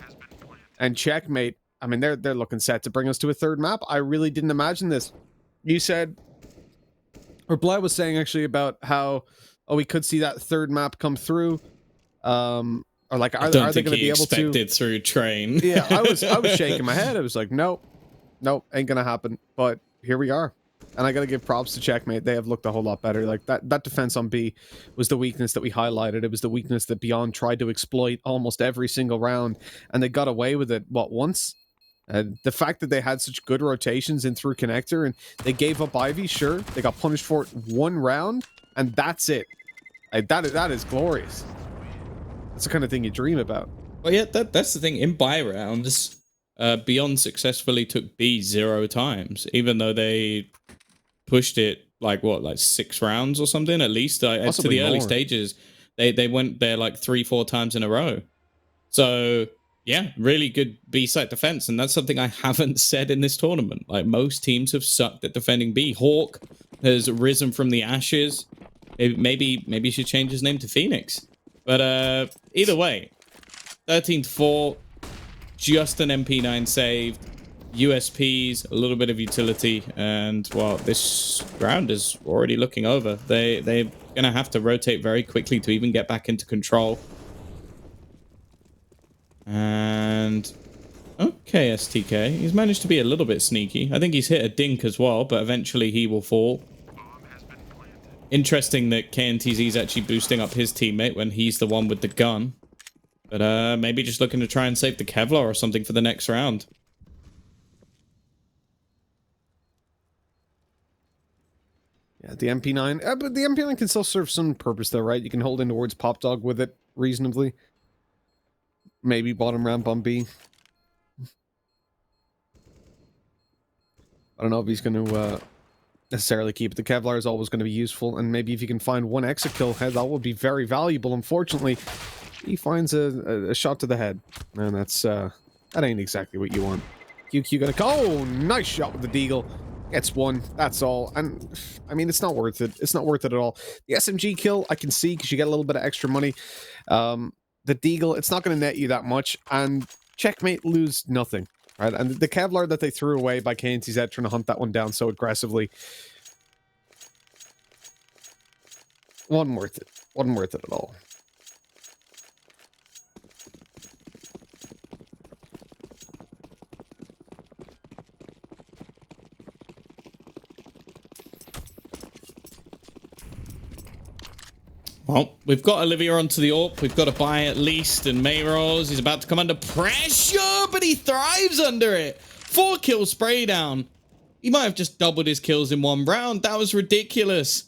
and Checkmate, I mean, they're looking set to bring us to a 3rd map. I really didn't imagine this. You said, or Blad was saying actually about how, oh, we could see that 3rd map come through. Or like, are they going to be able to? Expected through Train. Yeah, I was shaking my head. I was like, nope, ain't gonna happen. But here we are, and I gotta give props to Checkmate. They have looked a whole lot better. Like that defense on B was the weakness that we highlighted. It was the weakness that Beyond tried to exploit almost every single round, and they got away with it. What, once? The fact that they had such good rotations in through connector, and they gave up Ivy. Sure, they got punished for it 1 round, and that's it. That is glorious. That's the kind of thing you dream about. Well, yeah, that's the thing. In buy rounds, Beyond successfully took B 0 times, even though they pushed it like 6 rounds or something at least. To the early stages, they went there like 3-4 times in a row. So yeah, really good B site defense, and that's something I haven't said in this tournament. Like, most teams have sucked at defending B. Hawk has risen from the ashes. Maybe he should change his name to Phoenix. But either way, 13-4, just an MP9 saved. USPs, a little bit of utility, and well, this round is already looking over. They're gonna have to rotate very quickly to even get back into control. And okay, STK, he's managed to be a little bit sneaky. I think he's hit a dink as well, but eventually he will fall. Interesting that KNTZ is actually boosting up his teammate when he's the one with the gun. But maybe just looking to try and save the Kevlar or something for the next round. Yeah, the MP9. But the MP9 can still serve some purpose, though, right? You can hold in towards Pop Dog with it reasonably. Maybe bottom ramp on B. I don't know if he's going to necessarily keep it. The Kevlar is always going to be useful, and maybe if you can find one exit kill, that would be very valuable. Unfortunately, he finds a shot to the head, and that's that ain't exactly what you want. QQ gonna go. Oh, nice shot with the deagle. Gets one. That's all. And I mean, it's not worth it. It's not worth it at all. The SMG kill I can see because you get a little bit of extra money. The deagle, it's not going to net you that much, and Checkmate lose nothing. Right, and the Kevlar that they threw away by KNTZ trying to hunt that one down so aggressively wasn't worth it. Wasn't worth it at all. Well, we've got Olivia onto the AWP. We've got to buy at least. And Mirage, he's about to come under pressure, but he thrives under it. 4 kill spray down. He might have just doubled his kills in one round. That was ridiculous.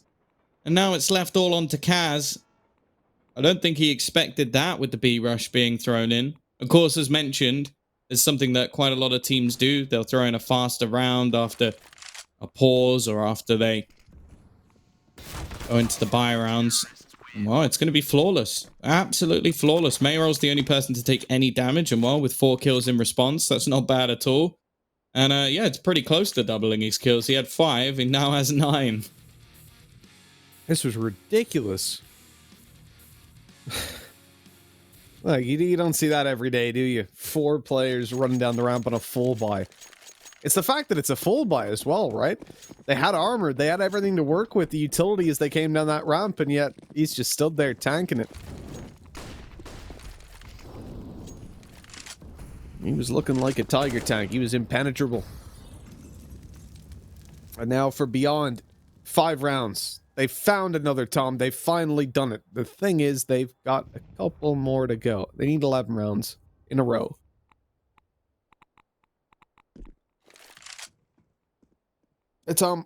And now it's left all onto Kaz. I don't think he expected that with the B rush being thrown in. Of course, as mentioned, it's something that quite a lot of teams do. They'll throw in a faster round after a pause or after they go into the buy rounds. Well, it's going to be flawless. Absolutely flawless. Mayro's the only person to take any damage, and well, with 4 kills in response, that's not bad at all. And yeah, it's pretty close to doubling his kills. He had 5, he now has 9. This was ridiculous. Like, you don't see that every day, do you? 4 players running down the ramp on a full buy. It's the fact that it's a full buy as well, right? They had armor, they had everything to work with, the utility as they came down that ramp, and yet he's just stood there tanking it. He was looking like a tiger tank. He was impenetrable. And now for Beyond, 5 rounds. They found another Tom. They've finally done it. The thing is, they've got a couple more to go. They need 11 rounds in a row. Hey, Tom.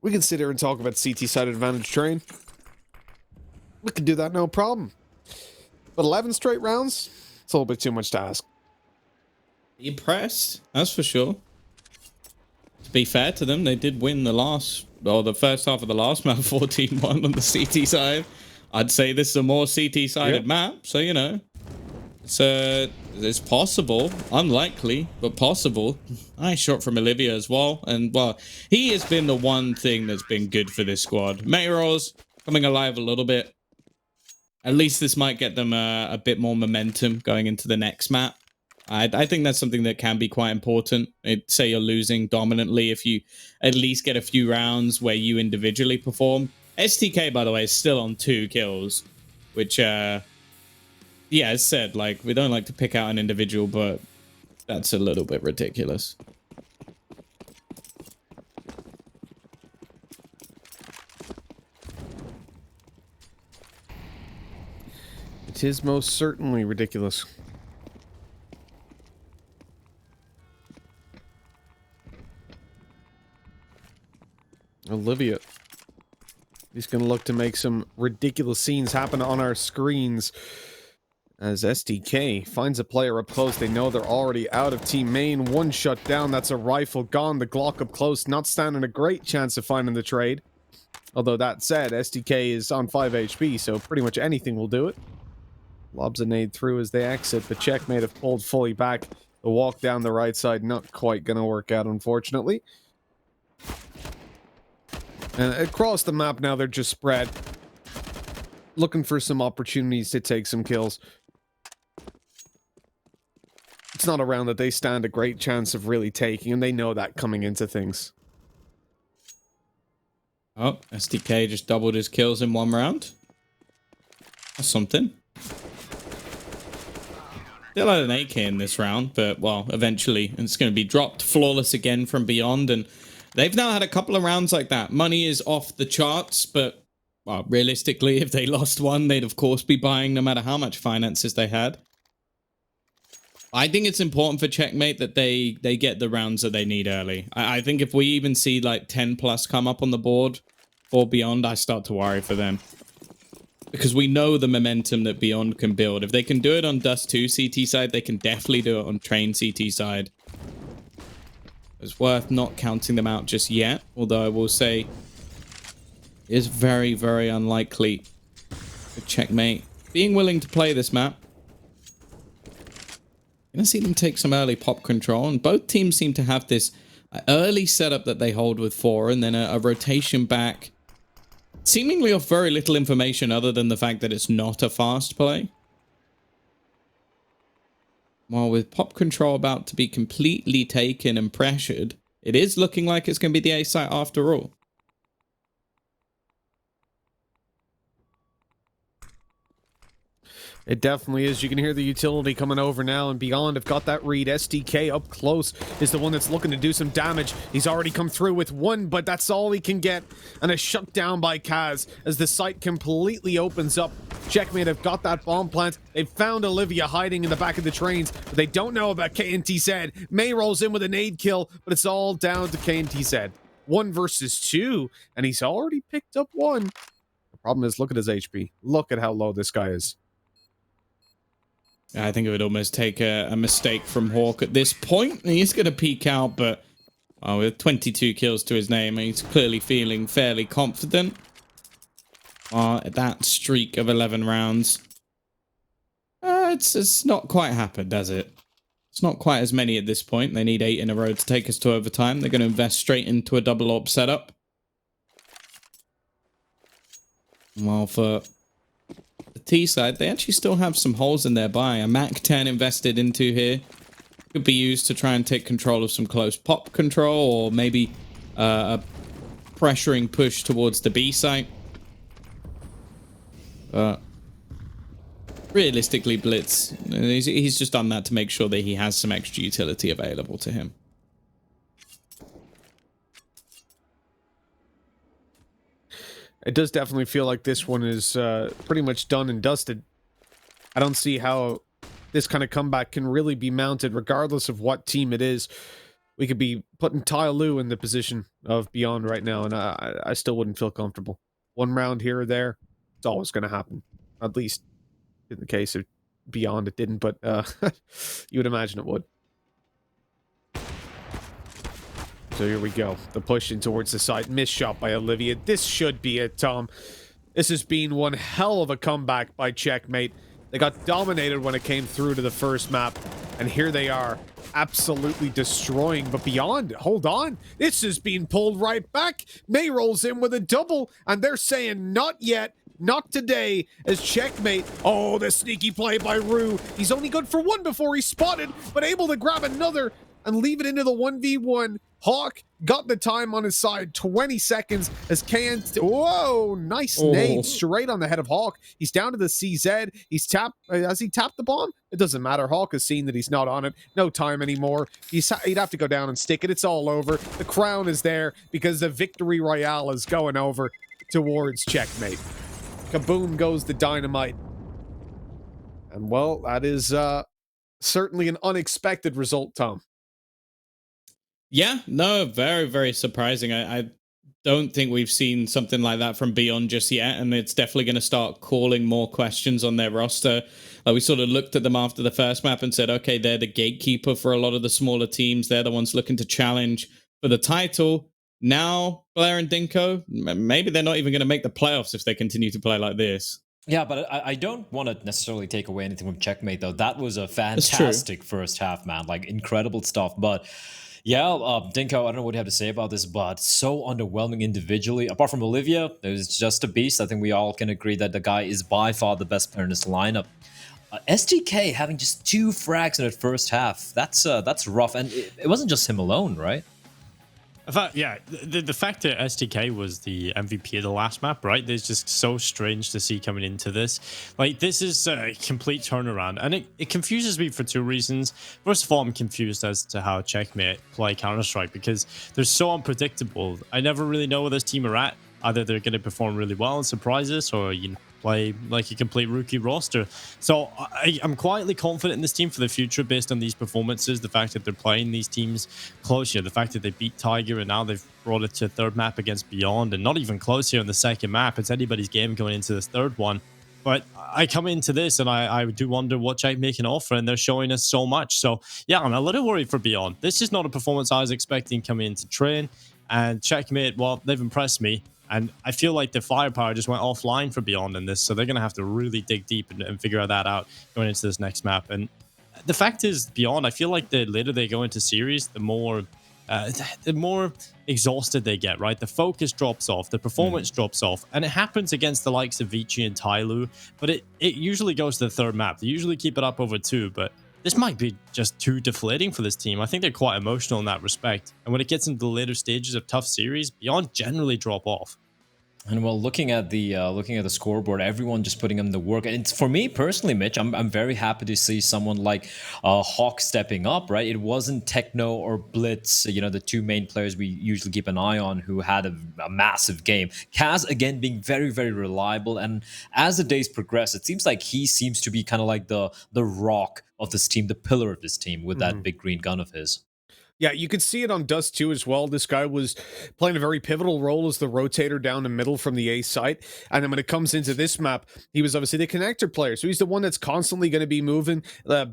We can sit here and talk about CT side advantage train. We can do that, no problem. But 11 straight rounds? It's a little bit too much to ask. Impressed, that's for sure. To be fair to them, they did win the first half of the last map 14-1 on the CT side. I'd say this is a more CT-sided map, so you know. It's possible, unlikely, but possible. Nice shot from Olivia as well, and well, he has been the one thing that's been good for this squad. Mayros coming alive a little bit. At least this might get them a bit more momentum going into the next map. I think that's something that can be quite important. Say you're losing dominantly, if you at least get a few rounds where you individually perform. STK, by the way, is still on 2 kills, which yeah, as said, like, we don't like to pick out an individual, but that's a little bit ridiculous. It is most certainly ridiculous. Olivia. He's going to look to make some ridiculous scenes happen on our screens. As STK finds a player up close, they know they're already out of team main. 1 shut down, that's a rifle gone. The Glock up close, not standing a great chance of finding the trade. Although that said, STK is on 5 HP, so pretty much anything will do it. Lobs a nade through as they exit, but Checkmate have pulled fully back. The walk down the right side, not quite going to work out, unfortunately. And across the map now, they're just spread. Looking for some opportunities to take some kills. It's not a round that they stand a great chance of really taking, and they know that coming into things. Oh, SDK just doubled his kills in 1 round. That's something. Still had an AK in this round, but, well, eventually it's going to be dropped. Flawless again from Beyond, and they've now had a couple of rounds like that. Money is off the charts, but, well, realistically, if they lost one, they'd, of course, be buying no matter how much finances they had. I think it's important for Checkmate that they get the rounds that they need early. I think if we even see, like, 10 plus come up on the board for Beyond, I start to worry for them. Because we know the momentum that Beyond can build. If they can do it on Dust 2 CT side, they can definitely do it on Train CT side. It's worth not counting them out just yet. Although I will say, it is very, very unlikely for Checkmate being willing to play this map. You're going to see them take some early pop control. And both teams seem to have this early setup that they hold with 4. And then a rotation back. Seemingly off very little information other than the fact that it's not a fast play. While with pop control about to be completely taken and pressured, it is looking like it's going to be the A site after all. It definitely is. You can hear the utility coming over now, and Beyond have got that read. SDK up close is the one that's looking to do some damage. He's already come through with 1, but that's all he can get. And a shutdown by Kaz as the site completely opens up. Checkmate have got that bomb plant. They've found Olivia hiding in the back of the trains, but they don't know about KNT said. May rolls in with a nade kill, but it's all down to KNT said. 1 versus 2, and he's already picked up 1. The problem is, look at his HP. Look at how low this guy is. I think it would almost take a mistake from Hawk at this point. He's going to peek out, but with 22 kills to his name, he's clearly feeling fairly confident. That streak of 11 rounds. It's not quite happened, has it? It's not quite as many at this point. They need 8 in a row to take us to overtime. They're going to invest straight into a double AWP setup. While for the T side, they actually still have some holes in their buy. A Mac 10 invested into here could be used to try and take control of some close pop control, or maybe a pressuring push towards the B site. Realistically, Blitz, he's just done that to make sure that he has some extra utility available to him. It does definitely feel like this one is pretty much done and dusted. I don't see how this kind of comeback can really be mounted, regardless of what team it is. We could be putting Tyloo in the position of Beyond right now, and I still wouldn't feel comfortable. 1 round here or there, it's always going to happen. At least in the case of Beyond, it didn't, but you would imagine it would. So here we go. The push in towards the side. Missed shot by Olivia. This should be it, Tom. This has been one hell of a comeback by Checkmate. They got dominated when it came through to the first map. And here they are, absolutely destroying. But Beyond, hold on. This is being pulled right back. May rolls in with a double. And they're saying, not yet. Not today, as Checkmate. Oh, the sneaky play by Rue. He's only good for 1 before he's spotted, but able to grab another and leave it into the 1v1. Hawk got the time on his side, 20 seconds as KN. Whoa, nice nade straight on the head of Hawk. He's down to the CZ. He's tapped. Has he tapped the bomb? It doesn't matter. Hawk has seen that he's not on it. No time anymore. He'd have to go down and stick it. It's all over. The crown is there because the victory royale is going over towards Checkmate. Kaboom goes the dynamite. And well, that is certainly an unexpected result, Tom. Yeah, no, very, very surprising. I don't think we've seen something like that from Beyond just yet, and it's definitely going to start calling more questions on their roster. We sort of looked at them after the first map and said, okay, they're the gatekeeper for a lot of the smaller teams. They're the ones looking to challenge for the title. Now, Blair and Dinko, maybe they're not even going to make the playoffs if they continue to play like this. Yeah, but I don't want to necessarily take away anything from Checkmate, though. That was a fantastic first half, man. Like, incredible stuff. But yeah, Dinko, I don't know what you have to say about this, but so underwhelming individually. Apart from Olivia, it was just a beast. I think we all can agree that the guy is by far the best player in this lineup. STK having just 2 frags in the first half. That's rough, and it wasn't just him alone, right? In fact, yeah, the fact that STK was the MVP of the last map, right? It's just so strange to see coming into this. Like, this is a complete turnaround, and it confuses me for 2 reasons. First of all, I'm confused as to how Checkmate play Counter-Strike, because they're so unpredictable. I never really know where this team are at. Either they're going to perform really well and surprise us, or play like a complete rookie roster. So I'm quietly confident in this team for the future based on these performances, the fact that they're playing these teams close here, the fact that they beat Tiger and now they've brought it to 3rd map against Beyond, and not even close here on the 2nd map. It's anybody's game going into this 3rd one. But I come into this and I do wonder what Checkmate can offer, and they're showing us so much. So yeah, I'm a little worried for Beyond. This is not a performance I was expecting coming into train, and Checkmate, well, they've impressed me. And I feel like the firepower just went offline for Beyond in this, so they're going to have to really dig deep and figure that out going into this next map. And the fact is, Beyond, I feel like the later they go into series, the more exhausted they get, right? The focus drops off, the performance drops off, and it happens against the likes of Vici and Tyloo, but it usually goes to the 3rd map. They usually keep it up over 2, but this might be just too deflating for this team. I think they're quite emotional in that respect. And when it gets into the later stages of tough series, Beyond generally drop off. And well, looking at the scoreboard, everyone just putting in the work. And it's, for me personally, Mitch, I'm very happy to see someone like Hawk stepping up. Right, it wasn't Techno or Blitz, the 2 main players we usually keep an eye on, who had a massive game. Kaz again being very, very reliable. And as the days progress, it seems like he seems to be kind of like the rock of this team, the pillar of this team, with that big green gun of his. Yeah, you could see it on Dust 2 as well. This guy was playing a very pivotal role as the rotator down the middle from the A site. And then when it comes into this map, he was obviously the connector player. So he's the one that's constantly going to be moving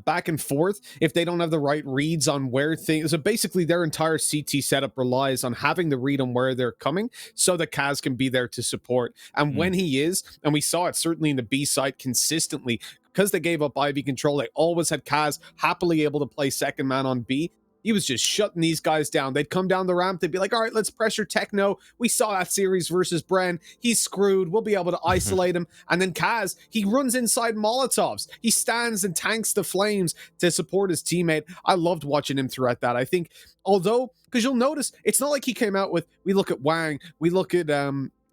back and forth if they don't have the right reads on where things... So basically their entire CT setup relies on having the read on where they're coming so that Kaz can be there to support. And when he is, and we saw it certainly in the B site consistently, because they gave up IV control, they always had Kaz happily able to play 2nd man on B. He was just shutting these guys down. They'd come down the ramp. They'd be like, all right, let's pressure Techno. We saw that series versus Bren. He's screwed. We'll be able to isolate him. And then Kaz, he runs inside Molotovs. He stands and tanks the flames to support his teammate. I loved watching him throughout that. I think, although, because you'll notice, it's not like he came out with, we look at Wang, we look at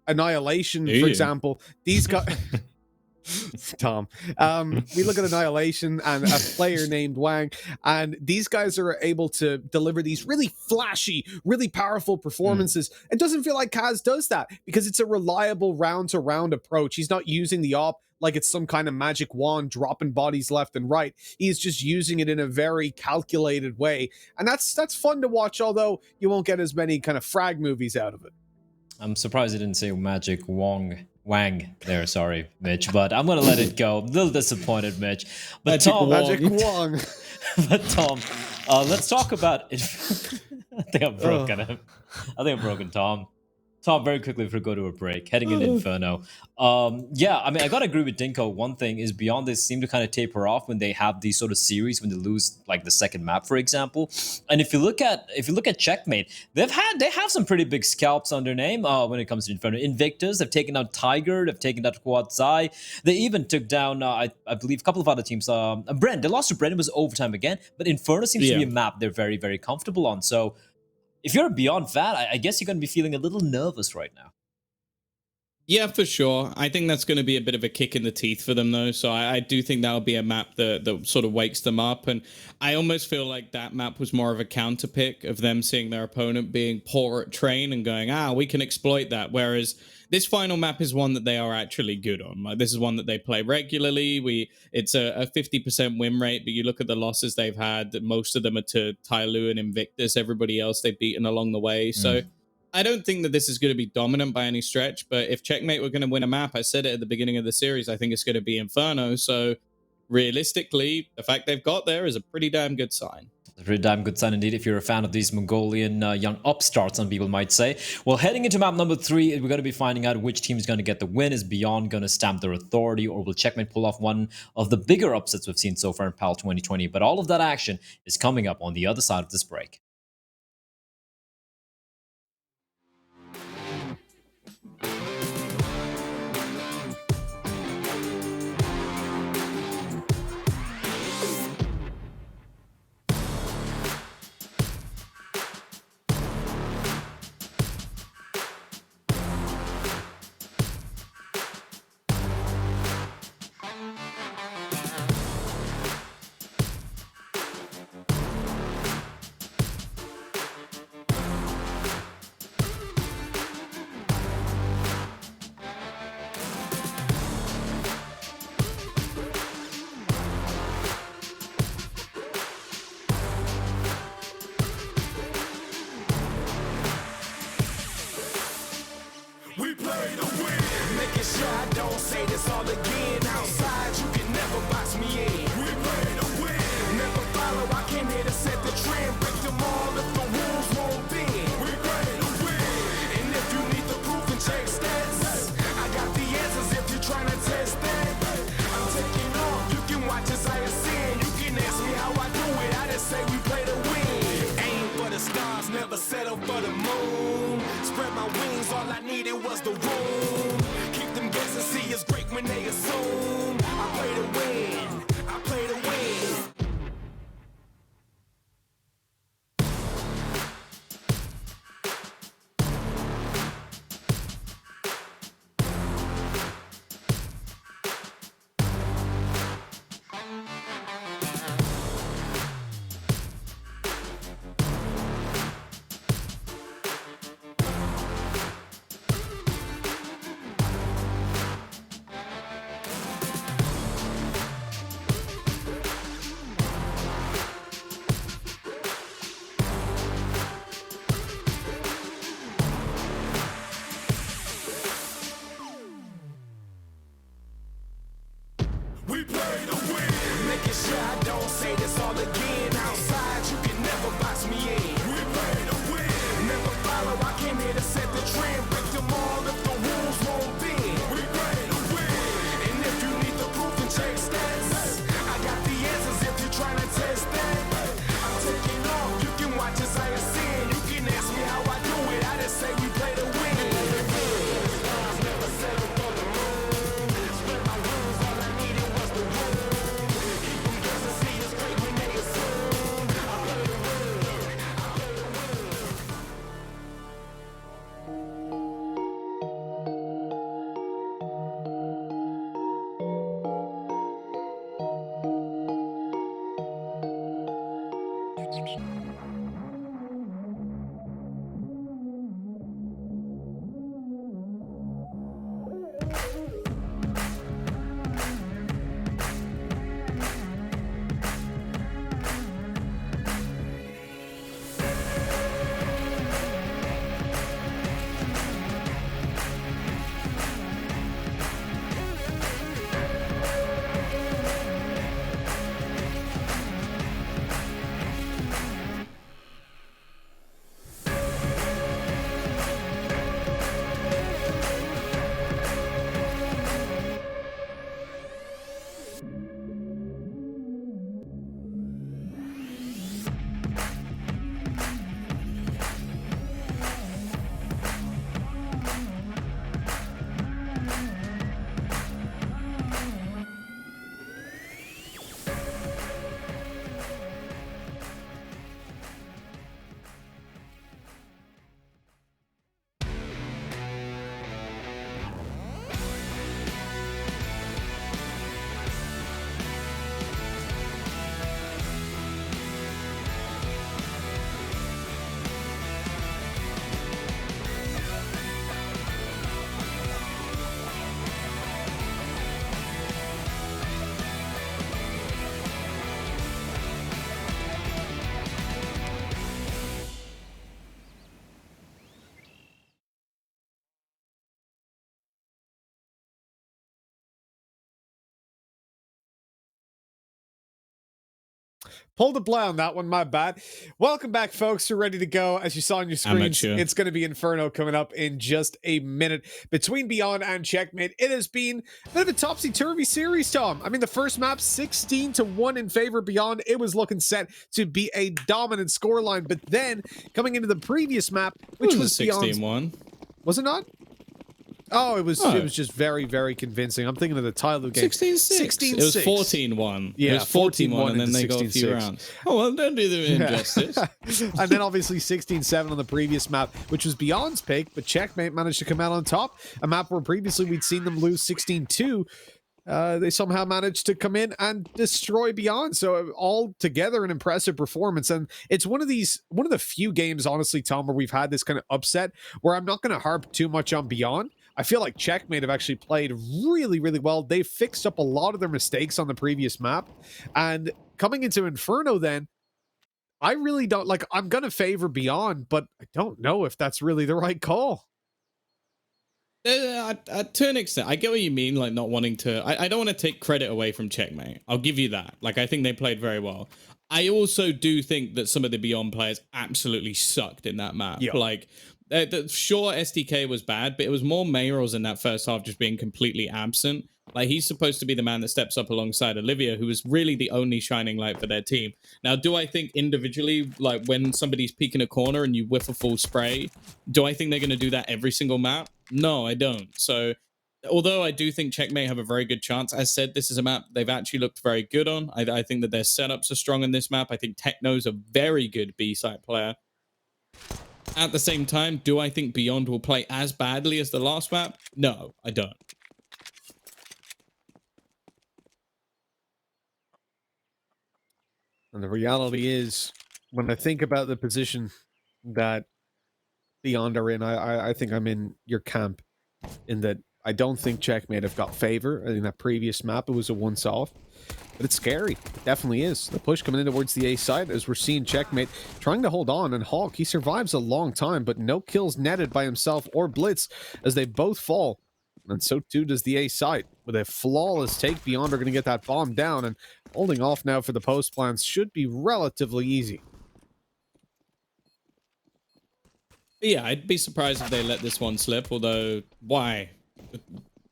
Annihilation, for example. These guys... Tom. We look at Annihilation and a player named Wang, and these guys are able to deliver these really flashy, really powerful performances. It doesn't feel like Kaz does that because it's a reliable round-to-round approach. He's not using the op like it's some kind of magic wand dropping bodies left and right. He's just using it in a very calculated way, and that's fun to watch, although you won't get as many kind of frag movies out of it. I'm surprised you didn't say Magic Wang there, sorry, Mitch, but I'm gonna let it go. A little disappointed, Mitch. But Magic Wong. But Tom, let's talk about it. I think I'm broken. I think I'm broken, Tom. Tom, very quickly before we go to a break, heading into Inferno. Yeah, I mean, I gotta agree with Dinko. One thing is Beyond, they seem to kind of taper off when they have these sort of series, when they lose like the 2nd map, for example. And if you look at Checkmate, they have some pretty big scalps on their name when it comes to Inferno. Invictus, they've taken out Tiger, they've taken out Quad Zai. They even took down I believe a couple of other teams. Bren, they lost to Bren, it was overtime again, but Inferno seems to be a map they're very, very comfortable on. So if you're a Beyond fan, I guess you're going to be feeling a little nervous right now. Yeah, for sure. I think that's going to be a bit of a kick in the teeth for them, though. So I do think that'll be a map that sort of wakes them up. And I almost feel like that map was more of a counter pick of them seeing their opponent being poor at train and going, we can exploit that. Whereas this final map is one that they are actually good on. Like, this is one that they play regularly. It's a 50% win rate, but you look at the losses they've had, most of them are to Tyloo and Invictus. Everybody else they've beaten along the way. So I don't think that this is going to be dominant by any stretch, but if Checkmate were going to win a map, I said it at the beginning of the series, I think it's going to be Inferno. So realistically, the fact they've got there is a pretty damn good sign. A pretty damn good sign indeed if you're a fan of these Mongolian young upstarts, some people might say. Well, heading into map number 3, we're going to be finding out which team is going to get the win. Is Beyond going to stamp their authority, or will Checkmate pull off one of the bigger upsets we've seen so far in PAL 2020? But all of that action is coming up on the other side of this break. play to win. Making sure I don't say this all again. Outside, you can never box me in. We play to win. Never follow, I came here to set the trend. Break them all if the rules won't bend. We play to win. And if you need the proof and check stats, I got the answers if you're trying to test that. I'm taking off, you can watch as I ascend. You can ask me how I do it, I just say we play to win. Aim for the stars, never settle for the moon. Spread my wings, all I needed was the room. Keep them guessing, see us great when they assume. I play to win, I play to win. We play to win. Making sure I don't say this all again. Outside, you can never box me in. We play to win. Never follow, I came here to set the trend. Break them all if the rules won't bend. We play to win. And if you need the proof and check stats, I got the answers if you're trying to test that. I'm taking off, you can watch as I ascend. You can ask me how I do it, I just say we play to win. Stars never settle for the moon. Spread my wings, all I needed was the room. Keep them guessing, see us great when they assume. I play to win, I play to win. Pulled a play on that one, my bad. Welcome back, folks. You're ready to go. As you saw on your screens, Amateur. it's going to be Inferno coming up in just a minute. Between Beyond and Checkmate, it has been a bit of a topsy-turvy series, Tom. I mean, the first map, 16-1 in favor of Beyond. It was looking set to be a dominant scoreline. But then, coming into the previous map, which was Beyond's... 16-1. Was it not? Oh, it was just very, very convincing. I'm thinking of the Tyloo game. 16-6. It was 14-1. Yeah, it was 14-1, and then they got a few 16-6. rounds. Oh, well, don't do them injustice. And then obviously 16-7 on the previous map, which was Beyond's pick, but Checkmate managed to come out on top. A map where previously we'd seen them lose 16-2. They somehow managed to come in and destroy Beyond. So all together an impressive performance. And it's one of the few games, honestly, Tom, where we've had this kind of upset where I'm not going to harp too much on Beyond. I feel like Checkmate have actually played really, really well. They fixed up a lot of their mistakes on the previous map. And coming into Inferno then, I really don't like, I'm going to favor Beyond, but I don't know if that's really the right call. To an extent, I get what you mean, like not wanting to. I don't want to take credit away from Checkmate. I'll give you that. Like, I think they played very well. I also do think that some of the Beyond players absolutely sucked in that map. Yeah. Like, sure, SDK was bad, but it was more Mayros in that first half just being completely absent. Like, he's supposed to be the man that steps up alongside Olivia, who is really the only shining light for their team. Now, do I think individually, like when somebody's peeking a corner and you whiff a full spray, do I think they're going to do that every single map? No, I don't. So, although I do think Checkmate have a very good chance, as said, this is a map they've actually looked very good on. I think that their setups are strong in this map. I think Techno's a very good B-side player. At the same time, do I think Beyond will play as badly as the last map? No, I don't. And the reality is, when I think about the position that Beyond are in, I think I'm in your camp in that I don't think Checkmate have got favor. In that previous map, it was a once-off. But it's scary. It definitely is. The push coming in towards the A side as we're seeing Checkmate trying to hold on. And Hawk, he survives a long time, but no kills netted by himself or Blitz as they both fall. And so too does the A side. With a flawless take, Beyond are going to get that bomb down. And holding off now for the post plans should be relatively easy. Yeah, I'd be surprised if they let this one slip, although, why?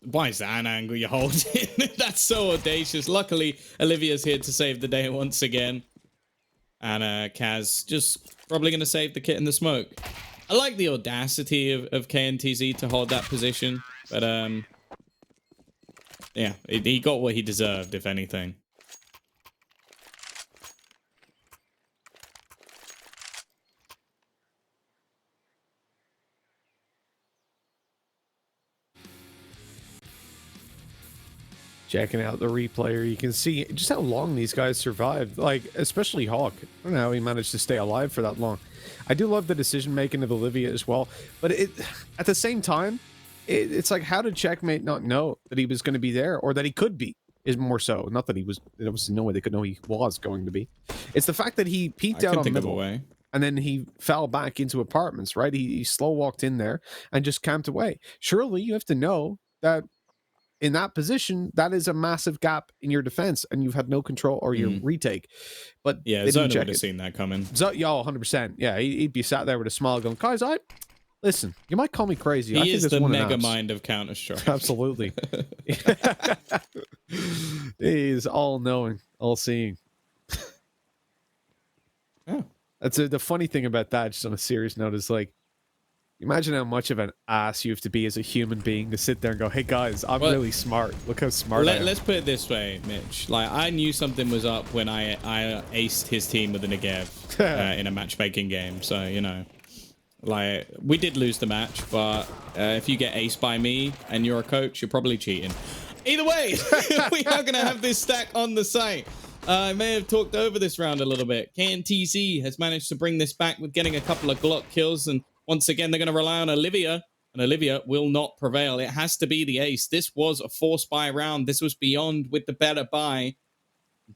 Why is that an angle you're holding? That's so audacious. Luckily, Olivia's here to save the day once again. And Kaz just probably going to save the kit in the smoke. I like the audacity of KNTZ to hold that position, but yeah, he got what he deserved, if anything. Checking out the replayer, you can see just how long these guys survived. Like, especially Hawk. I don't know how he managed to stay alive for that long. I do love the decision making of Olivia as well, but at the same time, it's like, how did Checkmate not know that he was going to be there, or that he could be? Is more so, not that he was. There was no way they could know he was going to be. It's the fact that he peeked out on middle, and then he fell back into apartments. Right, he slow walked in there and just camped away. Surely you have to know that. In that position, that is a massive gap in your defense, and you've had no control or your retake. But yeah, Zona would have seen that coming. Yeah, 100%. Yeah, he'd be sat there with a smile going, guys, listen, you might call me crazy. He is the mega mind of Counter-Strike. Absolutely. He is all-knowing, all-seeing. Yeah. That's the funny thing about that, just on a serious note, is like, imagine how much of an ass you have to be as a human being to sit there and go, hey guys, I'm really smart. Look how smart I am. Let's put it this way, Mitch. Like, I knew something was up when I aced his team with a Negev in a matchmaking game. So, you know, like, we did lose the match, but if you get aced by me and you're a coach, you're probably cheating. Either way, we are going to have this stack on the site. I may have talked over this round a little bit. KNTZ has managed to bring this back with getting a couple of Glock kills, and once again, they're going to rely on Olivia, and Olivia will not prevail. It has to be the ace. This was a 4-spy round. This was Beyond with the better buy.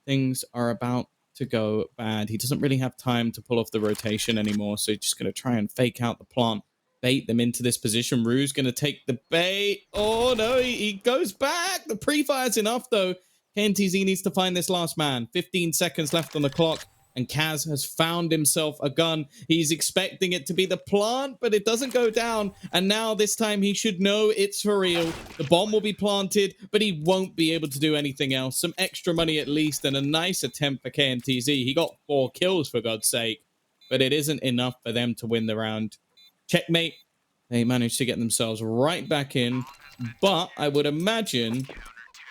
Things are about to go bad. He doesn't really have time to pull off the rotation anymore, so he's just going to try and fake out the plant, bait them into this position. Rue's going to take the bait. Oh, no, he goes back. The pre-fire's enough, though. KNTZ needs to find this last man. 15 seconds left on the clock. And Kaz has found himself a gun. He's expecting it to be the plant, but it doesn't go down. And now this time he should know it's for real. The bomb will be planted, but he won't be able to do anything else. Some extra money at least, and a nice attempt for KNTZ. He got 4 kills, for God's sake. But it isn't enough for them to win the round. Checkmate. They managed to get themselves right back in. But I would imagine...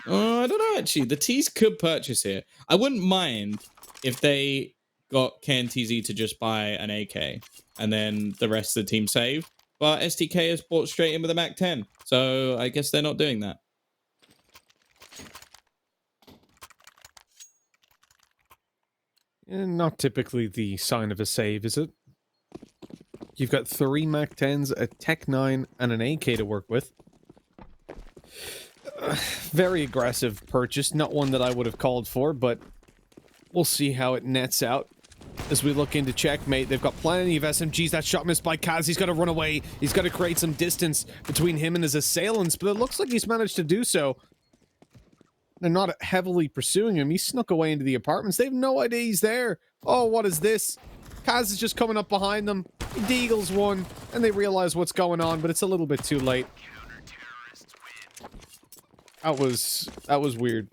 I don't know, actually. The T's could purchase here. I wouldn't mind if they got KNTZ to just buy an AK and then the rest of the team saved. But STK has bought straight in with a Mac 10. So I guess they're not doing that. Not typically the sign of a save, is it? You've got 3 Mac 10s, a Tech 9, and an AK to work with. Very aggressive purchase. Not one that I would have called for, but we'll see how it nets out. as we look into Checkmate. They've got plenty of SMGs. That shot missed by Kaz. He's got to run away. He's got to create some distance between him and his assailants, but it looks like he's managed to do so. They're not heavily pursuing him. He snuck away into the apartments. They have no idea he's there. Oh, what is this? Kaz is just coming up behind them. He deagles one, and they realize what's going on, but it's a little bit too late. That was weird.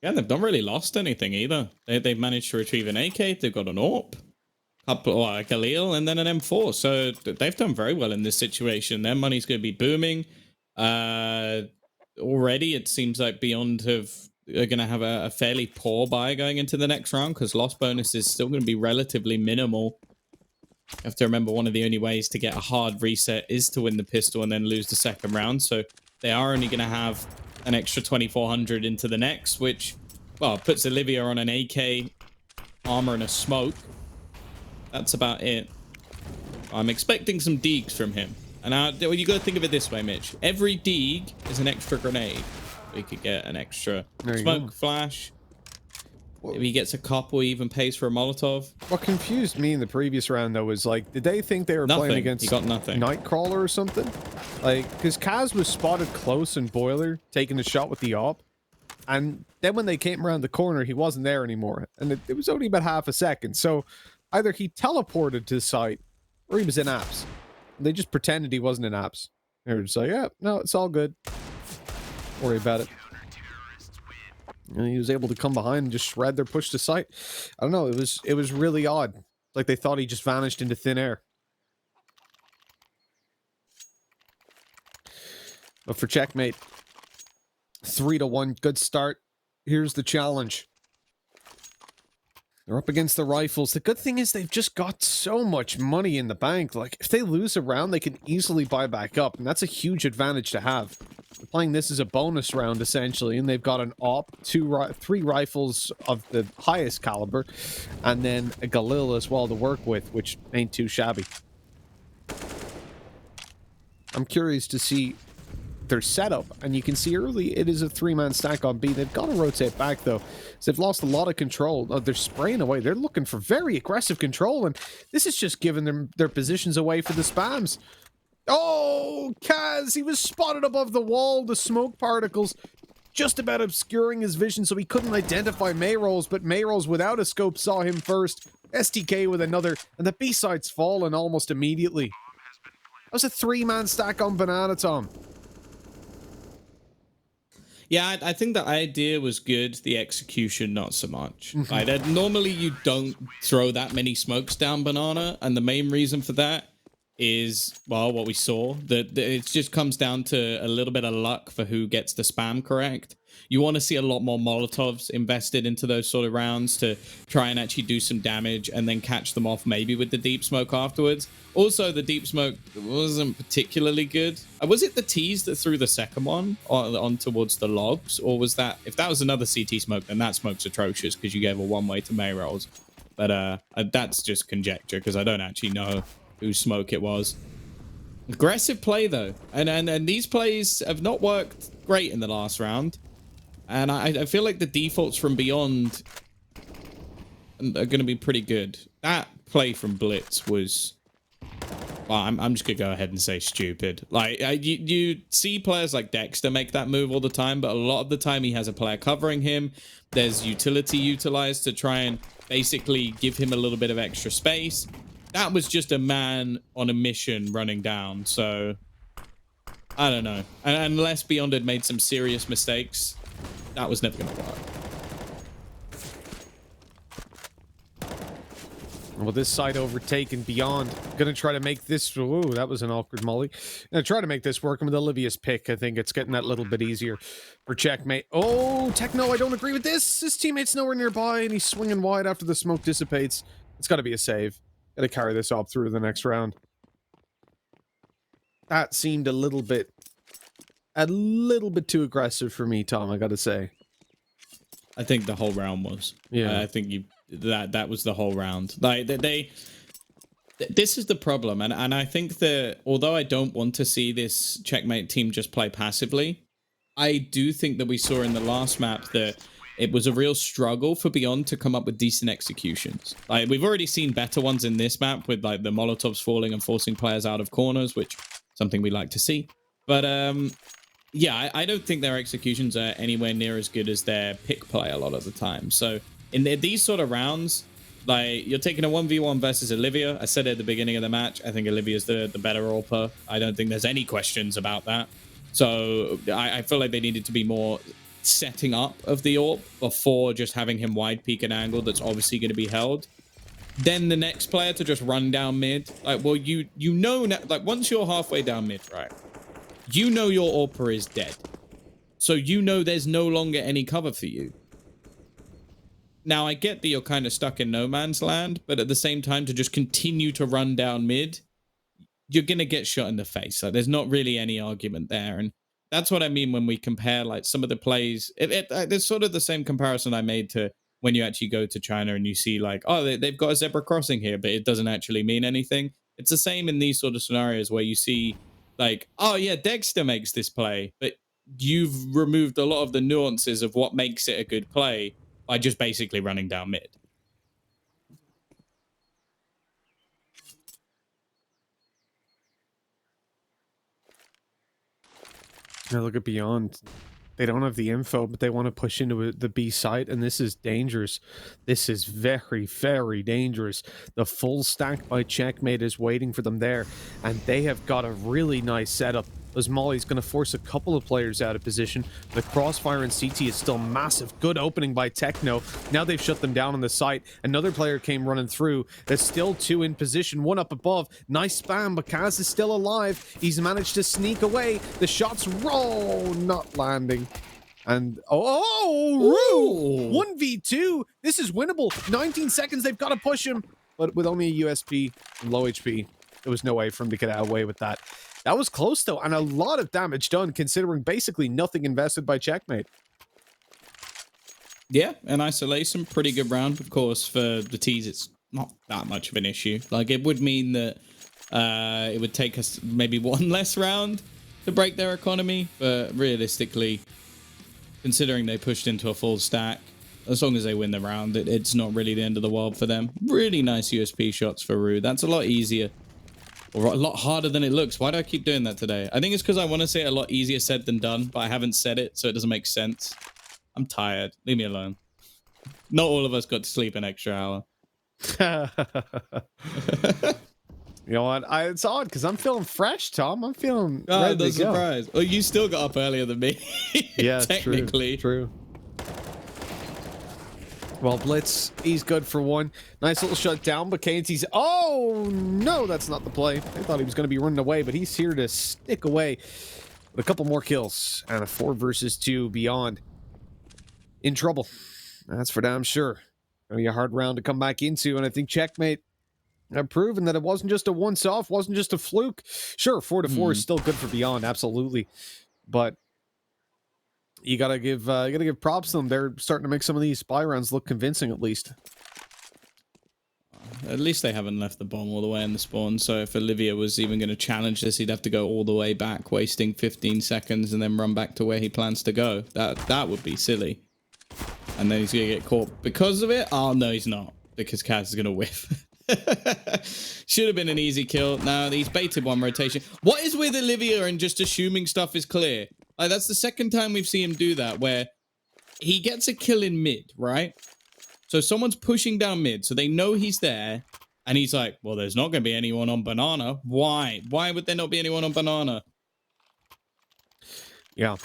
Yeah, they've not really lost anything either. They've managed to retrieve an AK. They've got an AWP, a Galil, and then an M4. So they've done very well in this situation. Their money's going to be booming. Already, it seems like Beyond are going to have a fairly poor buy going into the next round because loss bonus is still going to be relatively minimal. You have to remember one of the only ways to get a hard reset is to win the pistol and then lose the second round. So they are only going to have an extra 2,400 into the next, which, well, puts Olivia on an AK, armor, and a smoke. That's about it. I'm expecting some deegs from him. And now, you got to think of it this way, Mitch. Every deeg is an extra grenade. We could get an extra smoke, flash. If he gets a couple, he even pays for a Molotov. What confused me in the previous round, though, was like, did they think they were playing against he got nothing. Nightcrawler or something? Like, because Kaz was spotted close in Boiler, taking a shot with the AWP. And then when they came around the corner, he wasn't there anymore. And it was only about half a second. So either he teleported to the site, or he was in apps. They just pretended he wasn't in apps. They were just like, yeah, no, it's all good. Don't worry about it. And he was able to come behind and just shred their push to site. I don't know, it was really odd. Like they thought he just vanished into thin air. But for Checkmate, 3-1, good start. Here's the challenge. They're up against the rifles. The good thing is they've just got so much money in the bank. Like, if they lose a round, they can easily buy back up, and that's a huge advantage to have. They're playing this as a bonus round, essentially, and they've got an AWP, 3 rifles of the highest caliber, and then a Galil as well to work with, which ain't too shabby. I'm curious to see their setup, and you can see early it is a 3-man stack on B. They've got to rotate back though, so they've lost a lot of control. Oh, they're spraying away. They're looking for very aggressive control, and this is just giving them their positions away for the spams. Oh, Kaz, he was spotted above the wall. The smoke particles just about obscuring his vision, so he couldn't identify Mayrolls, but Mayrolls without a scope saw him first. STK with another, and the B-side's fallen almost immediately. That was a 3-man stack on Banana Tom. Yeah, I think the idea was good. The execution, not so much. Like, normally you don't throw that many smokes down Banana, and the main reason for that is, well, what we saw. That it just comes down to a little bit of luck for who gets the spam correct. You want to see a lot more Molotovs invested into those sort of rounds to try and actually do some damage and then catch them off maybe with the deep smoke afterwards. Also, the deep smoke wasn't particularly good. Was it the T's that threw the second one on towards the logs? Or was that, if that was another CT smoke, then that smoke's atrocious because you gave a one-way to Mayrolls. But that's just conjecture because I don't actually know whose smoke it was. Aggressive play though. And these plays have not worked great in the last round. And I feel like the defaults from Beyond are going to be pretty good. That play from Blitz was... Well, I'm just going to go ahead and say stupid. Like, you see players like Dexter make that move all the time, but a lot of the time he has a player covering him. There's utility utilized to try and basically give him a little bit of extra space. That was just a man on a mission running down, so... I don't know. And unless Beyond had made some serious mistakes... That was never going to work. Well, this side overtaken Beyond. Gonna try to make this... Ooh, that was an awkward molly. Gonna try to make this work with Olivia's pick. I think it's getting that little bit easier for Checkmate. Oh, Techno, I don't agree with this. His teammate's nowhere nearby, and he's swinging wide after the smoke dissipates. It's got to be a save. Gotta carry this up through the next round. That seemed a little bit too aggressive for me, Tom, I gotta say. I think the whole round was. Yeah. I think that was the whole round. Like, this is the problem, and I think that although I don't want to see this Checkmate team just play passively, I do think that we saw in the last map that it was a real struggle for Beyond to come up with decent executions. Like, we've already seen better ones in this map with like the Molotovs falling and forcing players out of corners, which something we like to see. But yeah, I don't think their executions are anywhere near as good as their pick play a lot of the time. So in these sort of rounds, like, you're taking a 1v1 versus Olivia. I said it at the beginning of the match, I think Olivia's the better AWPer. I don't think there's any questions about that. So I feel like they needed to be more setting up of the AWP before just having him wide peek an angle that's obviously going to be held. Then the next player to just run down mid. Like, well, you know, like, once you're halfway down mid, right, you know your AWPer is dead. So you know there's no longer any cover for you. Now, I get that you're kind of stuck in no man's land, but at the same time, to just continue to run down mid, you're going to get shot in the face. Like, there's not really any argument there. And that's what I mean when we compare, like, some of the plays. There's sort of the same comparison I made to when you actually go to China and you see, like, oh, they've got a zebra crossing here, but it doesn't actually mean anything. It's the same in these sort of scenarios where you see, like, oh, yeah, Dexter makes this play, but you've removed a lot of the nuances of what makes it a good play by just basically running down mid. Now look at Beyond. They don't have the info, but they want to push into the B site, and this is dangerous. This is very, very dangerous. The full stack by Checkmate is waiting for them there, and they have got a really nice setup. As Molly's going to force a couple of players out of position. The crossfire in CT is still massive. Good opening by Techno. Now they've shut them down on the site. Another player came running through. There's still two in position. One up above. Nice spam, but Kaz is still alive. He's managed to sneak away. The shots roll, not landing. And Rue! 1v2. This is winnable. 19 seconds. They've got to push him. But with only a USP and low HP, there was no way for him to get away with that. That was close, though, and a lot of damage done, considering basically nothing invested by Checkmate. Yeah, in isolation, pretty good round. Of course, for the T's, it's not that much of an issue. Like, it would mean that it would take us maybe one less round to break their economy, but realistically, considering they pushed into a full stack, as long as they win the round, it's not really the end of the world for them. Really nice USP shots for Rue. That's a lot easier. Or a lot harder than it looks. Why do I keep doing that today? I think it's because I want to say it a lot easier said than done, but I haven't said it, so it doesn't make sense. I'm tired. Leave me alone. Not all of us got to sleep an extra hour. You know what? It's odd because I'm feeling fresh, Tom. I'm feeling Oh, ready no to go. surprise. Well, you still got up earlier than me. Yeah, technically. True. Well, Blitz, he's good for one. Nice little shut down, but KNT's... Oh, no, that's not the play. I thought he was going to be running away, but he's here to stick away with a couple more kills. And a 4 versus 2 Beyond. In trouble. That's for damn sure. Going to be a hard round to come back into, and I think Checkmate have proven that it wasn't just a once-off, wasn't just a fluke. Sure, 4-4 is still good for Beyond, absolutely. But... You gotta give props to them. They're starting to make some of these spy rounds look convincing, at least. At least they haven't left the bomb all the way in the spawn. So if Olivia was even going to challenge this, he'd have to go all the way back, wasting 15 seconds, and then run back to where he plans to go. That would be silly. And then he's going to get caught because of it. Oh no, he's not, because Kaz is going to whiff. Should have been an easy kill. Now he's baited one rotation. What is with Olivia and just assuming stuff is clear? Like, that's the second time we've seen him do that, where he gets a kill in mid, right? So someone's pushing down mid, so they know he's there, and he's like, well, there's not going to be anyone on banana. Why? Why would there not be anyone on banana? Yeah.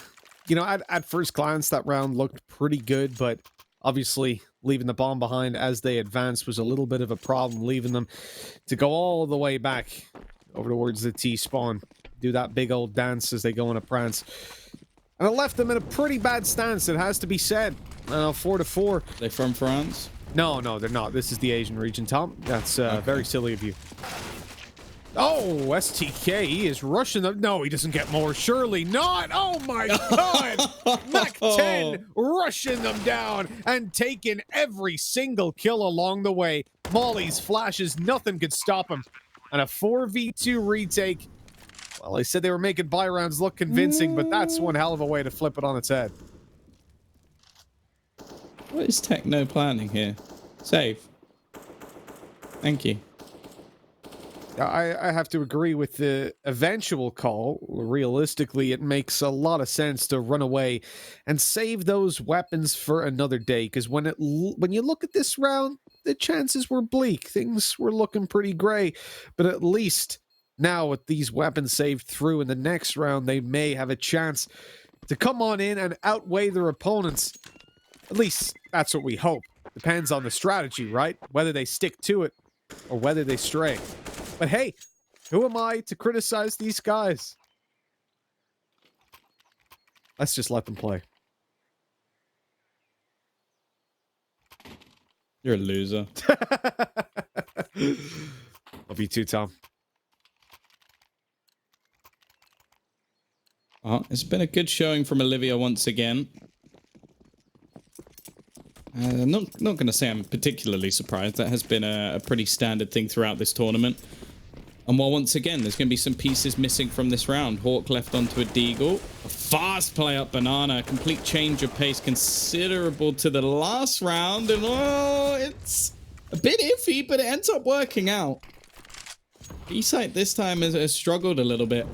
You know, at first glance, that round looked pretty good, but obviously leaving the bomb behind as they advanced was a little bit of a problem, leaving them to go all the way back over towards the T-spawn. Do that big old dance as they go in a prance. And it left them in a pretty bad stance, it has to be said. 4-4. They from France? No, they're not. This is the Asian region, Tom. That's very silly of you. Oh, STK, he is rushing them. No, he doesn't get more. Surely not. Oh my god. Mac 10 rushing them down and taking every single kill along the way. Molly's flashes, nothing could stop him. And a 4v2 retake. Well, I said they were making buy rounds look convincing, but that's one hell of a way to flip it on its head. What is Techno planning here? Save. Thank you. I have to agree with the eventual call. Realistically, it makes a lot of sense to run away and save those weapons for another day. Because when you look at this round, the chances were bleak. Things were looking pretty gray. But at least now with these weapons saved through in the next round, they may have a chance to come on in and outweigh their opponents. At least that's what we hope. Depends on the strategy, right? Whether they stick to it or whether they stray. But hey, who am I to criticize these guys? Let's just let them play. You're a loser. Love you too, Tom. It's been a good showing from Olivia once again. I'm not going to say I'm particularly surprised. That has been a pretty standard thing throughout this tournament. And while once again, there's going to be some pieces missing from this round. Hawk left onto a Deagle. A fast play up Banana. Complete change of pace considerable to the last round. And oh, it's a bit iffy, but it ends up working out. B-Site this time has struggled a little bit.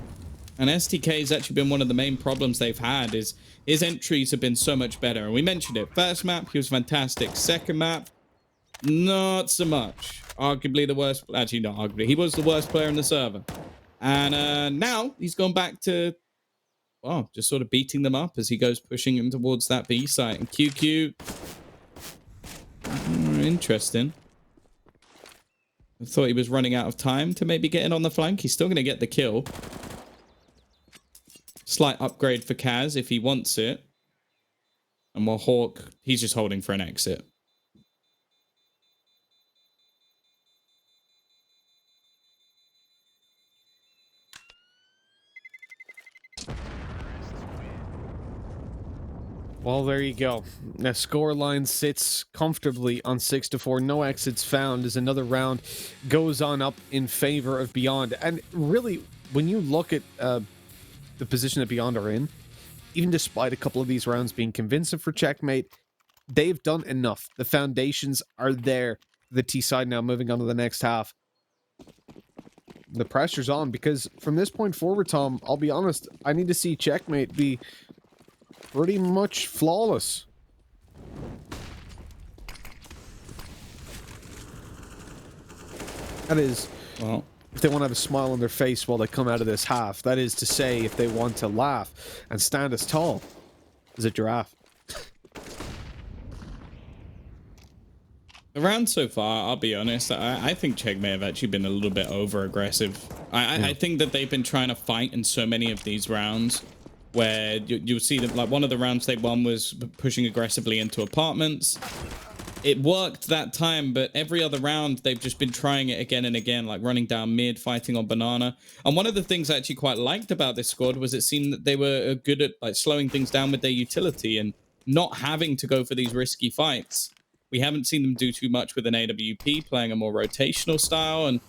And STK has actually been one of the main problems they've had is his entries have been so much better. And we mentioned it. First map, he was fantastic. Second map, not so much. Arguably the worst. Actually, not arguably. He was the worst player in the server. And now he's gone back to, well, just sort of beating them up as he goes pushing him towards that B site. And QQ, interesting. I thought he was running out of time to maybe get in on the flank. He's still going to get the kill. Slight upgrade for Kaz if he wants it. And while Hawk, he's just holding for an exit. Well, there you go. The scoreline sits comfortably on 6-4. No exits found as another round goes on up in favor of Beyond. And really, when you look at the position that Beyond are in, even despite a couple of these rounds being convincing for Checkmate, they've done enough. The foundations are there. The T side now moving on to the next half. The pressure's on because from this point forward, Tom, I'll be honest, I need to see Checkmate be pretty much flawless. That is, Well, if they want to have a smile on their face while they come out of this half. That is to say, if they want to laugh and stand as tall as a giraffe. the round so far, I'll be honest, I think Checkmate have actually been a little bit over-aggressive. I think that they've been trying to fight in so many of these rounds where you'll see that, like, one of the rounds they won was pushing aggressively into apartments. It worked that time, but every other round they've just been trying it again and again, like running down mid, fighting on Banana. And one of the things I actually quite liked about this squad was it seemed that they were good at like slowing things down with their utility and not having to go for these risky fights. We haven't seen them do too much with an AWP, playing a more rotational style. And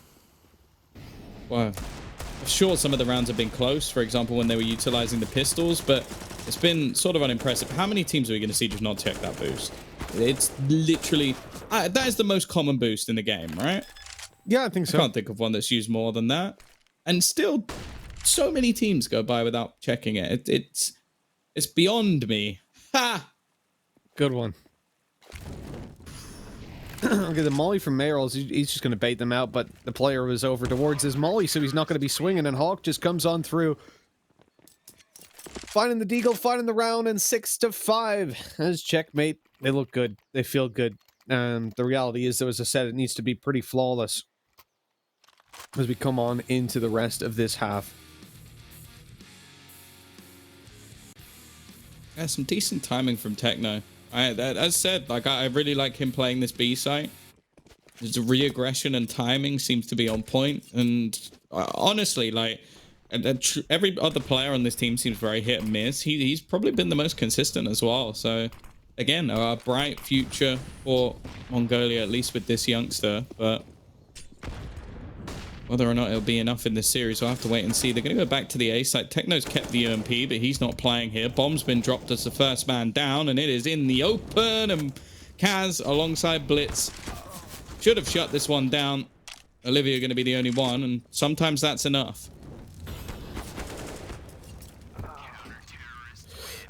well, sure, some of the rounds have been close, for example, when they were utilizing the pistols, but it's been sort of unimpressive. How many teams are we going to see just not check that boost? It's literally, that is the most common boost in the game, right? Yeah, I think so. I can't think of one that's used more than that. And still, so many teams go by without checking it. It's beyond me. Ha! Good one. Okay, the molly from Meryl's, he's just going to bait them out, but the player was over towards his molly, so he's not going to be swinging, and Hawk just comes on through. Finding the deagle, finding the round, and 6-5. As Checkmate, they look good. They feel good. The reality is, though, as I said, it needs to be pretty flawless as we come on into the rest of this half. Yeah, some decent timing from Techno. As said, like I really like him playing this B site. His re-aggression and timing seems to be on point, and honestly, like every other player on this team seems very hit and miss. He's probably been the most consistent as well. So again, a bright future for Mongolia, at least with this youngster. But whether or not it'll be enough in this series, we'll have to wait and see. They're going to go back to the A site. Techno's kept the UMP, but he's not playing here. Bomb's been dropped as the first man down, and it is in the open. And Kaz alongside Blitz should have shut this one down. Olivia going to be the only one, and sometimes that's enough.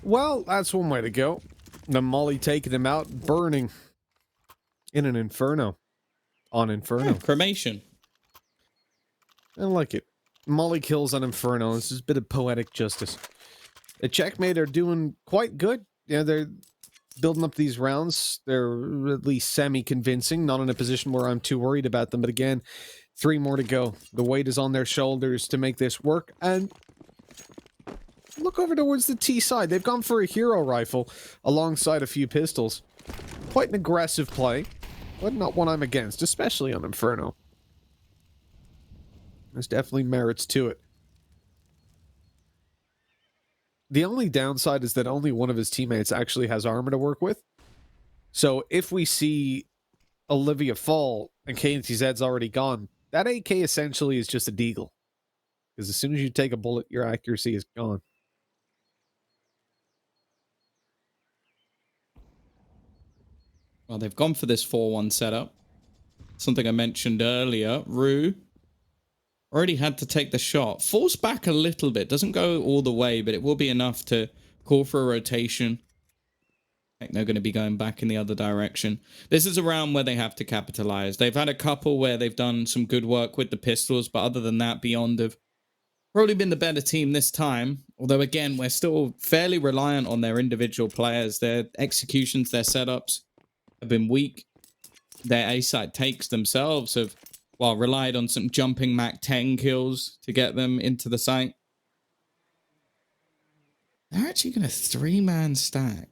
Well, that's one way to go. The Molly taking him out, burning in an inferno. On Inferno. Cremation. I like it. Molly kills on Inferno. This is a bit of poetic justice. The Checkmate are doing quite good. Yeah, they're building up these rounds. They're at least semi-convincing. Not in a position where I'm too worried about them. But again, 3 more to go. The weight is on their shoulders to make this work. And look over towards the T side. They've gone for a hero rifle alongside a few pistols. Quite an aggressive play, but not one I'm against, especially on Inferno. There's definitely merits to it. The only downside is that only one of his teammates actually has armor to work with. So if we see Olivia fall and KNTZ's already gone, that AK essentially is just a deagle. Because as soon as you take a bullet, your accuracy is gone. Well, they've gone for this 4-1 setup. Something I mentioned earlier. Rue already had to take the shot. Falls back a little bit. Doesn't go all the way, but it will be enough to call for a rotation. I think they're going to be going back in the other direction. This is a round where they have to capitalize. They've had a couple where they've done some good work with the pistols, but other than that, Beyond have probably been the better team this time. Although, again, we're still fairly reliant on their individual players. Their executions, their setups have been weak. Their A-side takes themselves have, well, relied on some jumping Mac 10 kills to get them into the site. They're actually going to 3-man stack.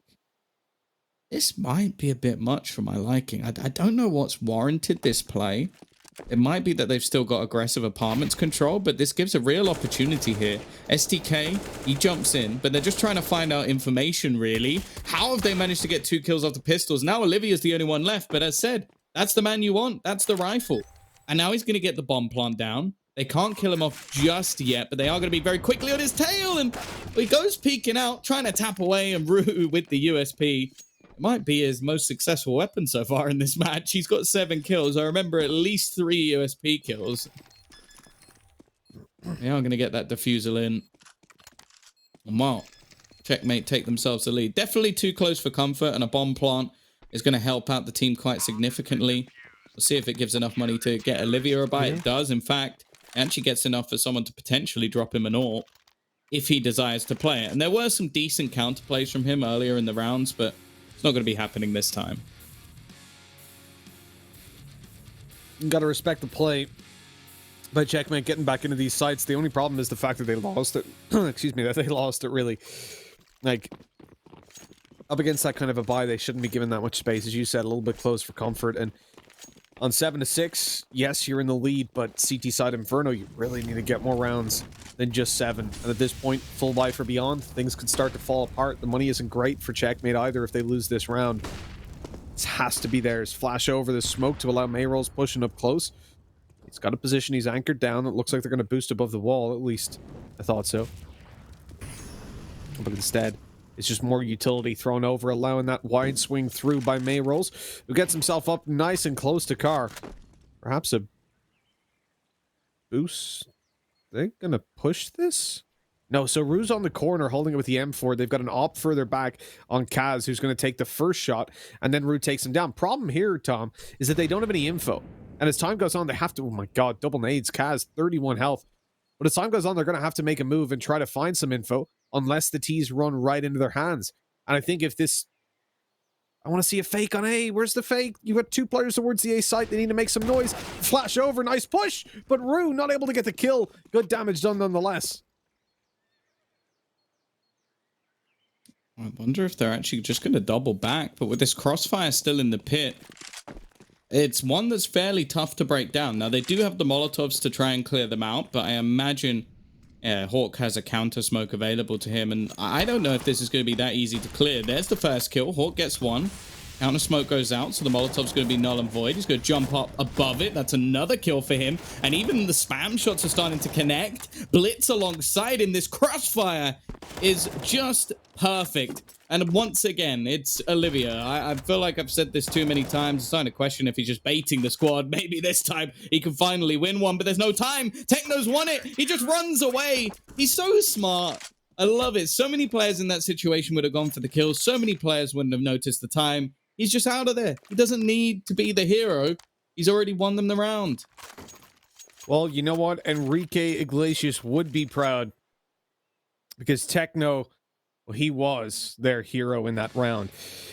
This might be a bit much for my liking. I don't know what's warranted this play. It might be that they've still got aggressive apartments control, but this gives a real opportunity here. STK, he jumps in, but they're just trying to find out information, really. How have they managed to get 2 kills off the pistols? Now Olivia's the only one left, but as said, that's the man you want. That's the rifle. And now he's going to get the bomb plant down. They can't kill him off just yet, but they are going to be very quickly on his tail, and he goes peeking out, trying to tap away, and Rue with the USP. It might be his most successful weapon so far in this match. He's got 7 kills. I remember at least 3 USP kills. They are going to get that defusal in. And wow, Checkmate take themselves the lead. Definitely too close for comfort, and a bomb plant is going to help out the team quite significantly. We'll see if it gives enough money to get Olivia a bite. It does, in fact. It actually gets enough for someone to potentially drop him an AWP if he desires to play it. And there were some decent counterplays from him earlier in the rounds, but it's not going to be happening this time. You got to respect the play by Checkmate getting back into these sites. The only problem is the fact that they lost it. Excuse me, that they lost it, really. Like, up against that kind of a buy, they shouldn't be given that much space. As you said, a little bit close for comfort. And on 7-6, yes, you're in the lead, but CT side Inferno, you really need to get more rounds than just 7. And at this point, full buy for Beyond, things could start to fall apart. The money isn't great for Checkmate either if they lose this round. This has to be theirs. Flash over the smoke to allow Mayrolls pushing up close. He's got a position. He's anchored down. It looks like they're going to boost above the wall, at least. I thought so. But instead, it's just more utility thrown over, allowing that wide swing through by Mayrolls, who gets himself up nice and close to Car. Perhaps a boost. They're going to push this? No, so Rue's on the corner holding it with the M4. They've got an op further back on Kaz, who's going to take the first shot, and then Rue takes him down. Problem here, Tom, is that they don't have any info. And as time goes on, they have to... Oh my god, double nades. Kaz, 31 health. But as time goes on, they're going to have to make a move and try to find some info, unless the T's run right into their hands. And I think if this... I want to see a fake on A. Where's the fake? You got 2 players towards the A site. They need to make some noise. Flash over. Nice push. But Rue not able to get the kill. Good damage done nonetheless. I wonder if they're actually just going to double back. But with this crossfire still in the pit, it's one that's fairly tough to break down. Now, they do have the Molotovs to try and clear them out, but I imagine Hawk has a counter smoke available to him, and I don't know if this is going to be that easy to clear. There's the first kill. Hawk gets 1. Counter smoke goes out, so the Molotov's going to be null and void. He's going to jump up above it. That's another kill for him. And even the spam shots are starting to connect. Blitz alongside in this crossfire. is just perfect. And once again, it's Olivia. I feel like I've said this too many times. I'm starting to question if he's just baiting the squad. Maybe this time he can finally win one, but there's no time. Techno's won it. He just runs away. He's so smart. I love it. So many players in that situation would have gone for the kill. So many players wouldn't have noticed the time. He's just out of there. He doesn't need to be the hero. He's already won them the round. Well, you know what? Enrique Iglesias would be proud because Techno, well, he was their hero in that round.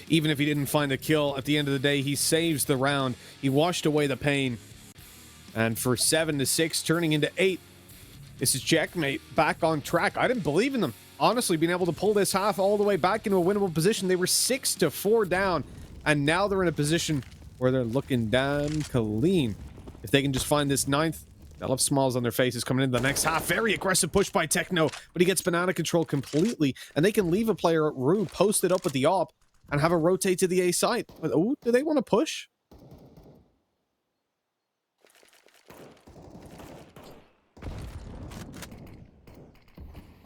Even if he didn't find a kill, at the end of the day, he saves the round. He washed away the pain. And for 7-6, turning into 8, this is Checkmate back on track. I didn't believe in them. Honestly, being able to pull this half all the way back into a winnable position. They were 6-4 down, and now they're in a position where they're looking damn clean. If they can just find this 9th, they'll have smiles on their faces coming into the next half. Very aggressive push by Techno, but he gets banana control completely, and they can leave a player at Rue posted up at the op and have a rotate to the A site. Oh, do they want to push?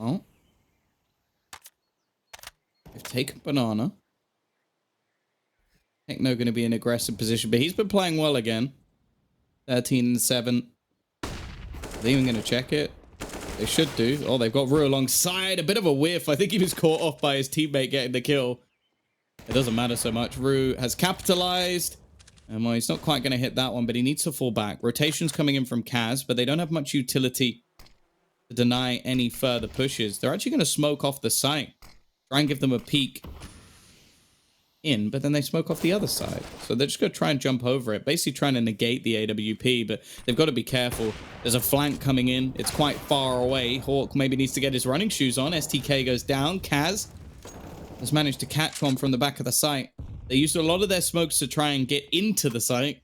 Oh. They've taken banana. Techno going to be in aggressive position, but he's been playing well again. 13-7. Are they even going to check it? They should do. Oh, they've got Rue alongside. A bit of a whiff. I think he was caught off by his teammate getting the kill. It doesn't matter so much. Rue has capitalized. And well, he's not quite going to hit that one, but he needs to fall back. Rotation's coming in from Kaz, but they don't have much utility to deny any further pushes. They're actually going to smoke off the site. Try and give them a peek in, but then they smoke off the other side. So they're just going to try and jump over it, basically trying to negate the AWP, but they've got to be careful. There's a flank coming in. It's quite far away. Hawk maybe needs to get his running shoes on. STK goes down. Kaz has managed to catch one from the back of the site. They used a lot of their smokes to try and get into the site.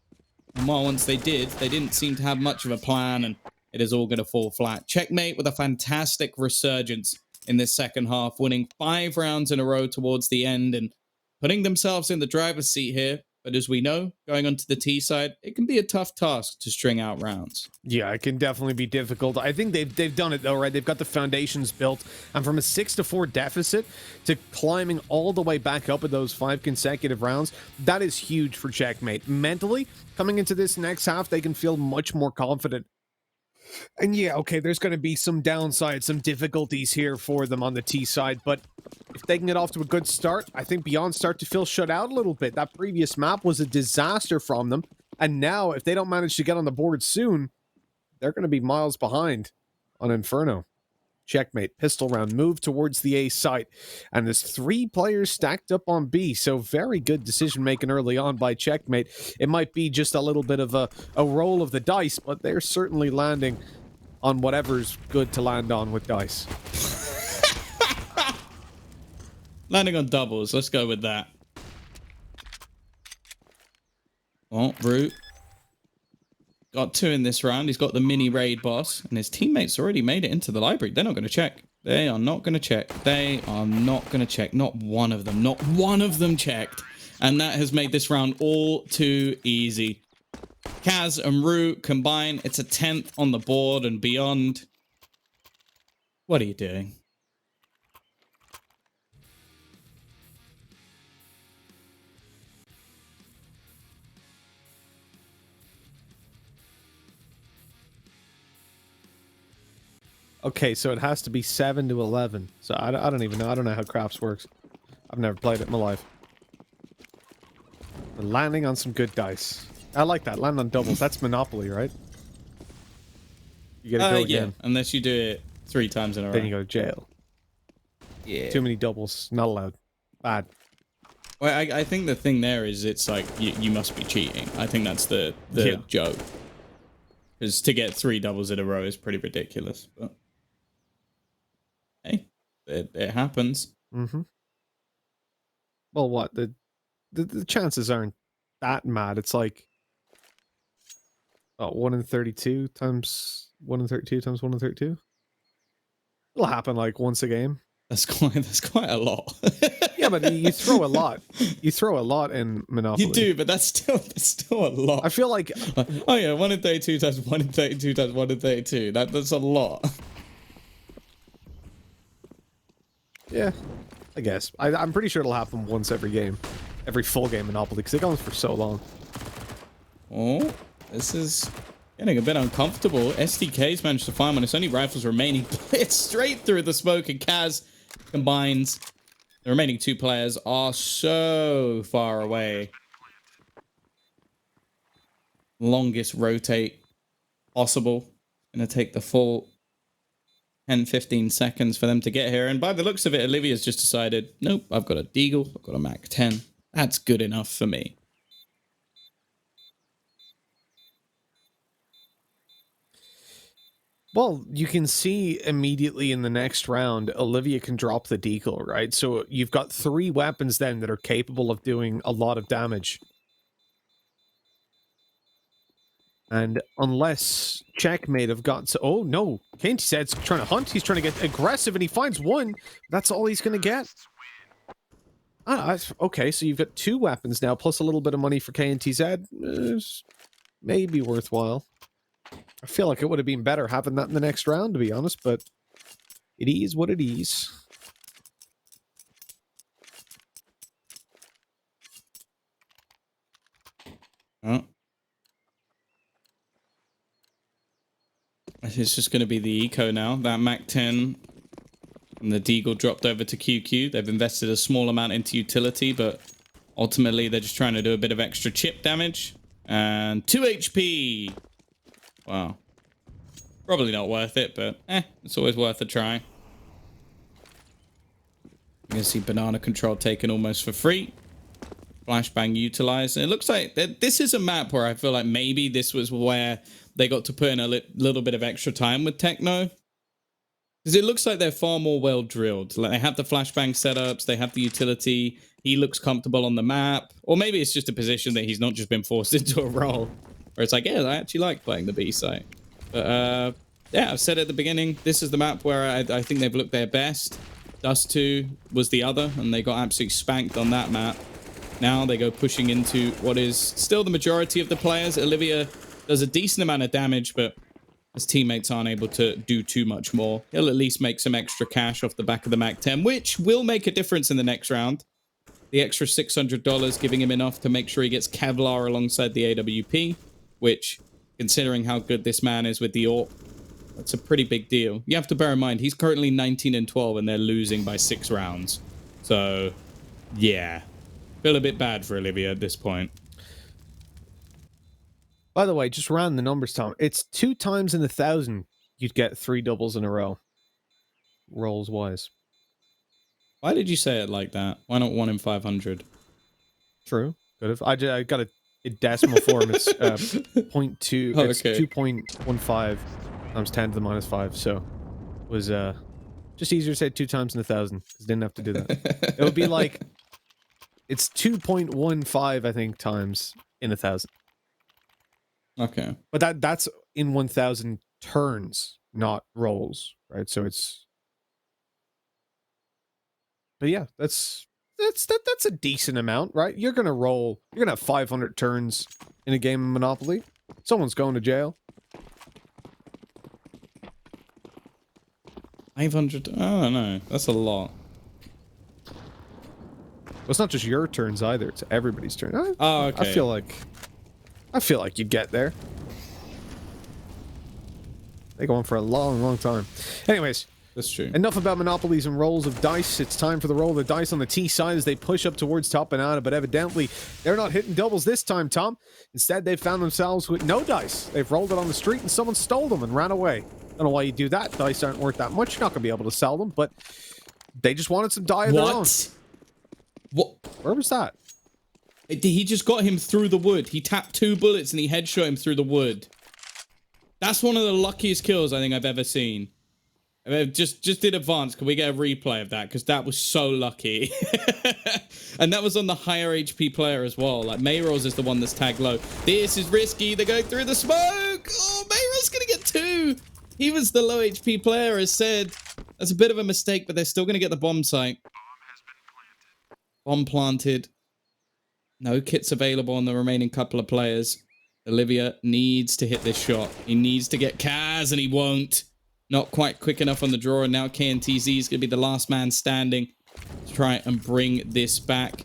And while once they did, they didn't seem to have much of a plan, and it is all going to fall flat. Checkmate with a fantastic resurgence in this second half, winning 5 rounds in a row towards the end and putting themselves in the driver's seat here. But as we know, going onto the T side, it can be a tough task to string out rounds. Yeah, it can definitely be difficult. I think they've done it though, right? They've got the foundations built, and from a 6-4 deficit to climbing all the way back up with those 5 consecutive rounds, that is huge for Checkmate. Mentally, coming into this next half, they can feel much more confident. And yeah, okay, there's going to be some downsides, some difficulties here for them on the T side, but if they can get off to a good start, I think Beyond start to feel shut out a little bit. That previous map was a disaster from them, and now if they don't manage to get on the board soon, they're going to be miles behind on Inferno. Checkmate, pistol round, move towards the A site, and there's 3 players stacked up on B, so very good decision making early on by Checkmate. It might be just a little bit of a roll of the dice, but they're certainly landing on whatever's good to land on with dice. Landing on doubles, let's go with that. Oh, Root. Got 2 in this round. He's got the mini raid boss, and his teammates already made it into the library. They're not going to check. They are not going to check. They are not going to check. Not one of them. Not one of them checked. And that has made this round all too easy. Kaz and Rue combine. It's a 10th on the board and Beyond. What are you doing? Okay, so it has to be 7-11. So I don't even know. I don't know how craps works. I've never played it in my life. But landing on some good dice. I like that. Land on doubles. That's Monopoly, right? You gotta go again. Yeah, unless you do it 3 times in a row. Then you go to jail. Yeah. Too many doubles. Not allowed. Bad. Well, I think the thing there is it's like you must be cheating. I think that's the joke. Because to get 3 doubles in a row is pretty ridiculous. But hey, it happens. Mm-hmm. Well, what? The chances aren't that mad. It's like 1 in 32 times 1 in 32 times 1 in 32. It'll happen like once a game. That's quite a lot. Yeah, but you throw a lot. You throw a lot in Monopoly. You do, but that's still a lot. I feel like oh yeah, 1 in 32 times 1 in 32 times 1 in 32. That's a lot. Yeah, I guess. I'm pretty sure it'll happen once every game. Every full game Monopoly, because they go on for so long. Oh, this is getting a bit uncomfortable. SDK's managed to find one. It's only rifles remaining. It's straight through the smoke, and Kaz combines. The remaining 2 players are so far away. Longest rotate possible. Gonna take the full 10-15 seconds for them to get here. And by the looks of it, Olivia's just decided, nope, I've got a Deagle, I've got a Mac 10. That's good enough for me. Well, you can see immediately in the next round, Olivia can drop the deagle, right? So you've got 3 weapons then that are capable of doing a lot of damage. And unless Checkmate have got... Oh, no. Kainty said's trying to hunt. He's trying to get aggressive, and he finds one. That's all he's going to get. Okay, so you've got 2 weapons now, plus a little bit of money for KNTZ. Maybe worthwhile. I feel like it would have been better having that in the next round, to be honest, but it is what it is. Oh. It's just going to be the eco now. That Mac 10 and the Deagle dropped over to QQ. They've invested a small amount into utility, but ultimately they're just trying to do a bit of extra chip damage. And 2 HP. Wow. Probably not worth it, but it's always worth a try. You can see banana control taken almost for free. Flashbang utilized. And it looks like this is a map where I feel like maybe this was where they got to put in a little bit of extra time with Techno. Because it looks like they're far more well drilled. Like they have the flashbang setups, they have the utility. He looks comfortable on the map. Or maybe it's just a position that he's not just been forced into a role. Where it's like, yeah, I actually like playing the B site. But yeah, I've said at the beginning, this is the map where I think they've looked their best. Dust 2 was the other, and they got absolutely spanked on that map. Now they go pushing into what is still the majority of the players. Olivia does a decent amount of damage, but his teammates aren't able to do too much more. He'll at least make some extra cash off the back of the Mac 10, which will make a difference in the next round. The extra $600 giving him enough to make sure he gets Kevlar alongside the AWP, which, considering how good this man is with the AWP, that's a pretty big deal. You have to bear in mind, he's currently 19-12 and they're losing by 6 rounds. So, yeah. Feel a bit bad for Olivia at this point. By the way, just ran the numbers, Tom. It's 2 times in 1,000 you'd get 3 doubles in a row. Rolls wise. Why did you say it like that? Why not 1 in 500? True. Could have. I got a decimal form. It's 0.2. It's okay. 2.15 times 10 to the minus 5. So it was just easier to say 2 times in 1,000 because didn't have to do that. It would be like it's 2.15, I think, times in 1,000. Okay. But that's in 1,000 turns, not rolls, right? So it's. But yeah, that's a decent amount, right? You're gonna roll. You're gonna have 500 turns in a game of Monopoly. Someone's going to jail. 500. I don't know. That's a lot. Well, it's not just your turns either. It's everybody's turn. Oh, okay. I feel like you'd get there. They go on for a long, long time. Anyways. That's true. Enough about monopolies and rolls of dice. It's time for the roll of the dice on the T side as they push up towards top banana, but evidently they're not hitting doubles this time, Tom. Instead, they've found themselves with no dice. They've rolled it on the street and someone stole them and ran away. Don't know why you do that. Dice aren't worth that much. You're not going to be able to sell them, but they just wanted some die of their own. What? Where was that? He just got him through the wood. He tapped 2 bullets and he headshot him through the wood. That's one of the luckiest kills I think I've ever seen. I mean, just did advance. Can we get a replay of that? Because that was so lucky. And that was on the higher HP player as well. Like, Mayros is the one that's tagged low. This is risky. They're going through the smoke. Oh, Mayros going to get 2. He was the low HP player, as said. That's a bit of a mistake, but they're still going to get the bomb site. Bomb planted. No kits available on the remaining couple of players. Olivia needs to hit this shot. He needs to get Kaz, and he won't. not quite quick enough on the draw, and now KNTZ is going to be the last man standing to try and bring this back.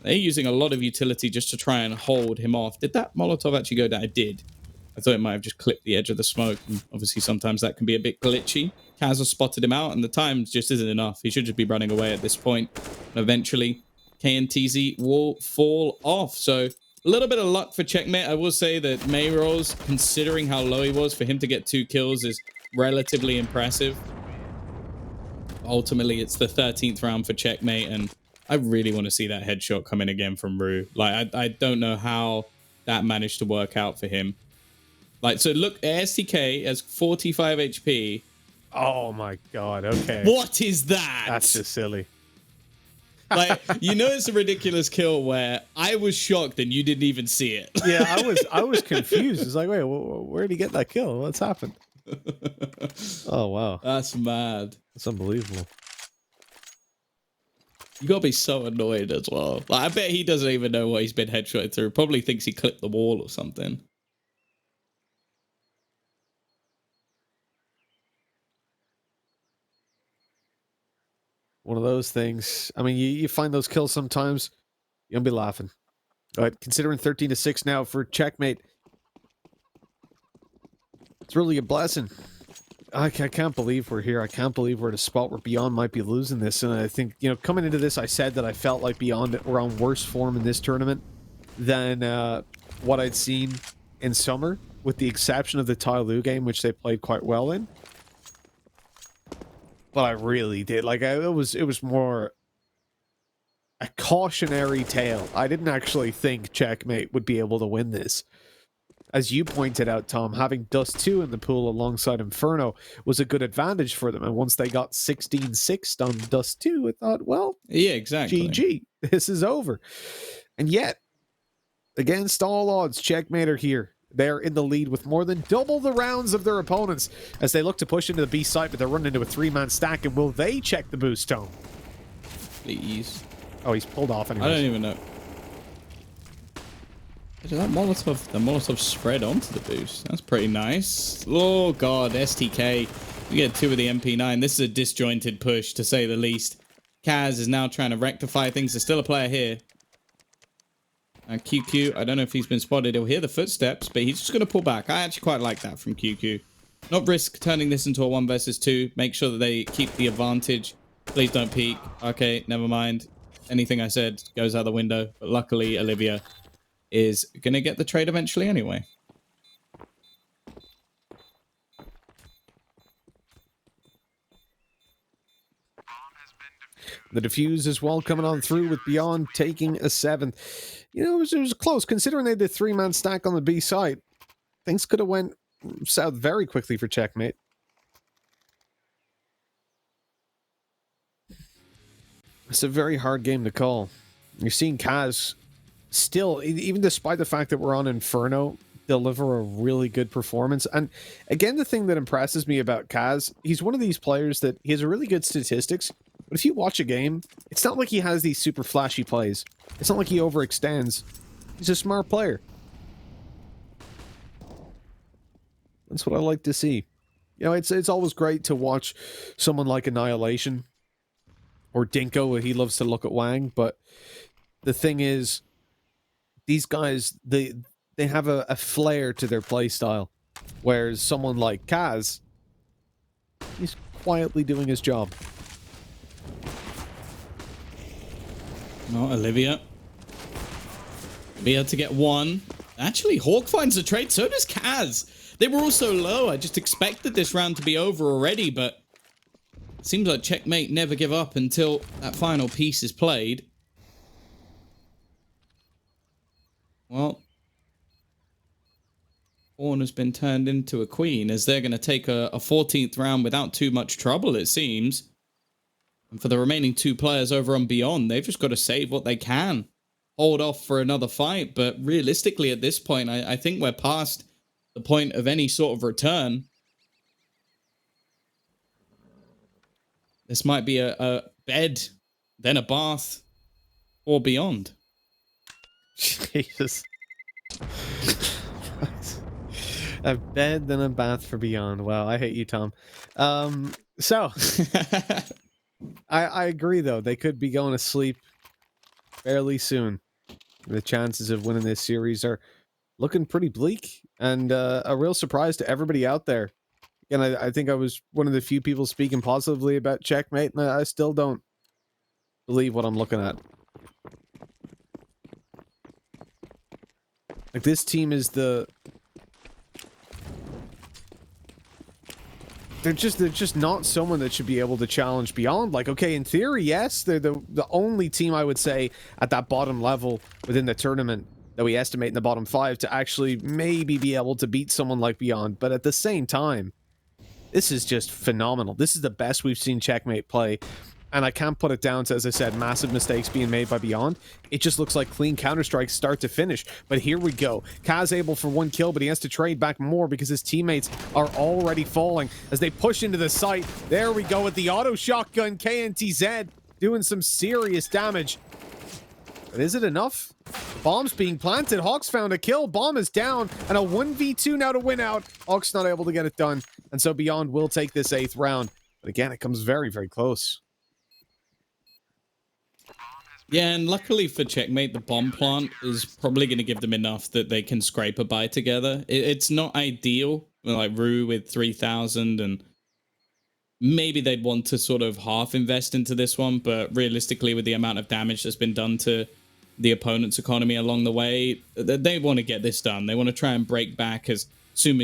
They're using a lot of utility just to try and hold him off. Did that Molotov actually go down? It did. I thought it might have just clipped the edge of the smoke. And obviously, sometimes that can be a bit glitchy. Kaz has spotted him out, and the time just isn't enough. He should just be running away at this point. And eventually, KNTZ will fall off. So, a little bit of luck for Checkmate. I will say that Mirage, considering how low he was, for him to get 2 kills is relatively impressive. Ultimately, it's the 13th round for Checkmate, and I really want to see that headshot come in again from Rue. Like, I don't know how that managed to work out for him. Like, so look, STK has 45 HP. Oh my god, okay. What is that? That's just silly. Like, you know, it's a ridiculous kill where I was shocked and you didn't even see it. Yeah, I was confused. It's like, wait, where did he get that kill? What's happened? Oh wow, That's mad. that's unbelievable. You gotta be so annoyed as well. Like, I bet he doesn't even know what he's been headshotted through. Probably thinks he clipped the wall or something. One of those things. I mean, you find those kills sometimes, you'll be laughing. All right, considering 13-6 now for Checkmate. It's really a blessing. I can't believe we're here. I can't believe we're at a spot where Beyond might be losing this. And I think, you know, coming into this, I said that I felt like Beyond were on worse form in this tournament than what I'd seen in summer, with the exception of the Tyloo game, which they played quite well in. But I really did. Like, it was more a cautionary tale. I didn't actually think Checkmate would be able to win this. As you pointed out, Tom, having Dust 2 in the pool alongside Inferno was a good advantage for them. And once they got 16-6 on Dust 2, I thought, well, Yeah, exactly. GG, this is over. And yet, against all odds, Checkmate are here. They're in the lead with more than double the rounds of their opponents as they look to push into the B site, but they're running into a 3-man stack. And will they check the boost, Tom? Please. Oh, he's pulled off anyway. I don't even know. Did that Molotov, the Molotov spread onto the boost? That's pretty nice. Oh god, STK. We get 2 with the MP9. This is a disjointed push, to say the least. Kaz is now trying to rectify things. There's still a player here. QQ, I don't know if he's been spotted. He'll hear the footsteps, but he's just going to pull back. I actually quite like that from QQ. Not risk turning this into a 1 versus 2. Make sure that they keep the advantage. Please don't peek. Okay, never mind. Anything I said goes out the window. But luckily, Olivia is going to get the trade eventually anyway. The defuse as well coming on through with Beyond taking a 7th. You know, it was close. Considering they did 3-man stack on the B side, things could have went south very quickly for Checkmate. It's a very hard game to call. You're seeing Kaz still, even despite the fact that we're on Inferno, deliver a really good performance. And again, the thing that impresses me about Kaz, he's one of these players that he has really good statistics, but if you watch a game, it's not like he has these super flashy plays. It's not like he overextends. He's a smart player. That's what I like to see. You know, it's always great to watch someone like Annihilation or Dinko. He loves to look at Wang, but the thing is, these guys, they have a flair to their play style, whereas someone like Kaz, he's quietly doing his job. Not Olivia. Be able to get 1. Actually, Hawk finds the trade. So does Kaz. They were all so low. I just expected this round to be over already, but it seems like Checkmate never give up until that final piece is played. Well, Pawn has been turned into a queen, as they're going to take a 14th round without too much trouble, it seems. And for the remaining 2 players over on Beyond, they've just got to save what they can. Hold off for another fight, but realistically at this point, I think we're past the point of any sort of return. This might be a bed, then a bath, or beyond. Jesus. A bed than a bath for Beyond. Wow, I hate you, Tom. So I agree though. They could be going to sleep fairly soon. The chances of winning this series are looking pretty bleak, and a real surprise to everybody out there. And I think I was one of the few people speaking positively about Checkmate, and I still don't believe what I'm looking at. Like, this team is the... They're just not someone that should be able to challenge Beyond. Like, okay, in theory, yes, they're the only team I would say at that bottom level within the tournament that we estimate in the bottom 5 to actually maybe be able to beat someone like Beyond. But at the same time, this is just phenomenal. This is the best we've seen Checkmate play. And I can't put it down to, as I said, massive mistakes being made by Beyond. It just looks like clean Counter-Strike start to finish. But here we go. Kaz able for 1 kill, but he has to trade back more because his teammates are already falling as they push into the site. There we go with the auto shotgun. KNTZ doing some serious damage. But is it enough? Bomb's being planted. Hawks found a kill. Bomb is down. And a 1v2 now to win out. Hawks not able to get it done. And so Beyond will take this 8th round. But again, it comes very, very close. Yeah, and luckily for Checkmate, the bomb plant is probably going to give them enough that they can scrape a buy together. It's not ideal, like Rue with 3,000, and maybe they'd want to sort of half invest into this one, but realistically, with the amount of damage that's been done to the opponent's economy along the way, they want to get this done. They want to try and break back as soon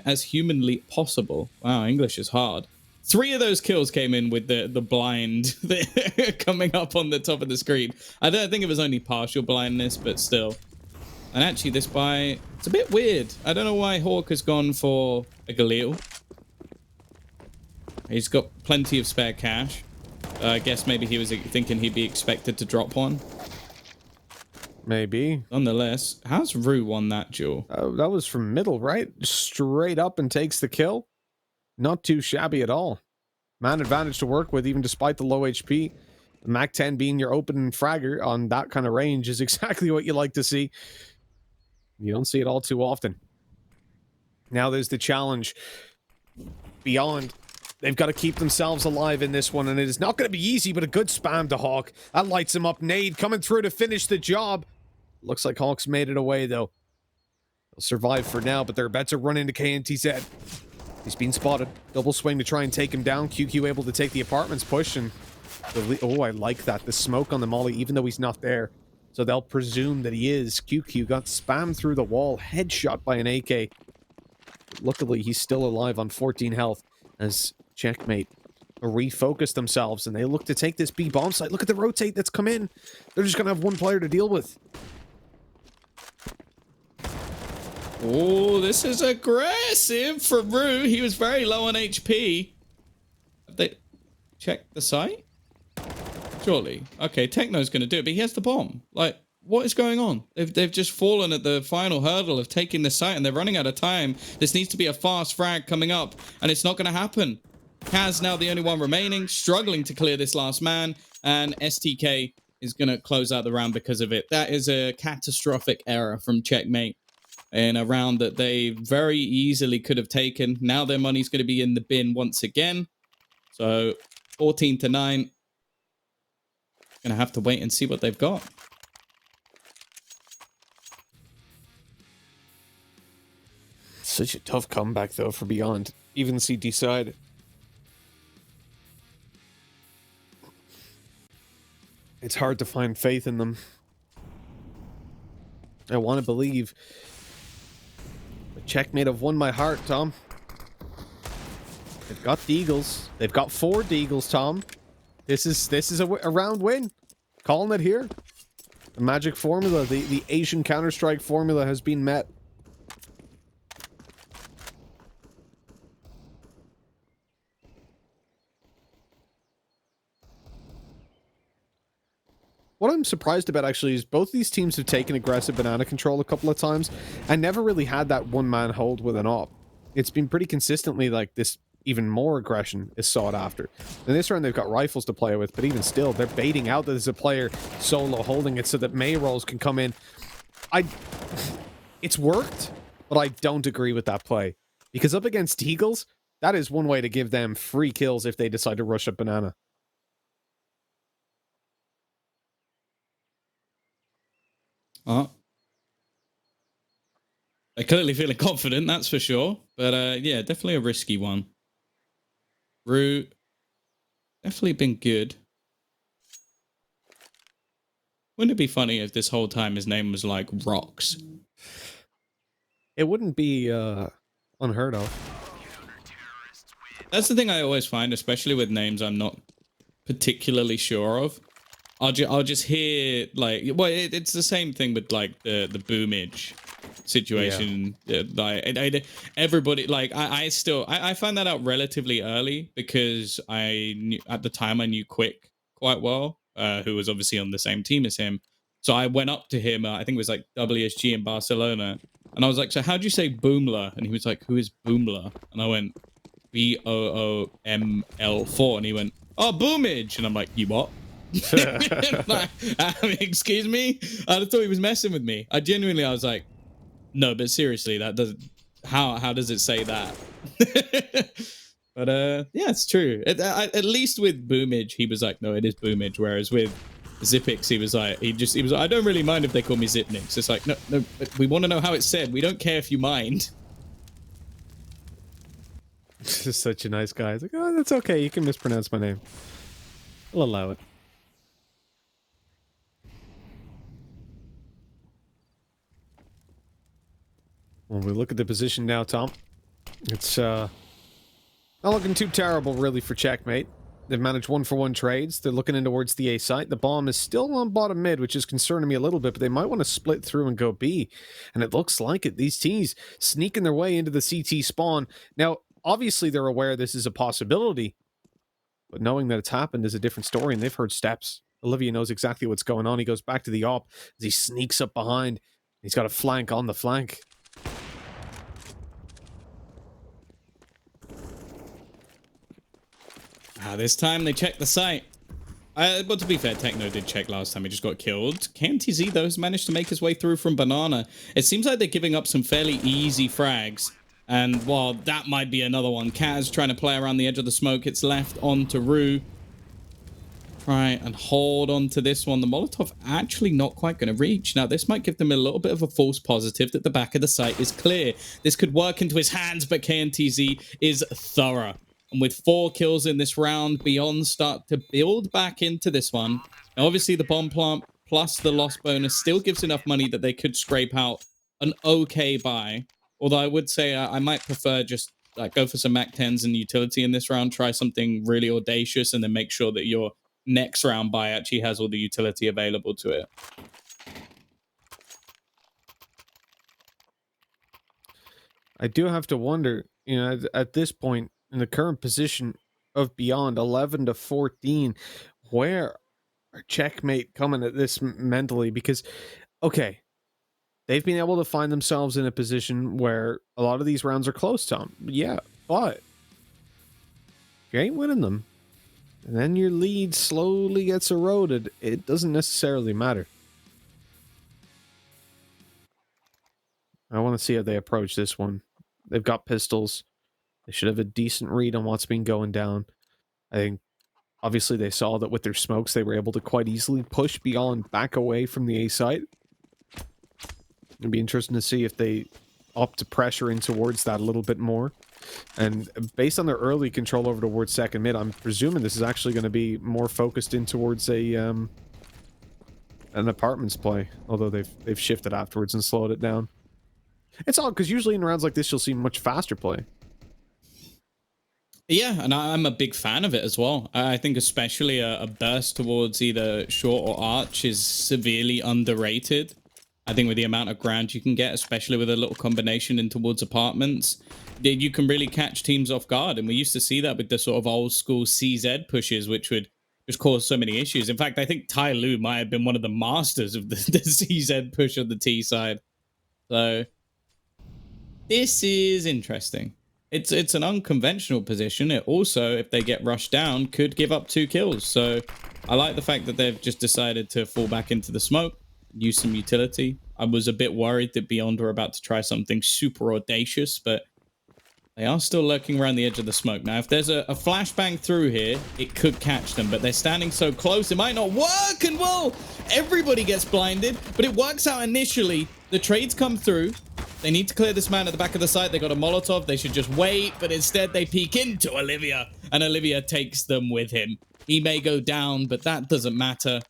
as humanly possible. Wow, English is hard. 3 of those kills came in with the blind coming up on the top of the screen. I don't think it was only partial blindness, but still. And actually, this buy, it's a bit weird. I don't know why Hawk has gone for a Galil. He's got plenty of spare cash. I guess maybe he was thinking he'd be expected to drop one. Maybe. Nonetheless, how's Rue won that duel? That was from middle, right? Straight up and takes the kill. Not too shabby at all. Man advantage to work with, even despite the low HP. The Mac 10 being your open fragger on that kind of range is exactly what you like to see. You don't see it all too often. Now there's the challenge. Beyond. They've got to keep themselves alive in this one, and it is not going to be easy, but a good spam to Hawk. That lights him up. Nade coming through to finish the job. Looks like Hawk's made it away, though. They'll survive for now, but they're about to run into KNTZ. He's been spotted. Double swing to try and take him down. QQ able to take the apartments push, and... oh, I like that. The smoke on the molly, even though he's not there. So they'll presume that he is. QQ got spammed through the wall. Headshot by an AK. Luckily, he's still alive on 14 health as Checkmate refocus themselves, and they look to take this B bomb site. Look at the rotate that's come in. They're just going to have one player to deal with. Oh, this is aggressive from Rue. He was very low on HP. They check the site? Surely. Okay, Techno's going to do it, but he has the bomb. Like, what is going on? They've just fallen at the final hurdle of taking the site, and they're running out of time. This needs to be a fast frag coming up, and it's not going to happen. Kaz now the only one remaining, struggling to clear this last man, and STK is going to close out the round because of it. That is a catastrophic error from Checkmate in a round that they very easily could have taken. Now their money's going to be in the bin once again. So 14-9. Going to have to wait and see what they've got. Such a tough comeback, though, for Beyond. Even CT side. It's hard to find faith in them. I want to believe. But Checkmate have won my heart, Tom. They've got Deagles. They've got 4 Deagles, Tom. This is a round win. Calling it here. The magic formula, the Asian Counter-Strike formula has been met. What I'm surprised about, actually, is both these teams have taken aggressive banana control a couple of times and never really had that one-man hold with an op. It's been pretty consistently like this. Even more aggression is sought after. In this round, they've got rifles to play with, but even still, they're baiting out that there's a player solo holding it so that May rolls can come in. It's worked, but I don't agree with that play. Because up against Eagles, that is one way to give them free kills if they decide to rush up banana. They're clearly feeling confident, that's for sure. But yeah, definitely a risky one. Root, definitely been good. Wouldn't it be funny if this whole time his name was like Rocks? It wouldn't be unheard of. That's the thing I always find, especially with names I'm not particularly sure of. I'll just hear like, well, it's the same thing with like the boomage situation. Yeah. Like everybody, like I find that out relatively early because I knew, at the time I knew Quick quite well, who was obviously on the same team as him. So I went up to him, I think it was like WSG in Barcelona, and I was like, so how do you say Boomler? And he was like, who is Boomler? And I went, BOOML4, and he went, oh, Boomage. And I'm like, you what? Like, excuse me? I thought he was messing with me. I was like, no, but seriously, that doesn't, how does it say that? But yeah, it's true. At least with Boomage, he was like, no, it is Boomage. Whereas with Zipix, he was like, I don't really mind if they call me Zipnix. It's like, no, but we want to know how it's said. We don't care if you mind. This is such a nice guy. He's like, oh, that's okay. You can mispronounce my name. I'll allow it. When we look at the position now, Tom, it's not looking too terrible, really, for Checkmate. They've managed 1-for-1 trades. They're looking in towards the A site. The bomb is still on bottom mid, which is concerning me a little bit, but they might want to split through and go B. And it looks like it. These T's sneaking their way into the CT spawn. Now, obviously, they're aware this is a possibility, but knowing that it's happened is a different story, and they've heard steps. Olivia knows exactly what's going on. He goes back to the op as he sneaks up behind. He's got a flank on the flank. This time they checked the site. But to be fair, Techno did check last time. He just got killed. KMTZ, though, has managed to make his way through from Banana. It seems like they're giving up some fairly easy frags. And while that might be another one, Kaz trying to play around the edge of the smoke. It's left on to Rue. Try and hold on to this one. The Molotov actually not quite going to reach. Now, this might give them a little bit of a false positive that the back of the site is clear. This could work into his hands, but KMTZ is thorough. And with 4 kills in this round, Beyond start to build back into this one. Now, obviously, the bomb plant plus the loss bonus still gives enough money that they could scrape out an okay buy. Although I would say I might prefer just like go for some Mac 10s and utility in this round. Try something really audacious and then make sure that your next round buy actually has all the utility available to it. I do have to wonder, you know, at this point, in the current position of Beyond 11-14, where are Checkmate coming at this mentally? Because, okay, they've been able to find themselves in a position where a lot of these rounds are close, Tom. Yeah, but if you ain't winning them, and then your lead slowly gets eroded, it doesn't necessarily matter. I want to see how they approach this one. They've got pistols. They should have a decent read on what's been going down. I think, obviously, they saw that with their smokes, they were able to quite easily push Beyond back away from the A site. It'd be interesting to see if they opt to pressure in towards that a little bit more. And based on their early control over towards second mid, I'm presuming this is actually going to be more focused in towards a an apartments play. Although they've shifted afterwards and slowed it down. It's odd because usually in rounds like this, you'll see much faster play. Yeah, and I'm a big fan of it as well. I think especially a burst towards either short or arch is severely underrated. I think with the amount of ground you can get, especially with a little combination in towards apartments, you can really catch teams off guard. And we used to see that with the sort of old school CZ pushes, which would just cause so many issues. In fact, I think Tyloo might have been one of the masters of the CZ push on the T side. So this is interesting. It's an unconventional position. It also, if they get rushed down, could give up 2 kills. So I like the fact that they've just decided to fall back into the smoke, use some utility. I was a bit worried that Beyond were about to try something super audacious, but they are still lurking around the edge of the smoke. Now, if there's a flashbang through here, it could catch them, but they're standing so close, it might not work. And well, everybody gets blinded, but it works out initially. The trades come through. They need to clear this man at the back of the site. They got a Molotov. They should just wait, but instead they peek into Olivia, and Olivia takes them with him. He may go down, but that doesn't matter.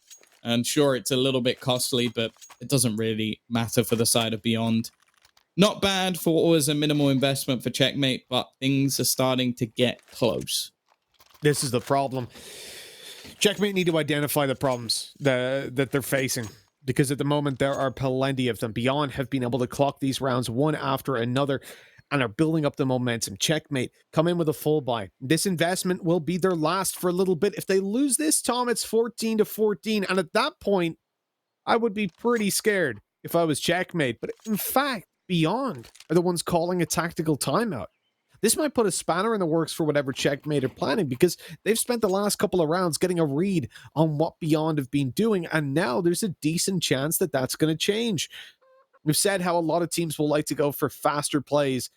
And sure, it's a little bit costly, but it doesn't really matter for the side of Beyond. Not bad for what was a minimal investment for Checkmate, but things are starting to get close. This is the problem. Checkmate need to identify the problems that they're facing, because at the moment there are plenty of them. Beyond have been able to clock these rounds one after another and are building up the momentum. Checkmate come in with a full buy. This investment will be their last for a little bit. If they lose this, Tom, it's 14-14, and at that point, I would be pretty scared if I was Checkmate. But in fact, Beyond are the ones calling a tactical timeout. This might put a spanner in the works for whatever Checkmate are planning, because they've spent the last couple of rounds getting a read on what Beyond have been doing, and now there's a decent chance that that's going to change. We've said how a lot of teams will like to go for faster plays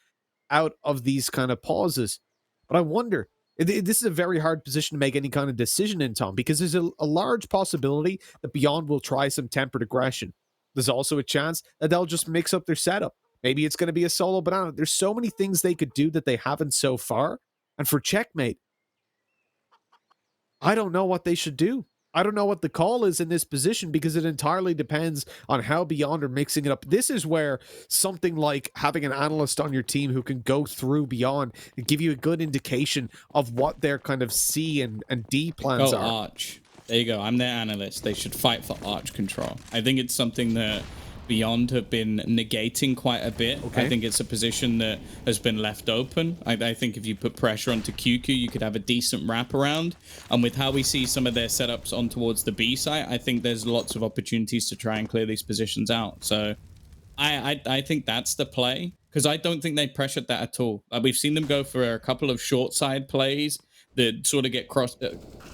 out of these kind of pauses, but I wonder, this is a very hard position to make any kind of decision in, Tom, because there's a large possibility that Beyond will try some tempered aggression. There's also a chance that they'll just mix up their setup. Maybe it's going to be a solo banana. There's so many things they could do that they haven't so far. And for Checkmate, I don't know what they should do. I don't know what the call is in this position, because it entirely depends on how Beyond are mixing it up. This is where something like having an analyst on your team who can go through Beyond and give you a good indication of what their kind of C and D plans are. Arch. There you go. I'm their analyst. They should fight for Arch control. I think it's something that Beyond have been negating quite a bit. Okay. I think it's a position that has been left open. I think if you put pressure onto QQ, you could have a decent wraparound. And with how we see some of their setups on towards the B site, I think there's lots of opportunities to try and clear these positions out. So I think that's the play, because I don't think they pressured that at all. We've seen them go for a couple of short side plays that sort of get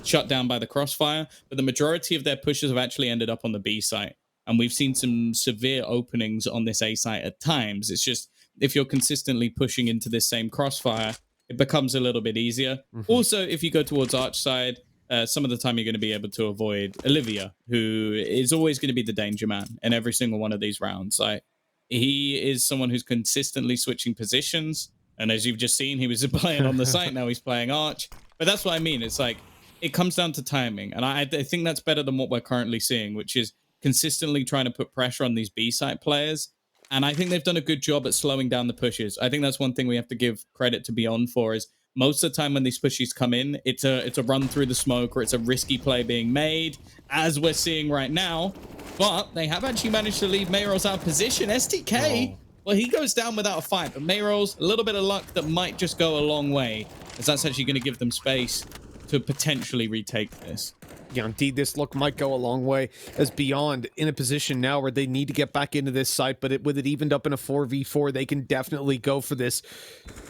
shut down by the crossfire, but the majority of their pushes have actually ended up on the B site. And we've seen some severe openings on this A site at times. It's just, if you're consistently pushing into this same crossfire, it becomes a little bit easier. Also, if you go towards Arch side, some of the time you're going to be able to avoid Olivia, who is always going to be the danger man in every single one of these rounds. He is someone who's consistently switching positions. And as you've just seen, he was playing on the site, now he's playing Arch. But that's what I mean. It's like, it comes down to timing. And I think that's better than what we're currently seeing, which is consistently trying to put pressure on these B-site players. And I think they've done a good job at slowing down the pushes. I think that's one thing we have to give credit to Beyond for, is most of the time when these pushes come in, it's a run through the smoke, or it's a risky play being made, as we're seeing right now. But they have actually managed to leave Mayros out of position. STK, well, he goes down without a fight, but Mayros, a little bit of luck that might just go a long way, as that's actually going to give them space to potentially retake this. Yeah, indeed, this look might go a long way, as Beyond in a position now where they need to get back into this site, but with it evened up in a 4v4, they can definitely go for this.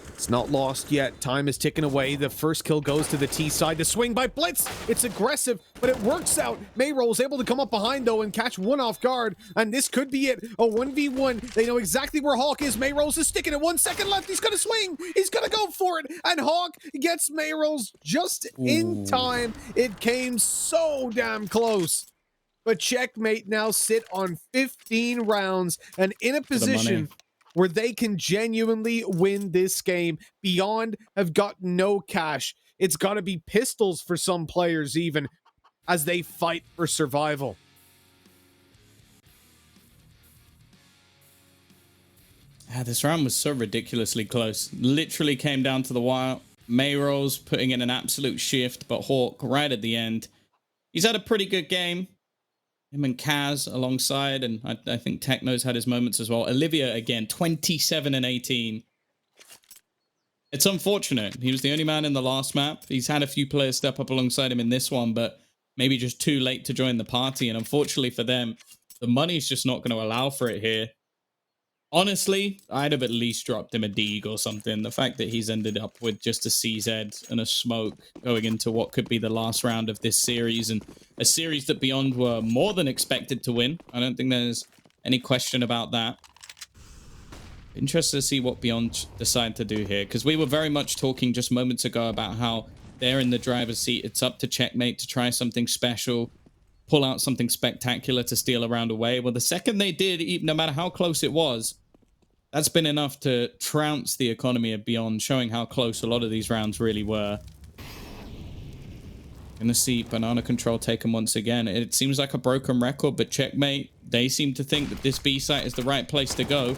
It's not lost yet. Time is ticking away. The first kill goes to the T side. The swing by Blitz. It's aggressive, but it works out. Mayroll is able to come up behind, though, and catch one off guard, and this could be it. A 1v1. They know exactly where Hawk is. Mayrolls is sticking it. 1 second left. He's going to swing. He's going to go for it, and Hawk gets Mayrolls just in time. It came so damn close. But Checkmate now sit on 15 rounds and in a position where they can genuinely win this game. Beyond have got no cash. It's got to be pistols for some players even, as they fight for survival. This round was so ridiculously close. Literally came down to the wire. Mayrolls putting in an absolute shift, but Hawk right at the end. He's had a pretty good game. Him and Kaz alongside, and I think Techno's had his moments as well. Olivia, again, 27 and 18. It's unfortunate. He was the only man in the last map. He's had a few players step up alongside him in this one, but maybe just too late to join the party. And unfortunately for them, the money's just not going to allow for it here. Honestly, I'd have at least dropped him a Deeg or something. The fact that he's ended up with just a CZ and a smoke going into what could be the last round of this series, and a series that Beyond were more than expected to win. I don't think there's Any question about that? Interested to see what Beyond decide to do here, because we were very much talking just moments ago about how they're in the driver's seat. It's up to Checkmate to try something special, pull out something spectacular to steal a round away. Well, the second they did, even no matter how close it was, that's been enough to trounce the economy of Beyond, showing how close a lot of these rounds really were. Gonna see Banana Control taken once again. It seems like a broken record, but Checkmate, they seem to think that this B site is the right place to go.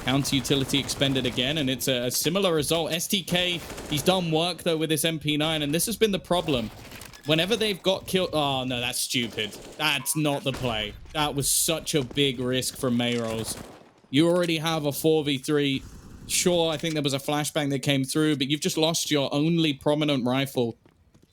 Counter utility expended again, and it's a similar result. STK, he's done work though with this MP9, and this has been the problem. Whenever they've got killed... Oh, no, that's stupid. That's not the play. That was such a big risk from Mayrolls. You already have a 4v3. Sure, I think there was a flashbang that came through, but you've just lost your only prominent rifle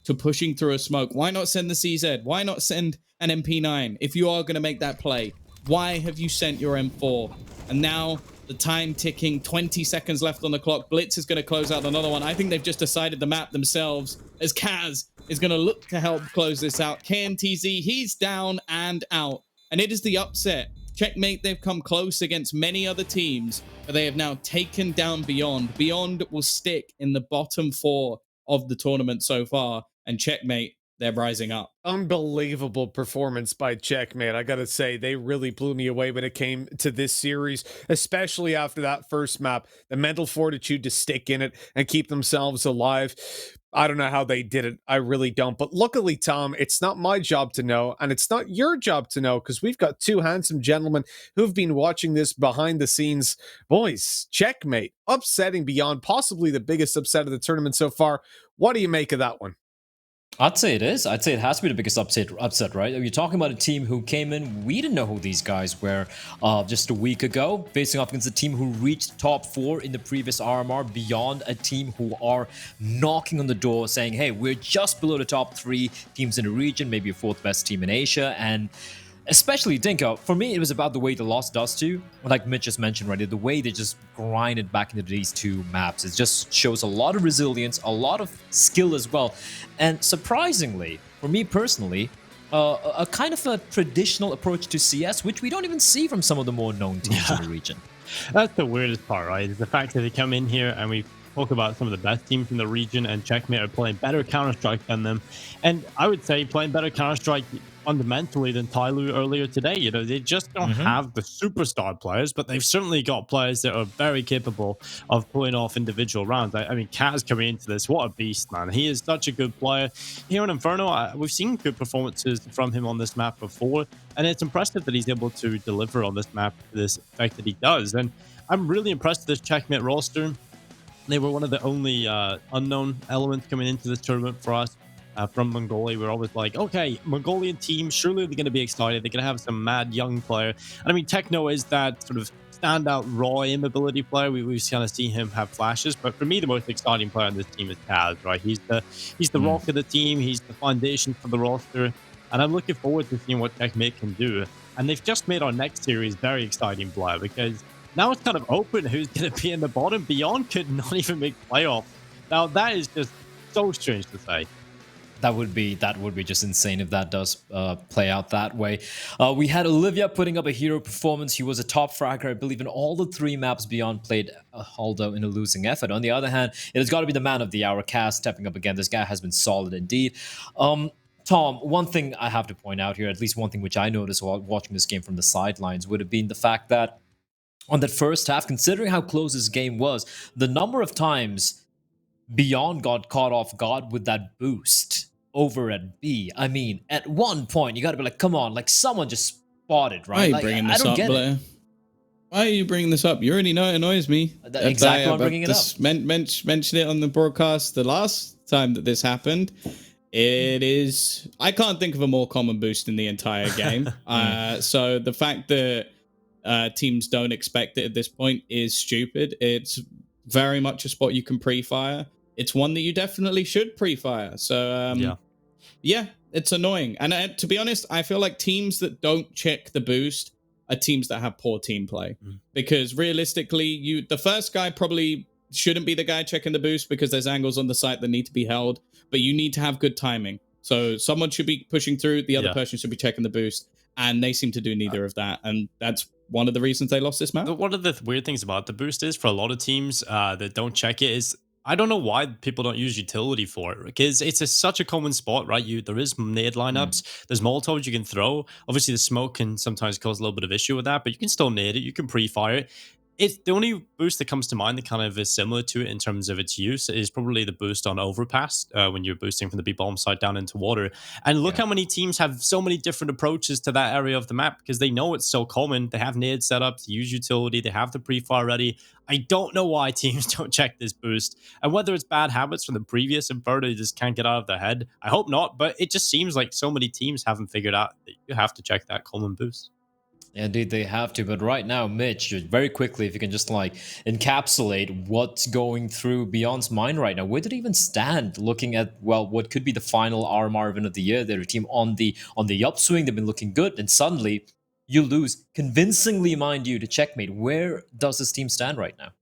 to pushing through a smoke. Why not send the CZ? Why not send an MP9 if you are going to make that play? Why have you sent your M4? And now the time ticking, 20 seconds left on the clock. Blitz is going to close out another one. I think they've just decided the map themselves, as Kaz is going to look to help close this out. KNTZ, he's down and out. And it is the upset. Checkmate, they've come close against many other teams, but they have now taken down Beyond. Beyond will stick in the bottom 4 of the tournament so far, and Checkmate, they're rising up. Unbelievable performance by Checkmate. I gotta say, they really blew me away when it came to this series, especially after that first map. The mental fortitude to stick in it and keep themselves alive. I don't know how they did it. I really don't. But luckily, Tom, it's not my job to know, and it's not your job to know, because we've got two handsome gentlemen who've been watching this behind the scenes. Boys, Checkmate, upsetting Beyond, possibly the biggest upset of the tournament so far. What do you make of that one? I'd say it is. I'd say it has to be the biggest upset, right? You're talking about a team who came in, we didn't know who these guys were just a week ago, facing off against a team who reached top 4 in the previous RMR, Beyond a team who are knocking on the door saying, hey, we're just below the top 3 teams in the region, maybe a 4th best team in Asia, and especially Dinko, for me, it was about the way the loss does too. Like Mitch just mentioned, right? The way they just grinded back into these 2 maps. It just shows a lot of resilience, a lot of skill as well. And surprisingly, for me personally, a kind of a traditional approach to CS, which we don't even see from some of the more known teams in the region. That's the weirdest part, right? Is the fact that they come in here and we talk about some of the best teams in the region, and Checkmate are playing better Counter-Strike than them. And I would say playing better Counter-Strike fundamentally than Tyloo earlier today. You know, they just don't have the superstar players, but they've certainly got players that are very capable of pulling off individual rounds. I mean, Kaz coming into this, what a beast, man. He is such a good player. Here in Inferno, we've seen good performances from him on this map before, and it's impressive that he's able to deliver on this map to this effect that he does. And I'm really impressed with this Checkmate roster. They were one of the only unknown elements coming into this tournament for us. From Mongolia, we're always like, okay, Mongolian team, surely they're going to be excited. They're going to have some mad young player. And I mean, Techno is that sort of standout raw aim ability player. We've kind of seen him have flashes, but for me, the most exciting player on this team is Kaz, right? He's the rock of the team. He's the foundation for the roster, and I'm looking forward to seeing what Checkmate can do. And they've just made our next series very exciting, Blair, because now it's kind of open who's going to be in the bottom. Beyond could not even make playoffs. Now that is just so strange to say. That would be just insane if that does play out that way. We had Olivia putting up a hero performance. He was a top fragger, I believe, in all the 3 maps Beyond played, although in a losing effort. On the other hand, it has got to be the man of the hour, Kaz, stepping up again. This guy has been solid indeed. Tom, one thing I have to point out here, at least one thing which I noticed while watching this game from the sidelines, would have been the fact that on that first half, considering how close this game was, the number of times Beyond got caught off guard with that boost over at B. I mean, at one point, you gotta be like, come on, like someone just spotted, right? Why are you like, bringing I this don't up, get Blair? it. Why are you bringing this up? You already know it annoys me. Exactly why I'm bringing it up. Mention it on the broadcast the last time that this happened. It is... I can't think of a more common boost in the entire game. So the fact that teams don't expect it at this point is stupid. It's very much a spot you can pre-fire. It's one that you definitely should pre-fire. So, yeah, it's annoying. And to be honest, I feel like teams that don't check the boost are teams that have poor team play. Because realistically, the first guy probably shouldn't be the guy checking the boost because there's angles on the site that need to be held. But you need to have good timing. So someone should be pushing through, the other person should be checking the boost. and they seem to do neither of that, and that's one of the reasons they lost this map. One of the weird things about the boost is for a lot of teams that don't check it is I don't know why people don't use utility for it because it's such a common spot, right? There is nade lineups, there's Molotovs you can throw. Obviously, the smoke can sometimes cause a little bit of issue with that, but you can still nade it, you can pre-fire it. It's the only boost that comes to mind that kind of is similar to it in terms of its use is probably the boost on overpass when you're boosting from the B-bomb side down into water. And look how many teams have so many different approaches to that area of the map because they know it's so common. They have nade set up to use utility. They have the pre-fire ready. I don't know why teams don't check this boost. And whether it's bad habits from the previous inverter, they just can't get out of their head. I hope not, but it just seems like so many teams haven't figured out that you have to check that common boost. Indeed, they have to. But right now, Mitch, very quickly, if you can just like encapsulate what's going through Beyond's mind right now. Where did it even stand looking at, well, what could be the final RMR event of the year? They're a team on the upswing. They've been looking good. And suddenly you lose convincingly, mind you, to Checkmate. Where does this team stand right now?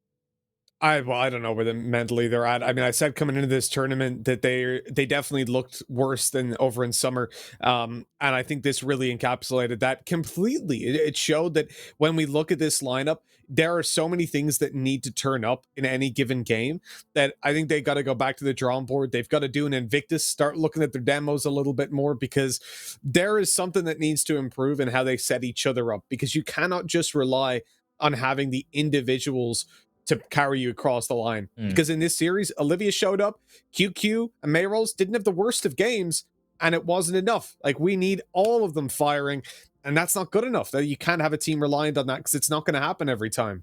I don't know where mentally they're at. I mean, I said coming into this tournament that they definitely looked worse than over in summer, and I think this really encapsulated that completely. It showed that when we look at this lineup, there are so many things that need to turn up in any given game that I think they got to go back to the drawing board. They've got to do an Invictus, start looking at their demos a little bit more because there is something that needs to improve in how they set each other up. Because you cannot just rely on having the individuals to carry you across the line. Because in this series, Olivia showed up, QQ and Mayrolls didn't have the worst of games, and it wasn't enough. Like, we need all of them firing, and that's not good enough. You can't have a team reliant on that because it's not going to happen every time.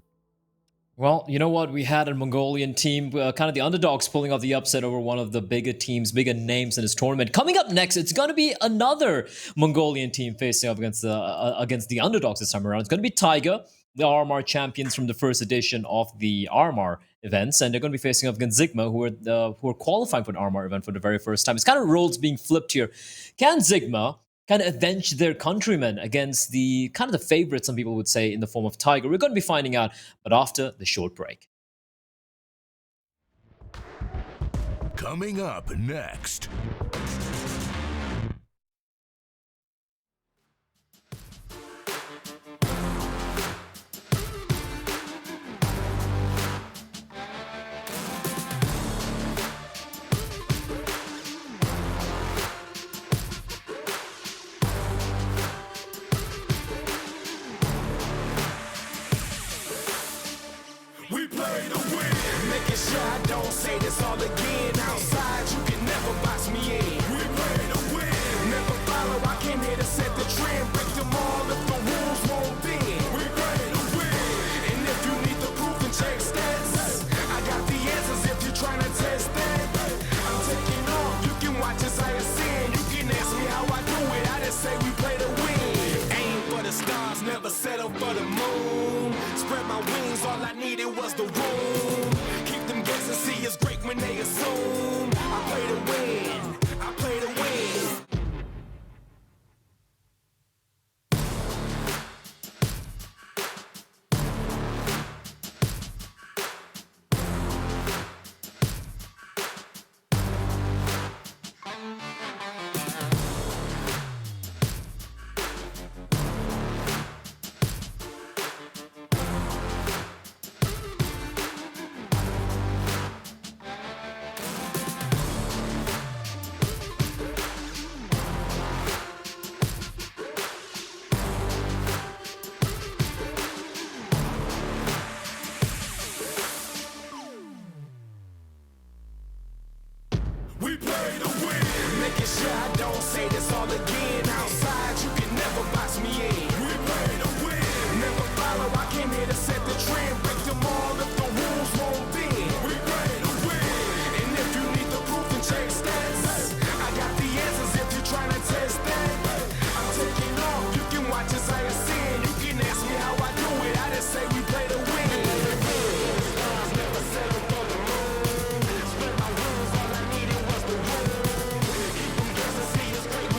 Well, you know what? We had a Mongolian team, kind of the underdogs pulling off the upset over one of the bigger teams, bigger names in this tournament. Coming up next, it's going to be another Mongolian team facing up against the underdogs this time around. It's going to be Tiger, the RMR champions from the first edition of the RMR events, and they're going to be facing up against Zigma, who are qualifying for an RMR event for the very first time. It's kind of roles being flipped here. Can Zigma kind of avenge their countrymen against the kind of the favorite, some people would say, in the form of Tiger? We're going to be finding out, but after the short break. Coming up next. We play to win. Making sure I don't say this all again. Outside, you can never box me in. We play to win. Never follow, I came here to set the trend. Break them all if the rules won't bend. We play to win. And if you need the proof, then check stats. I got the answers if you're trying to test that. I'm taking off, you can watch as I ascend. You can ask me how I do it, I just say we play to win. Aim for the stars, never settle for the moon. Spread my wings, all I needed was the room. Keep them guessing, see us great when they assume. I play to win, I play to win. We play to win. Making sure I don't say this all again. Outside, you can never box me in. We play to win. Never follow, I came here to set the trend. Break them all if the rules won't bend. We play to win. And if you need the proof, then check stats. I got the answers if you're trying to test that. I'm taking off, you can watch as I ascend. You can ask me how I do it, I just say we play to win. Stars never settle for the moon. Spread my wings, all I needed was the room. Keep them guessing, see us great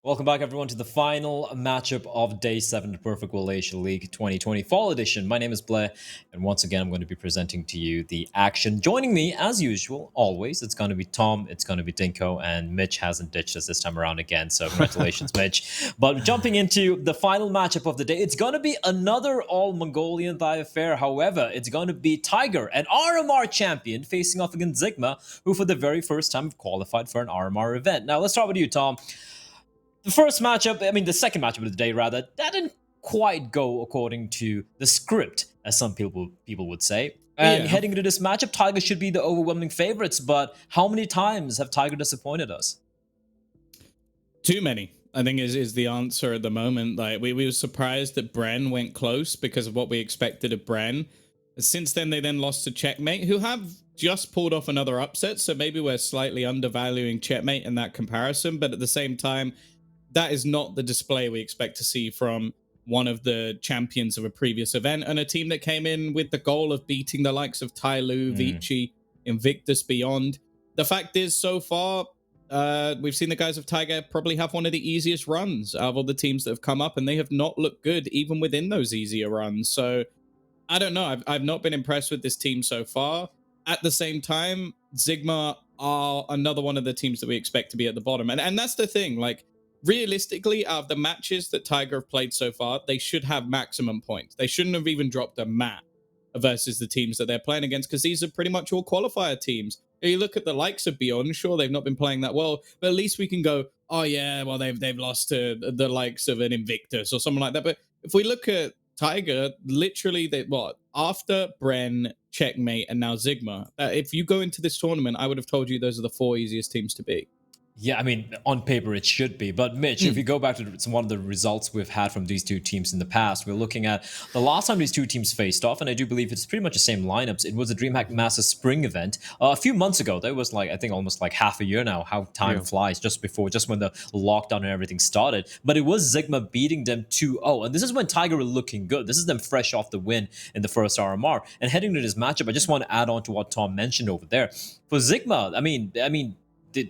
Welcome back, everyone, to the final matchup of Day 7 of Perfect World Asia League 2020 Fall Edition. My name is Blair, and once again, I'm going to be presenting to you the action. Joining me, as usual, always, it's going to be Tom, it's going to be Dinko, and Mitch hasn't ditched us this time around again, so congratulations, Mitch. But jumping into the final matchup of the day, it's going to be another all-Mongolian Thai affair. However, it's going to be Tiger, an RMR champion, facing off against Zigma, who for the very first time have qualified for an RMR event. Now, let's start with you, Tom. The first matchup, the second matchup of the day, rather, that didn't quite go according to the script, as some people would say. And heading into this matchup, Tiger should be the overwhelming favorites, but how many times have Tiger disappointed us? Too many, I think, is the answer at the moment. Like we were surprised that Bren went close because of what we expected of Bren. Since then, they then lost to Checkmate, who have just pulled off another upset, so maybe we're slightly undervaluing Checkmate in that comparison, but at the same time, that is not the display we expect to see from one of the champions of a previous event and a team that came in with the goal of beating the likes of Tyloo, Vici, Invictus Beyond. The fact is, so far, we've seen the guys of Tiger probably have one of the easiest runs out of all the teams that have come up, and they have not looked good even within those easier runs. So, I don't know. I've not been impressed with this team so far. At the same time, Zigma are another one of the teams that we expect to be at the bottom. And that's the thing, like, realistically, out of the matches that Tiger have played so far, they should have maximum points. They shouldn't have even dropped a map versus the teams that they're playing against, because these are pretty much all qualifier teams. If you look at the likes of Beyond, sure, they've not been playing that well, but at least we can go, oh yeah, well, they've lost to the likes of an Invictus or something like that. But if we look at Tiger, literally, after Bren, Checkmate, and now Zigma, if you go into this tournament, I would have told you those are the 4 easiest teams to beat. Yeah, on paper it should be. But Mitch, if you go back to one of the results we've had from these two teams in the past, we're looking at the last time these two teams faced off, and I do believe it's pretty much the same lineups. It was a DreamHack Masters spring event a few months ago. That was I think almost half a year now, how time flies, just when the lockdown and everything started. But it was Zigma beating them 2-0. And this is when Tiger were looking good. This is them fresh off the win in the first RMR. And heading to this matchup, I just want to add on to what Tom mentioned over there. For Zigma,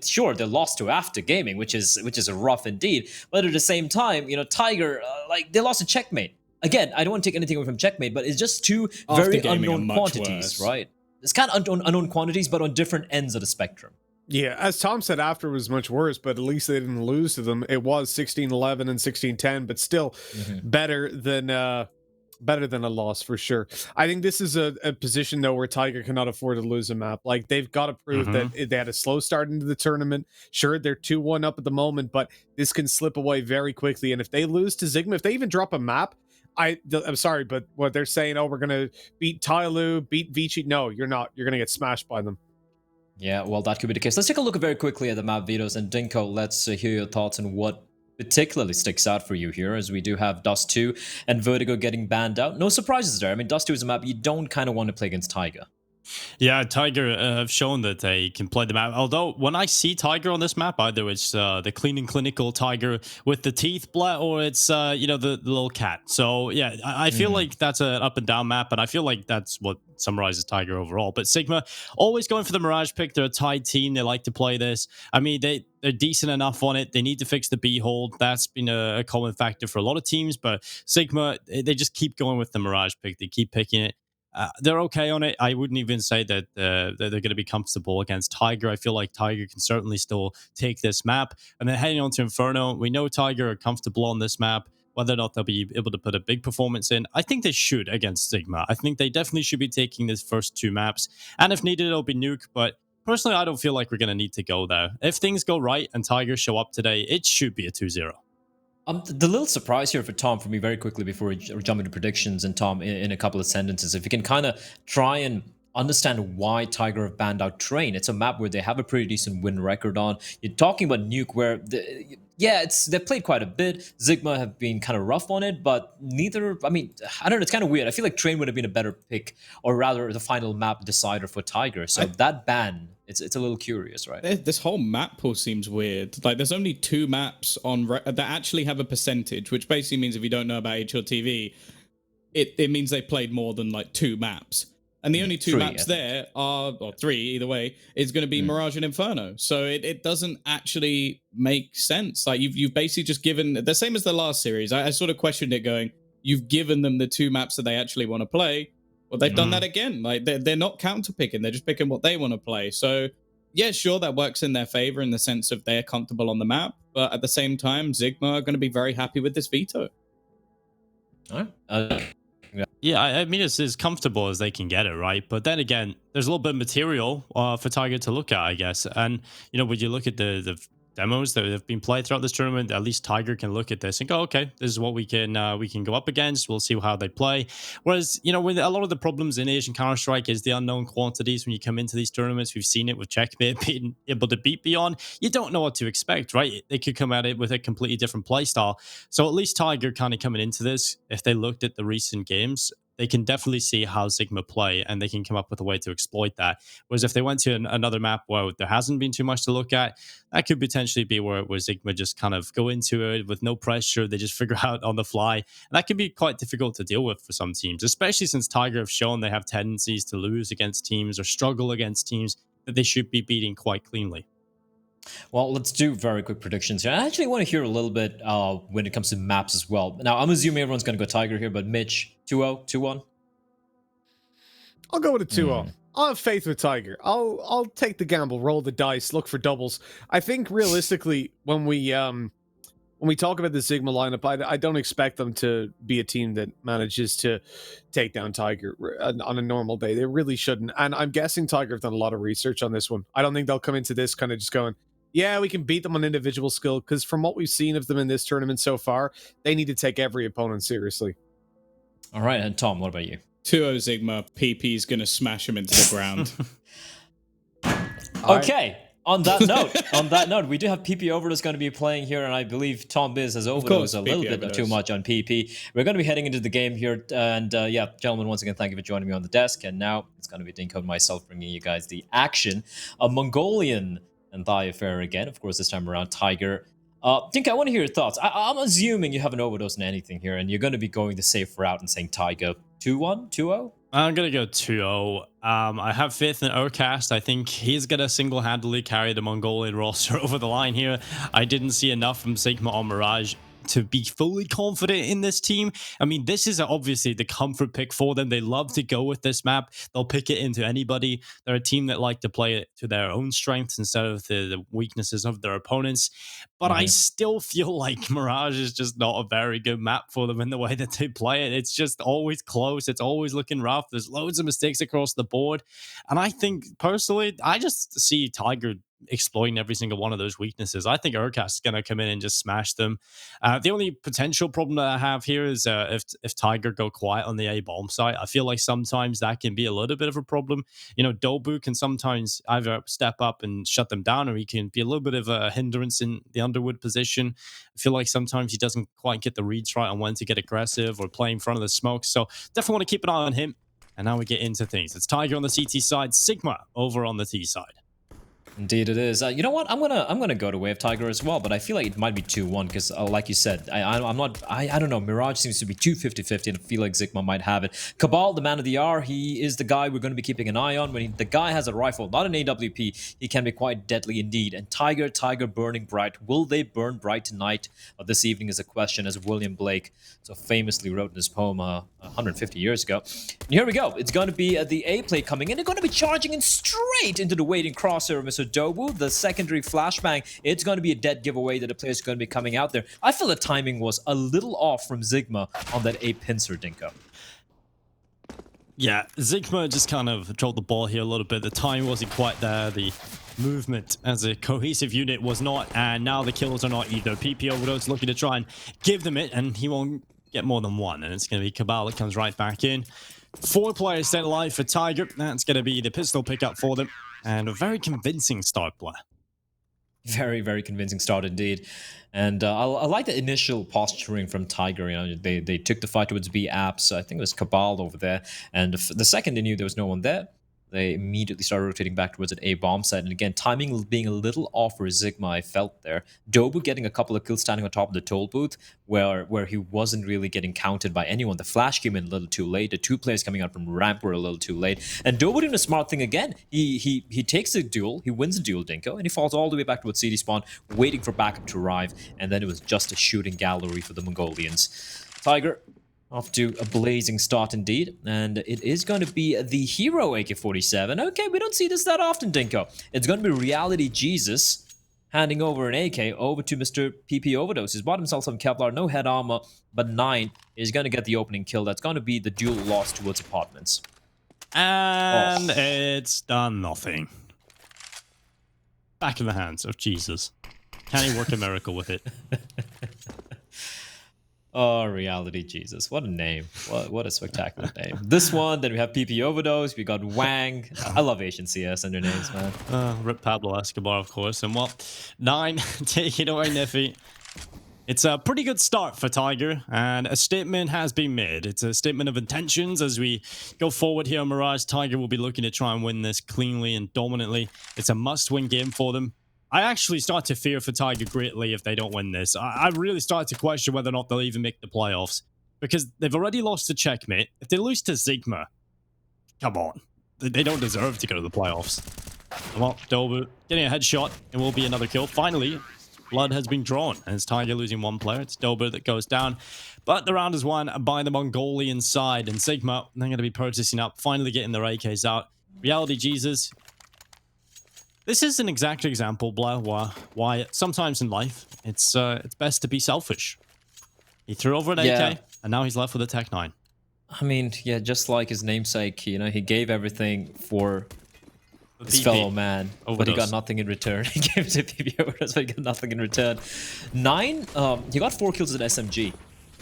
sure, they lost to After Gaming, which is rough indeed. But at the same time, Tiger, they lost to Checkmate. Again, I don't want to take anything away from Checkmate, but it's just two very unknown quantities, right? It's kind of unknown quantities, but on different ends of the spectrum. Yeah, as Tom said, After was much worse, but at least they didn't lose to them. It was 16-11 and 16-10, but still better than a loss for sure. I think this is a position though where Tiger cannot afford to lose a map. Like, they've got to prove that they had a slow start into the tournament. Sure, they're 2-1 up at the moment, but this can slip away very quickly. And if they lose to Zigma, if they even drop a map, I'm sorry, but what they're saying, oh, we're gonna beat Tyloo, beat Vici. No, you're not. You're gonna get smashed by them. Yeah, well, that could be the case. Let's take a look very quickly at the map videos, and Dinko, let's hear your thoughts on what particularly sticks out for you here, as we do have Dust 2 and Vertigo getting banned out. No surprises there. Dust 2 is a map you don't kind of want to play against Tiger. Yeah, Tiger have shown that they can play the map. Although, when I see Tiger on this map, either it's the clean and clinical Tiger with the teeth, or it's, the little cat. So, yeah, I feel like that's an up and down map, and I feel like that's what summarizes Tiger overall. But Zigma, always going for the Mirage pick. They're a tied team. They like to play this. They're decent enough on it. They need to fix the B hold. That's been a common factor for a lot of teams, but Zigma, they just keep going with the Mirage pick. They keep picking it. They're okay on it. I wouldn't even say that they're going to be comfortable against Tiger. I feel like Tiger can certainly still take this map. And then heading on to Inferno, we know Tiger are comfortable on this map. Whether or not they'll be able to put a big performance in, I think they should against Zigma. I think they definitely should be taking these first 2 maps. And if needed, it'll be Nuke. But personally, I don't feel like we're going to need to go there. If things go right and Tiger show up today, it should be a 2-0. The little surprise here for Tom, for me, very quickly before we jump into predictions, and Tom, in a couple of sentences, if you can kind of try and understand why Tiger have banned out Train. It's a map where they have a pretty decent win record on. You're talking about Nuke, where they've played quite a bit. Zigma have been kind of rough on it, but neither. I don't know. It's kind of weird. I feel like Train would have been a better pick, or rather, the final map decider for Tiger. So that ban. It's a little curious, right? This whole map pool seems weird. Like, there's only 2 maps on that actually have a percentage, which basically means if you don't know about HLTV, it means they played more than 2 maps. And the only two Three, maps I think. there are, or three either way, is going to be Mirage and Inferno. So it doesn't actually make sense. Like you've basically just given the same as the last series. I sort of questioned it, going, you've given them the two maps that they actually want to play. Well, they've done that again. Like they're not counter picking; they're just picking what they want to play. So yeah, sure, that works in their favor in the sense of they're comfortable on the map. But at the same time, Zigma are going to be very happy with this veto. All right. Yeah, I mean, it's as comfortable as they can get it, right? But then again, there's a little bit of material for Tiger to look at, I guess. And, when you look at the demos that have been played throughout this tournament, at least Tiger can look at this and go, okay, this is what we can go up against. We'll see how they play. Whereas, with a lot of the problems in Asian Counter-Strike is the unknown quantities when you come into these tournaments. We've seen it with Checkmate being able to beat Beyond. You don't know what to expect, right? They could come at it with a completely different play style. So at least Tiger kind of coming into this, if they looked at the recent games, they can definitely see how Zigma play and they can come up with a way to exploit that. Whereas if they went to another map where there hasn't been too much to look at, that could potentially be where Zigma just kind of go into it with no pressure. They just figure out on the fly. And that can be quite difficult to deal with for some teams, especially since Tiger have shown they have tendencies to lose against teams or struggle against teams that they should be beating quite cleanly. Well, let's do very quick predictions here. I actually want to hear a little bit when it comes to maps as well. Now, I'm assuming everyone's going to go Tiger here, but Mitch, 2-0, 2-1? I'll go with a 2-0. I'll have faith with Tiger. I'll take the gamble, roll the dice, look for doubles. I think realistically, when we talk about the Zigma lineup, I don't expect them to be a team that manages to take down Tiger on a normal day. They really shouldn't. And I'm guessing Tiger have done a lot of research on this one. I don't think they'll come into this kind of just going, yeah, we can beat them on individual skill, because from what we've seen of them in this tournament so far, they need to take every opponent seriously. All right, and Tom, what about you? 2-0 Zigma. PP's going to smash him into the ground. Okay. On that note, we do have PP Overdose going to be playing here, and I believe Tom Biz has overdosed a little bit too much on PP. We're going to be heading into the game here, and gentlemen, once again, thank you for joining me on the desk. And now it's going to be Dinko and myself bringing you guys the action. A Mongolian and Thai affair again, of course, this time around Tiger. Dinko, I want to hear your thoughts. I'm assuming you haven't overdosed on anything here, and you're going to be going the safe route and saying Tiger 2-1, 2-0? I'm going to go 2-0. I have faith in Urcast. I think he's going to single-handedly carry the Mongolian roster over the line here. I didn't see enough from Zigma or Mirage to be fully confident in this team. I mean, this is obviously the comfort pick for them. They love to go with this map. They'll pick it into anybody. They're a team that like to play it to their own strengths instead of the weaknesses of their opponents. But I still feel like Mirage is just not a very good map for them in the way that they play it. It's just always close. It's always looking rough. There's loads of mistakes across the board. And I think, personally, I just see Tiger exploiting every single one of those weaknesses. I think Urcast is going to come in and just smash them. The only potential problem that I have here is if Tiger go quiet on the A bomb site. I feel like sometimes that can be a little bit of a problem. Dobu can sometimes either step up and shut them down, or he can be a little bit of a hindrance in the Underwood position. I feel like sometimes he doesn't quite get the reads right on when to get aggressive or play in front of the smoke. So definitely want to keep an eye on him. And now we get into things. It's Tiger on the CT side, Zigma over on the T side. Indeed, it is. You know what? I'm gonna go to Wave Tiger as well, but I feel like it might be 2-1 because, like you said, I don't know. Mirage seems to be 50-50, and I feel like Zigma might have it. Cabal, the man of the hour, he is the guy we're going to be keeping an eye on. When the guy has a rifle, not an AWP, he can be quite deadly indeed. And Tiger burning bright. Will they burn bright tonight or this evening is a question, as William Blake so famously wrote in his poem 150 years ago. And here we go. It's going to be the A play coming in. They're going to be charging in straight into the waiting crosshair of Mr. Dobu, the secondary flashbang. It's going to be a dead giveaway that the players are going to be coming out there. I feel the timing was a little off from Zigma on that A pincer, Dinko. Yeah, Zigma just kind of dropped the ball here a little bit. The time wasn't quite there. The movement as a cohesive unit was not, and now the kills are not either. PP Overdose looking to try and give them it, and he won't get more than one, and it's going to be Cabal that comes right back in. 4 players set alive for Tiger. That's going to be the pistol pickup for them. And a very convincing start play. Very, very convincing start indeed. And I like the initial posturing from Tiger. They took the fight towards B apps. I think it was Cabal over there. And the second they knew there was no one there, they immediately started rotating back towards an A bomb site. And again, timing being a little off for Zigma, I felt there. Dobu getting a couple of kills standing on top of the toll booth where he wasn't really getting counted by anyone. The flash came in a little too late. The 2 players coming out from ramp were a little too late. And Dobu doing a smart thing again. He takes a duel, he wins a duel, Dinko, and he falls all the way back towards CD spawn, waiting for backup to arrive. And then it was just a shooting gallery for the Mongolians. Tiger off to a blazing start indeed, and it is going to be the hero AK-47. Okay, we don't see this that often, Dinko. It's going to be Reality Jesus handing over an AK over to Mr. PP Overdose. He's bought himself some Kevlar, no head armor, but 9 is going to get the opening kill. That's going to be the dual loss towards apartments. And it's done nothing. Back in the hands of Jesus. Can he work a miracle with it? Oh, Reality Jesus. What a name. What a spectacular name. This one, then we have PP Overdose, we got Wang. I love Asian CS under names, man. Rip Pablo Escobar, of course. And well, 9, take it away, Niffy. It's a pretty good start for Tiger, and a statement has been made. It's a statement of intentions as we go forward here on Mirage. Tiger will be looking to try and win this cleanly and dominantly. It's a must-win game for them. I actually start to fear for Tiger greatly if they don't win this. I really start to question whether or not they'll even make the playoffs, because they've already lost to Checkmate. If they lose to Zigma, come on. They don't deserve to go to the playoffs. Well, Dobu getting a headshot. It will be another kill. Finally, blood has been drawn, and it's Tiger losing 1 player. It's Dobu that goes down, but the round is won by the Mongolian side, and Zigma, they're going to be protesting up, finally getting their AKs out. Reality Jesus. This is an exact example, Blair, why sometimes in life it's best to be selfish. He threw over an AK, and now he's left with a Tech 9. I mean, yeah, just like his namesake, you know, he gave everything for his fellow man, but he got nothing in return. He gave it to PP Overdose, but he got nothing in return. 9, he got 4 kills with an SMG.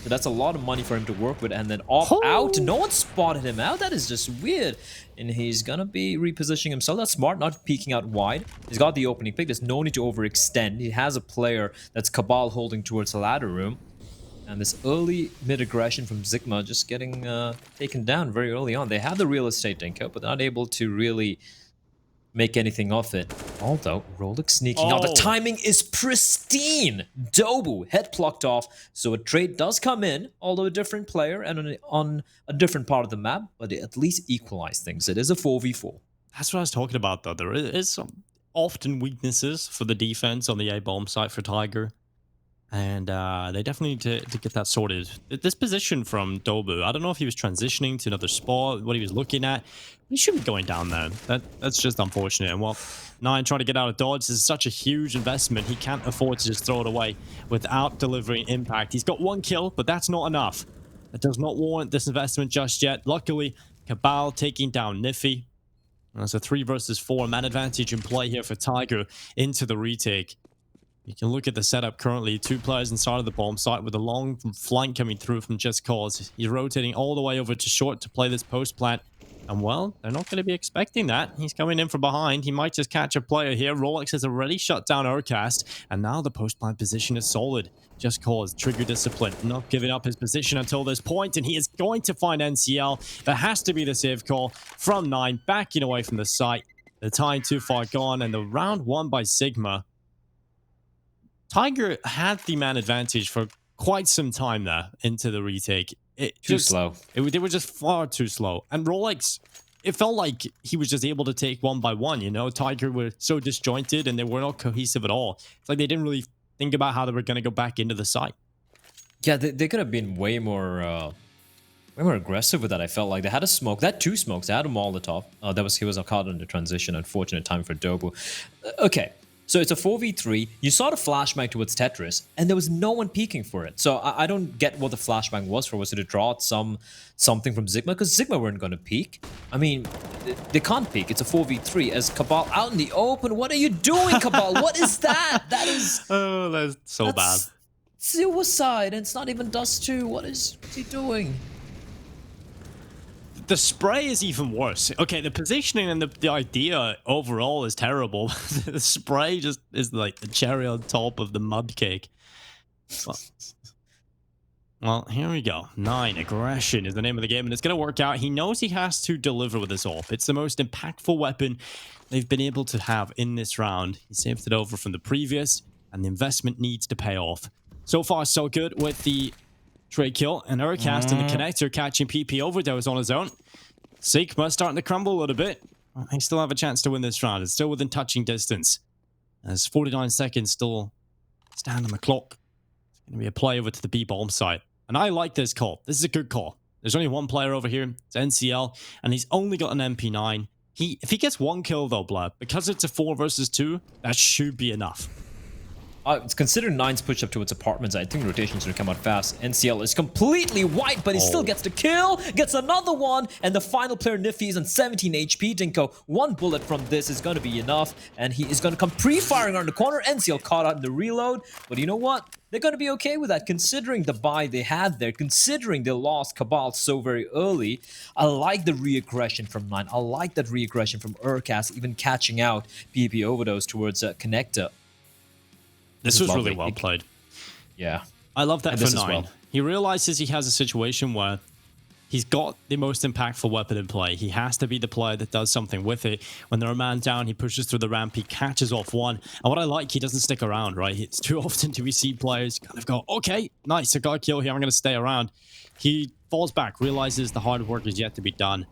So that's a lot of money for him to work with, and then off out. No one spotted him out. That is just weird. And he's gonna be repositioning himself. That's smart, not peeking out wide. He's got the opening pick. There's no need to overextend. He has a player that's Cabal holding towards the ladder room. And this early mid-aggression from Zigma just getting taken down very early on. They have the real estate, Dinko, but they're not able to really make anything of it. Although, Rolex sneaking out. The timing is pristine! Dobu, head plucked off. So a trade does come in, although a different player and on a different part of the map, but they at least equalize things. It is a 4v4. That's what I was talking about, though. There is some often weaknesses for the defense on the A-bomb site for Tiger. And they definitely need to get that sorted. This position from Dobu, I don't know if he was transitioning to another spot, what he was looking at. He shouldn't be going down there. That's just unfortunate. And well, 9 trying to get out of dodge. This is such a huge investment. He can't afford to just throw it away without delivering impact. He's got 1 kill, but that's not enough. That does not warrant this investment just yet. Luckily, Cabal taking down Niffy. There's a 3 versus 4 man advantage in play here for Tiger into the retake. You can look at the setup currently. 2 players inside of the bomb site with a long flank coming through from Just Cause. He's rotating all the way over to short to play this post plant. And well, they're not going to be expecting that. He's coming in from behind. He might just catch a player here. Rolex has already shut down Urcast. And now the post plant position is solid. Just Cause, trigger discipline, not giving up his position until this point. And he is going to find NCL. That has to be the save call from 9. Backing away from the site. The time too far gone. And the round won by Zigma. Tiger had the man advantage for quite some time there into the retake. Too slow. They were just far too slow. And Rolex, it felt like he was just able to take 1 by 1, you know? Tiger were so disjointed and they were not cohesive at all. It's like they didn't really think about how they were going to go back into the site. Yeah, they could have been way more aggressive with that. I felt like they had a smoke. They had 2 smokes. They had them all the top. He was caught in the transition. Unfortunate time for Dobu. Okay. So it's a 4v3. You saw the flashbang towards Tetris, and there was no one peeking for it. So I don't get what the flashbang was for. Was it to draw out something from Zigma? Because Zigma weren't going to peek. I mean, they can't peek. It's a 4v3. As Cabal out in the open, what are you doing, Cabal? What is that? That is... Oh, that's so bad. Suicide, and it's not even Dust 2. What is he doing? The spray is even worse. Okay, the positioning and the idea overall is terrible. The spray just is like the cherry on top of the mud cake. Well, Well, here we go. 9. Aggression is the name of the game, and it's going to work out. He knows he has to deliver with this AWP. It's the most impactful weapon they've been able to have in this round. He saved it over from the previous, and the investment needs to pay off. So far, so good with the trade kill, and Urcast in the connector catching PP overdose on his own. Zigma starting to crumble a little bit. They still have a chance to win this round. It's still within touching distance. There's 49 seconds still stand on the clock. It's going to be a play over to the B-bomb site. And I like this call. This is a good call. There's only one player over here. It's NCL. And he's only got an MP9. If he gets one kill, though, Blab, because it's a 4 versus 2, that should be enough. It's considered 9's push up towards apartments. I think rotation's gonna come out fast. NCL is completely white, but he still gets the kill, gets another one, and the final player, Nifty, is on 17 HP. Dinko, one bullet from this is gonna be enough, and he is gonna come pre-firing on the corner. NCL caught out in the reload, but you know what? They're gonna be okay with that, considering the buy they had there, considering they lost Cabal so very early. I like the re-aggression from 9. I like that re-aggression from Urcast, even catching out PP overdose towards Connector. This was lovely. really well played. Yeah. I love that And for this as 9. well. He realizes he has a situation where he's got the most impactful weapon in play. He has to be the player that does something with it. When they're a man down, he pushes through the ramp, he catches off one. And what I like, he doesn't stick around, right? It's too often do we see players kind of go, okay, nice, I got a kill here, I'm going to stay around. He falls back, realizes the hard work is yet to be done.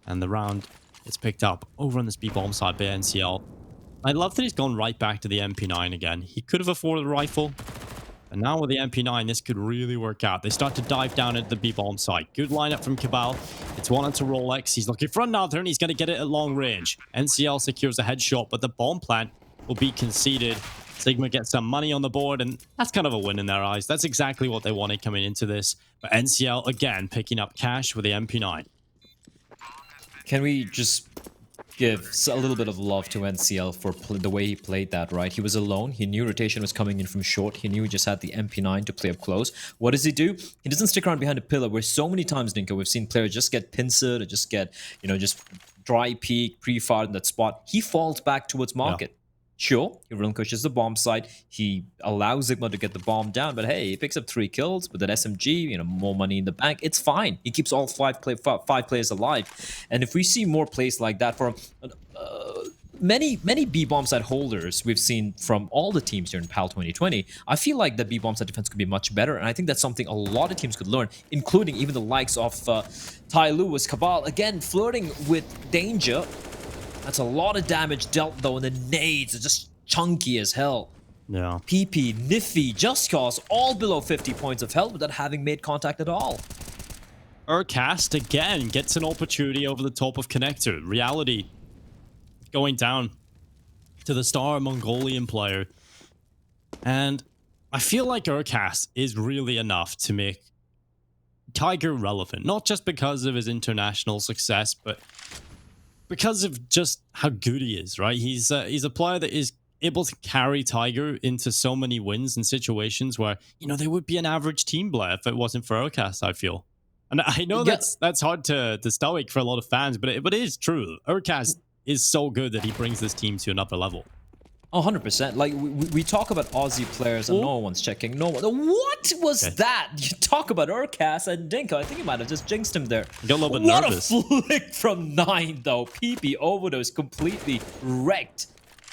And the round is picked up over on this B-bomb side by NCL. I love that he's gone right back to the MP9 again. He could have afforded a rifle, and now with the MP9, this could really work out. They start to dive down into the B-bomb site. Good lineup from Cabal. It's one onto Rolex. He's looking for another, and he's going to get it at long range. NCL secures a headshot, but the bomb plant will be conceded. Zigma gets some money on the board, and that's kind of a win in their eyes. That's exactly what they wanted coming into this. But NCL, again, picking up cash with the MP9. Can we just give a little bit of love to NCL for the way he played that, right? He was alone. He knew rotation was coming in from short. He knew he just had the MP9 to play up close. What does he do? He doesn't stick around behind a pillar, where so many times, Dinko, we've seen players just get pincered or just get, just dry peek, pre-fired in that spot. He falls back towards market. Yeah. Sure, he relinquishes the bomb site. He allows Zigma to get the bomb down, but hey, he picks up 3 kills with that SMG, more money in the bank. It's fine. He keeps all five players alive. And if we see more plays like that from many B-bomb site holders we've seen from all the teams here in PAL 2020, I feel like the B-bomb site defense could be much better. And I think that's something a lot of teams could learn, including even the likes of Tyloo with Cabal, again, flirting with danger. That's a lot of damage dealt, though, and the nades are just chunky as hell. Yeah. PP, Nifty, Just Cause, all below 50 points of health without having made contact at all. Urcast, again, gets an opportunity over the top of Connector. Reality going down to the star Mongolian player. And I feel like Urcast is really enough to make Tiger relevant. Not just because of his international success, but because of just how good he is, right? He's a player that is able to carry Tiger into so many wins in situations where, they would be an average team player if it wasn't for Urcast, I feel. And I know that's hard to stoic for a lot of fans, but it is true. Urcast is so good that he brings this team to another level. 100%. Like, we talk about Aussie players and no one's checking. No one. What was that? You talk about Urcast and Dinko. I think you might have just jinxed him there. I got a little bit nervous. What a flick from 9, though. PP overdose completely wrecked.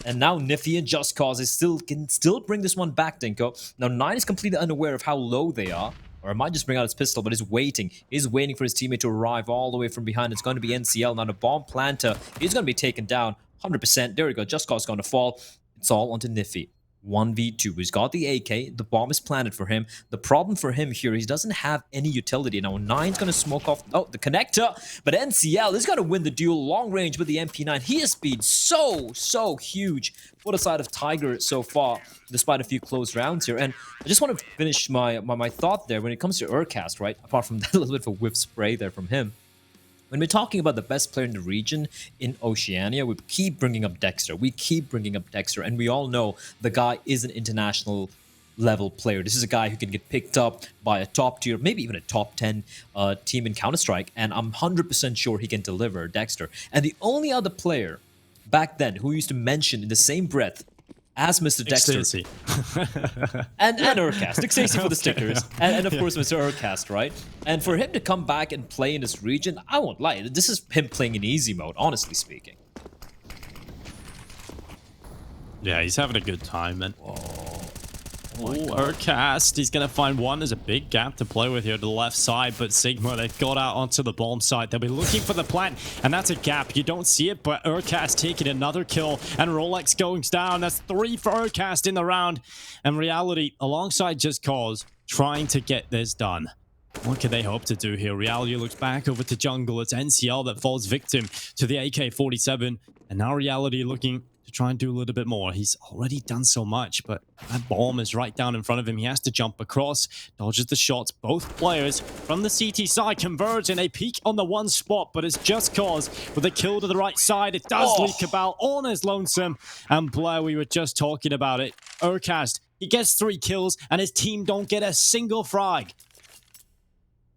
And now Nifty and Just Cause can still bring this one back, Dinko. Now, 9 is completely unaware of how low they are. Or it might just bring out his pistol, but he's waiting. He's waiting for his teammate to arrive all the way from behind. It's going to be NCL. Now, the bomb planter, he's going to be taken down 100%. There we go. Just Cause is going to fall. It's all onto Nifty. 1v2. He's got the AK. The bomb is planted for him. The problem for him here, he doesn't have any utility. Now, 9's going to smoke off the connector. But NCL is going to win the duel long range with the MP9. He has speed so huge for the side of Tiger so far, despite a few close rounds here. And I just want to finish my thought there when it comes to Urcast, right? Apart from that little bit of a whiff spray there from him. When we're talking about the best player in the region in Oceania, we keep bringing up Dexter. And we all know the guy is an international level player. This is a guy who can get picked up by a top tier, maybe even a top 10 team in Counter-Strike. And I'm 100% sure he can deliver, Dexter. And the only other player back then who used to mention in the same breath as Mr. Dexter. Ecstasy. And Urcast. Nick Stacey for the stickers. And of course, Mr. Urcast, right? And for him to come back and play in this region, I won't lie. This is him playing in easy mode, honestly speaking. Yeah, he's having a good time, man. Oh my God. Urcast, he's going to find one. There's a big gap to play with here to the left side, but Zigma, they've got out onto the bomb site. They'll be looking for the plant, and that's a gap. You don't see it, but Urcast taking another kill, and Rolex goes down. That's 3 for Urcast in the round. And Reality, alongside Just Cause, trying to get this done. What can they hope to do here? Reality looks back over to jungle. It's NCL that falls victim to the AK-47, and now Reality looking to try and do a little bit more. He's already done so much, but that bomb is right down in front of him. He has to jump across, dodges the shots. Both players from the CT side converge and they peak on the one spot, but it's Just Cause with a kill to the right side. It does leave Cabal on his lonesome. And Blair, we were just talking about it. Urcast, he gets 3 kills and his team don't get a single frag.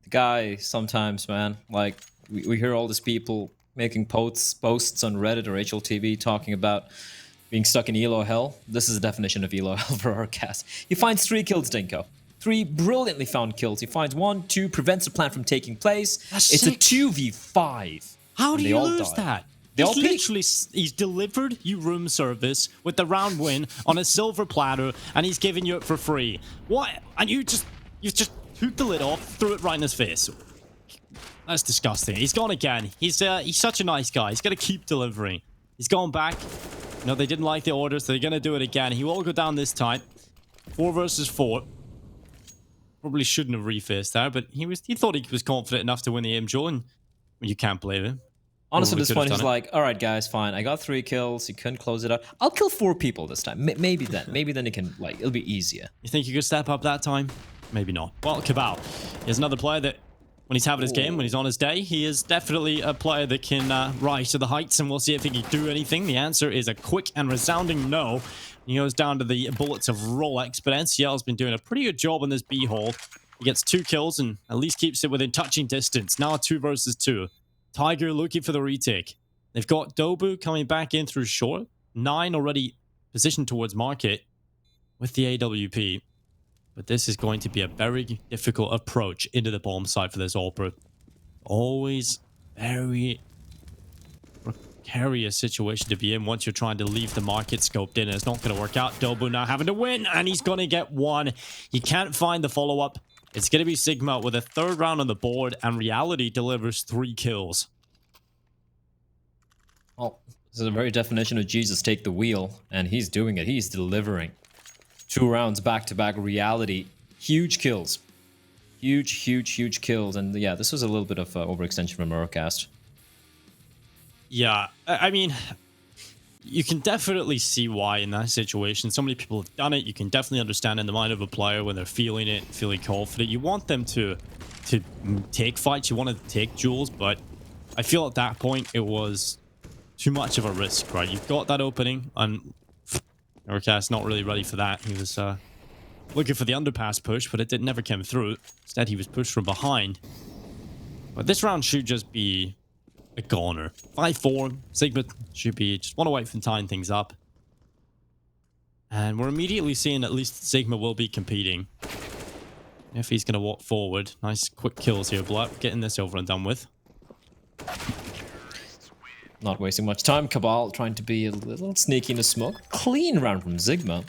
The guy, sometimes, man, like, we hear all these people making posts on Reddit or HLTV talking about being stuck in elo hell. This is the definition of elo hell for Urcast. He finds 3 kills, Dinko. 3 brilliantly found kills. He finds 1, 2, prevents the plant from taking place. That's it's sick. a 2v5. How and do they you all lose die. that? They all He's peak. literally, he's delivered you room service with the round win on a silver platter, and he's giving you it for free. What? And you just took the lid off, threw it right in his face. That's disgusting. He's gone again. He's such a nice guy. He's going to keep delivering. He's gone back. No, they didn't like the order, so they're going to do it again. He will go down this time. 4 versus 4. Probably shouldn't have refaced there, but he thought he was confident enough to win the MJO, and you can't blame him. Honestly, at Probably this could have point, he's done it. like, all right, guys, fine. I got 3 kills. You couldn't close it out. I'll kill 4 people this time. Maybe then. Maybe then it can, like, it'll be easier. You think you could step up that time? Maybe not. Well, Cabal, here's another player that, when he's having his game, when he's on his day, he is definitely a player that can rise to the heights, and we'll see if he can do anything. The answer is a quick and resounding no. He goes down to the bullets of Rolex, but NCL's been doing a pretty good job in this B hole. He gets 2 kills and at least keeps it within touching distance. Now 2 versus 2. Tiger looking for the retake. They've got Dobu coming back in through short. 9 already positioned towards market with the AWP. But this is going to be a very difficult approach into the bomb site for this Opera. Always very precarious situation to be in once you're trying to leave the market scoped in. It's not going to work out. Dobu now having to win, and he's going to get 1. He can't find the follow-up. It's going to be Zigma with a 3rd round on the board, and Reality delivers 3 kills. Well, this is the very definition of Jesus take the wheel, and he's doing it. He's delivering. 2 rounds back-to-back. Reality. Huge kills. Huge kills. And yeah, this was a little bit of overextension from Urcast. Yeah, I mean, you can definitely see why in that situation. So many people have done it. You can definitely understand in the mind of a player when they're feeling it, feeling confident. You want them to take fights. You want to take duels, but I feel at that point it was too much of a risk, right? You've got that opening, and Urcast not really ready for that. He was looking for the underpass push, but it never came through. Instead, he was pushed from behind. But this round should just be a goner. 5-4. Zigma should be just one away from tying things up. And we're immediately seeing at least Zigma will be competing. If he's going to walk forward. Nice quick kills here, Blood. Getting this over and done with. Not wasting much time. Cabal trying to be a little sneaky in the smoke. Clean round from Zigma. And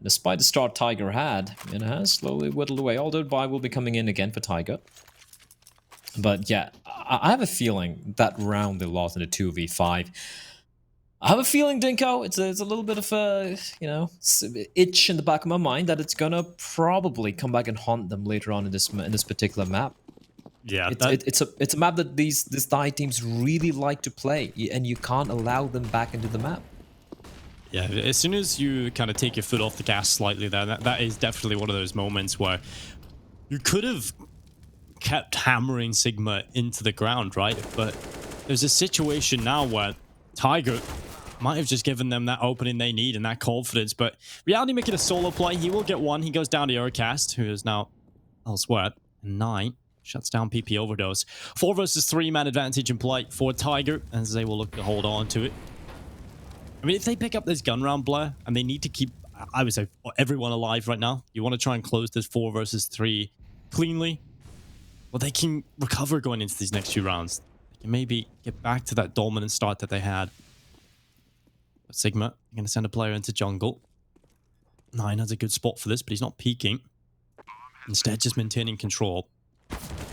despite the start Tiger had, it has slowly whittled away. Although Vi will be coming in again for Tiger. But yeah, I have a feeling that round they lost in the 2v5. I have a feeling, Dinko, it's a little bit of a, itch in the back of my mind that it's gonna probably come back and haunt them later on in this particular map. Yeah, it's a map that these Thai teams really like to play, and you can't allow them back into the map. Yeah, as soon as you kind of take your foot off the gas slightly there, that is definitely one of those moments where you could have kept hammering Zigma into the ground, right? But there's a situation now where Tiger might have just given them that opening they need and that confidence, but Reality making a solo play. He will get 1. He goes down to Urcast, who is now elsewhere. 9 shuts down PP Overdose. 4 versus 3 man advantage in play for Tiger, as they will look to hold on to it. I mean, if they pick up this gun round, Blair, and they need to keep, I would say, everyone alive right now, you want to try and close this 4 versus 3 cleanly, well, they can recover going into these next 2 rounds. They can maybe get back to that dominant start that they had. But Zigma, going to send a player into jungle. 9 has a good spot for this, but he's not peeking. Instead, just maintaining control.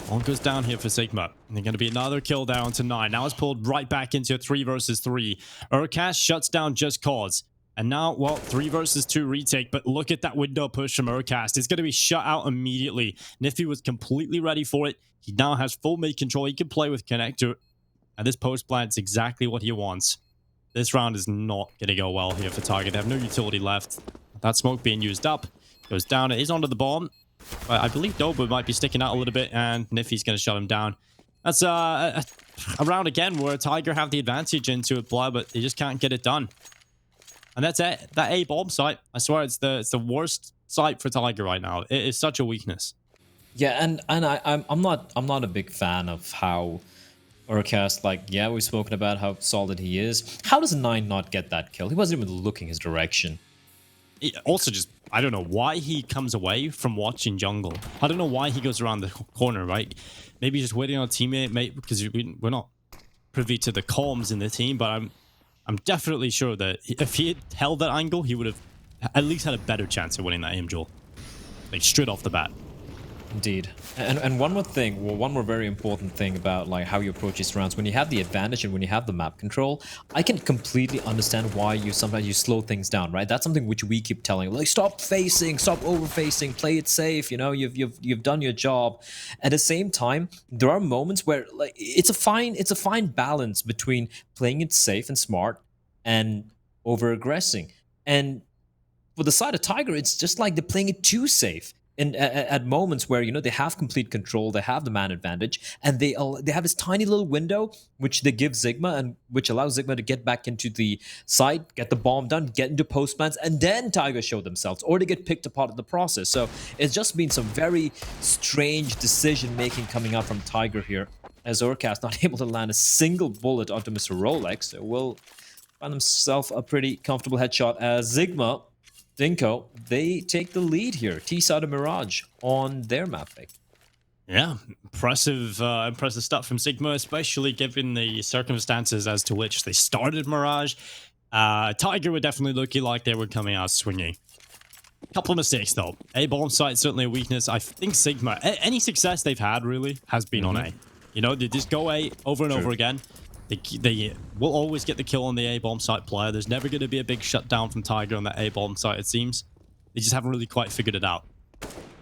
One goes down here for Zigma. And they're going to be another kill down to 9. Now it's pulled right back into a 3 versus 3. Urcast shuts down Just Cause. And now, well, 3 versus 2 retake. But look at that window push from Urcast. It's going to be shut out immediately. Nifty was completely ready for it. He now has full mid control. He can play with Connector. And this post plant's exactly what he wants. This round is not going to go well here for Tiger. They have no utility left. That smoke being used up. Goes down. It is onto the bomb. But I believe Doba might be sticking out a little bit, and Nifty's going to shut him down. That's a round again where Tiger have the advantage into it, Blair, but they just can't get it done. And that's it. That A bomb site, I swear, it's the worst site for Tiger right now. It is such a weakness. Yeah, and I'm not a big fan of how Urcast, like, yeah, we've spoken about how solid he is. How does 9 not get that kill? He wasn't even looking his direction. Also, just, I don't know why he comes away from watching jungle. I don't know why he goes around the corner, right? Maybe just waiting on a teammate, mate, because we're not privy to the comms in the team, but I'm definitely sure that if he had held that angle, he would have at least had a better chance of winning that aim duel. Like, straight off the bat. Indeed. And one more thing, well, one more very important thing about like how you approach these rounds, when you have the advantage and when you have the map control, I can completely understand why sometimes you slow things down, right? That's something which we keep telling, like, stop facing, stop over facing, play it safe, you know, you've done your job. At the same time, there are moments where like it's a fine balance between playing it safe and smart and over aggressing. And for the side of Tiger, it's just like they're playing it too safe. And at moments where, you know, they have complete control, they have the man advantage, and they have this tiny little window which they give Zigma, and which allows Zigma to get back into the site, get the bomb done, get into post plants, and then Tiger show themselves, or they get picked apart in the process. So it's just been some very strange decision making coming out from Tiger here, as Urcast not able to land a single bullet onto Mr. Rolex. So will find himself a pretty comfortable headshot as Zigma. Dinko, they take the lead here. T-side of Mirage on their map pick. Yeah, impressive stuff from Zigma, especially given the circumstances as to which they started Mirage. Tiger were definitely looking like they were coming out swinging. Couple of mistakes though. A bomb site certainly a weakness. I think Zigma, any success they've had really has been on A. You know, they just go A over and over again. They will always get the kill on the A-bomb site player. There's never going to be a big shutdown from Tiger on that A-bomb site, it seems. They just haven't really quite figured it out.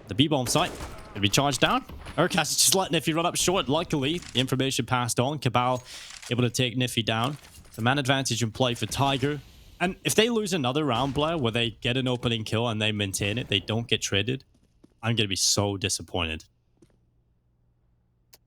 The B-bomb site going to be charged down. Urcast is just letting Nifty run up short. Luckily, the information passed on. Cabal able to take Nifty down. The man advantage in play for Tiger. And if they lose another round, Blair, where they get an opening kill and they maintain it, they don't get traded, I'm going to be so disappointed.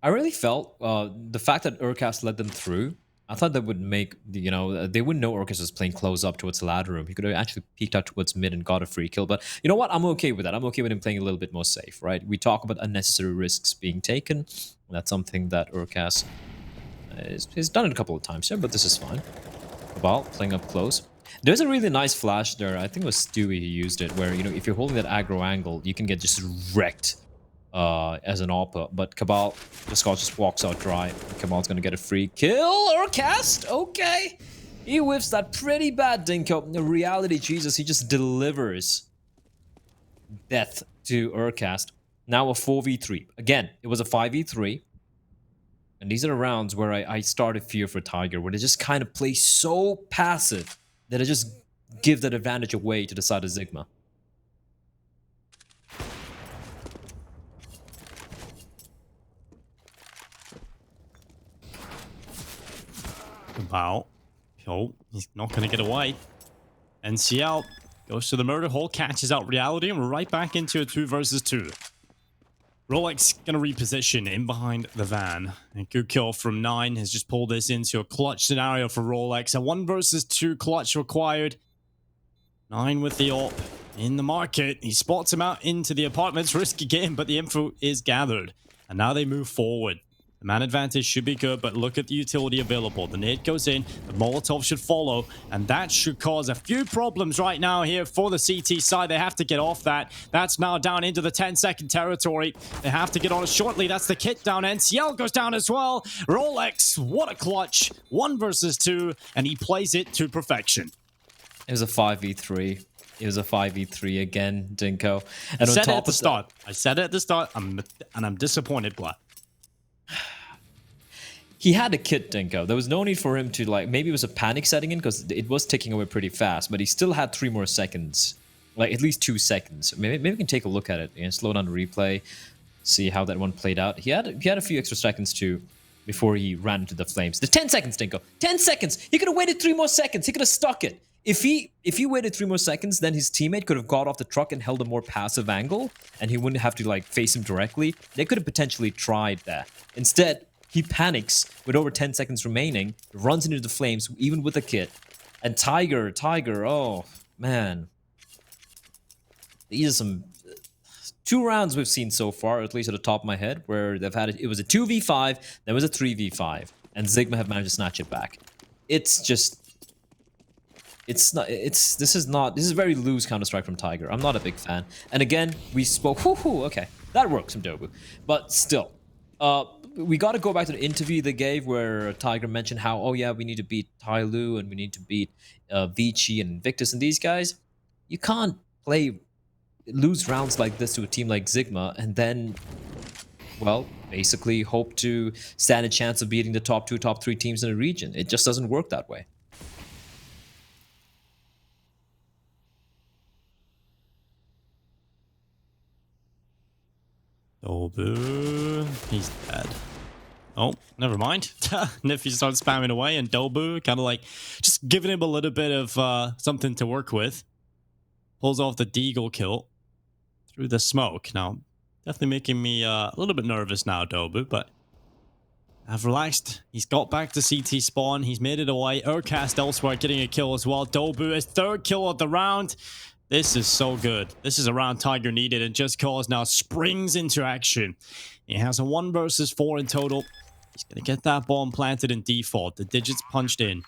I really felt the fact that Urcast led them through, I thought that would make, you know, they wouldn't know Urcast was playing close up towards the ladder room. He could have actually peeked out towards mid and got a free kill. But you know what? I'm okay with that. I'm okay with him playing a little bit more safe, right? We talk about unnecessary risks being taken. That's something that Urcast has done it a couple of times here, but this is fine. Cabal playing up close. There's a really nice flash there. I think it was Stewie who used it, where, you know, if you're holding that aggro angle, you can get just wrecked as an AWP, but Cabal just walks out dry. Cabal's gonna get a free kill. Urcast, okay. He whiffs that pretty bad, Dinko. In reality, Jesus, he just delivers death to Urcast. Now a 4v3. Again, it was a 5v3. And these are the rounds where I start to fear for Tiger, where they just kind of play so passive that they just give that advantage away to the side of Zigma. Wow. Oh, he's not going to get away. NCL goes to the murder hole, catches out reality, and we're right back into a 2 versus 2. Rolex going to reposition in behind the van. A good kill from 9 has just pulled this into a clutch scenario for Rolex. A 1 versus 2 clutch required. 9 with the AWP in the market. He spots him out into the apartments. Risky game, but the info is gathered. And now they move forward. The man advantage should be good, but look at the utility available. The nade goes in, the Molotov should follow, and that should cause a few problems right now here for the CT side. They have to get off that. That's now down into the 10-second territory. They have to get on it shortly. That's the kit down. NCL goes down as well. Rolex, what a clutch. 1 versus 2, and he plays it to perfection. It was a 5v3. It was a 5v3 again, Dinko. And I said it at the start. I said it at the start, and I'm disappointed, Black. He had a kit, Dinko. There was no need for him to, like, maybe it was a panic setting in because it was ticking away pretty fast, but he still had 3 more seconds. Like, at least 2 seconds. Maybe we can take a look at it. You know, slow down the replay, see how that one played out. He had a few extra seconds too before he ran into the flames. The 10 seconds, Dinko. 10 seconds! He could have waited 3 more seconds. He could have stuck it. If he waited 3 more seconds, then his teammate could have got off the truck and held a more passive angle, and he wouldn't have to, like, face him directly. They could have potentially tried that. Instead, he panics with over 10 seconds remaining, runs into the flames, even with a kit. And Tiger, oh, man. These are some 2 rounds we've seen so far, at least at the top of my head, where they've had it was a 2v5, then was a 3v5, and Zigma have managed to snatch it back. It's just... This is very loose Counter-Strike from Tiger. I'm not a big fan. And again, we spoke, okay, that works from Dobu. But still, we got to go back to the interview they gave where Tiger mentioned how, oh yeah, we need to beat Tyloo and we need to beat Vici and Invictus and these guys. You can't lose rounds like this to a team like Zigma and then, well, basically hope to stand a chance of beating the top 2, top 3 teams in the region. It just doesn't work that way. Dolbu, he's dead. Oh, never mind. Nifty starts spamming away, and Dolbu kind of like just giving him a little bit of something to work with. Pulls off the deagle kill through the smoke. Now, definitely making me a little bit nervous now, Dolbu, but I've relaxed. He's got back to CT spawn. He's made it away. Urcast elsewhere getting a kill as well. Dolbu, his 3rd kill of the round. This is so good. This is a round Tiger needed, and Just Cause now springs into action. He has a 1 versus 4 in total. He's going to get that bomb planted in default. The digits punched in.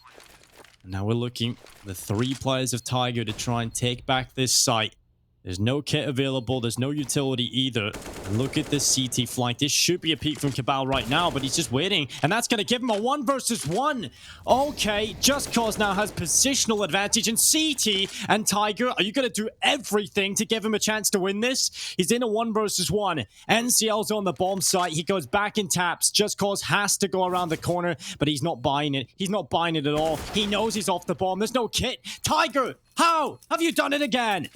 And now we're looking at the 3 players of Tiger to try and take back this site. There's no kit available. There's no utility either. And look at this CT flank. This should be a peek from Cabal right now, but he's just waiting. And that's going to give him a 1 versus 1. Okay, Just Cause now has positional advantage. And CT and Tiger, are you going to do everything to give him a chance to win this? He's in a 1 versus 1. NCL's on the bomb site. He goes back and taps. Just Cause has to go around the corner, but he's not buying it. He's not buying it at all. He knows he's off the bomb. There's no kit. Tiger, how have you done it again?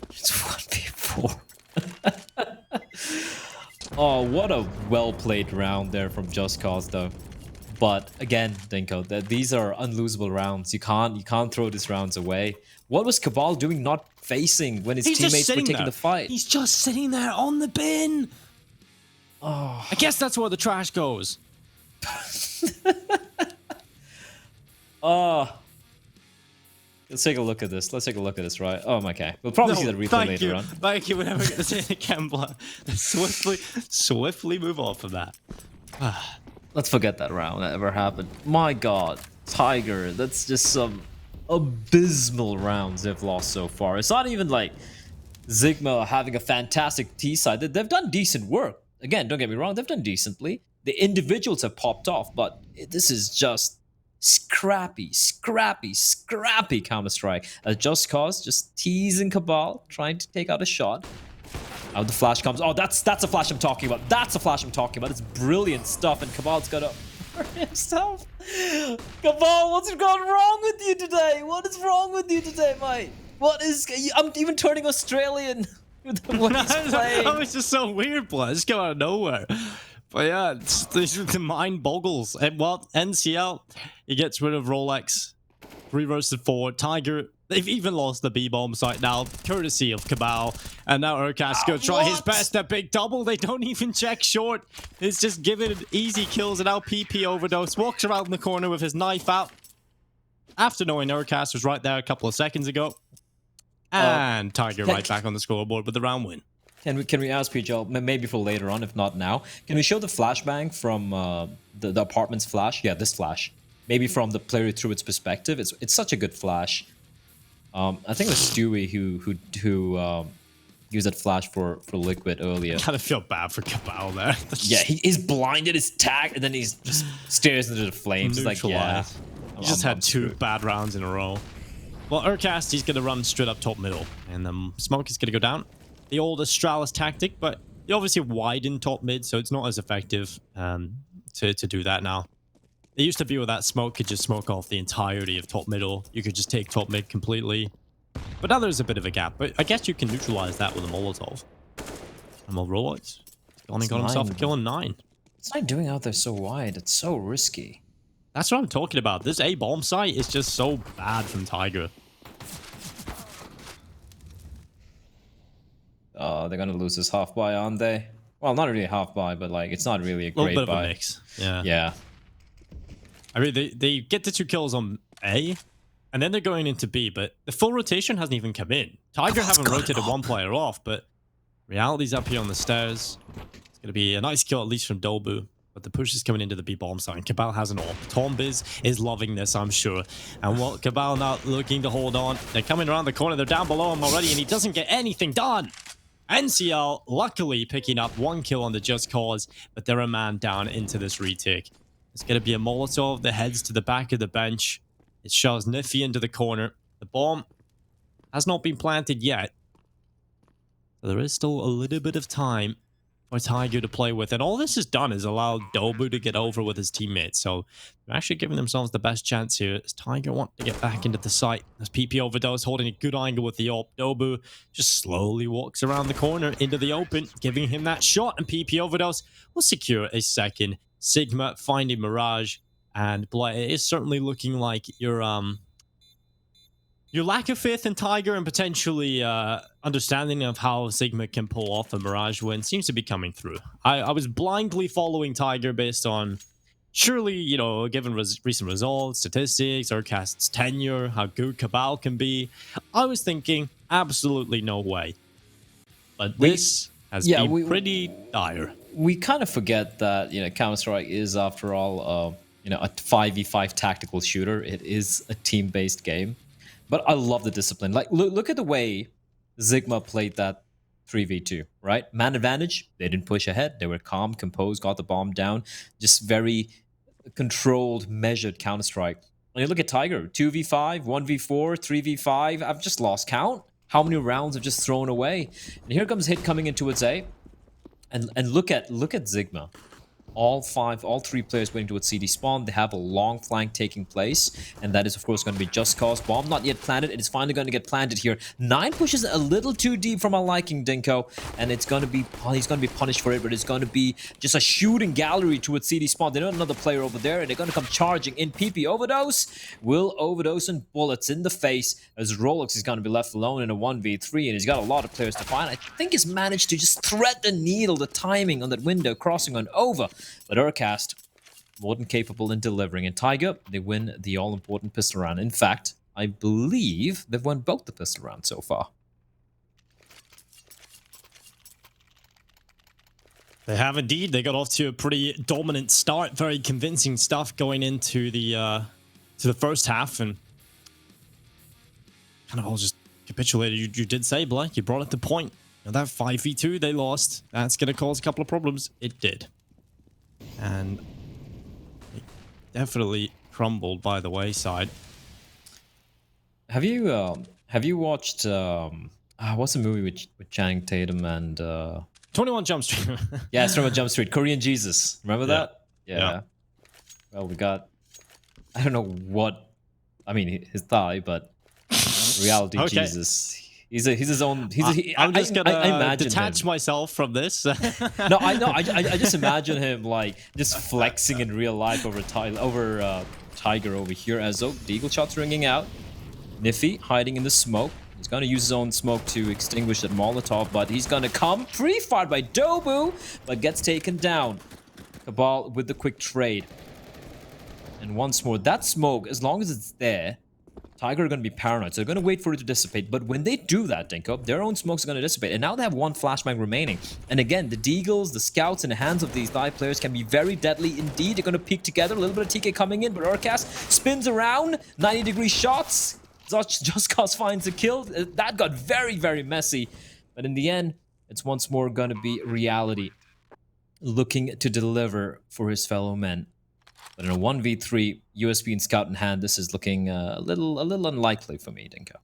It's 1v4. Oh, what a well-played round there from Just Cause, though. But again, Dinko, these are unlosable rounds. You can't throw these rounds away. What was Cabal doing not facing when his teammates were taking the fight? He's just sitting there on the bin. Oh, I guess that's where the trash goes. Oh. Let's take a look at this. Let's take a look at this, right? Oh, okay. We'll probably see the replay later on. Thank you. We're never going to say it again, but swiftly move on from that. Let's forget that round that ever happened. My God, Tiger, that's just some abysmal rounds they've lost so far. It's not even like Zigma having a fantastic T side. They've done decent work. Again, don't get me wrong, they've done decently. The individuals have popped off, but this is just scrappy Counter-Strike. Just Cause, just teasing Cabal, trying to take out a shot. Out the flash comes. Oh, that's a flash I'm talking about. That's a flash I'm talking about. It's brilliant stuff, and Cabal's got to hurt himself. Cabal, what's gone wrong with you today? What is wrong with you today, mate? I'm even turning Australian with what he's playing. That was just so weird, boy. It just came out of nowhere. But yeah, the mind boggles. And well, NCL, he gets rid of Rolex. 3 versus 4. Tiger, they've even lost the B-bomb site now, courtesy of Cabal. And now Urcast go try his best at big double. They don't even check short. It's just giving easy kills, and now PP overdose. Walks around the corner with his knife out. After knowing Urcast was right there a couple of seconds ago. And Tiger right back on the scoreboard with the round win. Can we ask PHL, maybe for later on, if not now, can we show the flashbang from the apartment's flash? Yeah, this flash. Maybe from the player through its perspective. It's such a good flash. I think it was Stewie who used that flash for Liquid earlier. Kind of feel bad for Cabal there. Yeah, he's blinded, he's tagged, and then he's just stares into the flames. He's like, yeah. He just had two bad rounds in a row. Well, Urcast, he's going to run straight up top middle, and Smoke is going to go down. The old Astralis tactic, but you obviously widen top mid, so it's not as effective to do that now. It used to be where that smoke could just smoke off the entirety of top middle. You could just take top mid completely. But now there's a bit of a gap. But I guess you can neutralize that with a Molotov. And well, Rolex only got himself a kill on 9. What's I doing out there so wide? It's so risky. That's what I'm talking about. This A bomb site is just so bad from Tiger. They're gonna lose this half buy, aren't they? Well, not really a half buy, but like it's not really a great bit buy. of a mix. Yeah. Yeah. I mean, they get the 2 kills on A, and then they're going into B, but the full rotation hasn't even come in. Tiger haven't rotated one player off, but reality's up here on the stairs. It's going to be a nice kill, at least from Dobu, but the push is coming into the B bomb site. Cabal has an AWP. Tombiz is loving this, I'm sure. And what Cabal now looking to hold on. They're coming around the corner. They're down below him already, and he doesn't get anything done. NCL, luckily, picking up 1 kill on the Just Cause, but they're a man down into this retake. It's going to be a Molotov that heads to the back of the bench. It shoves Niffy into the corner. The bomb has not been planted yet. So there is still a little bit of time for Tiger to play with. And all this has done is allowed Dobu to get over with his teammates. So they're actually giving themselves the best chance here. As Tiger want to get back into the site. As PP Overdose holding a good angle with the AWP. Dobu just slowly walks around the corner into the open, giving him that shot. And PP Overdose will secure a second. Zigma finding Mirage, and boy, it is certainly looking like your lack of faith in Tiger and potentially understanding of how Zigma can pull off a Mirage win seems to be coming through. I was blindly following Tiger based on surely, you know, given recent results, statistics, Urcast's tenure, how good Cabal can be. I was thinking absolutely no way, but this has been pretty dire. We kind of forget that, you know, Counter-Strike is, after all, you know, a 5v5 tactical shooter. It is a team-based game. But I love the discipline. Like, look at the way Zigma played that 3v2, right? Man advantage, they didn't push ahead. They were calm, composed, got the bomb down. Just very controlled, measured Counter-Strike. When you look at Tiger, 2v5, 1v4, 3v5, I've just lost count. How many rounds have just thrown away? And here comes Hit coming into its A. And look at Zigma. All 3 players waiting towards CD spawn. They have a long flank taking place, and that is of course going to be Just Cause. Bomb not yet planted. It is finally going to get planted here. 9 pushes a little too deep for my liking, Dinko, and it's going to be he's going to be punished for it. But it's going to be just a shooting gallery towards CD spawn. They know another player over there, and they're going to come charging in. PP Overdose will overdose and bullets in the face as Rolex is going to be left alone in a 1v3, and he's got a lot of players to find. I think he's managed to just thread the needle, the timing on that window crossing on over. But Urcast, more than capable in delivering. And Tiger, they win the all-important pistol round. In fact, I believe they've won both the pistol rounds so far. They have indeed. They got off to a pretty dominant start. Very convincing stuff going into the first half. And kind of all just capitulated. You did say, Blake, you brought it to point. Now that 5v2 they lost, that's going to cause a couple of problems. It did. And it definitely crumbled by the wayside. Have you watched what's the movie with Channing Tatum and 21 Jump Street? Yeah, it's 21 Jump Street. Korean Jesus. Remember that? Yeah. Well, we got, I don't know what, I mean his thigh, but reality Jesus. He's his own. I'm just gonna detach him. Myself from this. No, I know. I just imagine him like just flexing in real life over Tiger over here. As the eagle shots ringing out. Niffy hiding in the smoke. He's gonna use his own smoke to extinguish that Molotov, but he's gonna come pre-fired by Dobu, but gets taken down. Cabal with the quick trade. And once more, that smoke, as long as it's there, Tiger are going to be paranoid, so they're going to wait for it to dissipate. But when they do that, Dinko, their own smokes are going to dissipate. And now they have one flashbang remaining. And again, the Deagles, the scouts in the hands of these dive players can be very deadly indeed. They're going to peek together. A little bit of TK coming in, but Urcast spins around. 90-degree shots. Just Cause finds a kill. That got very, very messy. But in the end, it's once more going to be reality looking to deliver for his fellow men. But in a 1v3, USP and Scout in hand, this is looking a little unlikely for me, Dinko.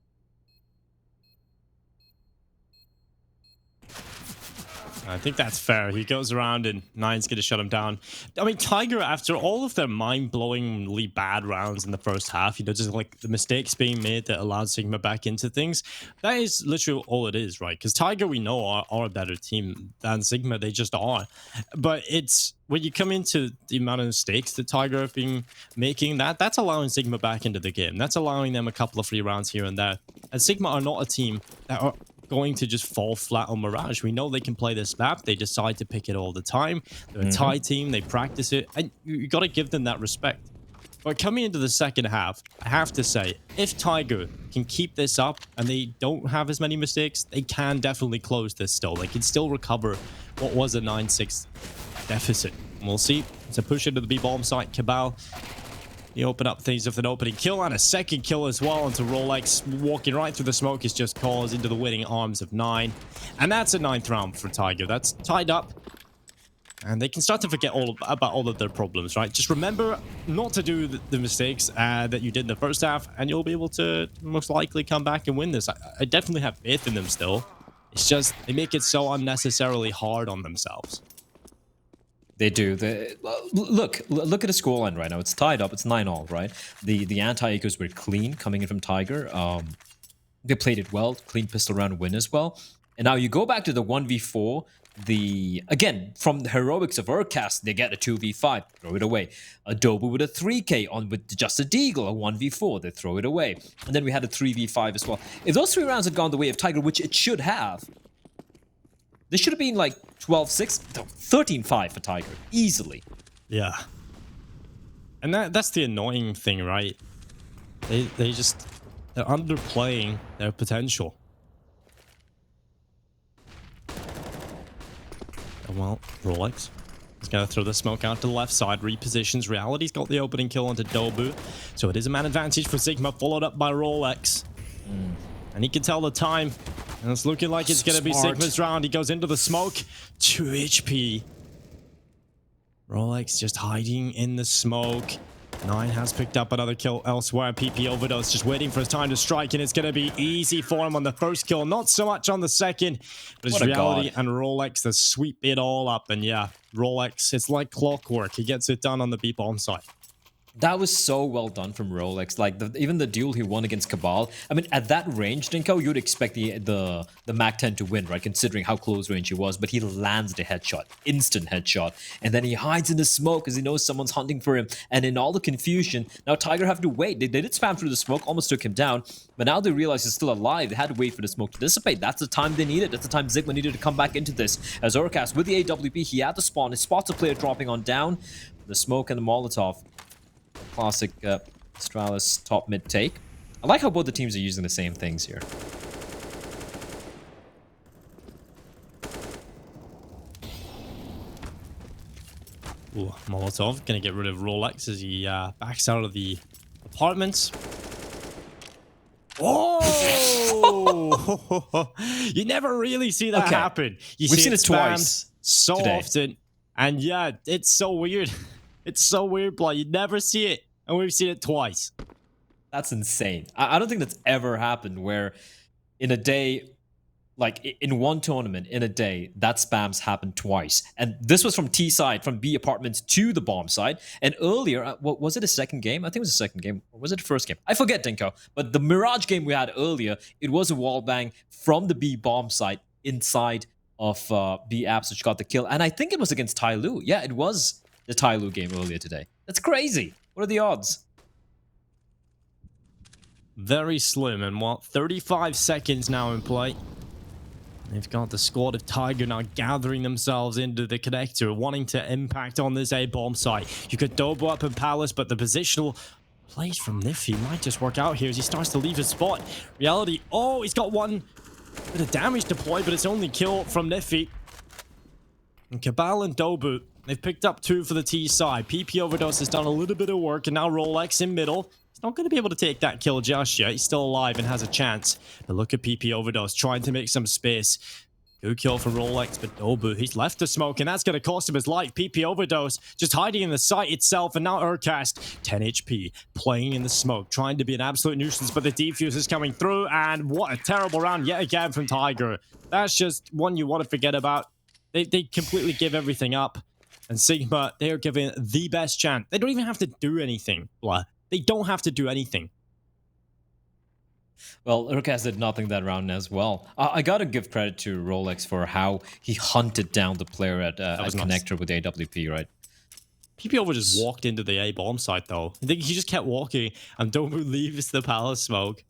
I think that's fair. He goes around and Nine's going to shut him down. I mean, Tiger, after all of their mind-blowingly bad rounds in the first half, you know, just like the mistakes being made that allowed Zigma back into things, that is literally all it is, right? Because Tiger, we know, are a better team than Zigma. They just are. But it's when you come into the amount of mistakes that Tiger have been making, that's allowing Zigma back into the game. That's allowing them a couple of free rounds here and there. And Zigma are not a team that are going to just fall flat on Mirage. We know they can play this map. They decide to pick it all the time. They're a Thai team. They practice it. And you got to give them that respect. But coming into the second half, I have to say, if Tiger can keep this up and they don't have as many mistakes, they can definitely close this still. They can still recover what was a 9-6 deficit. And we'll see. It's a push into the B-bomb site. Cabal, you open up things with an opening kill and a second kill as well into Rolex. Walking right through the smoke is just cause into the winning arms of 9. And that's a 9th round for Tiger. That's tied up. And they can start to forget about all of their problems, right? Just remember not to do the mistakes that you did in the first half, and you'll be able to most likely come back and win this. I definitely have faith in them still. It's just they make it so unnecessarily hard on themselves. They do. Look at the scoreline right now. It's tied up. It's 9-all, right? The anti-ecos were clean coming in from Tiger. They played it well. Clean pistol round win as well. And now you go back to the 1v4. Again, from the heroics of Urcast, they get a 2v5, throw it away. Adobe with a 3k on with just a Deagle, a 1v4, they throw it away. And then we had a 3v5 as well. If those 3 rounds had gone the way of Tiger, which it should have, this should have been like 12-6, 13-5 for Tiger, easily. Yeah. And that's the annoying thing, right? They're underplaying their potential. Well, Rolex is going to throw the smoke out to the left side, repositions. Reality's got the opening kill onto Dobu. So it is a man advantage for Zigma, followed up by Rolex. And he can tell the time. And it's looking like it's going to be Zigma's round. He goes into the smoke. 2 HP. Rolex just hiding in the smoke. 9 has picked up another kill elsewhere. PP overdose, just waiting for his time to strike, and it's going to be easy for him on the first kill. Not so much on the second, but it's Reality and Rolex that sweep it all up. And yeah, Rolex, it's like clockwork. He gets it done on the B-bomb side. That was so well done from Rolex. Like even the duel he won against Cabal. I mean, at that range, Dinko, you'd expect the Mac 10 to win, right? Considering how close range he was, but he lands the headshot, instant headshot, and then he hides in the smoke because he knows someone's hunting for him. And in all the confusion, now Tiger have to wait. They did spam through the smoke, almost took him down, but now they realize he's still alive. They had to wait for the smoke to dissipate. That's the time they needed. That's the time Zigma needed to come back into this. As Urcast with the AWP, he had to spawn. He spots a player dropping on down. The smoke and the Molotov. Classic Stralis top mid take. I like how both the teams are using the same things here. Ooh, Molotov gonna get rid of Rolex as he backs out of the apartments. Oh! You never really see that happen. We've seen it twice so today. often, and yeah, it's so weird. It's so weird, Blood. You never see it, and we've seen it twice. That's insane. I don't think that's ever happened where in a day, like in one tournament, in a day, that spams happened twice. And this was from T side, from B apartments to the bomb side. And earlier, was it a second game? I think it was a second game. Or was it the first game? I forget, Dinko. But the Mirage game we had earlier, it was a wall bang from the B bomb side inside of B apps, which got the kill. And I think it was against Tyloo. Yeah, it was the Tyloo game earlier today. That's crazy. What are the odds? Very slim, and what? 35 seconds now in play. They've got the squad of Tiger now gathering themselves into the connector, wanting to impact on this A-bomb site. You could double up in Palace, but the positional Plays from Nifty might just work out here as he starts to leave his spot. Reality, oh, he's got one bit of damage deployed, but it's only kill from Nifty. And Cabal and Dobu, they've picked up 2 for the T side. PP Overdose has done a little bit of work, and now Rolex in middle. He's not going to be able to take that kill just yet. He's still alive and has a chance. But look at PP Overdose trying to make some space. Good kill from Rolex, but Dobu, he's left the smoke, and that's going to cost him his life. PP Overdose just hiding in the site itself, and now Urcast, 10 HP, playing in the smoke, trying to be an absolute nuisance, but the defuse is coming through, and what a terrible round yet again from Tiger. That's just one you want to forget about. They completely give everything up, and Zigma, they are giving the best chance. They don't even have to do anything, blah. They don't have to do anything. Well, Urcast did nothing that round as well. I gotta give credit to Rolex for how he hunted down the player at Connector with AWP, right? PP Over just walked into the A bomb site though. I think he just kept walking, and Dobu leaves the palace smoke.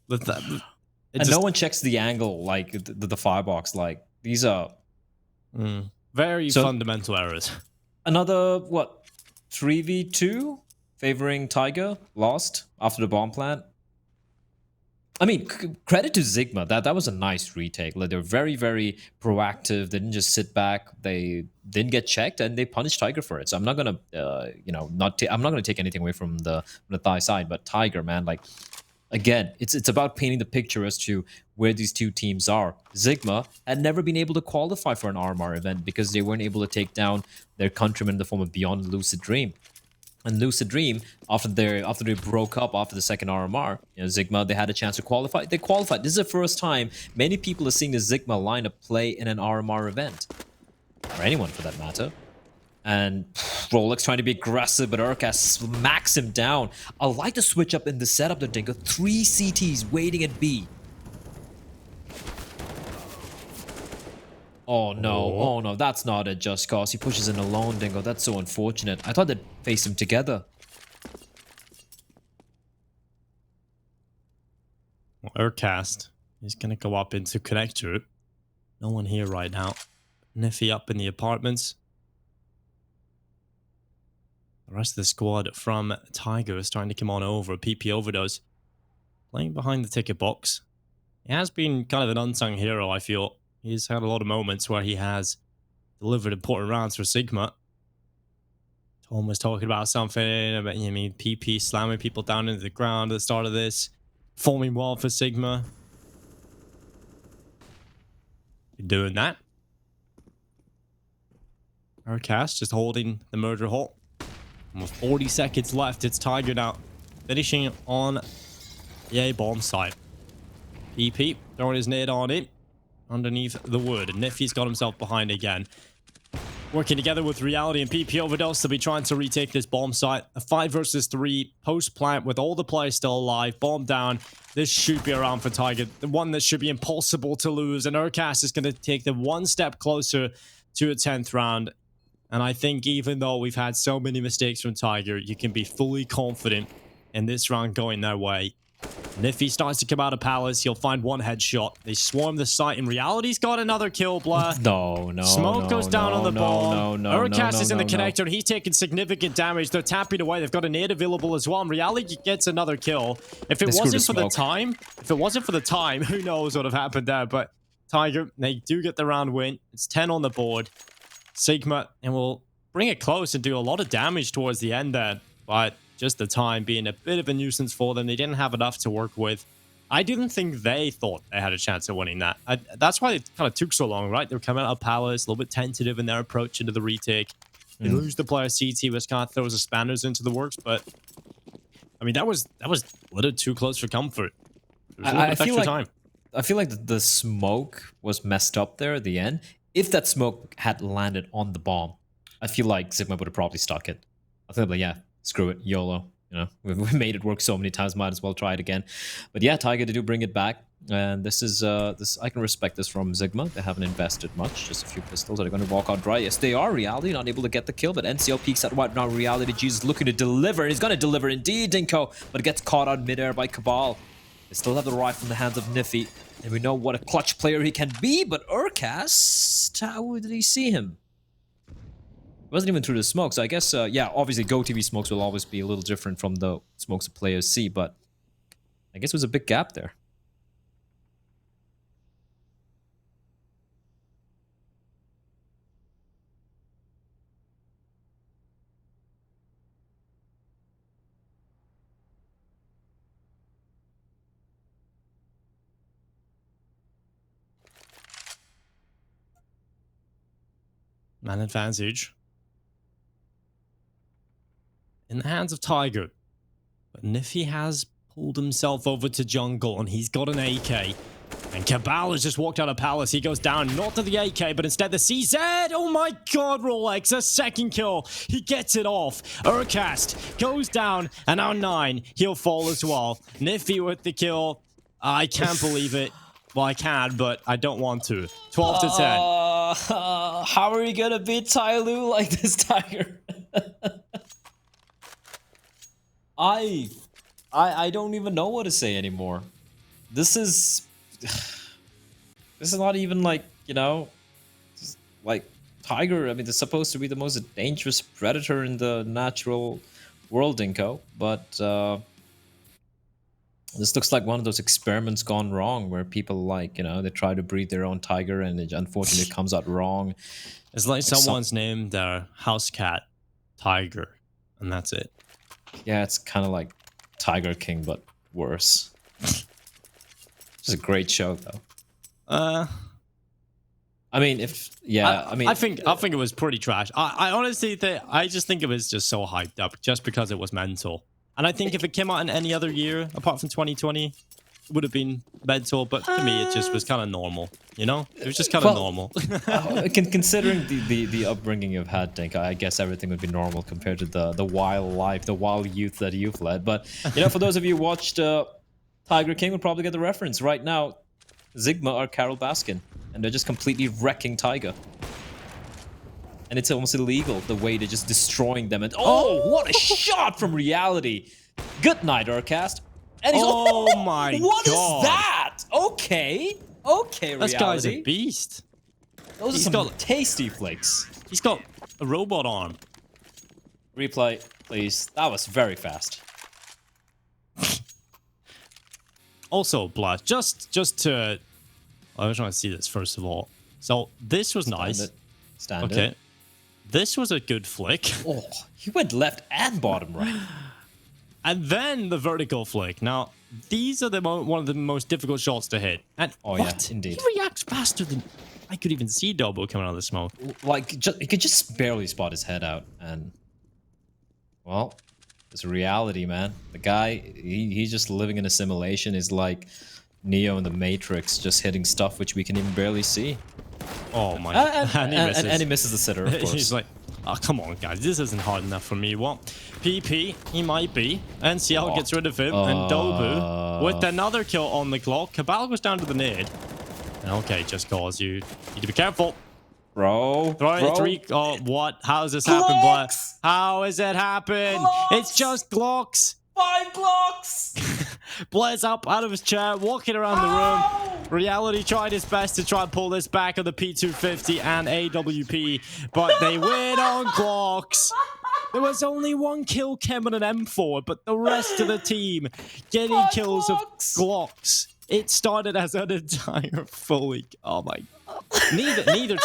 And no one checks the angle, like the firebox. Like these are very fundamental errors. Another what 3v2 favoring Tiger, lost after the bomb plant. I mean, credit to Zigma. That was a nice retake. Like, they're very, very proactive. They didn't just sit back. They didn't get checked, and they punished Tiger for it. So I'm not gonna, I'm not gonna take anything away from the Thai side. But Tiger, man, like, again, it's about painting the picture as to where these two teams are. Zigma had never been able to qualify for an RMR event because they weren't able to take down their countrymen in the form of Beyond Lucid Dream. And Lucid Dream, after they broke up after the second RMR, Zigma, they had a chance to qualify. They qualified. This is the first time many people are seeing the Zigma lineup play in an RMR event. Or anyone, for that matter. And Rolex trying to be aggressive, but Urcast smacks him down. I like the switch up in the setup, the Dingo. 3 CTs waiting at B. Oh no, that's not a just cause. He pushes in alone, Dingo. That's so unfortunate. I thought they'd face him together. Well, Urcast is going to go up into Connector. No one here right now. Nifty up in the apartments. The rest of the squad from Tiger is trying to come on over. PP Overdose playing behind the ticket box. He has been kind of an unsung hero, I feel. He's had a lot of moments where he has delivered important rounds for Zigma. Tom was talking about something about, PP slamming people down into the ground at the start of this. Performing well for Zigma. You're doing that. Urcast just holding the murder halt. Almost 40 seconds left. It's Tiger now. Finishing on the A-bomb site. PP throwing his nade on it. Underneath the wood, and Nifty's got himself behind again. Working together with Reality and PP Overdose, they'll be trying to retake this bomb site. A 5 versus 3 post-plant with all the players still alive. Bomb down. This should be around for Tiger. The one that should be impossible to lose. And Urcast is going to take them one step closer to a 10th round. And I think even though we've had so many mistakes from Tiger, you can be fully confident in this round going their way. And if he starts to come out of Palace, he'll find one headshot. They swarm the site. In reality, he's got another kill, Blur. No. Smoke goes down on the bomb. Urcast is in the connector, and he's taking significant damage. They're tapping away. They've got a nade available as well. In reality, gets another kill. If it wasn't for the time, who knows what would have happened there. But Tiger, they do get the round win. It's 10 on the board. Zigma, and will bring it close and do a lot of damage towards the end there. But just the time being a bit of a nuisance for them. They didn't have enough to work with. I didn't think they thought they had a chance of winning that. That's why it kind of took so long, right? They were coming out of Palace, a little bit tentative in their approach into the retake. They lose the player CT, which kind of throws the spanners into the works. But I mean, that was a little too close for comfort. I feel like the smoke was messed up there at the end. If that smoke had landed on the bomb, I feel like Zigma would have probably stuck it. I think, like, yeah, screw it, YOLO. We've made it work so many times, might as well try it again. But yeah, Tiger, they do bring it back. And this is, I can respect this from Zigma. They haven't invested much, just a few pistols. Are they going to walk out dry? Yes, they are. Reality not able to get the kill, but NCO peeks at right now. Reality, Jesus looking to deliver, and he's going to deliver indeed, Dinko, but gets caught out midair by Cabal. They still have the rifle in the hands of Nifty, and we know what a clutch player he can be, but Urcast, how did he see him? wasn't even through the smoke. So I guess, yeah, obviously GoTV smokes will always be a little different from the smokes that players see, but I guess it was a big gap there. Man advantage. In the hands of Tiger. But Nifty has pulled himself over to jungle and he's got an AK. And Cabal has just walked out of Palace. He goes down, not to the AK, but instead the CZ. Oh my god, Rolex, a second kill. He gets it off. Urcast goes down, and now 9. He'll fall as well. Nifty with the kill. I can't believe it. Well, I can, but I don't want to. 12 to 10. How are you gonna beat Tyloo like this, Tiger? I don't even know what to say anymore. This is not even like, you know, like Tiger. I mean, they're supposed to be the most dangerous predator in the natural world, Dinko, but this looks like one of those experiments gone wrong where people, like, you know, they try to breed their own tiger and it unfortunately comes out wrong. It's like someone's named their house cat Tiger, and that's it. Yeah, it's kind of like Tiger King, but worse. It's a great show, though. I mean, I think it was pretty trash. I honestly think, I just think it was just so hyped up just because it was mental. And I think if it came out in any other year apart from 2020, it would have been mental. But to me, it just was kind of normal. You know, it was just kind of normal. Considering the upbringing you've had, Dink, I guess everything would be normal compared to the wild life, the wild youth that you've led. But you know, for those of you who watched Tiger King, would probably get the reference. Right now, Zigma are Carol Baskin, and they're just completely wrecking Tiger. And it's almost illegal, the way they're just destroying them. And oh, what a shot from Reality. Good night, Urcast. And he's, oh my god. What is that? Okay, Reality. This guy's a beast. Those are some tasty flicks. He's got a robot arm. Replay, please. That was very fast. Also, Blood, just to... I was trying to see this, first of all. So, this was nice. Standard. Okay. This was a good flick. Oh, he went left and bottom right. And then the vertical flick. Now, these are one of the most difficult shots to hit. And yeah, indeed. He reacts faster than I could even see Dobo coming out of the smoke. Like, he could just barely spot his head out. And, well, it's a reality, man. The guy, he's just living in a simulation. Is like Neo in the Matrix, just hitting stuff which we can even barely see. Oh my god. And he misses the sitter, of course. He's like, oh, come on, guys. This isn't hard enough for me. What? PP, he might be. And Ciel gets rid of him. And Dobu with another kill on the clock. Cabal goes down to the nade. And okay, just cause you need to be careful. Bro. Oh, what? How does this happen, Blair? How has it happened? Glocks! It's just Glocks. 5 Glocks! Blair's up out of his chair, walking around the room. Reality tried his best to try and pull this back on the P250 and AWP, but they win on Glocks. There was only one kill chem and an M4, but the rest of the team getting kills of Glocks. It started as an entire fully... Oh my... Neither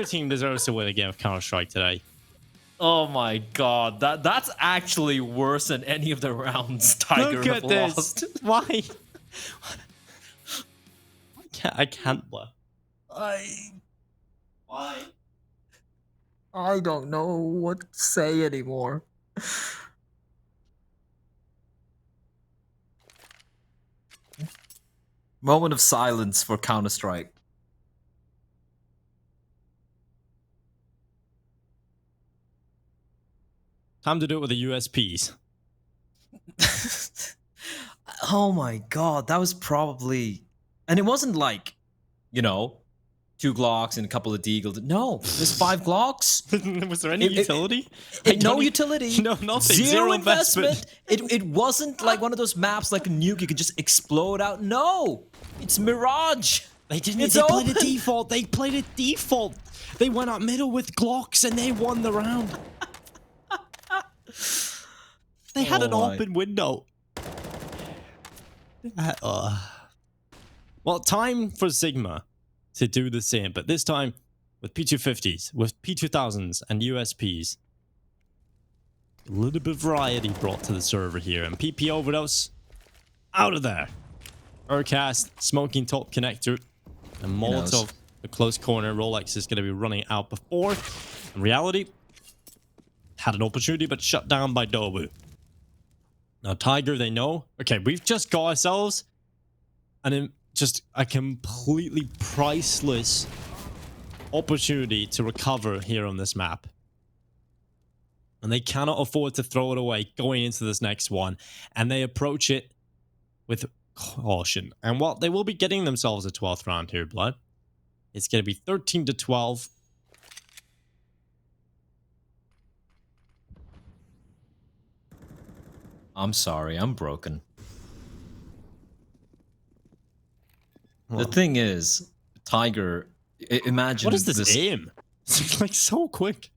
team deserves to win a game of Counter-Strike today. Oh my god, that's actually worse than any of the rounds Tiger Look have at this. lost. Why? I can't bluff. Why? I don't know what to say anymore. Moment of silence for Counter-Strike. Time to do it with the USPs. Oh my god, that was probably... And it wasn't like, you know, 2 Glocks and a couple of Deagle. No, there's 5 Glocks. Was there any utility? No utility. No, nothing. Zero investment. It wasn't like one of those maps like a nuke you could just explode out. No, it's Mirage. They didn't. It's They played a open. default. They played a default. They went up middle with Glocks and they won the round. They had an Oh my. open window. Well, time for Zigma to do the same, but this time with P250s, with P2000s and USPs. A little bit of variety brought to the server here, and PP Overdose out of there. Urcast, smoking top connector, and knows. Molotov, the close corner. Rolex is going to be running out before. In reality, had an opportunity, but shut down by Dobu. Now, Tiger, they know. Okay, we've just got ourselves just a completely priceless opportunity to recover here on this map. And they cannot afford to throw it away going into this next one. And they approach it with caution. And well, they will be getting themselves a 12th round here, Blood. It's going to be 13-12. I'm sorry, I'm broken. The What? thing is, Tiger, imagine What is this aim? It's like so quick.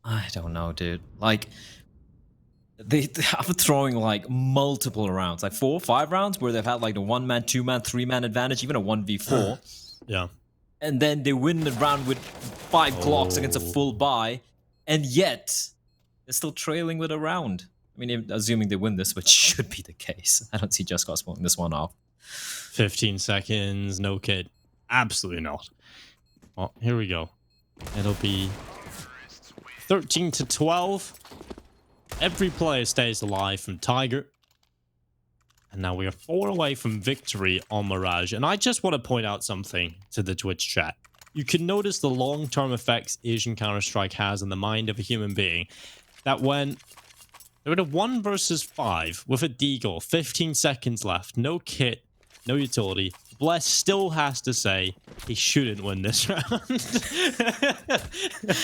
I don't know, dude. Like, they have throwing like multiple rounds, like 4 or 5 rounds where they've had like a 1-man, 2-man, 3-man advantage, even a 1v4. Yeah. And then they win the round with 5 Glocks against a full buy, and yet they're still trailing with a round. I mean, assuming they win this, which should be the case. I don't see Just Cause pulling this one off. 15 seconds, no kid. Absolutely not. Well, here we go. It'll be 13-12. Every player stays alive from Tiger. And now we are 4 away from victory on Mirage. And I just want to point out something to the Twitch chat. You can notice the long-term effects Asian Counter-Strike has on the mind of a human being. That when they're in a 1 versus 5 with a deagle, 15 seconds left, no kit, no utility, Bless still has to say he shouldn't win this round.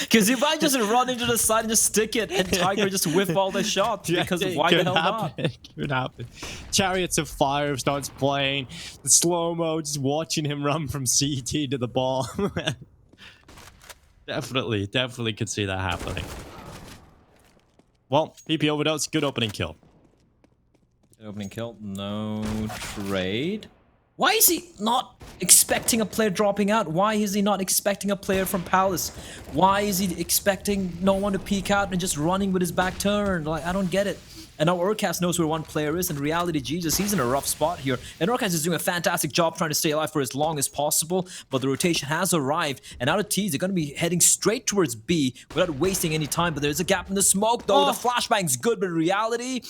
Because if I just run into the side and just stick it, and Tiger just whiff all the shots, because why the hell not? It could happen. Chariots of Fire starts playing. The slow-mo, just watching him run from CT to the ball. Definitely could see that happening. Well, PP Overdose, good opening kill. Opening kill, no trade. Why is he not expecting a player dropping out? Why is he not expecting a player from Palace? Why is he expecting no one to peek out and just running with his back turned? Like, I don't get it. And now Urcast knows where one player is. In reality, Jesus, he's in a rough spot here. And Urcast is doing a fantastic job trying to stay alive for as long as possible. But the rotation has arrived. And out of T's, they're going to be heading straight towards B without wasting any time. But there's a gap in the smoke, though. The flashbang's good, but in reality,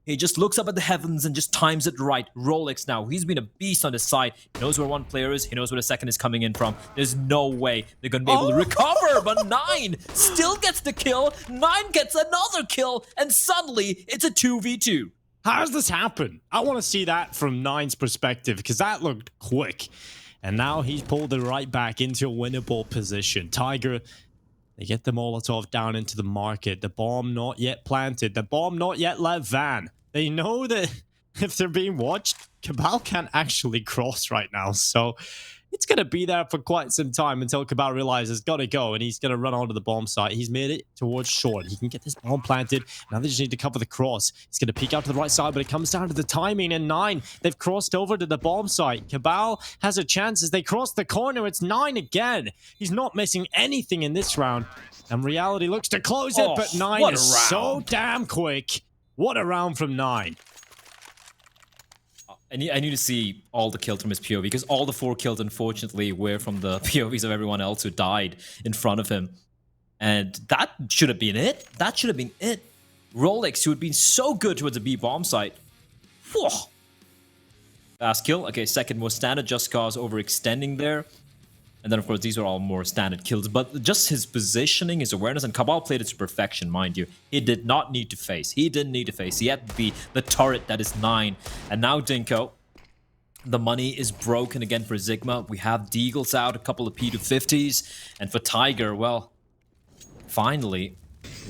he just looks up at the heavens and just times it right. Rolex now, he's been a beast on his side. He knows where one player is. He knows where the second is coming in from. There's no way they're going to be able to recover. But 9 still gets the kill. 9 gets another kill. And suddenly, it's a 2v2. How does this happen? I want to see that from Nine's perspective, because that looked quick. And now he's pulled it right back into a winnable position. Tiger, they get the Molotov down into the market. The bomb not yet planted. The bomb not yet let van. They know that if they're being watched, Cabal can't actually cross right now. So it's going to be there for quite some time until Cabal realizes got to go, and he's going to run onto the bomb site. He's made it towards short. He can get this bomb planted. Now they just need to cover the cross. He's going to peek out to the right side, but it comes down to the timing. And 9, they've crossed over to the bomb site. Cabal has a chance as they cross the corner. It's 9 again. He's not missing anything in this round. And reality looks to close it, but 9 is so damn quick. What a round from 9. I need to see all the kills from his POV, because all the 4 kills, unfortunately, were from the POVs of everyone else who died in front of him. And that should have been it. That should have been it. Rolex, who had been so good towards the B bomb site. Whew. Fast kill. Okay, second most standard, Just Cause overextending there. And then, of course, these are all more standard kills. But just his positioning, his awareness, and Cabal played it to perfection, mind you. He did not need to face. He didn't need to face. He had to be the turret that is 9. And now Dinko, the money is broken again for Zigma. We have Deagles out, a couple of P250s. And for Tiger, well, finally,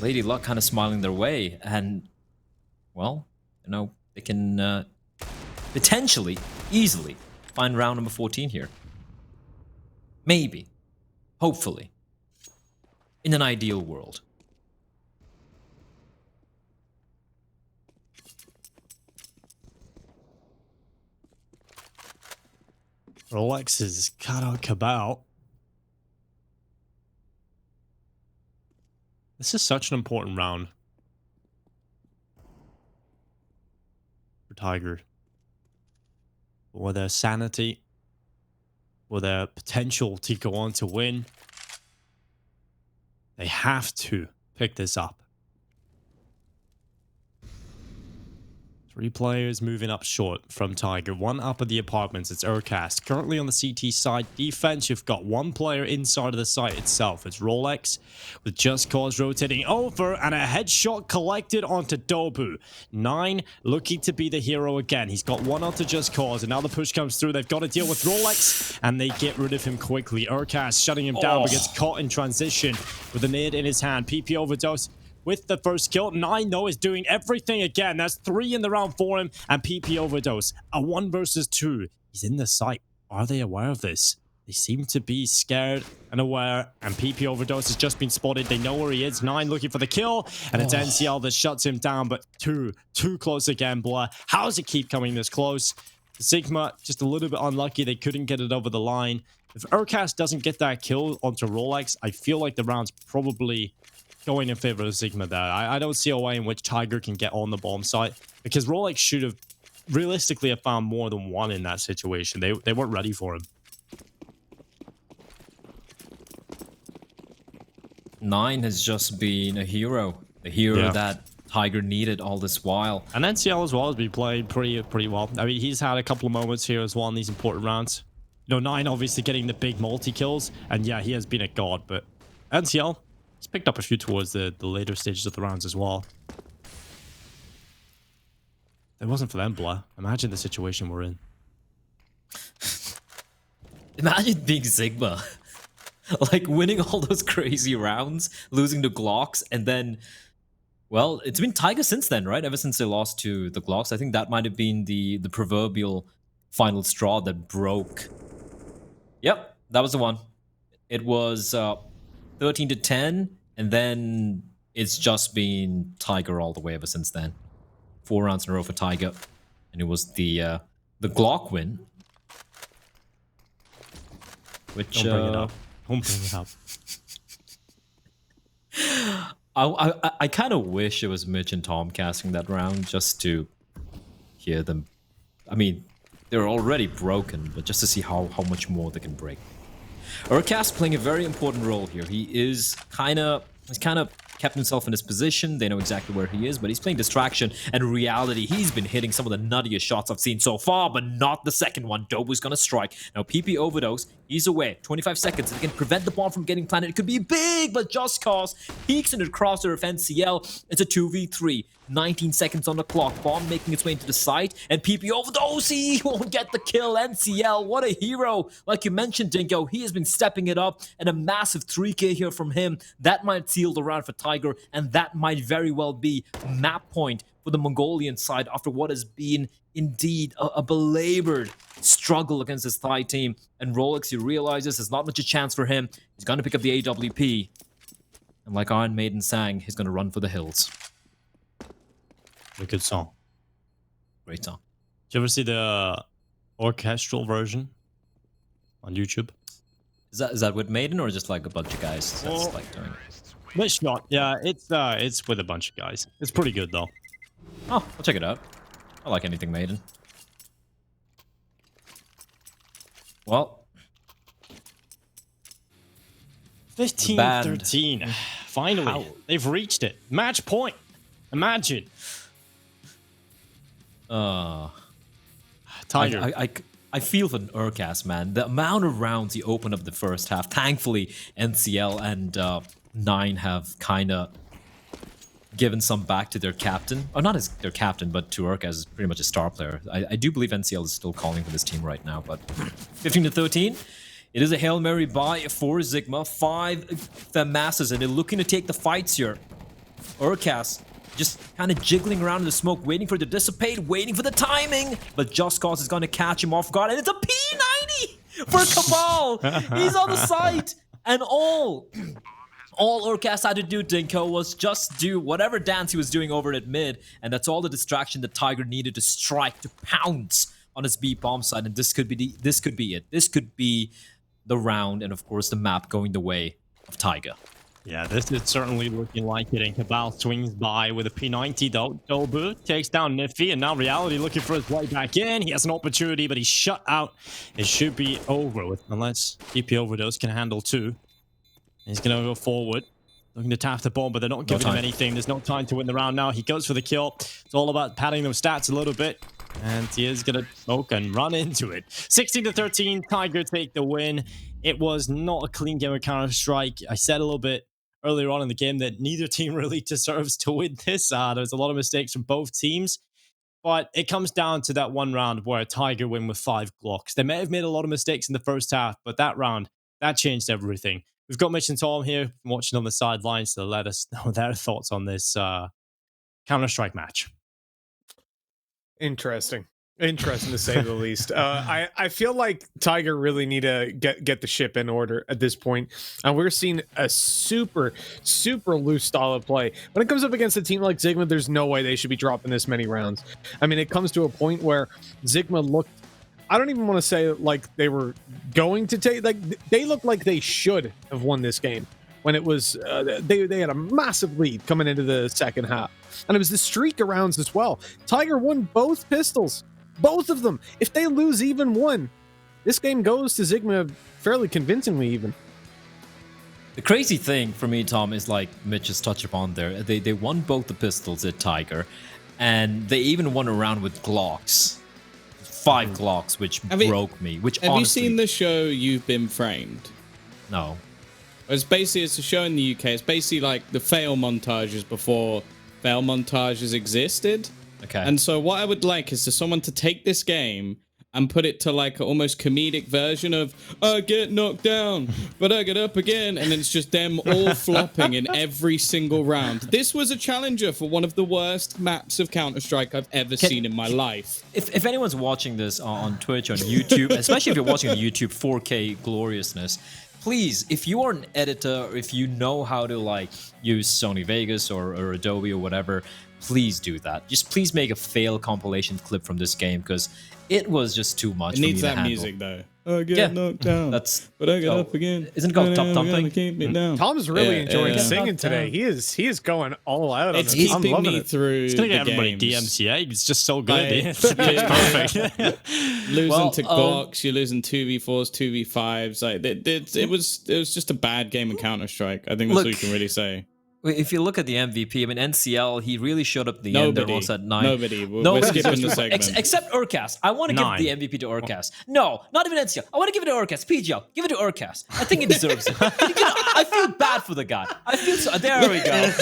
Lady Luck kind of smiling their way. And, well, you know, they can potentially, easily find round number 14 here. Maybe. Hopefully. In an ideal world. Rolex is cut out Cabal. This is such an important round for Tiger. For their sanity, for their potential to go on to win. They have to pick this up. 3 players moving up short from Tiger. 1 up at the apartments. It's Urcast. Currently on the CT side. Defense, you've got 1 player inside of the site itself. It's Rolex with Just Cause rotating over and a headshot collected onto Dobu. 9 looking to be the hero again. He's got 1 onto Just Cause and now the push comes through. They've got to deal with Rolex and they get rid of him quickly. Urcast shutting him down but gets caught in transition with a nade in his hand. PP overdose with the first kill. 9 though is doing everything again. That's 3 in the round for him and PP overdose. A 1 versus 2. He's in the site. Are they aware of this? They seem to be scared and aware, and PP overdose has just been spotted. They know where he is. 9 looking for the kill, and it's NCL that shuts him down, but too close again, Blur. How does it keep coming this close? Zigma just a little bit unlucky. They couldn't get it over the line. If Urcast doesn't get that kill onto Rolex, I feel like the round's probably going in favor of Zigma there. I don't see a way in which Tiger can get on the bomb site because Rolex should have realistically have found more than 1 in that situation. They weren't ready for him. 9 has just been a hero. The hero that Tiger needed all this while. And NCL as well has been playing pretty well. I mean, he's had a couple of moments here as well in these important rounds. You know, 9 obviously getting the big multi-kills. And yeah, he has been a god, but NCL, he's picked up a few towards the later stages of the rounds as well. If it wasn't for them, Blah, imagine the situation we're in. Imagine being Zigma. Like winning all those crazy rounds, losing to Glocks, and then, well, it's been Tiger since then, right? Ever since they lost to the Glocks. I think that might have been the proverbial final straw that broke. Yep, that was the one. It was 13-10, and then it's just been Tiger all the way ever since then. 4 rounds in a row for Tiger, and it was the Glock win. Which, Don't bring it up. Don't bring it up. I kind of wish it was Mitch and Tom casting that round just to hear them. I mean, they're already broken, but just to see how much more they can break. Urcast playing a very important role here. He's kind of kept himself in his position. They know exactly where he is, but he's playing distraction. And in reality, he's been hitting some of the nuttiest shots I've seen so far, but not the second one. Dobu's gonna strike. Now, PP overdose. He's away. 25 seconds. They can prevent the bomb from getting planted. It could be big, but Just Cause peeks into the crosshair of NCL. It's a 2v3. 19 seconds on the clock. Bomb making its way into the site. And PP overdose. He won't get the kill. NCL, what a hero. Like you mentioned, Dingo, he has been stepping it up. And a massive 3K here from him. That might seal the round for Tiger. And that might very well be map point for the Mongolian side after what has been indeed a belabored struggle against this Thai team. And Rolex, he realizes there's not much a chance for him. He's going to pick up the AWP. And like Iron Maiden sang, he's going to run for the hills. A good song. Great song. Did you ever see the orchestral version on YouTube? Is that with Maiden or just like a bunch of guys that's like doing it? It's not. Yeah, it's with a bunch of guys. It's pretty good though. Oh, I'll check it out. I like anything Maiden. Well, 15-13. Finally, they've reached it. Match point. Imagine. Tiger. I feel for Urcast, man. The amount of rounds he opened up the first half. Thankfully, NCL and 9 have kind of given some back to their captain. Oh, not as their captain, but to Urcast as pretty much a star player. I do believe NCL is still calling for this team right now, but 15-13. It is a Hail Mary buy for Zigma. 5 FAMASs, and they're looking to take the fights here. Urcast just kind of jiggling around in the smoke, waiting for it to dissipate, waiting for the timing. But Just Cause is going to catch him off guard, and it's a P90! for Cabal. He's on the site, and all Orcast had to do, Dinko, was just do whatever dance he was doing over at mid, and that's all the distraction that Tiger needed to strike, to pounce on his B bomb side, and this could be it. This could be the round, and of course the map going the way of Tiger. Yeah, this is certainly looking like it, and Cabal swings by with a P90 though. Dobu takes down Nifty, and now Reality looking for his way back in. He has an opportunity, but he's shut out. It should be over with, unless DP Overdose can handle two. He's going to go forward, looking to tap the bomb, but they're not giving him anything. There's no time to win the round now. He goes for the kill. It's all about padding those stats a little bit. And he is going to smoke and run into it. 16-13, Tiger take the win. It was not a clean game of Counter-Strike. I said a little bit earlier on in the game that neither team really deserves to win this. There's a lot of mistakes from both teams. But it comes down to that one round where Tiger win with 5 Glocks. They may have made a lot of mistakes in the first half, but that round, that changed everything. We've got Mitch and Tom here watching on the sidelines to let us know their thoughts on this Counter-Strike match. Interesting to say the least. I feel like Tiger really need to get the ship in order at this point, and we're seeing a super loose style of play. When it comes up against a team like Zigma, there's no way they should be dropping this many rounds. I mean, it comes to a point where Zigma looked, I don't even want to say like they were going to take, like they looked like they should have won this game when it was they had a massive lead coming into the second half, and it was the streak of rounds as well. Tiger won both pistols, both of them. If they lose even one, this game goes to Zigma fairly convincingly even. The crazy thing for me, Tom, is like Mitch just touched upon there. They won both the pistols at Tiger, and they even won a round with Glocks. 5 Glocks, which broke me. Which have honestly, you seen the show You've Been Framed? No. It's a show in the UK. It's basically like the fail montages before fail montages existed. Okay. And so what I would like is for someone to take this game and put it to like an almost comedic version of, I get knocked down, but I get up again. And then it's just them all flopping in every single round. This was a challenger for one of the worst maps of Counter-Strike I've ever seen in my life. If anyone's watching this on Twitch, on YouTube, especially if you're watching on YouTube 4K gloriousness, please, if you are an editor, or if you know how to like use Sony Vegas or Adobe or whatever, please do that. Just please make a fail compilation clip from this game, because it was just too much. It needs that music though. I get knocked down, but I get up again. Isn't it called Top Thumping? Keep me down. Tom's really enjoying singing today. He is going all out on It's this. I'm keeping loving me it. through. It's going to get the everybody games. DMCA. It's just so good. It's perfect. Losing to Glocks, you're losing 2v4s, 2v5s. Like it was just a bad game of Counter-Strike. I think that's what you can really say. If you look at the MVP, I mean, NCL, he really showed up at the end there once at 9. Nobody. We're skipping the segment. Except Urcast. I want to give the MVP to Urcast. No, not even NCL. I want to give it to Urcast. PGL, give it to Urcast. I think he deserves it. I feel bad for the guy. I feel so. There we go.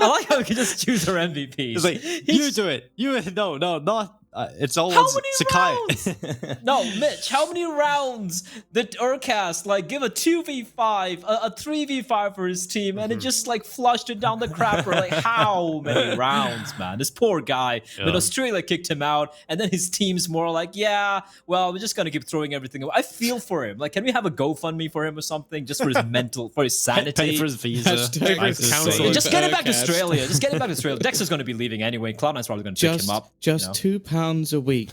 I like how we can just choose our MVPs. It's like, you do it. No, not. It's all how many Sakai. rounds? No, Mitch, how many rounds did Urcast like give a 2v5, a 3v5 for his team, and it just like flushed it down the crapper? Like, how many rounds, man? This poor guy. When Australia kicked him out, and then his team's more like, yeah, well, we're just gonna keep throwing everything away. I feel for him. Like, can we have a GoFundMe for him or something, just for his mental, for his sanity? Pay for his visa. Just get him back to Australia. Just get him back to Australia. Dexter's going to be leaving anyway. Cloud9's probably going to pick him up. Just £2 a week,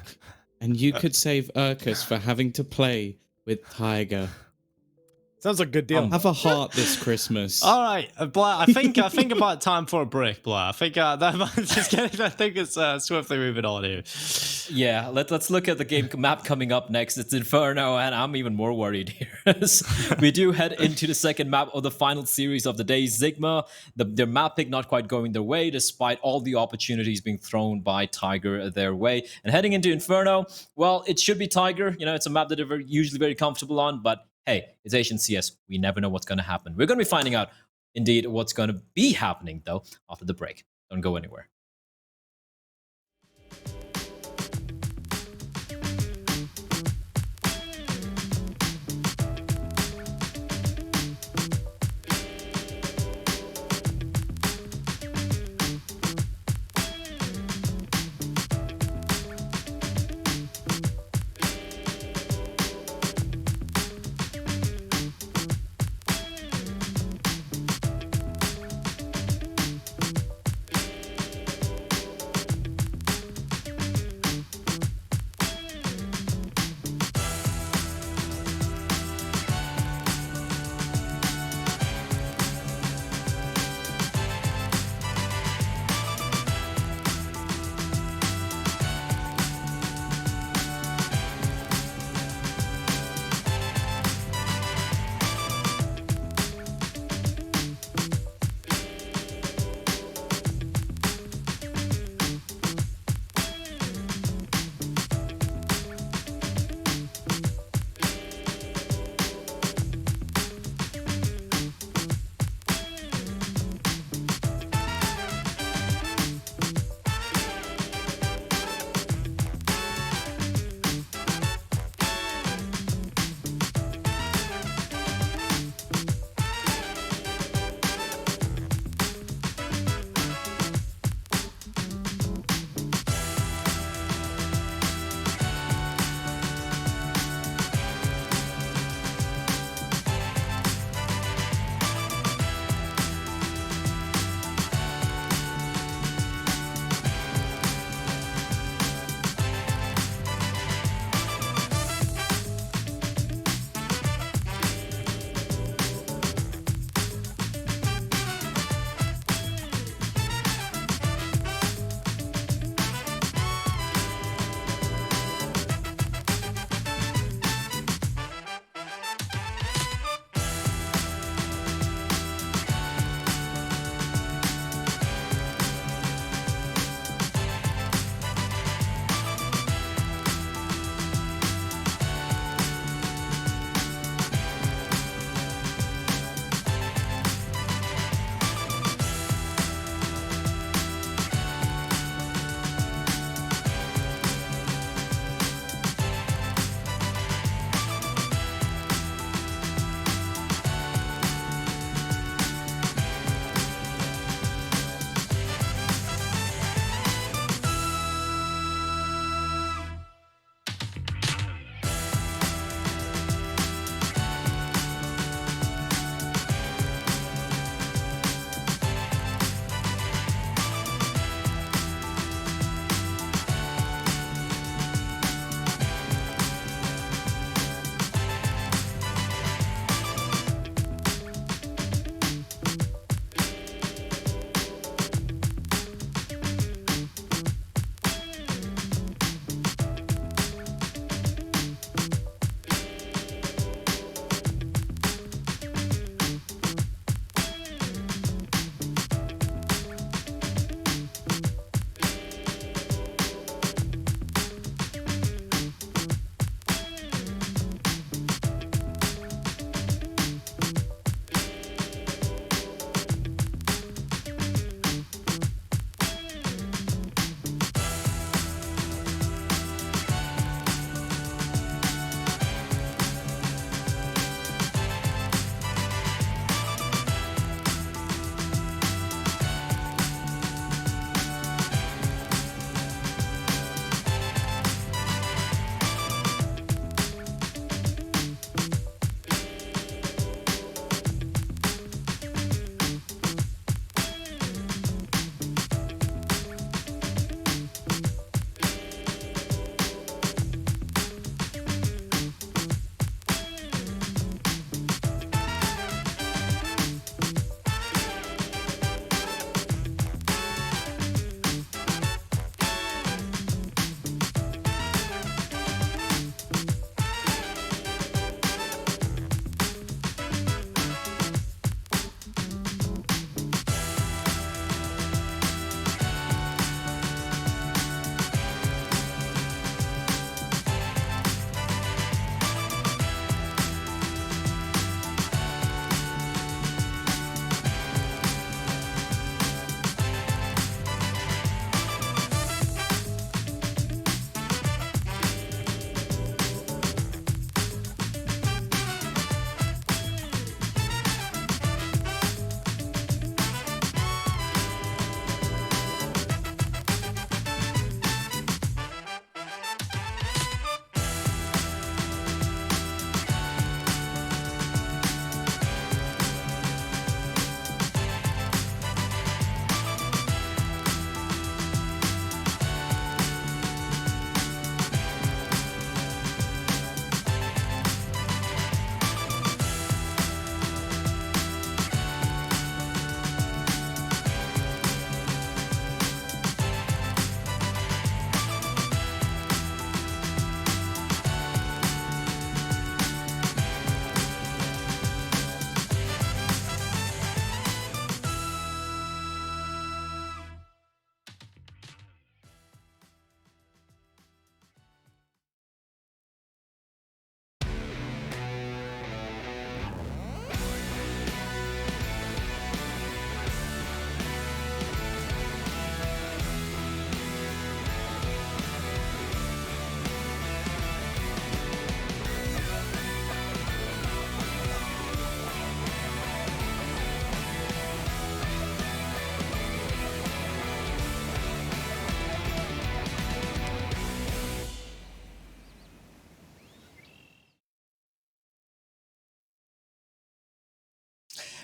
and you could save Urcus for having to play with Tiger. Sounds like a good deal. Have a heart this Christmas. All right, Blair. I think about time for a break, Blair. I think it's swiftly moving on here. Yeah, let's look at the game map coming up next. It's Inferno, and I'm even more worried here. We do head into the second map of the final series of the day. Zigma, their map pick not quite going their way, despite all the opportunities being thrown by Tiger their way. And heading into Inferno, well, it should be Tiger. You know, it's a map that they're usually very comfortable on, but hey, it's Asian CS. We never know what's going to happen. We're going to be finding out, indeed, what's going to be happening, though, after the break. Don't go anywhere.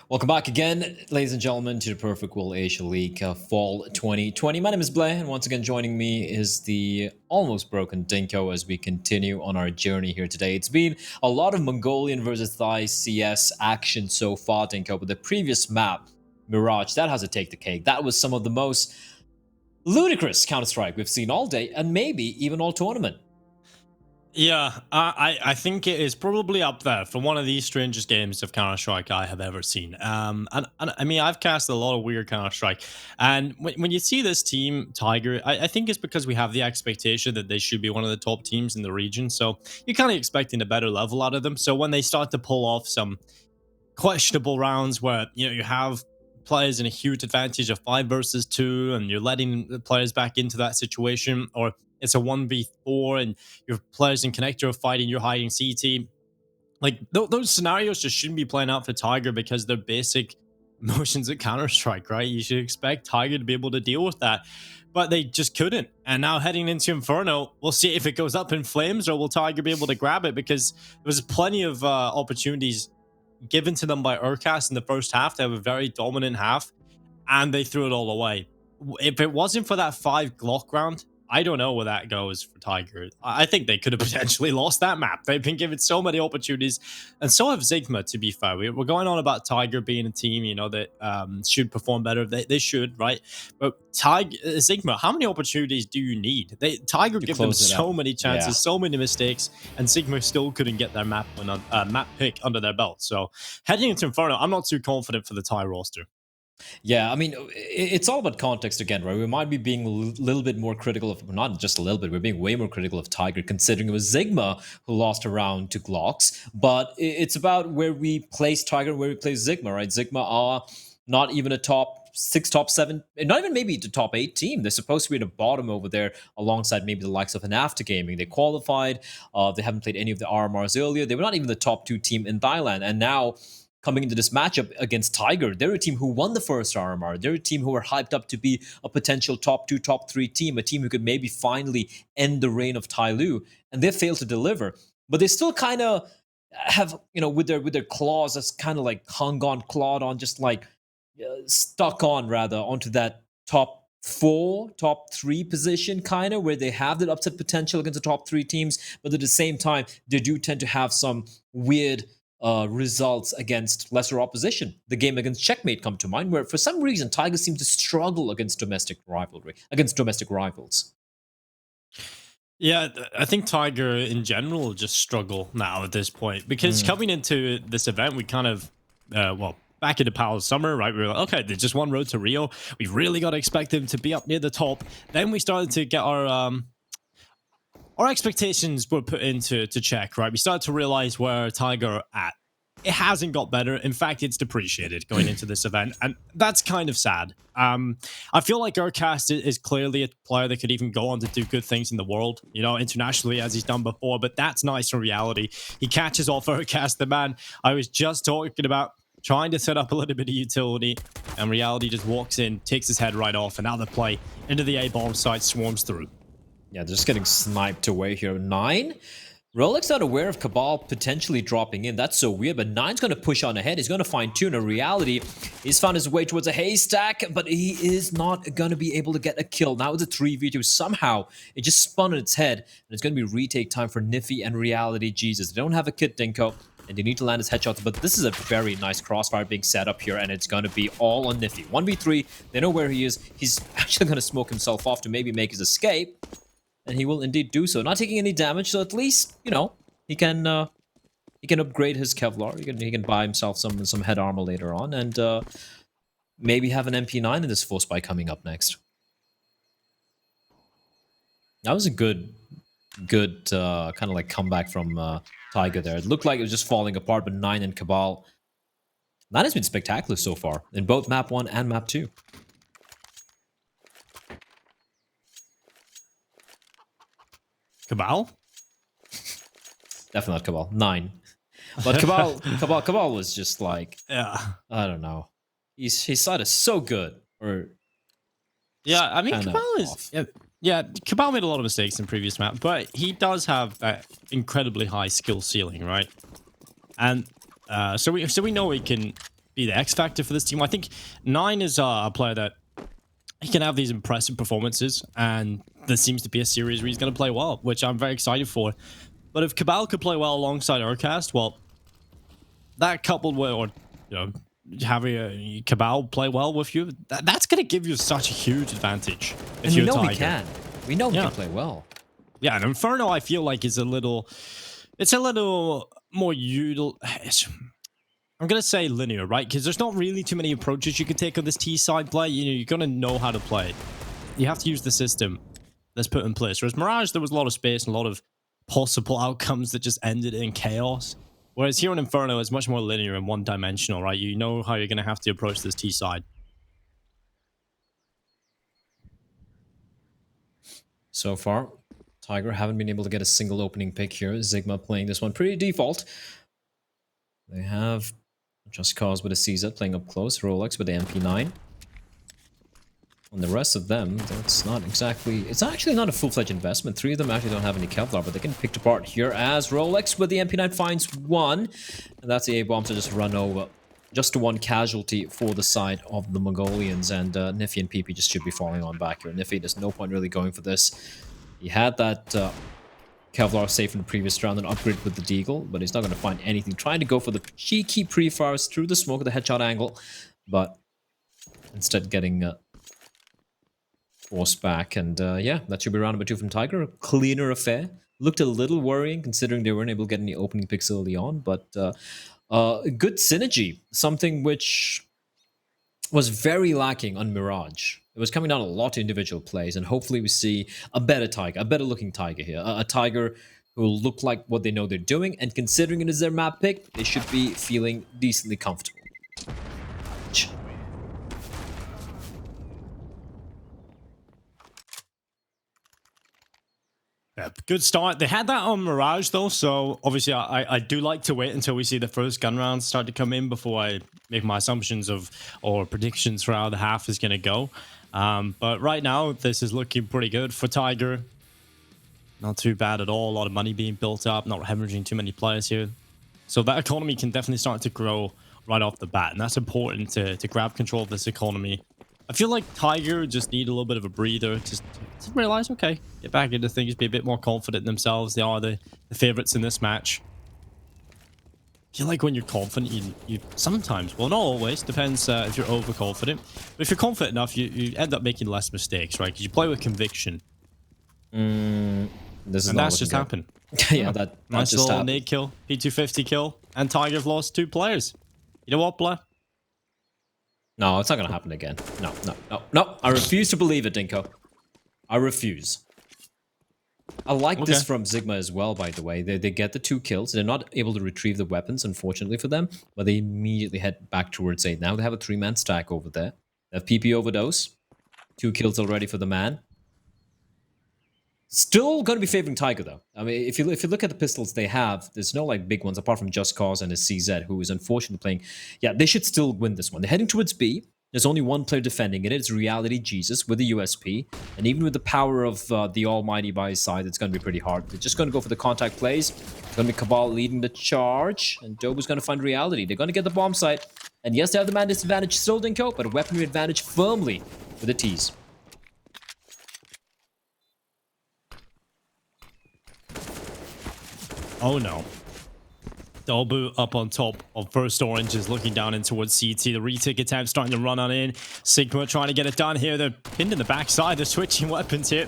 Welcome back again, ladies and gentlemen, to the Perfect World Asia League Fall 2020. My name is Blay, and once again joining me is the almost broken Dinko as we continue on our journey here today. It's been a lot of Mongolian versus Thai CS action so far, Dinko, but the previous map, Mirage, that has to take the cake. That was some of the most ludicrous Counter-Strike we've seen all day, and maybe even all tournament. Yeah, I think it is probably up there for one of the strangest games of Counter-Strike I have ever seen. And I mean, I've cast a lot of weird Counter-Strike, and when you see this team, Tiger, I think it's because we have the expectation that they should be one of the top teams in the region, so you're kind of expecting a better level out of them. So when they start to pull off some questionable rounds where, you know, you have players in a huge advantage of 5 versus 2, and you're letting the players back into that situation, or it's a 1v4 and your players in connector are fighting, you're hiding CT. Like, those scenarios just shouldn't be playing out for Tiger because they're basic motions at Counter-Strike, right? You should expect Tiger to be able to deal with that, but they just couldn't. And now heading into Inferno, we'll see if it goes up in flames, or will Tiger be able to grab it, because there was plenty of opportunities given to them by Urcast in the first half. They have a very dominant half, and they threw it all away. If it wasn't for that 5 Glock round, I don't know where that goes for Tiger. I think they could have potentially lost that map. They've been given so many opportunities, and so have Zigma, to be fair. We're going on about Tiger being a team, you know, that should perform better. They should, right? But Zigma, how many opportunities do you need? Tiger gave them so many chances, so many mistakes, and Zigma still couldn't get their map pick under their belt. So heading into Inferno, I'm not too confident for the Thai roster. Yeah, I mean, it's all about context again, right? We might be being a little bit more critical of, not just a little bit, we're being way more critical of Tiger, considering it was Zigma who lost a round to Glocks. But it's about where we place Tiger and where we place Zigma, right? Zigma are not even a top 6, top 7, not even maybe the top 8 team. They're supposed to be at the bottom over there alongside maybe the likes of an After Gaming. They qualified. They haven't played any of the RMRs earlier. They were not even the top 2 team in Thailand. And now, coming into this matchup against Tiger, they're a team who won the first RMR. They're a team who are hyped up to be a potential top 2, top 3 team, a team who could maybe finally end the reign of Tyloo, and they failed to deliver. But they still kind of have, you know, with their claws, that's kind of like clawed on, just like stuck on rather onto that top 4, top 3 position, kind of where they have that upset potential against the top 3 teams, but at the same time, they do tend to have some weird results against lesser opposition. The game against Checkmate come to mind, where for some reason Tigers seem to struggle against domestic rivals. Yeah, I think Tiger in general just struggle now at this point, because coming into this event, we kind of, back into Pal's summer, right? We were like, okay, they just won Road to Rio. We've really got to expect them to be up near the top. Then we started to get our expectations were put into check, right? We started to realize where Tiger are at. It hasn't got better. In fact, it's depreciated going into this event, and that's kind of sad. I feel like Urcast is clearly a player that could even go on to do good things in the world, you know, internationally, as he's done before, but that's nice in reality. He catches off Urcast, the man I was just talking about, trying to set up a little bit of utility, and reality just walks in, takes his head right off, and now the play into the A-bomb site swarms through. Yeah, they're just getting sniped away here. 9. Rolex not aware of Cabal potentially dropping in. That's so weird, but 9's going to push on ahead. He's going to find 2. In reality, he's found his way towards a haystack, but he is not going to be able to get a kill. Now it's a 3v2. Somehow, it just spun on its head, and it's going to be retake time for Niffy and Reality. Jesus, they don't have a kit, Dinko, and they need to land his headshots, but this is a very nice crossfire being set up here, and it's going to be all on Niffy. 1v3, they know where he is. He's actually going to smoke himself off to maybe make his escape, and he will indeed do so. Not taking any damage, so at least, you know, he can upgrade his Kevlar. He can buy himself some head armor later on, and maybe have an MP9 in this full spy coming up next. That was a good kind of like comeback from Tiger there. It looked like it was just falling apart, but 9 and Cabal, that has been spectacular so far in both map 1 and map 2. Cabal? Definitely not Cabal. 9. But Cabal was just like, Yeah. I don't know. His side is so good. Or yeah, I mean, kinda Cabal is... Yeah, Cabal made a lot of mistakes in previous map, but he does have that incredibly high skill ceiling, right? And so we know he can be the X factor for this team. I think 9 is a player that he can have these impressive performances, and there seems to be a series where he's going to play well, which I'm very excited for. But if Cabal could play well alongside Urcast, well, that coupled with, or you know, having a Cabal play well with you, that's going to give you such a huge advantage. And we know we can. We know we can play well. Yeah, and Inferno, I feel like, is a little more I'm going to say linear, right? Because there's not really too many approaches you can take on this T-side play. You know, you're going to know how to play. You have to use the system that's put in place. Whereas Mirage, there was a lot of space and a lot of possible outcomes that just ended in chaos. Whereas here on Inferno, it's much more linear and one-dimensional, right? You know how you're going to have to approach this T-side. So far, Tiger haven't been able to get a single opening pick here. Zigma playing this one pretty default. They have Just Cause with a CZ playing up close, Rolex with the MP9. And the rest of them, it's actually not a full-fledged investment. 3 of them actually don't have any Kevlar, but they can pick apart here as Rolex with the MP9 finds 1. And that's the A-bomb to just run over. Just one casualty for the side of the Mongolians, and Niffy and PP just should be falling on back here. Niffy, there's no point really going for this. He had that Kevlar safe in the previous round and upgrade with the Deagle, but he's not going to find anything. Trying to go for the cheeky pre-fires through the smoke with the headshot angle, but instead getting forced back. And yeah, that should be round number 2 from Tiger. A cleaner affair. Looked a little worrying considering they weren't able to get any opening picks early on, but good synergy. Something which was very lacking on Mirage. It was coming down a lot to individual plays, and hopefully we see a better Tiger, a better looking Tiger here. A Tiger who will look like what they know they're doing, and considering it is their map pick, they should be feeling decently comfortable. Yeah, good start. They had that on Mirage though, so obviously I do like to wait until we see the first gun rounds start to come in before I make my assumptions of or predictions for how the half is going to go. But right now, this is looking pretty good for Tiger. Not too bad at all. A lot of money being built up, not hemorrhaging too many players here. So that economy can definitely start to grow right off the bat, and that's important to grab control of this economy. I feel like Tiger just need a little bit of a breather to realize, okay, get back into things, be a bit more confident in themselves. They are the favorites in this match. I feel like when you're confident, you sometimes, well, not always, depends if you're overconfident. But if you're confident enough, you end up making less mistakes, right? Because you play with conviction. This is and that's just happened. Yeah, that nice just little happened. nade kill, P250 kill, and Tiger have lost 2 players. You know what, Blair? No, it's not going to happen again. No. I refuse to believe it, Dinko. I refuse. I like this from Zigma as well, by the way. They get the 2 kills. They're not able to retrieve the weapons, unfortunately for them, but they immediately head back towards 8. Now they have a 3-man stack over there. They have PP overdose. 2 kills already for the man. Still going to be favoring Tiger, though. I mean, if you look at the pistols they have, there's no like big ones apart from Just Cause and his CZ, who is unfortunately playing. Yeah, they should still win this one. They're heading towards B. There's only one player defending it. It's Reality Jesus with the USP. And even with the power of the Almighty by his side, it's going to be pretty hard. They're just going to go for the contact plays. It's going to be Cabal leading the charge. And Dobu's going to find Reality. They're going to get the bomb site. And yes, they have the man disadvantage still, Dinko, but a weaponry advantage firmly for the T's. Oh no. Dobu up on top of first orange is looking down in towards CT. The retake attempt starting to run on in. Sigma trying to get it done here. They're pinned in the backside. They're switching weapons here.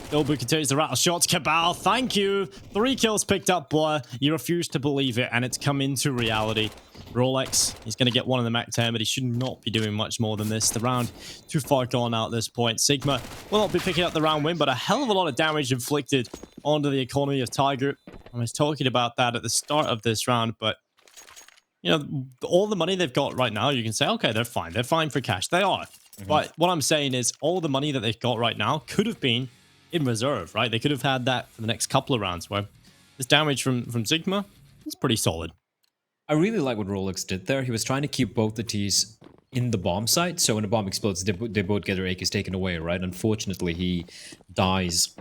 Dobu continues to rattle shots. Cabal, thank you. 3 kills picked up, Blur. You refuse to believe it, and it's come into reality. Rolex, he's going to get 1 in the Mac 10, but he should not be doing much more than this. The round too far gone out at this point. Sigma will not be picking up the round win, but a hell of a lot of damage inflicted onto the economy of Tiger. I was talking about that at the start of this round, but you know, all the money they've got right now, you can say, okay, they're fine. They're fine for cash. They are. But what I'm saying is all the money that they've got right now could have been in reserve, right? They could have had that for the next couple of rounds, where this damage from Zigma is pretty solid. I really like what Rolex did there. He was trying to keep both the T's in the bomb site, so when a bomb explodes, they both get their AKs taken away, right? Unfortunately, he dies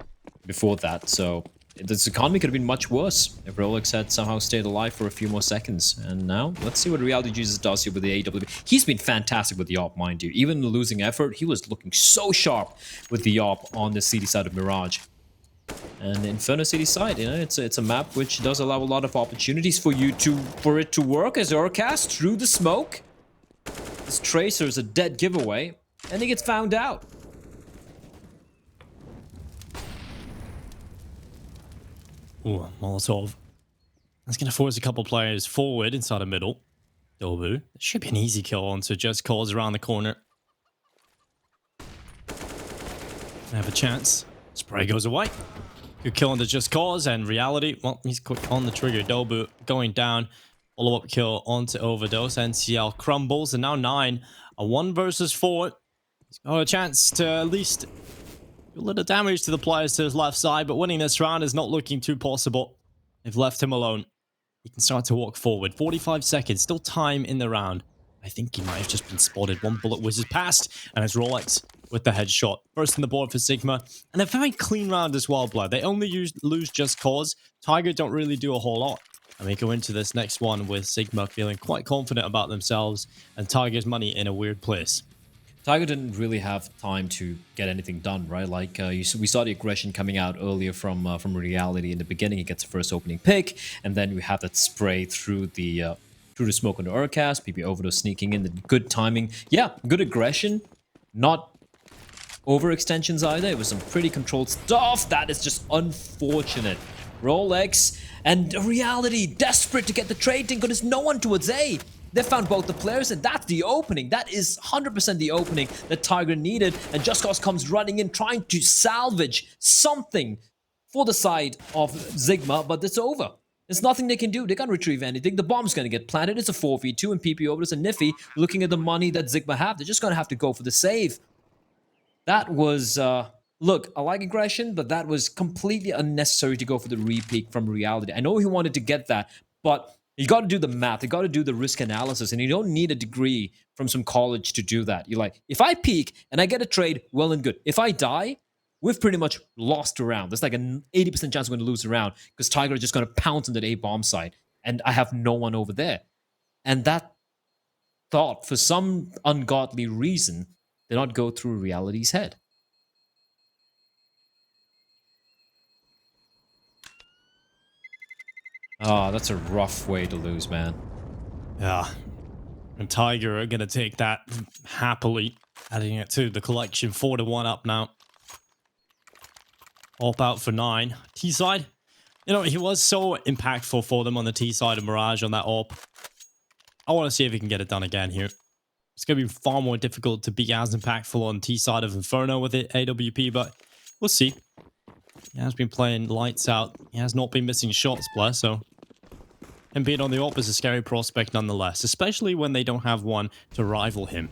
before that, so this economy could have been much worse if Rolex had somehow stayed alive for a few more seconds. And now, let's see what Reality Jesus does here with the AWP. He's been fantastic with the AWP, mind you. Even losing effort, he was looking so sharp with the AWP on the CD side of Mirage. And Inferno City side, you know, it's a map which does allow a lot of opportunities for it to work as Urcast through the smoke. This Tracer is a dead giveaway, and he gets found out. Ooh, Molotov. That's going to force a couple players forward inside the middle. Dobu. It should be an easy kill onto Just Cause around the corner. I have a chance. Spray goes away. Good kill on the Just Cause, and Reality, well, he's quick on the trigger. Dobu going down. Follow-up kill onto Overdose. NCL crumbles, and now 9. A 1 versus 4. He's got a chance to at least do a little damage to the players to his left side, but winning this round is not looking too possible. They've left him alone. He can start to walk forward. 45 seconds, still time in the round. I think he might have just been spotted. One bullet whizzes past, and it's Rolex with the headshot. First in the board for Zigma, and a very clean round as well, Blood. They only lose Just Cause. Tiger don't really do a whole lot. And we go into this next one with Zigma feeling quite confident about themselves, and Tiger's money in a weird place. Tiger didn't really have time to get anything done, right? Like we saw the aggression coming out earlier from Reality in the beginning. He gets the first opening pick, and then we have that spray through the smoke on the Urcast. PP Overdose sneaking in, the good timing. Yeah, good aggression, not overextensions either. It was some pretty controlled stuff. That is just unfortunate. Rolex and Reality desperate to get the trade in because there's no one towards A. They found both the players, and that's the opening. That is 100% the opening that Tiger needed. And Just Cause comes running in, trying to salvage something for the side of Zigma, but it's over. There's nothing they can do. They can't retrieve anything. The bomb's going to get planted. It's a 4v2, and PP Overdose and Niffy, looking at the money that Zigma have, they're just going to have to go for the save. That was... Look, I like aggression, but that was completely unnecessary to go for the re-peek from Reality. I know he wanted to get that, but... You got to do the math. You got to do the risk analysis, and you don't need a degree from some college to do that. You're like, if I peak and I get a trade, well and good. If I die, we've pretty much lost a round. There's like an 80% chance we're going to lose a round because Tiger is just going to pounce on that A bomb site, and I have no one over there. And that thought, for some ungodly reason, did not go through Reality's head. Oh, that's a rough way to lose, man. Yeah. And Tiger are going to take that happily, adding it to the collection. 4-1 up now. Op out for 9. T-side, you know, he was so impactful for them on the T-side of Mirage on that op. I want to see if he can get it done again here. It's going to be far more difficult to be as impactful on T-side of Inferno with it, AWP, but we'll see. He has been playing lights out. He has not been missing shots, bless, so... him being on the op is a scary prospect nonetheless, especially when they don't have one to rival him.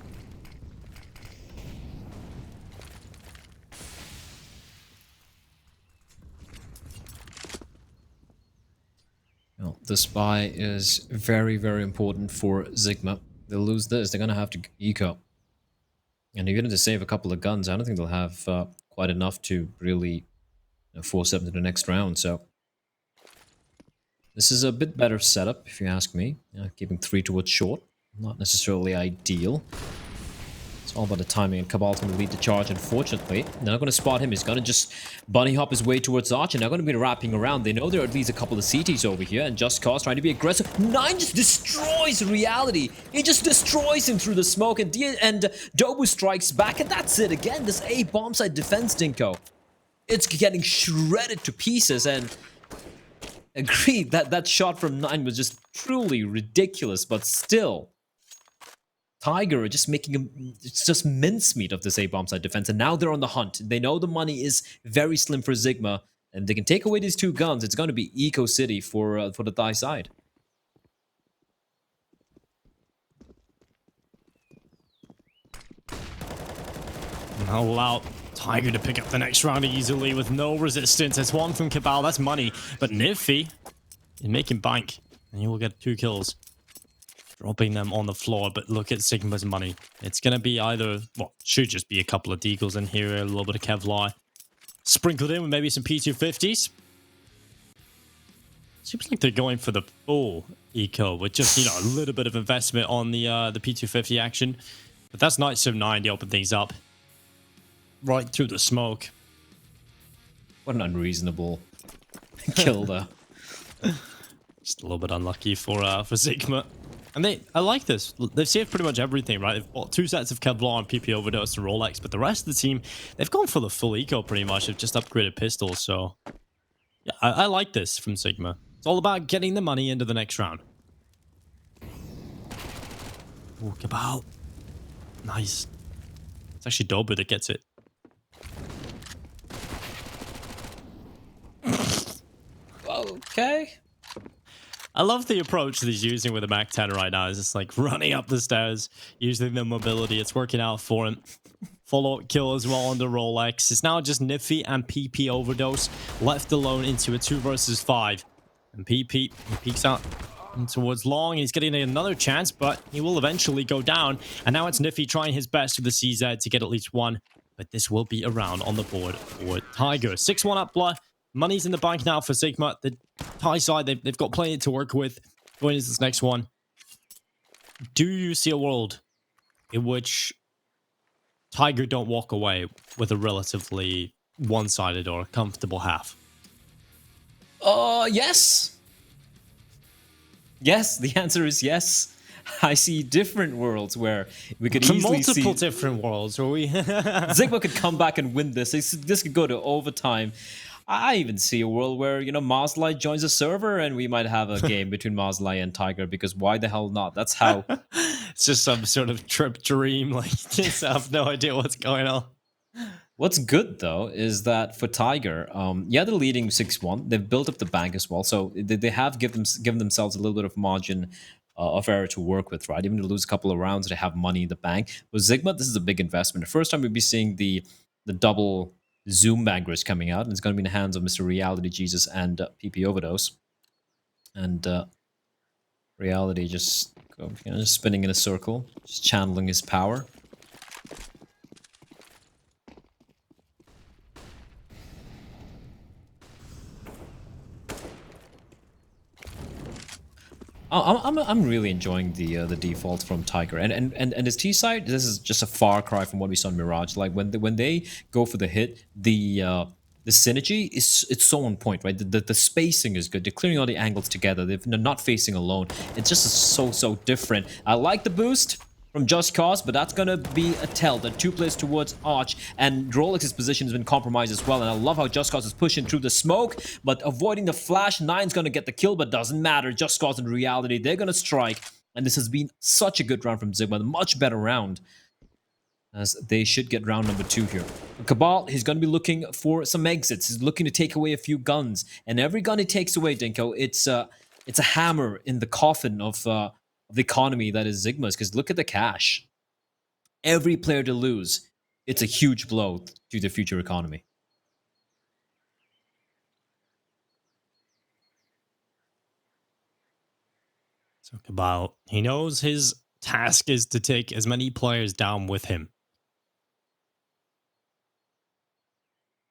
Well, the spy is very, very important for Zigma. They'll lose this, they're going to have to eco. And even to save a couple of guns, I don't think they'll have quite enough to really force them to the next round, so... This is a bit better setup, if you ask me. Keeping 3 towards short. Not necessarily ideal. It's all about the timing, and Cabal's going to lead the charge, unfortunately. They're not going to spot him. He's going to just bunny hop his way towards Arch, and they're going to be wrapping around. They know there are at least a couple of CTs over here, and Just Cause trying to be aggressive. 9 just destroys Reality. He just destroys him through the smoke, and Dobu strikes back, and that's it again. This A bomb side defense, Dinko. It's getting shredded to pieces, and... Agreed, that shot from 9 was just truly ridiculous, but still. Tiger are just making it's just mincemeat of this A-bomb side defense, and now they're on the hunt. They know the money is very slim for Zigma, and they can take away these 2 guns. It's going to be Eco City for the Thai side. I'll allow Tiger to pick up the next round easily with no resistance. It's 1 from Cabal, that's money. But Niffy is making bank, and he will get 2 kills. Dropping them on the floor, but look at Sigma's money. It's going to be either, well, should just be a couple of deagles in here, a little bit of Kevlar. Sprinkled in with maybe some P250s. Seems like they're going for the full eco with just, a little bit of investment on the P250 action. But that's nice of 9 to open things up. Right through the smoke. What an unreasonable kill there. Just a little bit unlucky for Zigma. And I like this. They've saved pretty much everything, right? They've bought 2 sets of Kevlar and PP Overdose and Rolex, but the rest of the team, they've gone for the full eco pretty much. They've just upgraded pistols, so yeah, I like this from Zigma. It's all about getting the money into the next round. Oh, Cabal. Nice. It's actually Dobu that gets it. Okay. I love the approach that he's using with the Mac 10 right now. It's just like running up the stairs, using the mobility. It's working out for him. Follow-up kill as well on the Rolex. It's now just Niffy and PP Overdose left alone into a 2 versus 5. And PP, he peeks out towards long. He's getting another chance, but he will eventually go down. And now it's Niffy trying his best with the CZ to get at least one. But this will be a round on the board for Tiger. 6-1 up, blood. Money's in the bank now for Zigma. The Thai side, they've got plenty to work with going into this next one. Do you see a world in which Tiger don't walk away with a relatively one-sided or comfortable half? Yes. Yes, the answer is yes. I see different worlds where we could easily see multiple different worlds where we Zigma could come back and win this. This could go to overtime. I even see a world where, Maslai joins a server and we might have a game between Maslai and Tiger, because why the hell not? That's how. It's just some sort of trip dream. Like, just have no idea what's going on. What's good, though, is that for Tiger, they're leading 6-1. They've built up the bank as well. So they have given themselves a little bit of margin of error to work with, right? Even to lose a couple of rounds, they have money in the bank. With Zigma, this is a big investment. The first time we'll be seeing the double Zoom bangers coming out, and it's going to be in the hands of Mr. Reality Jesus and PP Overdose. And Reality just spinning in a circle, just channeling his power. I'm really enjoying the default from Tiger, and his T side. This is just a far cry from what we saw in Mirage. Like when they go for the hit, the synergy it's so on point, right? The spacing is good. They're clearing all the angles together. They're not facing alone. It's just so different. I like the boost from Just Cause, but that's gonna be a tell. The 2 plays towards Arch, and Rolex's position has been compromised as well. And I love how Just Cause is pushing through the smoke, but avoiding the flash. 9's gonna get the kill, but doesn't matter. Just Cause in reality, they're gonna strike. And this has been such a good round from Zigma, a much better round, as they should get round number 2 here. Cabal, he's gonna be looking for some exits. He's looking to take away a few guns, and every gun he takes away, Dinko, it's a hammer in the coffin of the economy that is Zigma's, because look at the cash. Every player to lose, it's a huge blow to the future economy. So Cabal, he knows his task is to take as many players down with him.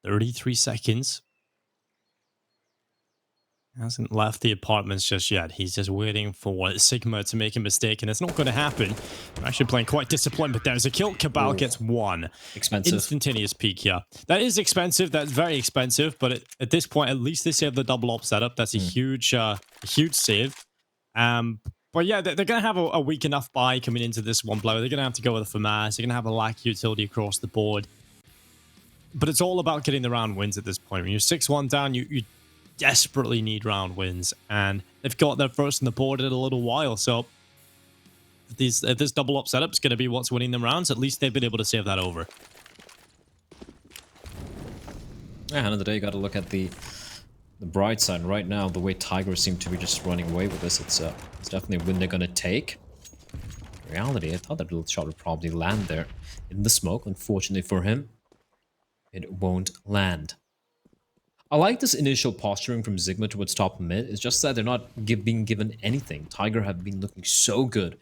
33 seconds. Hasn't left the apartments just yet. He's just waiting for Zigma to make a mistake, and it's not going to happen. I'm actually playing quite disciplined, but there's a kill. Cabal gets 1. Expensive. Instantaneous peak here. That is expensive. That's very expensive, but at this point, at least they save the double op setup. That's a huge save. But yeah, they're going to have a weak enough buy coming into this one blow. They're going to have to go with a FAMAS. They're going to have a lack of utility across the board. But it's all about getting the round wins at this point. When you're 6-1 down, you desperately need round wins, and they've got their first on the board in a little while. So if this double up setup is going to be what's winning them rounds, at least they've been able to save that over. At the end of the day, you got to look at the bright side. Right now, the way Tiger seem to be just running away with this, it's definitely a win they're going to take. In reality, I thought that little shot would probably land there in the smoke. Unfortunately for him, it won't land. I like this initial posturing from Zigma towards top mid. It's just that they're not being given anything. Tiger have been looking so good,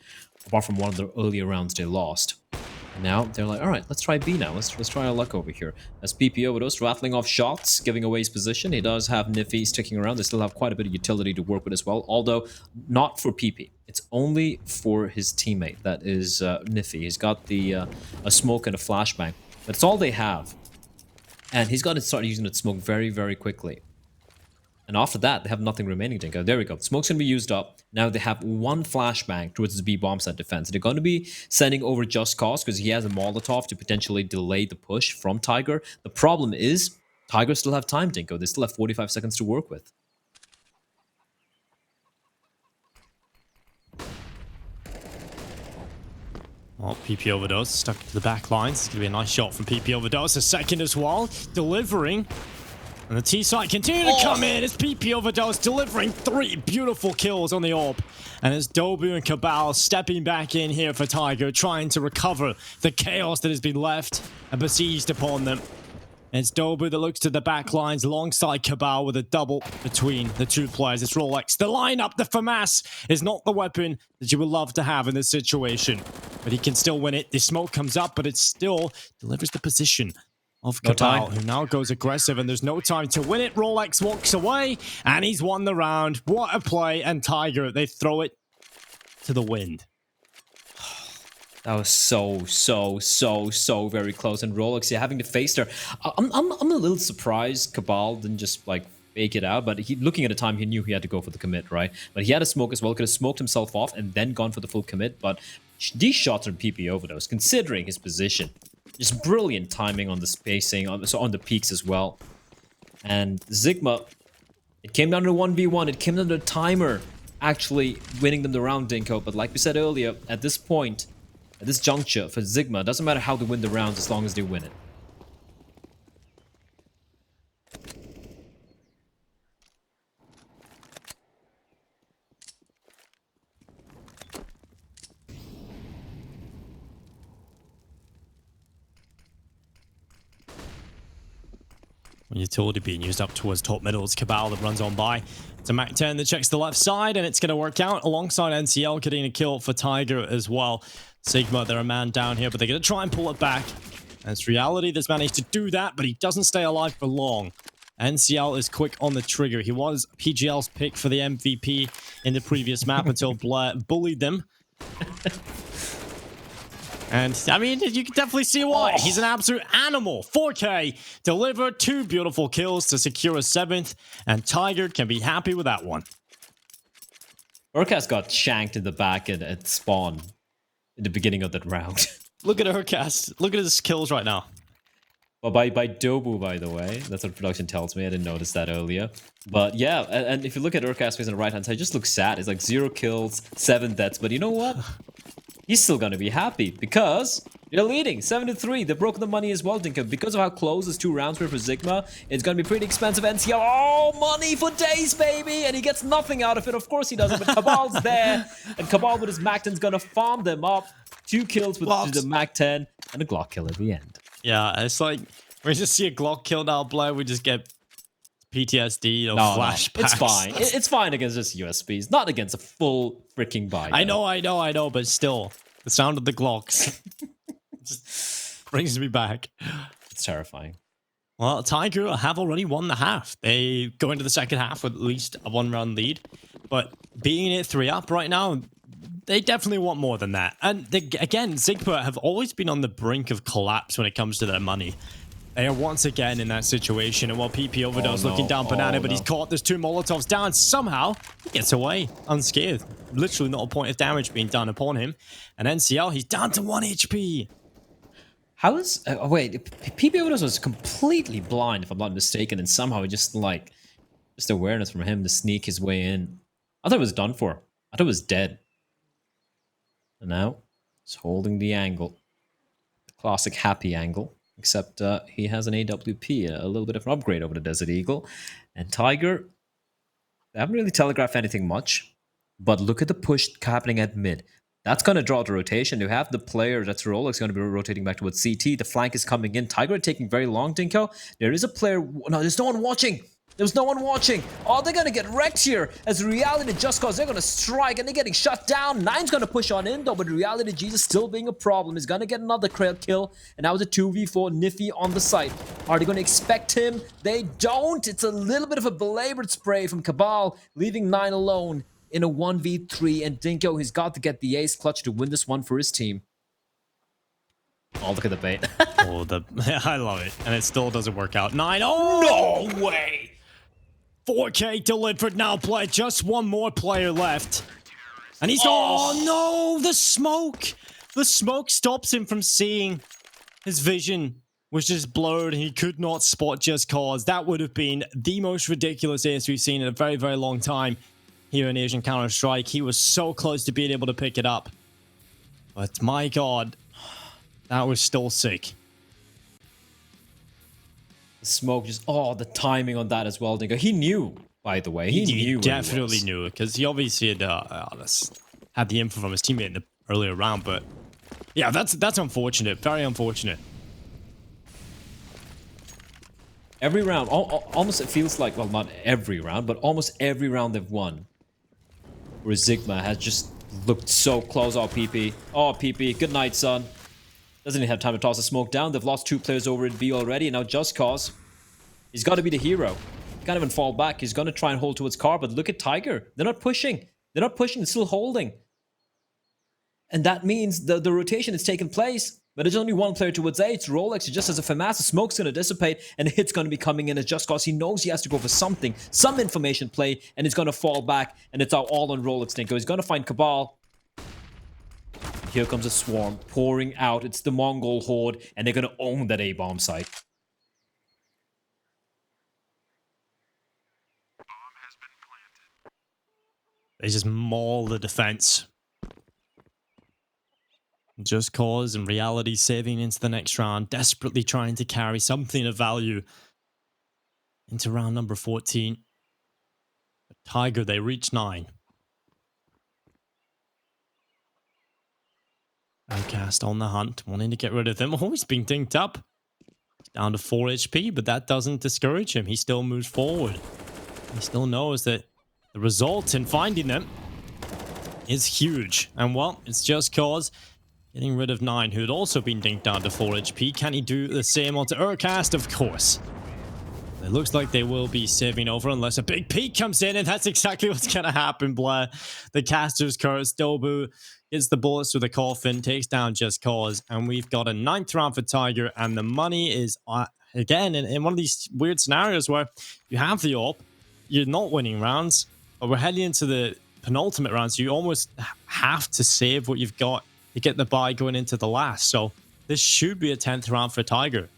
apart from one of the earlier rounds they lost. Now they're like, all right, let's try B now. Let's try our luck over here. As PP Overdose rattling off shots, giving away his position. He does have Niffy sticking around. They still have quite a bit of utility to work with as well, although not for PP. It's only for his teammate, that is Niffy. He's got the a smoke and a flashbang, but it's all they have. And he's got to start using that smoke very, very quickly. And after that, they have nothing remaining, Dinko. There we go. Smoke's going to be used up. Now they have one flashbang towards the B-bomb site defense. They're going to be sending over Just Cause because he has a Molotov to potentially delay the push from Tiger. The problem is, Tiger still have time, Dinko. They still have 45 seconds to work with. Well, PP Overdose stuck to the back lines. It's going to be a nice shot from PP Overdose. A second as well. Delivering. And the T-site continue to come in as PP Overdose delivering 3 beautiful kills on the AWP. And as Dobu and Cabal stepping back in here for Tiger, trying to recover the chaos that has been left and besieged upon them. And it's Dobu that looks to the back lines alongside Cabal with a double between the two players. It's Rolex. The lineup, the FAMAS, is not the weapon that you would love to have in this situation. But he can still win it. The smoke comes up, but it still delivers the position of Cabal, who now goes aggressive, and there's no time to win it. Rolex walks away, and he's won the round. What a play, and Tiger, they throw it to the wind. That was so very close. And Rolex, yeah, having to face there. I'm a little surprised Cabal didn't just, like, fake it out, but looking at the time, he knew he had to go for the commit, right? But he had a smoke as well, could have smoked himself off and then gone for the full commit, but these shots are PP Overdose, considering his position. Just brilliant timing on the spacing, on the peaks as well. And Zigma, it came down to 1v1. It came down to a timer actually winning them the round, Dinko. But like we said earlier, at this point, at this juncture for Zigma, it doesn't matter how they win the rounds as long as they win it. Utility being used up towards top middle. It's Cabal that runs on by. It's a Mac 10 that checks the left side, and it's going to work out alongside NCL getting a kill for Tiger as well. Sigma, they're a man down here, but they're going to try and pull it back. And it's Reality that's managed to do that, but he doesn't stay alive for long. NCL is quick on the trigger. He was PGL's pick for the MVP in the previous map until Blair bullied them. And, I mean, you can definitely see why. He's an absolute animal. 4K delivered 2 beautiful kills to secure a 7th, and Tiger can be happy with that one. Urkas got shanked in the back at spawn in the beginning of that round. Look at Urkas. Look at his kills right now. Well, by Dobu, by the way. That's what production tells me. I didn't notice that earlier. But yeah, and if you look at Urkas on the right-hand side, it just looks sad. It's like 0 kills, 7 deaths. But you know what? He's still going to be happy because they're leading 7-3. They've broken the money as well, Dinka. Because of how close these 2 rounds were for Zigma, it's going to be pretty expensive. NCL, oh, money for days, baby! And he gets nothing out of it. Of course he doesn't, but Cabal's there. And Cabal with his Mac 10 is going to farm them up. 2 kills with the Mac 10 and a Glock kill at the end. Yeah, it's like, we just see a Glock kill now, Blair. We just get PTSD or flashbacks. No, it's fine. It's fine against just USBs, not against a full freaking buy. I know, but still, the sound of the Glocks just brings me back. It's terrifying. Well, Tiger have already won the half. They go into the second half with at least a 1-round lead, but being it 3-up right now, they definitely want more than that. And again, Zigma have always been on the brink of collapse when it comes to their money. They are once again in that situation, and while PP Overdose looking down Banana, but he's caught. There's 2 Molotovs down. Somehow, he gets away unscathed. Literally not a point of damage being done upon him. And NCL, he's down to 1 HP. How is... wait, PP Overdose was completely blind, if I'm not mistaken, and somehow just awareness from him to sneak his way in. I thought it was done for. I thought it was dead. And now, he's holding the angle. The classic happy angle. Except he has an AWP, a little bit of an upgrade over the Desert Eagle. And Tiger, they haven't really telegraphed anything much. But look at the push happening at mid. That's going to draw the rotation. You have the player, that's Rolex, going to be rotating back towards CT. The flank is coming in. Tiger taking very long, Dinko. There is a player... No, there's no one watching. There's no one watching. Oh, they're gonna get wrecked here. As Reality Just Cause, they're gonna strike and they're getting shut down. Nine's gonna push on in though, but Reality Jesus still being a problem. He's gonna get another kill, and that was a 2v4 Niffy on the site. Are they gonna expect him? They don't. It's a little bit of a belabored spray from Cabal, leaving Nine alone in a 1v3, and Dinko, he's got to get the ace clutch to win this one for his team. Oh, look at the bait. Oh, I love it. And it still doesn't work out. Nine. Oh, no way. 4K delivered now, play. Just one more player left. And he's... Oh, no, the smoke. The smoke stops him from seeing. His vision was just blurred. He could not spot Just Cause. That would have been the most ridiculous ace we've seen in a very, very long time here in Asian Counter-Strike. He was so close to being able to pick it up. But my God, that was still sick. The smoke just, oh, the timing on that as well, Dinko. He knew, by the way. He knew. Definitely knew it, because he obviously had the info from his teammate in the earlier round. But yeah, that's unfortunate. Very unfortunate. Every round, almost it feels like, well, not every round, but almost every round they've won, where Zigma has just looked so close. Oh, PP. Oh, PP. Good night, son. Doesn't even have time to toss the smoke down. They've lost 2 players over in B already, and now Just Cause. He's got to be the hero. He can't even fall back. He's going to try and hold towards car, but look at Tiger. They're not pushing. They're not pushing. They're still holding. And that means the rotation is taking place. But there's only one player towards A. It's Rolex. He just has a FAMAS. The smoke's going to dissipate, and the hit's going to be coming in as Just Cause. He knows he has to go for something, some information play, and it's going to fall back, and it's all on Rolex, Dinko. He's going to find Cabal. Here comes a swarm pouring out. It's the Mongol horde, and they're going to own that A-bomb site. They just maul the defense. Just Cause and Reality saving into the next round, desperately trying to carry something of value into round number 14. But Tiger, they reach 9. Outcast on the hunt, wanting to get rid of them. Oh, he's being dinked up. He's down to 4 HP, but that doesn't discourage him. He still moves forward. He still knows that the result in finding them is huge. And well, it's Just Cause getting rid of 9, who had also been dinked down to 4 HP. Can he do the same onto Urcast? Of course. It looks like they will be saving over unless a big peak comes in, and that's exactly what's going to happen, Blair. The caster's curse. Dobu gets the bullets through the coffin, takes down Just Cause, and we've got a 9th round for Tiger, and the money is, again, in one of these weird scenarios where you have the AWP, you're not winning rounds, but we're heading into the penultimate round, so you almost have to save what you've got to get the buy going into the last. So this should be a 10th round for Tiger.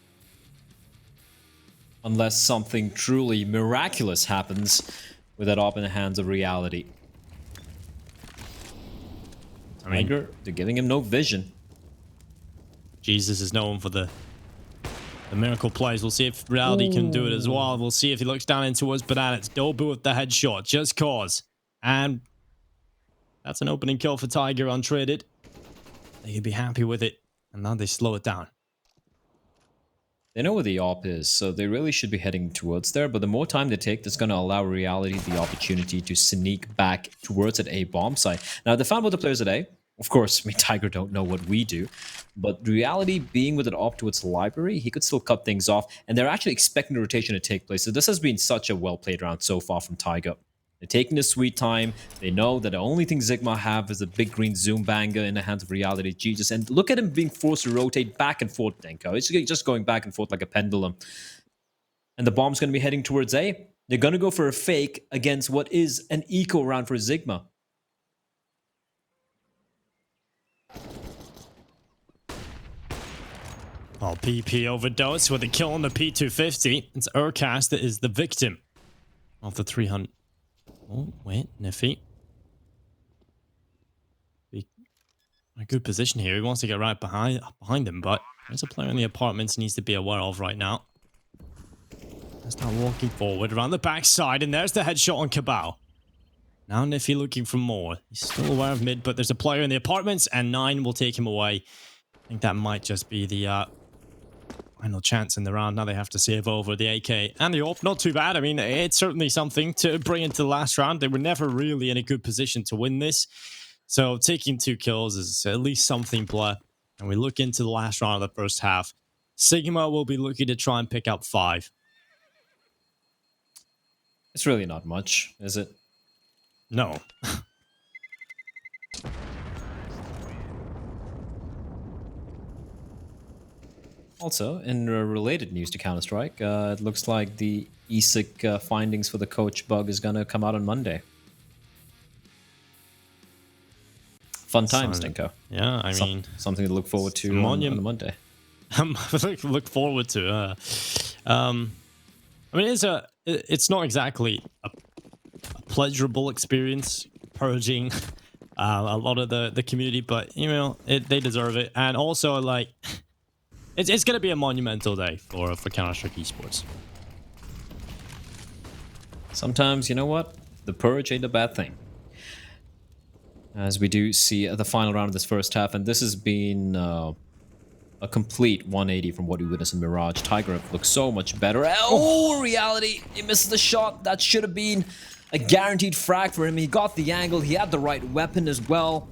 Unless something truly miraculous happens with that AWP in the hands of Reality. I mean, Tiger, they're giving him no vision. Jesus is known for the miracle plays. We'll see if Reality can do it as well. We'll see if he looks down in towards Banana. It's Dobu with the headshot. Just Cause. And that's an opening kill for Tiger untraded. They could be happy with it. And now they slow it down. They know where the AWP is, so they really should be heading towards there. But the more time they take, that's going to allow Reality the opportunity to sneak back towards that A-bomb site. Now, they found both the players at A. Of course, me Tiger don't know what we do. But Reality being with an AWP towards library, he could still cut things off. And they're actually expecting the rotation to take place. So this has been such a well-played round so far from Tiger. They're taking the sweet time. They know that the only thing Zigma have is a big green zoom banger in the hands of Reality Jesus. And look at him being forced to rotate back and forth, Denko. It's just going back and forth like a pendulum. And the bomb's going to be heading towards A. They're going to go for a fake against what is an eco round for Zigma. Oh, PP overdose with a kill on the P250. It's Urcast that is the victim of the 300. Oh, wait, Niffy. A good position here. He wants to get right behind him, but there's a player in the apartments he needs to be aware of right now. Let's start walking forward around the backside, and there's the headshot on Cabal. Now Niffy looking for more. He's still aware of mid, but there's a player in the apartments, and 9 will take him away. I think that might just be the final chance in the round. Now they have to save over the AK and the AWP. Not too bad. I mean, it's certainly something to bring into the last round. They were never really in a good position to win this. So taking 2 kills is at least something, Blair. And we look into the last round of the first half. Zigma will be looking to try and pick up 5. It's really not much, is it? No. Also, in related news to Counter-Strike, it looks like the ESIC findings for the coach bug is going to come out on Monday. Fun times, Dinko. Yeah, I mean... Something to look forward to on the Monday. Look forward to. I mean, it's not exactly a pleasurable experience purging a lot of the community, but you know they deserve it, and also like it's gonna be a monumental day for Counter-Strike esports. Sometimes, you know what, the purge ain't a bad thing. As we do see the final round of this first half, and this has been a complete 180 from what we witnessed in Mirage. Tiger looks so much better. Oh, reality! He misses the shot. That should have been a guaranteed frag for him. He got the angle. He had the right weapon as well.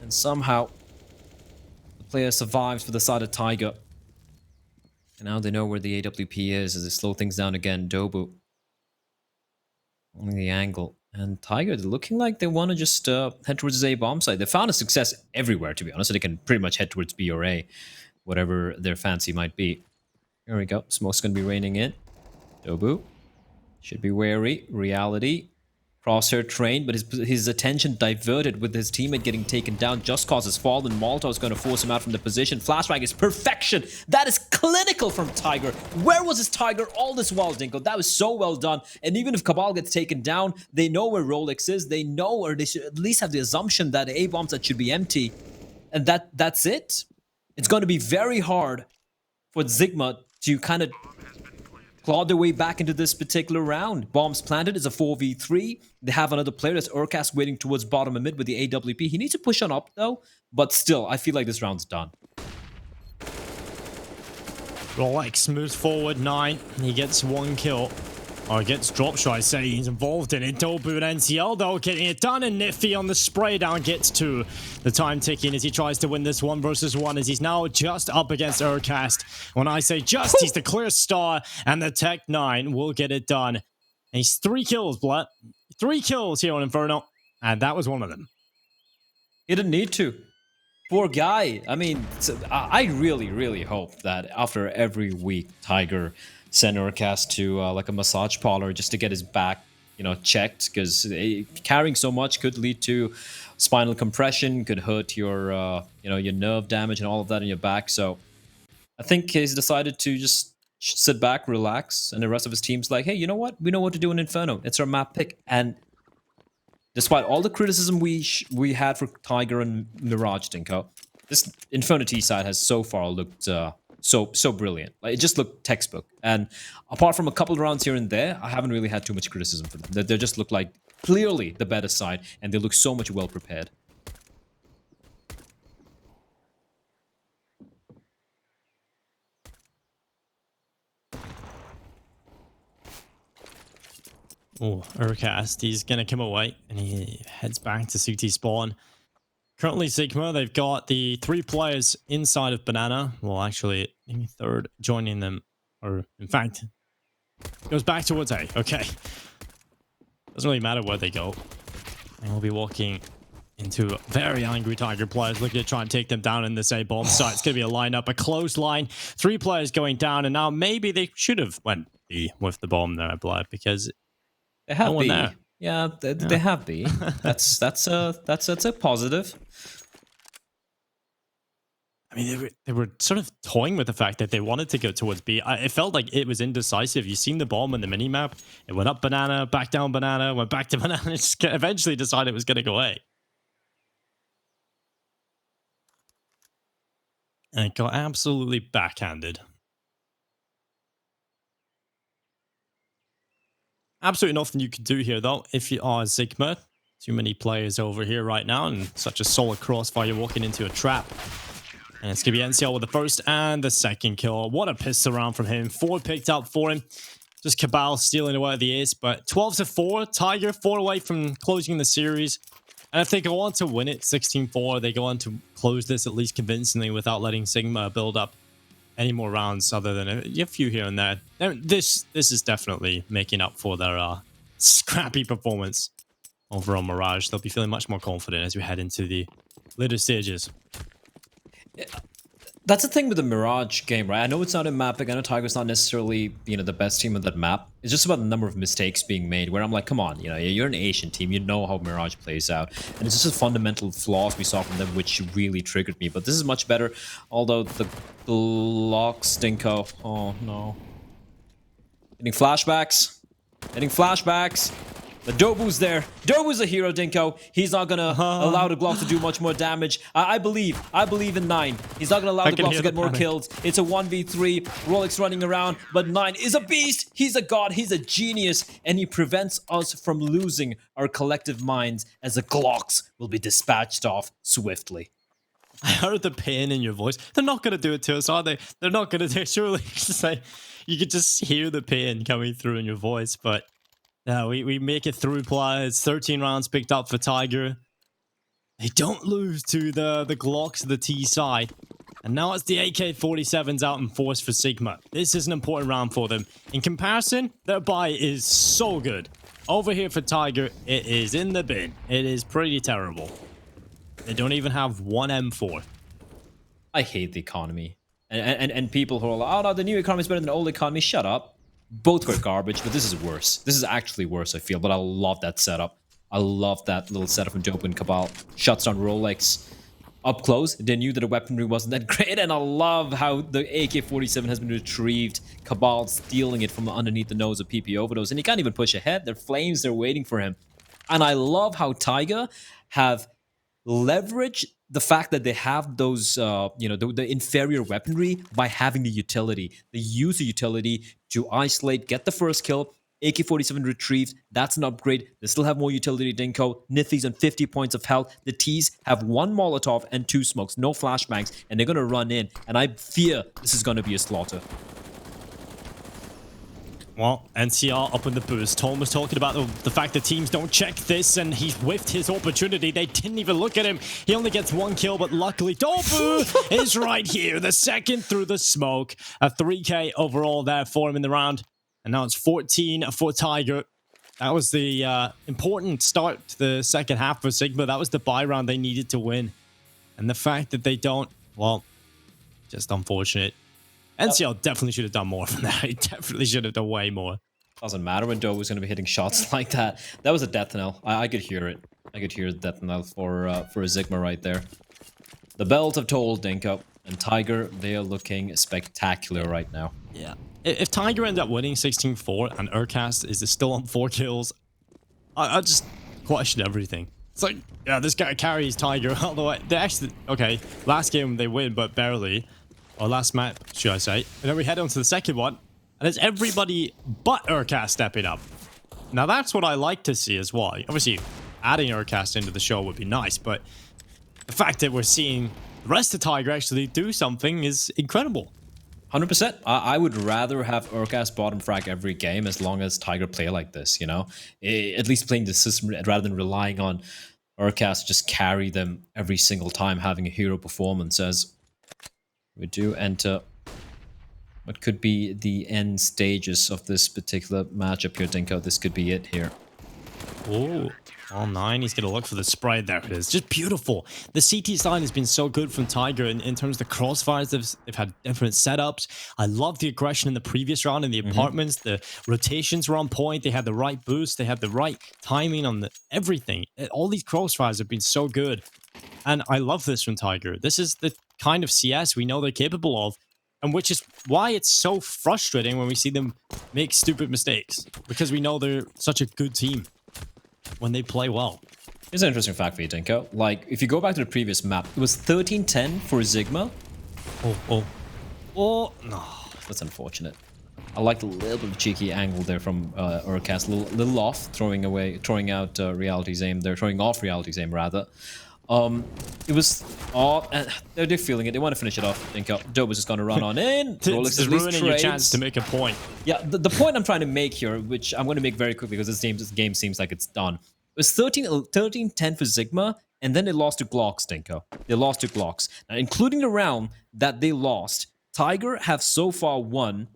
And somehow, the player survives for the side of Tiger. And now they know where the AWP is as they slow things down again. Dobu on the angle. And Tiger, they're looking like they want to just head towards his A bomb site. They found a success everywhere, to be honest. So they can pretty much head towards B or A, whatever their fancy might be. Here we go. Smoke's going to be raining in. Dobu should be wary. Reality. Crosshair trained, but his attention diverted with his teammate getting taken down just cause his fall, and Molotov is going to force him out from the position. Flashbang is perfection. That is clinical from Tiger. Where was his Tiger all this while, Dinko? That was so well done. And even if Cabal gets taken down, they know where Rolex is. They know, or they should at least have the assumption that A bombs that should be empty. And that's it. It's going to be very hard for Zigma to kind of claw their way back into this particular round. Bombs planted is a 4v3. They have another player, that's Urcast, waiting towards bottom and mid with the AWP. He needs to push on up, though. But still, I feel like this round's done. Rolex moves forward 9. He gets 1 kill. Or gets drop shot, I say. He's involved in it. Dobu and NCL, though, getting it done. And Niffy on the spray down gets 2. The time ticking as he tries to win this 1 versus 1, as he's now just up against Urcast. When I say just, he's the clear star. And the Tech 9 will get it done. And he's 3 kills, Blatt. 3 kills here on Inferno. And that was one of them. He didn't need to. Poor guy. I mean, I really, really hope that after every week, Tiger send Urcast to like a massage parlor just to get his back, you know, checked, because carrying so much could lead to spinal compression, could hurt your, you know, your nerve damage and all of that in your back. So I think he's decided to just sit back, relax, and the rest of his team's like, hey, you know what? We know what to do in Inferno. It's our map pick. And despite all the criticism we had for Tiger and Mirage, Dinko, this Inferno T side has so far looked so brilliant. Like, it just looked textbook. And apart from a couple of rounds here and there, I haven't really had too much criticism for them. They just look like clearly the better side, and they look so much well prepared. Oh, Urcast, he's going to come away, and he heads back to CT spawn. Currently, Zigma, they've got the 3 players inside of Banana. Well, actually, maybe 3rd joining them. Or, in fact, goes back towards A. Okay. Doesn't really matter where they go. And we'll be walking into very angry Tiger players looking to try and take them down in this A bomb site. It's going to be a lineup, a close line. 3 players going down, and now maybe they should have went B with the bomb there, Blood, because they have no one B. there. Yeah, they have B. That's a positive. I mean, they were sort of toying with the fact that they wanted to go towards B. It felt like it was indecisive. You've seen the bomb in the minimap. It went up Banana, back down Banana, went back to Banana. Just eventually decided it was going to go A. And it got absolutely backhanded. Absolutely nothing you could do here, though, if you are Zigma. Too many players over here right now, and such a solid crossfire, you're walking into a trap. And it's going to be NCL with the first and the second kill. What a pistol round from him. 4 picked up for him. Just Cabal stealing away at the ace. But 12-4. Tiger 4 away from closing the series. And if they go on to win it 16-4, they go on to close this at least convincingly without letting Zigma build up any more rounds other than a few here and there. This is definitely making up for their scrappy performance over on Mirage. They'll be feeling much more confident as we head into the later stages. That's the thing with the Mirage game, right? I know it's not in Map. I know Tiger's not necessarily, the best team on that map. It's just about the number of mistakes being made where I'm like, come on, you're an Asian team. You know how Mirage plays out. And it's just fundamental flaws we saw from them, which really triggered me. But this is much better. Although the block Stinko. Oh, no. Getting flashbacks. The Dobu's there. Dobu's a hero, Dinko. He's not gonna allow the Glock to do much more damage. I believe in 9. He's not gonna allow the Glock to get more kills. It's a 1v3. Rolex running around, but 9 is a beast. He's a god. He's a genius, and he prevents us from losing our collective minds as the Glocks will be dispatched off swiftly. I heard the pain in your voice. They're not gonna do it to us, are they? They're not gonna do it. Surely, you could just hear the pain coming through in your voice, but. Yeah, we make it through players. 13 rounds picked up for Tiger. They don't lose to the Glocks of the T side. And now it's the AK-47s out in force for Zigma. This is an important round for them. In comparison, their buy is so good. Over here for Tiger, it is in the bin. It is pretty terrible. They don't even have one M4. I hate the economy. And people who are like, oh no, the new economy is better than the old economy. Shut up. Both were garbage, but this is worse. This is actually worse, I feel, but I love that setup. I love that little setup from Dope and Cabal. Shuts down Rolex up close. They knew that the weaponry wasn't that great, and I love how the AK-47 has been retrieved. Cabal stealing it from underneath the nose of PP Overdose, and he can't even push ahead. They're flames, they're waiting for him. And I love how Tiger have leveraged the fact that they have those, the inferior weaponry by having the utility. They use the utility to isolate, get the first kill. AK-47 retrieved. That's an upgrade. They still have more utility, Dinko. Nithy's on 50 points of health. The T's have 1 Molotov and 2 smokes. No flashbangs. And they're going to run in. And I fear this is going to be a slaughter. Well, NCR up in the boost. Tom was talking about the fact that teams don't check this, and he's whiffed his opportunity. They didn't even look at him. He only gets 1 kill, but luckily Dobu is right here. The second through the smoke. A 3K overall there for him in the round. And now it's 14 for Tiger. That was the important start to the second half for Zigma. That was the buy round they needed to win. And the fact that they don't, well, just unfortunate. NCL definitely should have done more from that. He definitely should have done way more. Doesn't matter when Doe was going to be hitting shots like that. That was a death knell. I could hear it. I could hear the death knell for a Zigma right there. The bells have tolled, Dinko. And Tiger, they are looking spectacular right now. Yeah. If Tiger ends up winning 16-4 and Urcast is still on 4 kills, I just question everything. It's like, yeah, this guy carries Tiger all the way. They actually, okay, last game they win, but barely. Or last map, should I say. And then we head on to the second one, and it's everybody but Urcast stepping up. Now that's what I like to see as well. Obviously, adding Urcast into the show would be nice, but the fact that we're seeing the rest of Tiger actually do something is incredible. 100%. I would rather have Urcast bottom frag every game as long as Tiger play like this, you know? At least playing the system rather than relying on Urcast to just carry them every single time, having a hero performance as we do enter what could be the end stages of this particular matchup here, Dinko. This could be it here. Oh, all 9. He's going to look for the spray. There it is. Just beautiful. The CT side has been so good from Tiger in terms of the crossfires. They've had different setups. I love the aggression in the previous round in the apartments. The rotations were on point. They had the right boost. They had the right timing on everything. All these crossfires have been so good. And I love this from Tiger. This is the kind of CS we know they're capable of. And which is why it's so frustrating when we see them make stupid mistakes. Because we know they're such a good team when they play well. Here's an interesting fact for you, Dinko. Like, if you go back to the previous map, it was 13-10 for Zigma. Oh, no. That's unfortunate. I liked a little bit of cheeky angle there from Urcast. Little off, throwing off Reality's aim, rather. It was they're feeling it. They want to finish it off. I think Dope is just going to run on in. Rolex It's at least ruining your chance trades. to make a point. Yeah, the point I'm trying to make here, which I'm going to make very quickly because this game seems like it's done. It was 13-10 for Zigma, and then they lost to Glock, Stinko. They lost to Glocks. Now, including the round that they lost, Tiger have so far won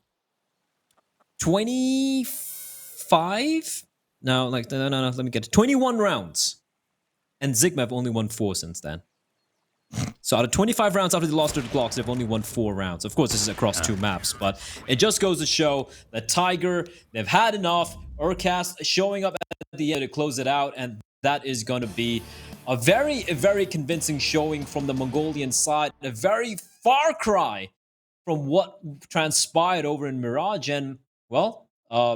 25? No, no, let me get it. 21 rounds. And Zigma have only won 4 since then. So out of 25 rounds after they lost to the Glocks, they've only won 4 rounds. Of course, this is across 2 maps, but it just goes to show that Tiger, they've had enough. Urcast showing up at the end to close it out, and that is going to be a very convincing showing from the Mongolian side. A very far cry from what transpired over in Mirage. And, well,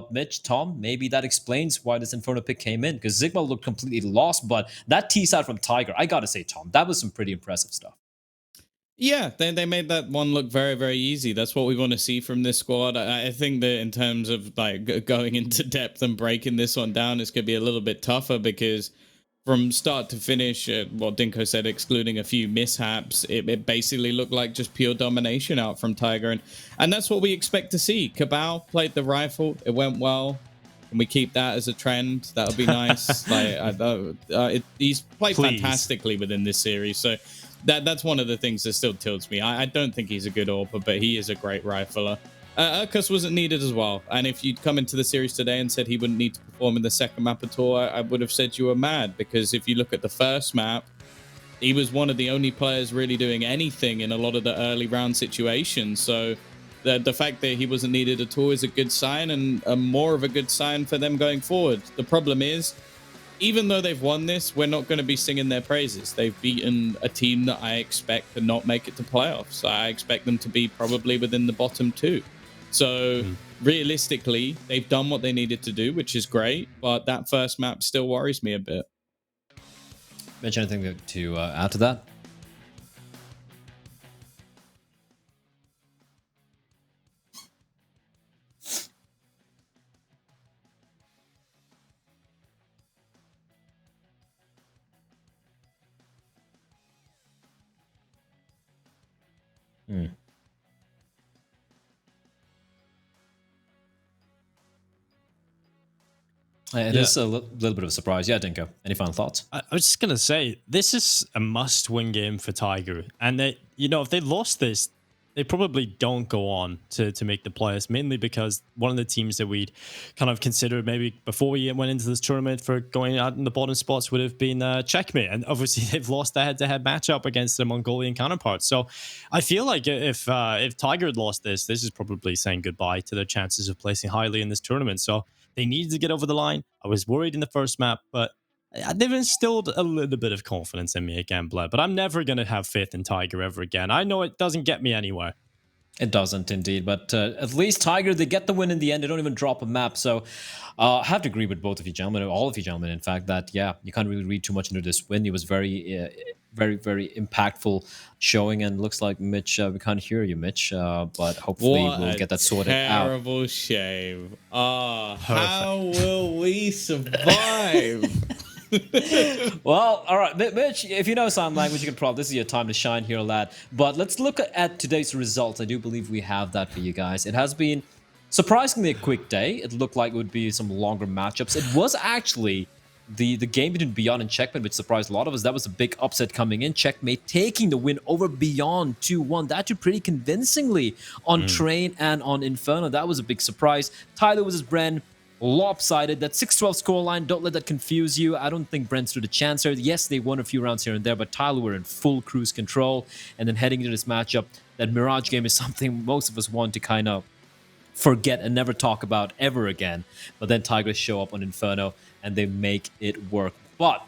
Mitch, Tom, maybe that explains why this Inferno pick came in, because Zigma looked completely lost, but that T-side from Tiger, I gotta say, Tom, that was some pretty impressive stuff. Yeah, they made that one look very easy. That's what we want to see from this squad. I think that in terms of like going into depth and breaking this one down, it's going to be a little bit tougher because from start to finish, what Dinko said, excluding a few mishaps, it basically looked like just pure domination out from Tiger. And that's what we expect to see. Cabal played the rifle. It went well. Can we keep that as a trend? That would be nice. He's played fantastically within this series. So that's one of the things that still tilts me. I don't think he's a good AWPer, but he is a great rifler. Urkus wasn't needed as well. And if you'd come into the series today and said he wouldn't need to perform in the second map at all, I would have said you were mad. Because if you look at the first map, he was one of the only players really doing anything in a lot of the early round situations. So the fact that he wasn't needed at all is a good sign, and more of a good sign for them going forward. The problem is, even though they've won this, we're not going to be singing their praises. They've beaten a team that I expect to not make it to playoffs. I expect them to be probably within the bottom 2. So realistically, they've done what they needed to do, which is great. But that first map still worries me a bit. Mitch, anything to add to that? It is a little bit of a surprise. Yeah, Dinko, any final thoughts? I was just going to say, this is a must-win game for Tiger. And they, if they lost this, they probably don't go on to make the playoffs, mainly because one of the teams that we'd kind of considered maybe before we went into this tournament for going out in the bottom spots would have been Checkmate. And obviously they've lost the head-to-head matchup against the Mongolian counterparts. So I feel like if Tiger had lost this is probably saying goodbye to their chances of placing highly in this tournament. So they needed to get over the line. I was worried in the first map, but they've instilled a little bit of confidence in me again, Bled. But I'm never going to have faith in Tiger ever again. I know it doesn't get me anywhere. It doesn't indeed, but at least Tiger, they get the win in the end. They don't even drop a map. So I have to agree with both of you gentlemen, all of you gentlemen, in fact, that, yeah, you can't really read too much into this win. It was very impactful showing, and looks like, Mitch, we can't hear you, Mitch, but hopefully we'll get that sorted out. Terrible shame. How will we survive? Well, all right, Mitch, if you know sign language, you can probably, this is your time to shine here, lad. But let's look at today's results. I do believe we have that for you guys. It has been surprisingly a quick day. It looked like it would be some longer matchups. It was actually the game between Beyond and Checkmate, which surprised a lot of us. That was a big upset coming in. Checkmate taking the win over Beyond 2-1. That too pretty convincingly on Train and on Inferno. That was a big surprise. Tyloo was his Bren. Lopsided. That 6-12 scoreline, don't let that confuse you. I don't think Bren stood a chance here. Yes, they won a few rounds here and there, but Tyloo were in full cruise control. And then heading into this matchup, that Mirage game is something most of us want to kind of forget and never talk about ever again. But then Tigers show up on Inferno and they make it work. But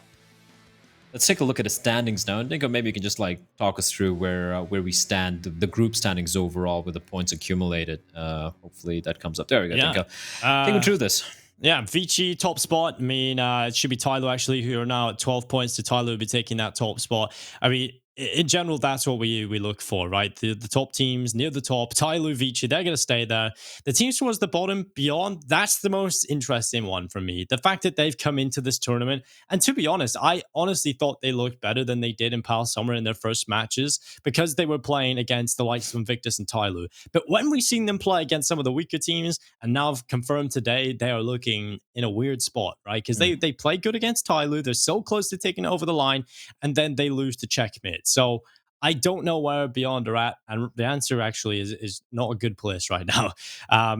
let's take a look at the standings now. I think maybe you can just like talk us through where we stand, the group standings overall with the points accumulated. Hopefully that comes up. There we go. Yeah. Take me through this. Yeah, Vici, top spot. I mean, it should be Tyloo, actually, who are now at 12 points. To Tyloo will be taking that top spot. I mean, in general, that's what we look for, right? The top teams near the top, Tyloo, Vici, they're going to stay there. The teams towards the bottom, beyond, that's the most interesting one for me. The fact that they've come into this tournament, and to be honest, I honestly thought they looked better than they did in Pal Summer in their first matches because they were playing against the likes of Invictus and Tyloo. But when we've seen them play against some of the weaker teams, and now I've confirmed today, they are looking in a weird spot, right? Because they play good against Tyloo. They're so close to taking it over the line, and then they lose to Checkmate. So I don't know where Beyond are at, and the answer actually is not a good place right now.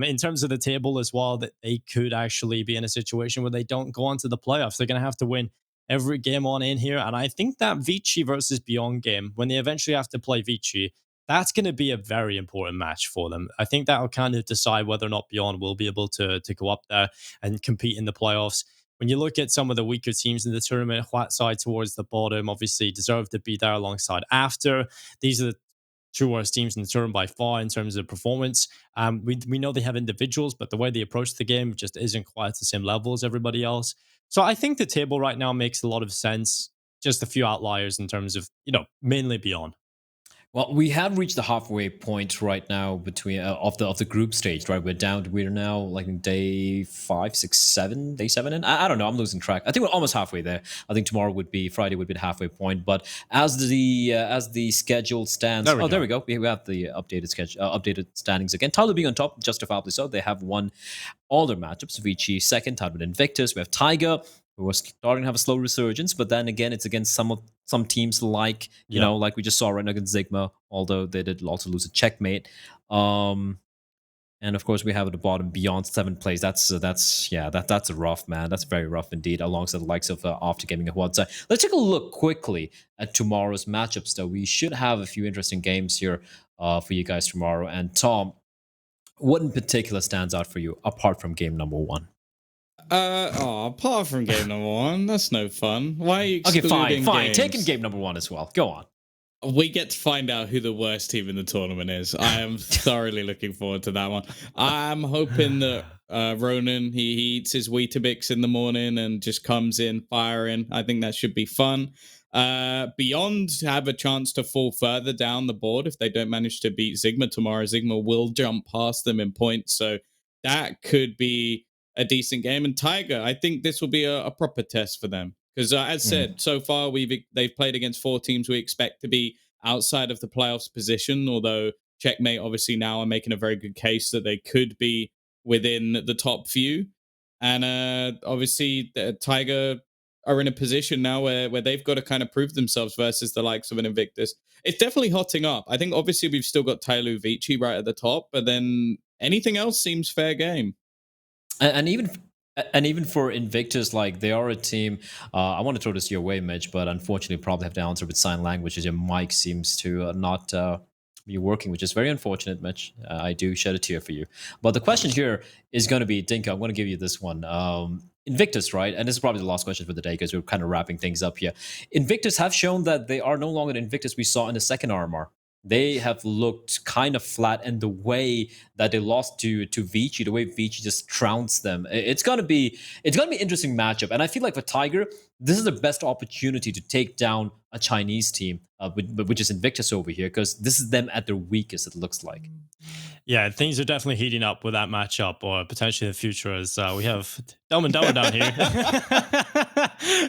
In terms of the table as well, that they could actually be in a situation where they don't go on to the playoffs. They're going to have to win every game on in here, and I think that Vici versus Beyond game, when they eventually have to play Vici, that's going to be a very important match for them. I think that will kind of decide whether or not Beyond will be able to go up there and compete in the playoffs. When you look at some of the weaker teams in the tournament, White side towards the bottom, obviously deserve to be there alongside After. These are the two worst teams in the tournament by far in terms of performance. We know they have individuals, but the way they approach the game just isn't quite at the same level as everybody else. So I think the table right now makes a lot of sense. Just a few outliers in terms of, mainly Beyond. Well, we have reached the halfway point right now between of the group stage, right? We're now like in day 5, 6, 7, day 7, and I don't know. I'm losing track. I think we're almost halfway there. I think Friday would be the halfway point. But as the schedule stands, there we go. We have the updated schedule, updated standings again. Tyloo being on top, justifiably so. They have won all their matchups. Vici second, tied with Invictus. We have Tiger, who was starting to have a slow resurgence, but then again, it's against some teams like like we just saw right now against Zigma, although they did also lose a Checkmate. And of course, we have at the bottom Beyond 7th place. That's a rough, man. That's very rough indeed, alongside the likes of After Gaming and Huadza. Let's take a look quickly at tomorrow's matchups, though. We should have a few interesting games here for you guys tomorrow. And Tom, what in particular stands out for you apart from game number 1? Apart from game number 1, that's no fun. Why are you excluding fine. games? Taking game number 1 as well. Go on. We get to find out who the worst team in the tournament is. I am thoroughly looking forward to that one. I'm hoping that Ronan, he eats his Weetabix in the morning and just comes in firing. I think that should be fun. Beyond have a chance to fall further down the board if they don't manage to beat Zigma tomorrow. Zigma will jump past them in points, so that could be a decent game. And Tiger, I think this will be a proper test for them. Because as said, so far they've played against 4 teams we expect to be outside of the playoffs position, although Checkmate obviously now are making a very good case that they could be within the top few. And obviously Tiger are in a position now where they've got to kind of prove themselves versus the likes of an Invictus. It's definitely hotting up. I think obviously we've still got Tyloo, Vici right at the top, but then anything else seems fair game. And even for Invictus, like they are a team. I want to throw this your way, Mitch, but unfortunately, probably have to answer with sign language as your mic seems to not be working, which is very unfortunate, Mitch. I do shed a tear for you. But the question here is going to be, Dinka, I'm going to give you this one. Invictus, right? And this is probably the last question for the day because we're kind of wrapping things up here. Invictus have shown that they are no longer the Invictus we saw in the second RMR. They have looked kind of flat, and the way that they lost to Vici, the way Vici just trounced them, it's gonna be an interesting matchup. And I feel like for Tiger, this is the best opportunity to take down a Chinese team, which is Invictus over here, because this is them at their weakest. It looks like. Yeah, things are definitely heating up with that matchup, or potentially in the future, as we have Dumb and Dumber down here.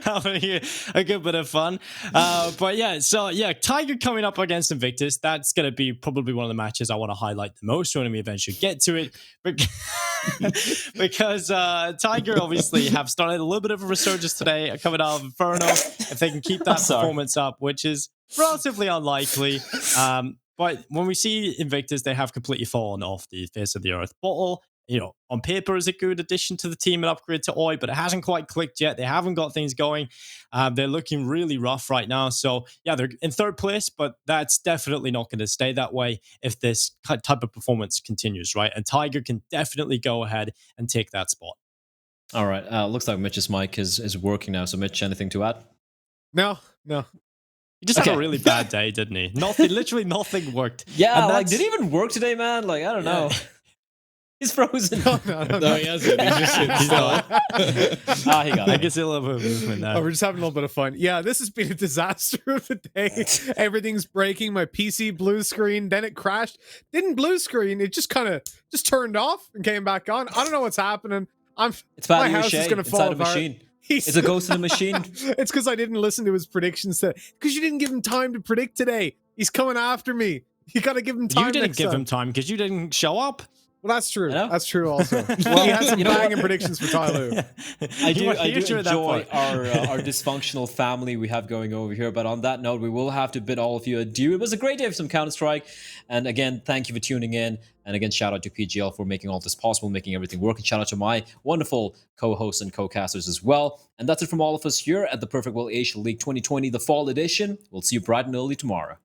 Having a good bit of fun. But yeah, so yeah, Tiger coming up against Invictus, that's going to be probably one of the matches I want to highlight the most when we eventually get to it. Because Tiger obviously have started a little bit of a resurgence today coming out of Inferno. If they can keep that performance up, which is relatively unlikely. But when we see Invictus, they have completely fallen off the face of the earth. Bottle, on paper is a good addition to the team and upgrade to Oi, but it hasn't quite clicked yet. They haven't got things going. They're looking really rough right now. So yeah, they're in 3rd place, but that's definitely not going to stay that way if this type of performance continues, right? And Tiger can definitely go ahead and take that spot. All right. Looks like Mitch's mic is working now. So Mitch, anything to add? No. He just had a really bad day, didn't he? Literally nothing worked. Yeah, did it even work today, man? Like, I don't know. He's frozen. No, No, he hasn't. He's just sitting still. He got I it. can see a little bit of movement Oh, now. we're just having a little bit of fun. Yeah, this has been a disaster of the day. Everything's breaking. My PC blue screen, then it crashed. Didn't blue screen. It just kind of just turned off and came back on. I don't know what's happening. It's My Paddy house O'Shea is gonna fall inside a apart. machine. It's a ghost in the machine. It's because I didn't listen to his predictions today. Because you didn't give him time to predict today. He's coming after me. You got to give him time. You didn't next give time. him time because you didn't show up. Well, that's true. I know. That's true. Also, well, he had some banging predictions for Tyloo. I You do were here during that enjoy point. our dysfunctional family we have going over here. But on that note, we will have to bid all of you adieu. It was a great day for some Counter-Strike. And again, thank you for tuning in. And again, shout out to PGL for making all this possible, making everything work. And shout out to my wonderful co-hosts and co-casters as well. And that's it from all of us here at the Perfect World Asia League 2020, the fall edition. We'll see you bright and early tomorrow.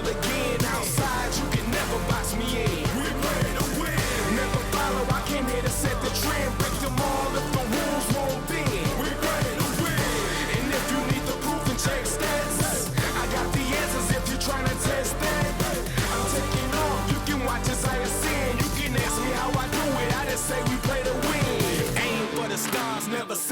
Outside, you can never box me in. We play to win. Never follow, I came here to say never settle.